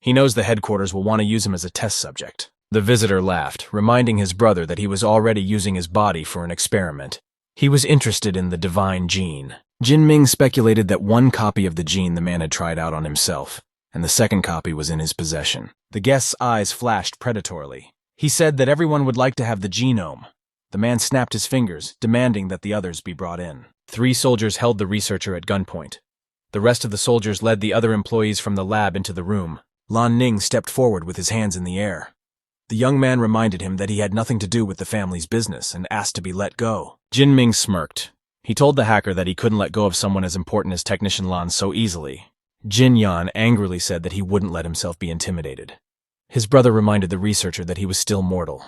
He knows the headquarters will want to use him as a test subject. The visitor laughed, reminding his brother that he was already using his body for an experiment. He was interested in the divine gene. Jin Ming speculated that one copy of the gene the man had tried out on himself, and the second copy was in his possession. The guest's eyes flashed predatorily. He said that everyone would like to have the genome. The man snapped his fingers, demanding that the others be brought in. 3 soldiers held the researcher at gunpoint. The rest of the soldiers led the other employees from the lab into the room. Lan Ning stepped forward with his hands in the air. The young man reminded him that he had nothing to do with the family's business and asked to be let go. Jin Ming smirked. He told the hacker that he couldn't let go of someone as important as Technician Lan so easily. Jin Yan angrily said that he wouldn't let himself be intimidated. His brother reminded the researcher that he was still mortal.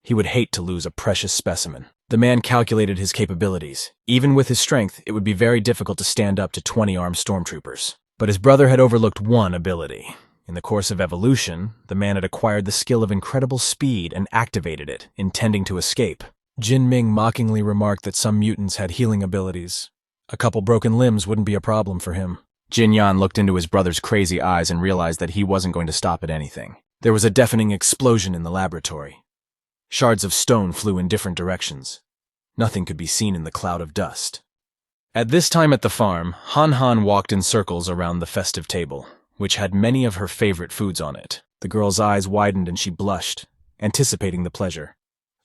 He would hate to lose a precious specimen. The man calculated his capabilities. Even with his strength, it would be very difficult to stand up to 20 armed stormtroopers. But his brother had overlooked one ability. In the course of evolution, the man had acquired the skill of incredible speed and activated it, intending to escape. Jin Ming mockingly remarked that some mutants had healing abilities. A couple broken limbs wouldn't be a problem for him. Jin Yan looked into his brother's crazy eyes and realized that he wasn't going to stop at anything. There was a deafening explosion in the laboratory. Shards of stone flew in different directions. Nothing could be seen in the cloud of dust. At this time at the farm, Han Han walked in circles around the festive table, which had many of her favorite foods on it. The girl's eyes widened and she blushed, anticipating the pleasure.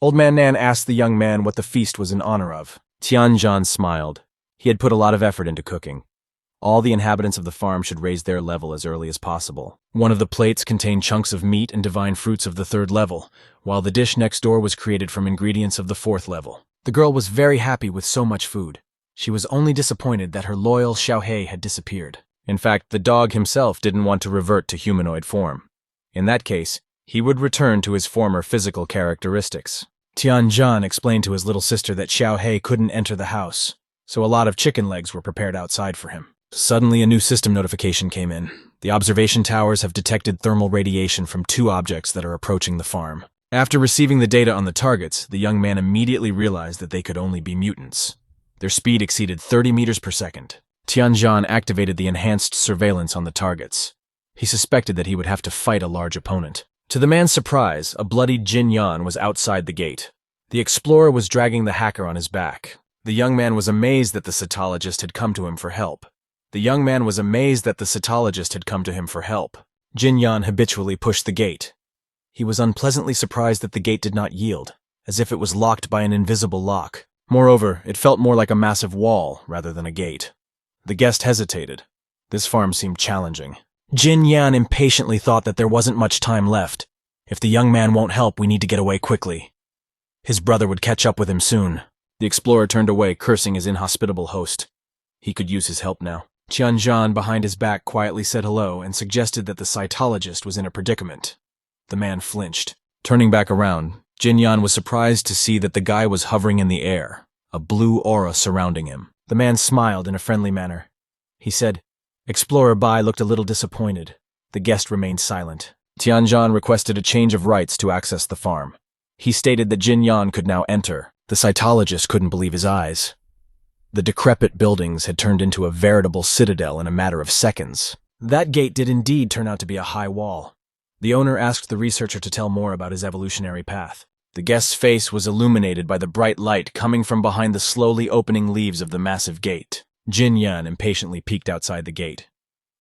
Old Man Nan asked the young man what the feast was in honor of. Tianzhan smiled. He had put a lot of effort into cooking. All the inhabitants of the farm should raise their level as early as possible. One of the plates contained chunks of meat and divine fruits of the 3rd level, while the dish next door was created from ingredients of the 4th level. The girl was very happy with so much food. She was only disappointed that her loyal Xiaohei had disappeared. In fact, the dog himself didn't want to revert to humanoid form. In that case, he would return to his former physical characteristics. Tianzhan explained to his little sister that Xiaohei couldn't enter the house, so a lot of chicken legs were prepared outside for him. Suddenly, a new system notification came in. The observation towers have detected thermal radiation from 2 objects that are approaching the farm. After receiving the data on the targets, the young man immediately realized that they could only be mutants. Their speed exceeded 30 meters per second. Tianzhan activated the enhanced surveillance on the targets. He suspected that he would have to fight a large opponent. To the man's surprise, a bloodied Jin Yan was outside the gate. The explorer was dragging the hacker on his back. The young man was amazed that the cytologist had come to him for help. Jin Yan habitually pushed the gate. He was unpleasantly surprised that the gate did not yield, as if it was locked by an invisible lock. Moreover, it felt more like a massive wall rather than a gate. The guest hesitated. This farm seemed challenging. Jin Yan impatiently thought that there wasn't much time left. If the young man won't help, we need to get away quickly. His brother would catch up with him soon. The explorer turned away, cursing his inhospitable host. He could use his help now. Tianzhan, behind his back, quietly said hello and suggested that the cytologist was in a predicament. The man flinched. Turning back around, Jin Yan was surprised to see that the guy was hovering in the air, a blue aura surrounding him. The man smiled in a friendly manner. He said, Explorer Bai looked a little disappointed. The guest remained silent. Tianzhan requested a change of rights to access the farm. He stated that Jin Yan could now enter, The cytologist couldn't believe his eyes. The decrepit buildings had turned into a veritable citadel in a matter of seconds. That gate did indeed turn out to be a high wall. The owner asked the researcher to tell more about his evolutionary path. The guest's face was illuminated by the bright light coming from behind the slowly opening leaves of the massive gate. Jin Yan impatiently peeked outside the gate.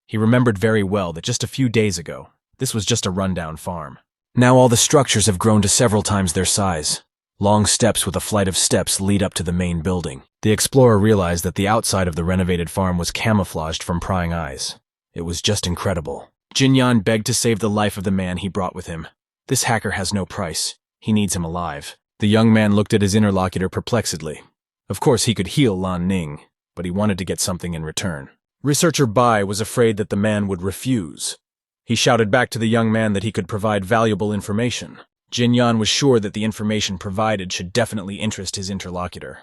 He remembered very well that just a few days ago, this was just a rundown farm. Now all the structures have grown to several times their size. Long steps with a flight of steps lead up to the main building. The explorer realized that the outside of the renovated farm was camouflaged from prying eyes. It was just incredible. Jin Yan begged to save the life of the man he brought with him. This hacker has no price. He needs him alive. The young man looked at his interlocutor perplexedly. Of course, he could heal Lan Ning, but he wanted to get something in return. Researcher Bai was afraid that the man would refuse. He shouted back to the young man that he could provide valuable information. Jin Yan was sure that the information provided should definitely interest his interlocutor.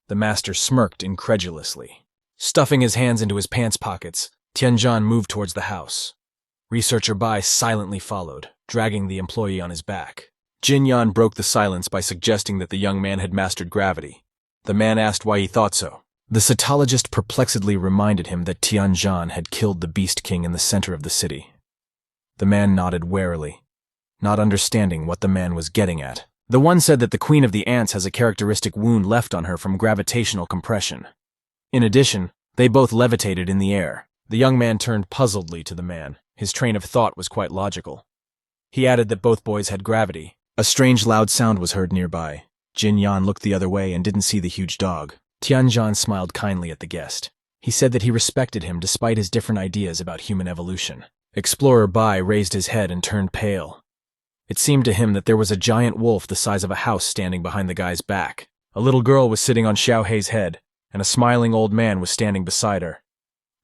The master smirked incredulously. Stuffing his hands into his pants pockets, Tianzhan moved towards the house. Researcher Bai silently followed, dragging the employee on his back. Jin Yan broke the silence by suggesting that the young man had mastered gravity. The man asked why he thought so. The cytologist perplexedly reminded him that Tianzhan had killed the Beast King in the center of the city. The man nodded warily, not understanding what the man was getting at. The one said that the Queen of the Ants has a characteristic wound left on her from gravitational compression. In addition, they both levitated in the air. The young man turned puzzledly to the man. His train of thought was quite logical. He added that both boys had gravity. A strange loud sound was heard nearby. Jin Yan looked the other way and didn't see the huge dog. Tianzhan smiled kindly at the guest. He said that he respected him despite his different ideas about human evolution. Explorer Bai raised his head and turned pale. It seemed to him that there was a giant wolf the size of a house standing behind the guy's back. A little girl was sitting on Xiao Hei's head, and a smiling old man was standing beside her.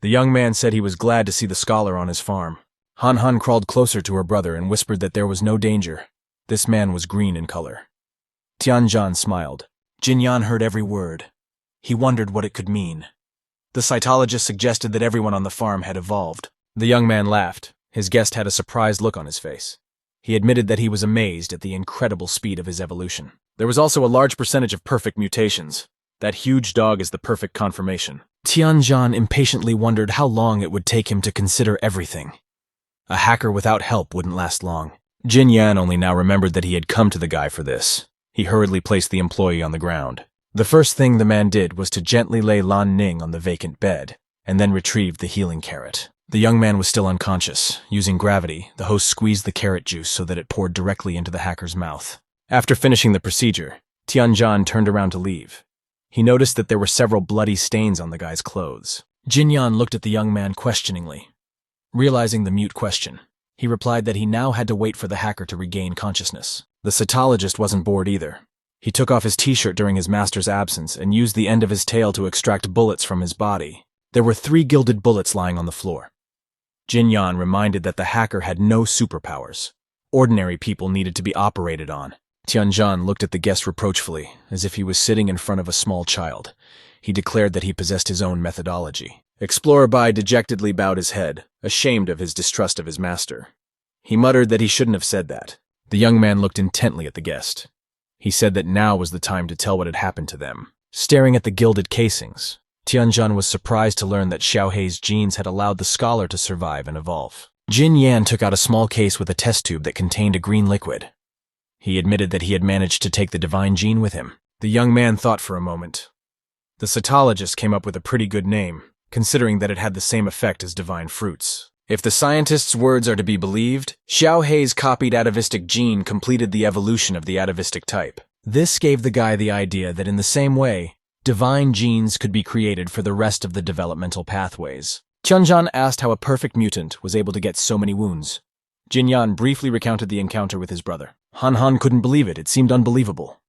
The young man said he was glad to see the scholar on his farm. Han Han crawled closer to her brother and whispered that there was no danger. This man was green in color. Tianzhan smiled. Jin Yan heard every word. He wondered what it could mean. The cytologist suggested that everyone on the farm had evolved. The young man laughed. His guest had a surprised look on his face. He admitted that he was amazed at the incredible speed of his evolution. There was also a large percentage of perfect mutations. That huge dog is the perfect confirmation. Tianzhan impatiently wondered how long it would take him to consider everything. A hacker without help wouldn't last long. Jin Yan only now remembered that he had come to the guy for this. He hurriedly placed the employee on the ground. The first thing the man did was to gently lay Lan Ning on the vacant bed, and then retrieved the healing carrot. The young man was still unconscious. Using gravity, the host squeezed the carrot juice so that it poured directly into the hacker's mouth. After finishing the procedure, Tianzhan turned around to leave. He noticed that there were several bloody stains on the guy's clothes. Jin Yan looked at the young man questioningly. Realizing the mute question, he replied that he now had to wait for the hacker to regain consciousness. The cytologist wasn't bored either. He took off his t-shirt during his master's absence and used the end of his tail to extract bullets from his body. There were 3 gilded bullets lying on the floor. Jin Yan reminded that the hacker had no superpowers. Ordinary people needed to be operated on. Tianzhan looked at the guest reproachfully, as if he was sitting in front of a small child. He declared that he possessed his own methodology. Explorer Bai dejectedly bowed his head, ashamed of his distrust of his master. He muttered that he shouldn't have said that. The young man looked intently at the guest. He said that now was the time to tell what had happened to them. Staring at the gilded casings, Tianzhan was surprised to learn that Xiao Hei's genes had allowed the scholar to survive and evolve. Jin Yan took out a small case with a test tube that contained a green liquid. He admitted that he had managed to take the divine gene with him. The young man thought for a moment. The cytologist came up with a pretty good name, considering that it had the same effect as divine fruits. If the scientist's words are to be believed, Xiao Hei's copied atavistic gene completed the evolution of the atavistic type. This gave the guy the idea that in the same way, divine genes could be created for the rest of the developmental pathways. Tianzhan asked how a perfect mutant was able to get so many wounds. Jin Yan briefly recounted the encounter with his brother. Han Han couldn't believe it. It seemed unbelievable.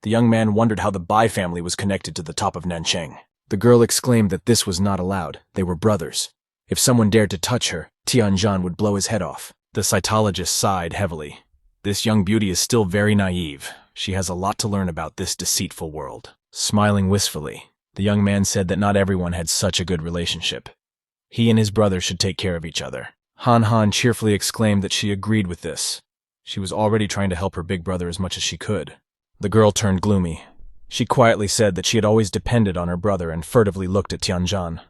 The young man wondered how the Bai family was connected to the top of Nancheng. The girl exclaimed that this was not allowed. They were brothers. If someone dared to touch her, Tianzhan would blow his head off. The cytologist sighed heavily. This young beauty is still very naive. She has a lot to learn about this deceitful world. Smiling wistfully, the young man said that not everyone had such a good relationship. He and his brother should take care of each other. Han Han cheerfully exclaimed that she agreed with this. She was already trying to help her big brother as much as she could. The girl turned gloomy. She quietly said that she had always depended on her brother and furtively looked at Tianjan.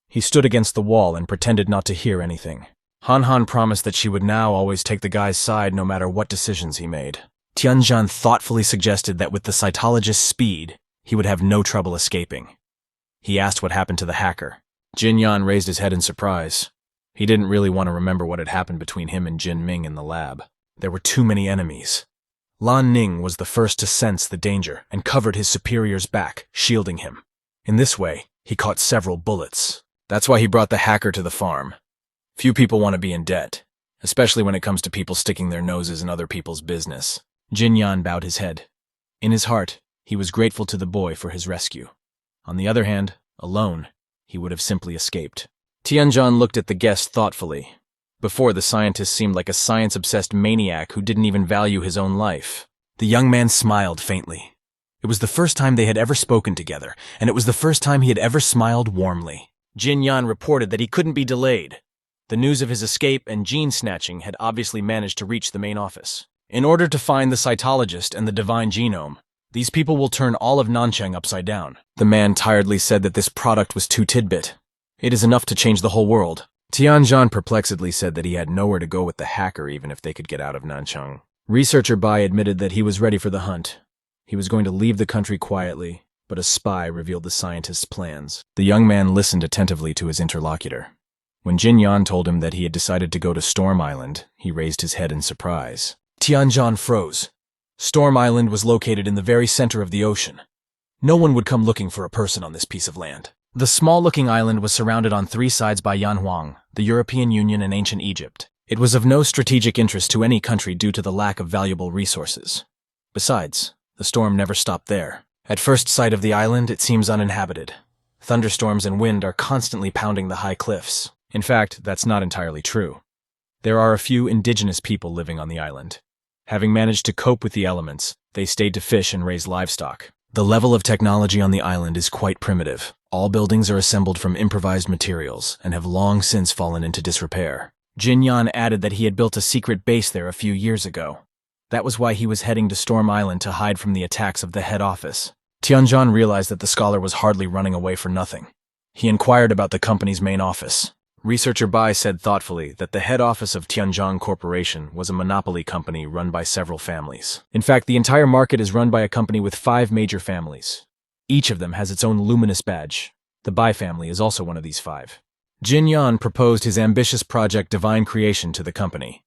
He stood against the wall and pretended not to hear anything. Han promised that she would now always take the guy's side no matter what decisions he made. Tianjan thoughtfully suggested that with the cytologist's speed, he would have no trouble escaping. He asked what happened to the hacker. Jinyan raised his head in surprise. He didn't really want to remember what had happened between him and Jin Ming in the lab. There were too many enemies. Lan Ning was the first to sense the danger and covered his superior's back, shielding him. In this way, he caught several bullets. That's why he brought the hacker to the farm. Few people want to be in debt, especially when it comes to people sticking their noses in other people's business. Jinyan bowed his head. In his heart, he was grateful to the boy for his rescue. On the other hand, alone, he would have simply escaped. Tianjan looked at the guest thoughtfully. Before, the scientist seemed like a science-obsessed maniac who didn't even value his own life. The young man smiled faintly. It was the first time they had ever spoken together, and it was the first time he had ever smiled warmly. Jinyan reported that he couldn't be delayed. The news of his escape and gene snatching had obviously managed to reach the main office. In order to find the cytologist and the divine genome, these people will turn all of Nanchang upside down. The man tiredly said that this product was too tidbit. It is enough to change the whole world. Tianjan perplexedly said that he had nowhere to go with the hacker even if they could get out of Nanchang. Researcher Bai admitted that he was ready for the hunt. He was going to leave the country quietly, but a spy revealed the scientist's plans. The young man listened attentively to his interlocutor. When Jin Yan told him that he had decided to go to Storm Island, he raised his head in surprise. Tianjan froze. Storm Island was located in the very center of the ocean. No one would come looking for a person on this piece of land. The small-looking island was surrounded on three sides by Yanhuang, the European Union, and ancient Egypt. It was of no strategic interest to any country due to the lack of valuable resources. Besides, the storm never stopped there. At first sight of the island, it seems uninhabited. Thunderstorms and wind are constantly pounding the high cliffs. In fact, that's not entirely true. There are a few indigenous people living on the island. Having managed to cope with the elements, they stayed to fish and raise livestock. The level of technology on the island is quite primitive. All buildings are assembled from improvised materials and have long since fallen into disrepair. Jin Yan added that he had built a secret base there a few years ago. That was why he was heading to Storm Island to hide from the attacks of the head office. Tianjan realized that the scholar was hardly running away for nothing. He inquired about the company's main office. Researcher Bai said thoughtfully that the head office of Tianjiang Corporation was a monopoly company run by several families. In fact, the entire market is run by a company with 5 major families. Each of them has its own luminous badge. The Bai family is also one of these 5. Jin Yan proposed his ambitious project Divine Creation to the company.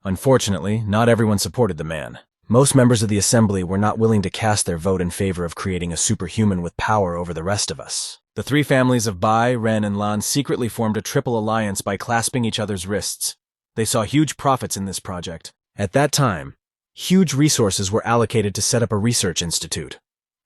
Unfortunately, not everyone supported the man. Most members of the assembly were not willing to cast their vote in favor of creating a superhuman with power over the rest of us. The 3 families of Bai, Ren, and Lan secretly formed a triple alliance by clasping each other's wrists. They saw huge profits in this project. At that time, huge resources were allocated to set up a research institute.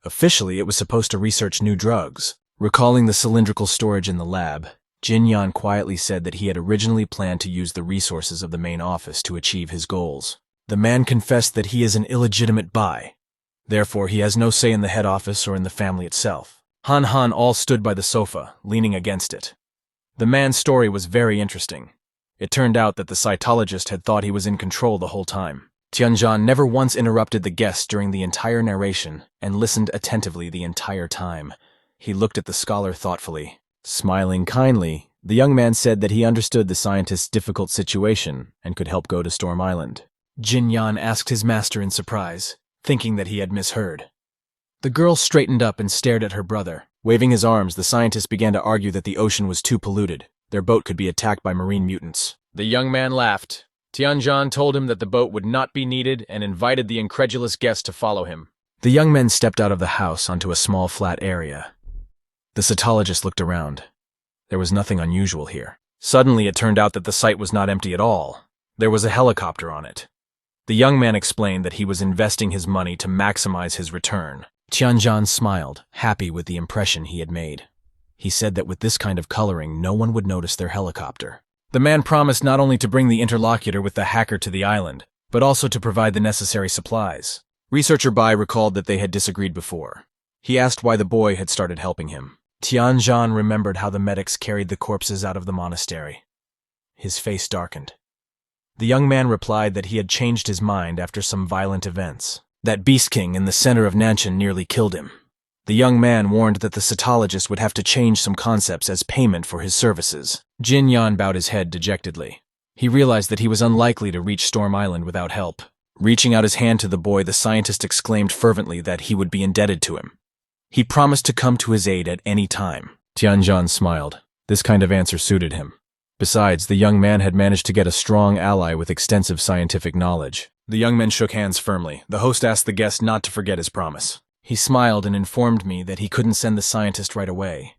Officially, it was supposed to research new drugs. Recalling the cylindrical storage in the lab, Jin Yan quietly said that he had originally planned to use the resources of the main office to achieve his goals. The man confessed that he is an illegitimate Bai. Therefore, he has no say in the head office or in the family itself. Han all stood by the sofa, leaning against it. The man's story was very interesting. It turned out that the cytologist had thought he was in control the whole time. Tianjan never once interrupted the guest during the entire narration and listened attentively the entire time. He looked at the scholar thoughtfully. Smiling kindly, the young man said that he understood the scientist's difficult situation and could help go to Storm Island. Jin Yan asked his master in surprise, thinking that he had misheard. The girl straightened up and stared at her brother. Waving his arms, the scientist began to argue that the ocean was too polluted. Their boat could be attacked by marine mutants. The young man laughed. Tianjan told him that the boat would not be needed and invited the incredulous guest to follow him. The young men stepped out of the house onto a small flat area. The cytologist looked around. There was nothing unusual here. Suddenly, it turned out that the site was not empty at all. There was a helicopter on it. The young man explained that he was investing his money to maximize his return. Tianjan smiled, happy with the impression he had made. He said that with this kind of coloring, no one would notice their helicopter. The man promised not only to bring the interlocutor with the hacker to the island, but also to provide the necessary supplies. Researcher Bai recalled that they had disagreed before. He asked why the boy had started helping him. Tianjan remembered how the medics carried the corpses out of the monastery. His face darkened. The young man replied that he had changed his mind after some violent events. That Beast King in the center of Nanshan nearly killed him. The young man warned that the cytologist would have to change some concepts as payment for his services. Jin Yan bowed his head dejectedly. He realized that he was unlikely to reach Storm Island without help. Reaching out his hand to the boy, the scientist exclaimed fervently that he would be indebted to him. He promised to come to his aid at any time. Tianzhan smiled. This kind of answer suited him. Besides, the young man had managed to get a strong ally with extensive scientific knowledge. The young men shook hands firmly. The host asked the guest not to forget his promise. He smiled and informed me that he couldn't send the scientist right away.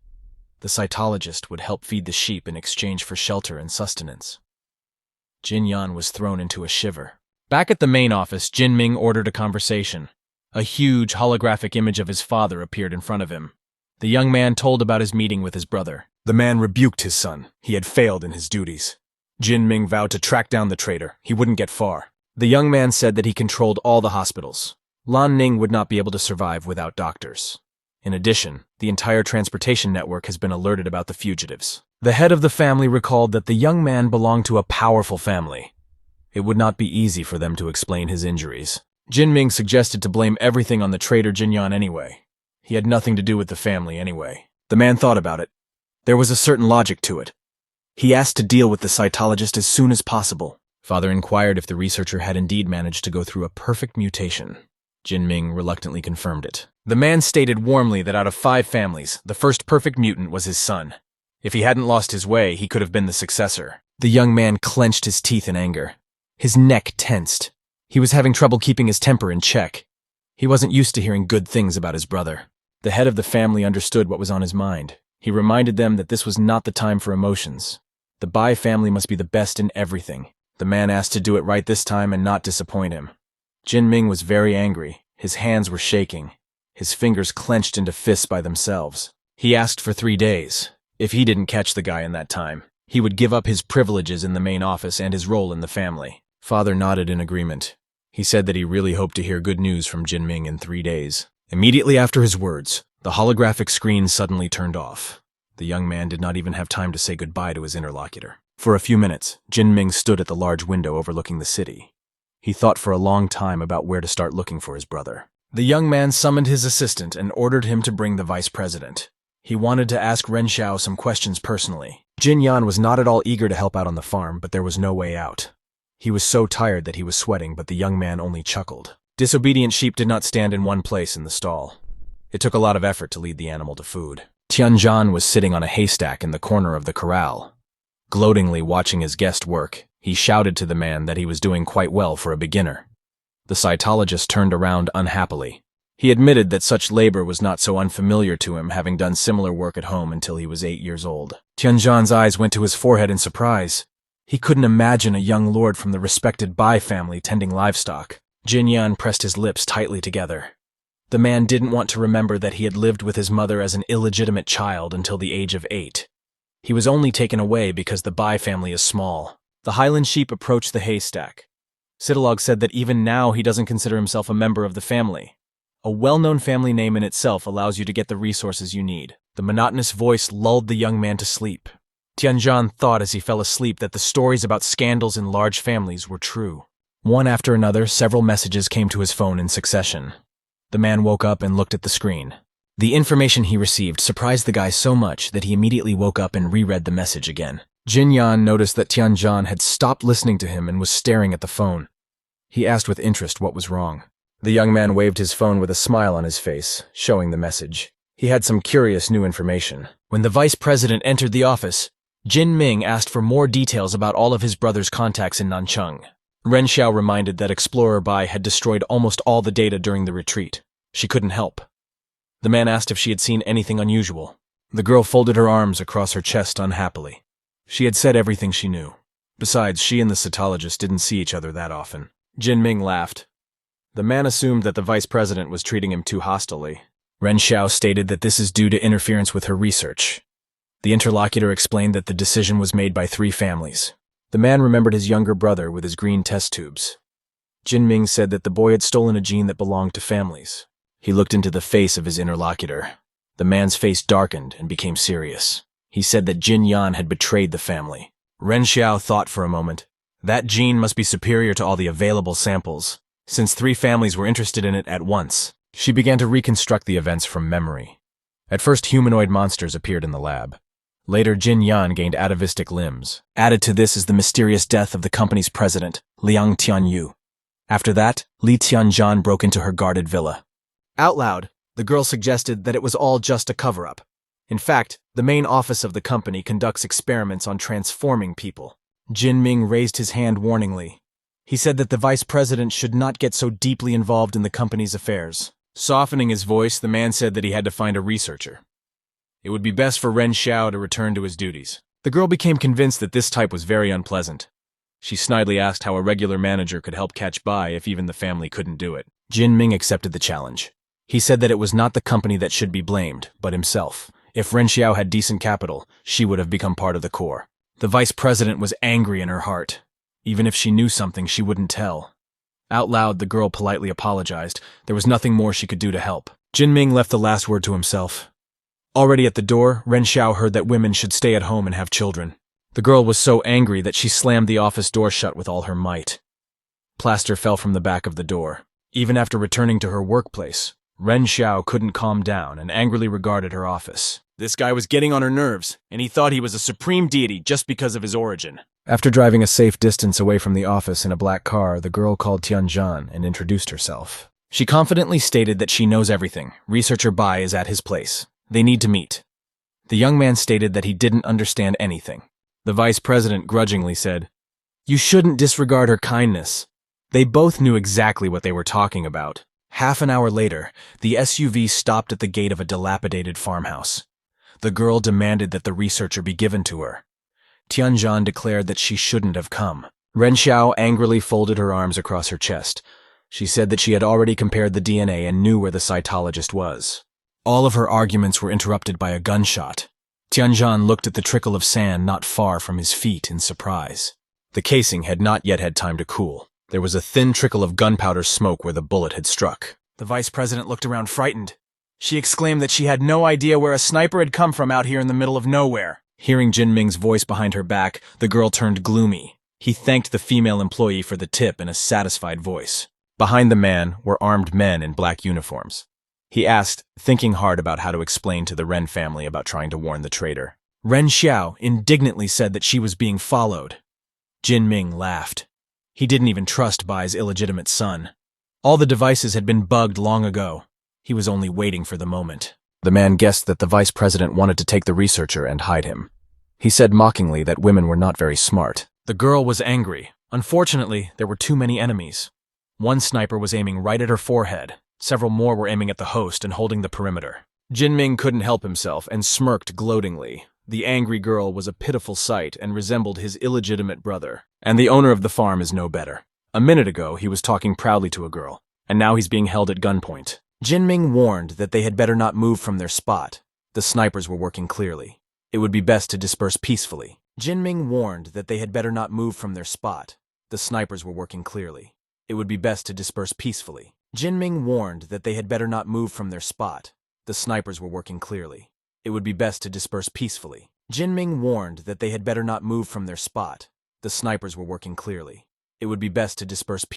The cytologist would help feed the sheep in exchange for shelter and sustenance. Jin Yan was thrown into a shiver. Back at the main office, Jin Ming ordered a conversation. A huge holographic image of his father appeared in front of him. The young man told about his meeting with his brother. The man rebuked his son. He had failed in his duties. Jin Ming vowed to track down the traitor. He wouldn't get far. The young man said that he controlled all the hospitals. Lan Ning would not be able to survive without doctors. In addition, the entire transportation network has been alerted about the fugitives. The head of the family recalled that the young man belonged to a powerful family. It would not be easy for them to explain his injuries. Jin Ming suggested to blame everything on the traitor Jin Yan anyway. He had nothing to do with the family anyway. The man thought about it. There was a certain logic to it. He asked to deal with the cytologist as soon as possible. Father inquired if the researcher had indeed managed to go through a perfect mutation. Jin Ming reluctantly confirmed it. The man stated warmly that out of 5 families, the first perfect mutant was his son. If he hadn't lost his way, he could have been the successor. The young man clenched his teeth in anger. His neck tensed. He was having trouble keeping his temper in check. He wasn't used to hearing good things about his brother. The head of the family understood what was on his mind. He reminded them that this was not the time for emotions. The Bai family must be the best in everything. The man asked to do it right this time and not disappoint him. Jin Ming was very angry. His hands were shaking. His fingers clenched into fists by themselves. He asked for 3 days. If he didn't catch the guy in that time, he would give up his privileges in the main office and his role in the family. Father nodded in agreement. He said that he really hoped to hear good news from Jin Ming in 3 days. Immediately after his words, the holographic screen suddenly turned off. The young man did not even have time to say goodbye to his interlocutor. For a few minutes, Jin Ming stood at the large window overlooking the city. He thought for a long time about where to start looking for his brother. The young man summoned his assistant and ordered him to bring the vice president. He wanted to ask Ren Xiao some questions personally. Jin Yan was not at all eager to help out on the farm, but there was no way out. He was so tired that he was sweating, but the young man only chuckled. Disobedient sheep did not stand in one place in the stall. It took a lot of effort to lead the animal to food. Tianzhan was sitting on a haystack in the corner of the corral. Gloatingly watching his guest work, he shouted to the man that he was doing quite well for a beginner. The cytologist turned around unhappily. He admitted that such labor was not so unfamiliar to him, having done similar work at home until he was 8 years old. Tianzhan's eyes went to his forehead in surprise. He couldn't imagine a young lord from the respected Bai family tending livestock. Jin Yan pressed his lips tightly together. The man didn't want to remember that he had lived with his mother as an illegitimate child until the age of 8. He was only taken away because the Bai family is small. The Highland sheep approached the haystack. Sitalog said that even now he doesn't consider himself a member of the family. A well-known family name in itself allows you to get the resources you need. The monotonous voice lulled the young man to sleep. Tianzhan thought as he fell asleep that the stories about scandals in large families were true. One after another, several messages came to his phone in succession. The man woke up and looked at the screen. The information he received surprised the guy so much that he immediately woke up and reread the message again. Jin Yan noticed that Tianzhan had stopped listening to him and was staring at the phone. He asked with interest what was wrong. The young man waved his phone with a smile on his face, showing the message. He had some curious new information. When the vice president entered the office, Jin Ming asked for more details about all of his brother's contacts in Nanchang. Ren Xiao reminded that Explorer Bai had destroyed almost all the data during the retreat. She couldn't help. The man asked if she had seen anything unusual. The girl folded her arms across her chest unhappily. She had said everything she knew. Besides, she and the cytologist didn't see each other that often. Jin Ming laughed. The man assumed that the vice president was treating him too hostilely. Ren Xiao stated that this is due to interference with her research. The interlocutor explained that the decision was made by 3 families. The man remembered his younger brother with his green test tubes. Jin Ming said that the boy had stolen a gene that belonged to families. He looked into the face of his interlocutor. The man's face darkened and became serious. He said that Jin Yan had betrayed the family. Ren Xiao thought for a moment. That gene must be superior to all the available samples. since 3 families were interested in it at once. She began to reconstruct the events from memory. At first, humanoid monsters appeared in the lab. Later, Jin Yan gained atavistic limbs. Added to this is the mysterious death of the company's president, Liang Tianyu. After that, Li Tianzhan broke into her guarded villa. Out loud, the girl suggested that it was all just a cover-up. In fact, the main office of the company conducts experiments on transforming people. Jin Ming raised his hand warningly. He said that the vice president should not get so deeply involved in the company's affairs. Softening his voice, the man said that he had to find a researcher. It would be best for Ren Xiao to return to his duties. The girl became convinced that this type was very unpleasant. She snidely asked how a regular manager could help catch Bai if even the family couldn't do it. Jin Ming accepted the challenge. He said that it was not the company that should be blamed, but himself. If Ren Xiao had decent capital, she would have become part of the core. The vice president was angry in her heart. Even if she knew something, she wouldn't tell. Out loud, the girl politely apologized. There was nothing more she could do to help. Jin Ming left the last word to himself. Already at the door, Ren Xiao heard that women should stay at home and have children. The girl was so angry that she slammed the office door shut with all her might. Plaster fell from the back of the door. Even after returning to her workplace, Ren Xiao couldn't calm down and angrily regarded her office. This guy was getting on her nerves, and he thought he was a supreme deity just because of his origin. After driving a safe distance away from the office in a black car, the girl called Tianzhan and introduced herself. She confidently stated that she knows everything. Researcher Bai is at his place. They need to meet. The young man stated that he didn't understand anything. The vice president grudgingly said, "You shouldn't disregard her kindness." They both knew exactly what they were talking about. Half an hour later, the SUV stopped at the gate of a dilapidated farmhouse. The girl demanded that the researcher be given to her. Tianzhan declared that she shouldn't have come. Ren Xiao angrily folded her arms across her chest. She said that she had already compared the DNA and knew where the cytologist was. All of her arguments were interrupted by a gunshot. Tianzhan looked at the trickle of sand not far from his feet in surprise. The casing had not yet had time to cool. There was a thin trickle of gunpowder smoke where the bullet had struck. The vice president looked around frightened. She exclaimed that she had no idea where a sniper had come from out here in the middle of nowhere. Hearing Jin Ming's voice behind her back, the girl turned gloomy. He thanked the female employee for the tip in a satisfied voice. Behind the man were armed men in black uniforms. He asked, thinking hard about how to explain to the Ren family about trying to warn the traitor. Ren Xiao indignantly said that she was being followed. Jin Ming laughed. He didn't even trust Bai's illegitimate son. All the devices had been bugged long ago. He was only waiting for the moment. The man guessed that the vice president wanted to take the researcher and hide him. He said mockingly that women were not very smart. The girl was angry. Unfortunately, there were too many enemies. One sniper was aiming right at her forehead. Several more were aiming at the host and holding the perimeter. Jin Ming couldn't help himself and smirked gloatingly. The angry girl was a pitiful sight and resembled his illegitimate brother. And the owner of the farm is no better. A minute ago, he was talking proudly to a girl, and now he's being held at gunpoint. Jin Ming warned that they had better not move from their spot. The snipers were working clearly. It would be best to disperse peacefully. Jin Ming warned that they had better not move from their spot. The snipers were working clearly. It would be best to disperse peacefully. Jin Ming warned that they had better not move from their spot. The snipers were working clearly. It would be best to disperse peacefully. Jin Ming warned that they had better not move from their spot. The snipers were working clearly. It would be best to disperse peacefully.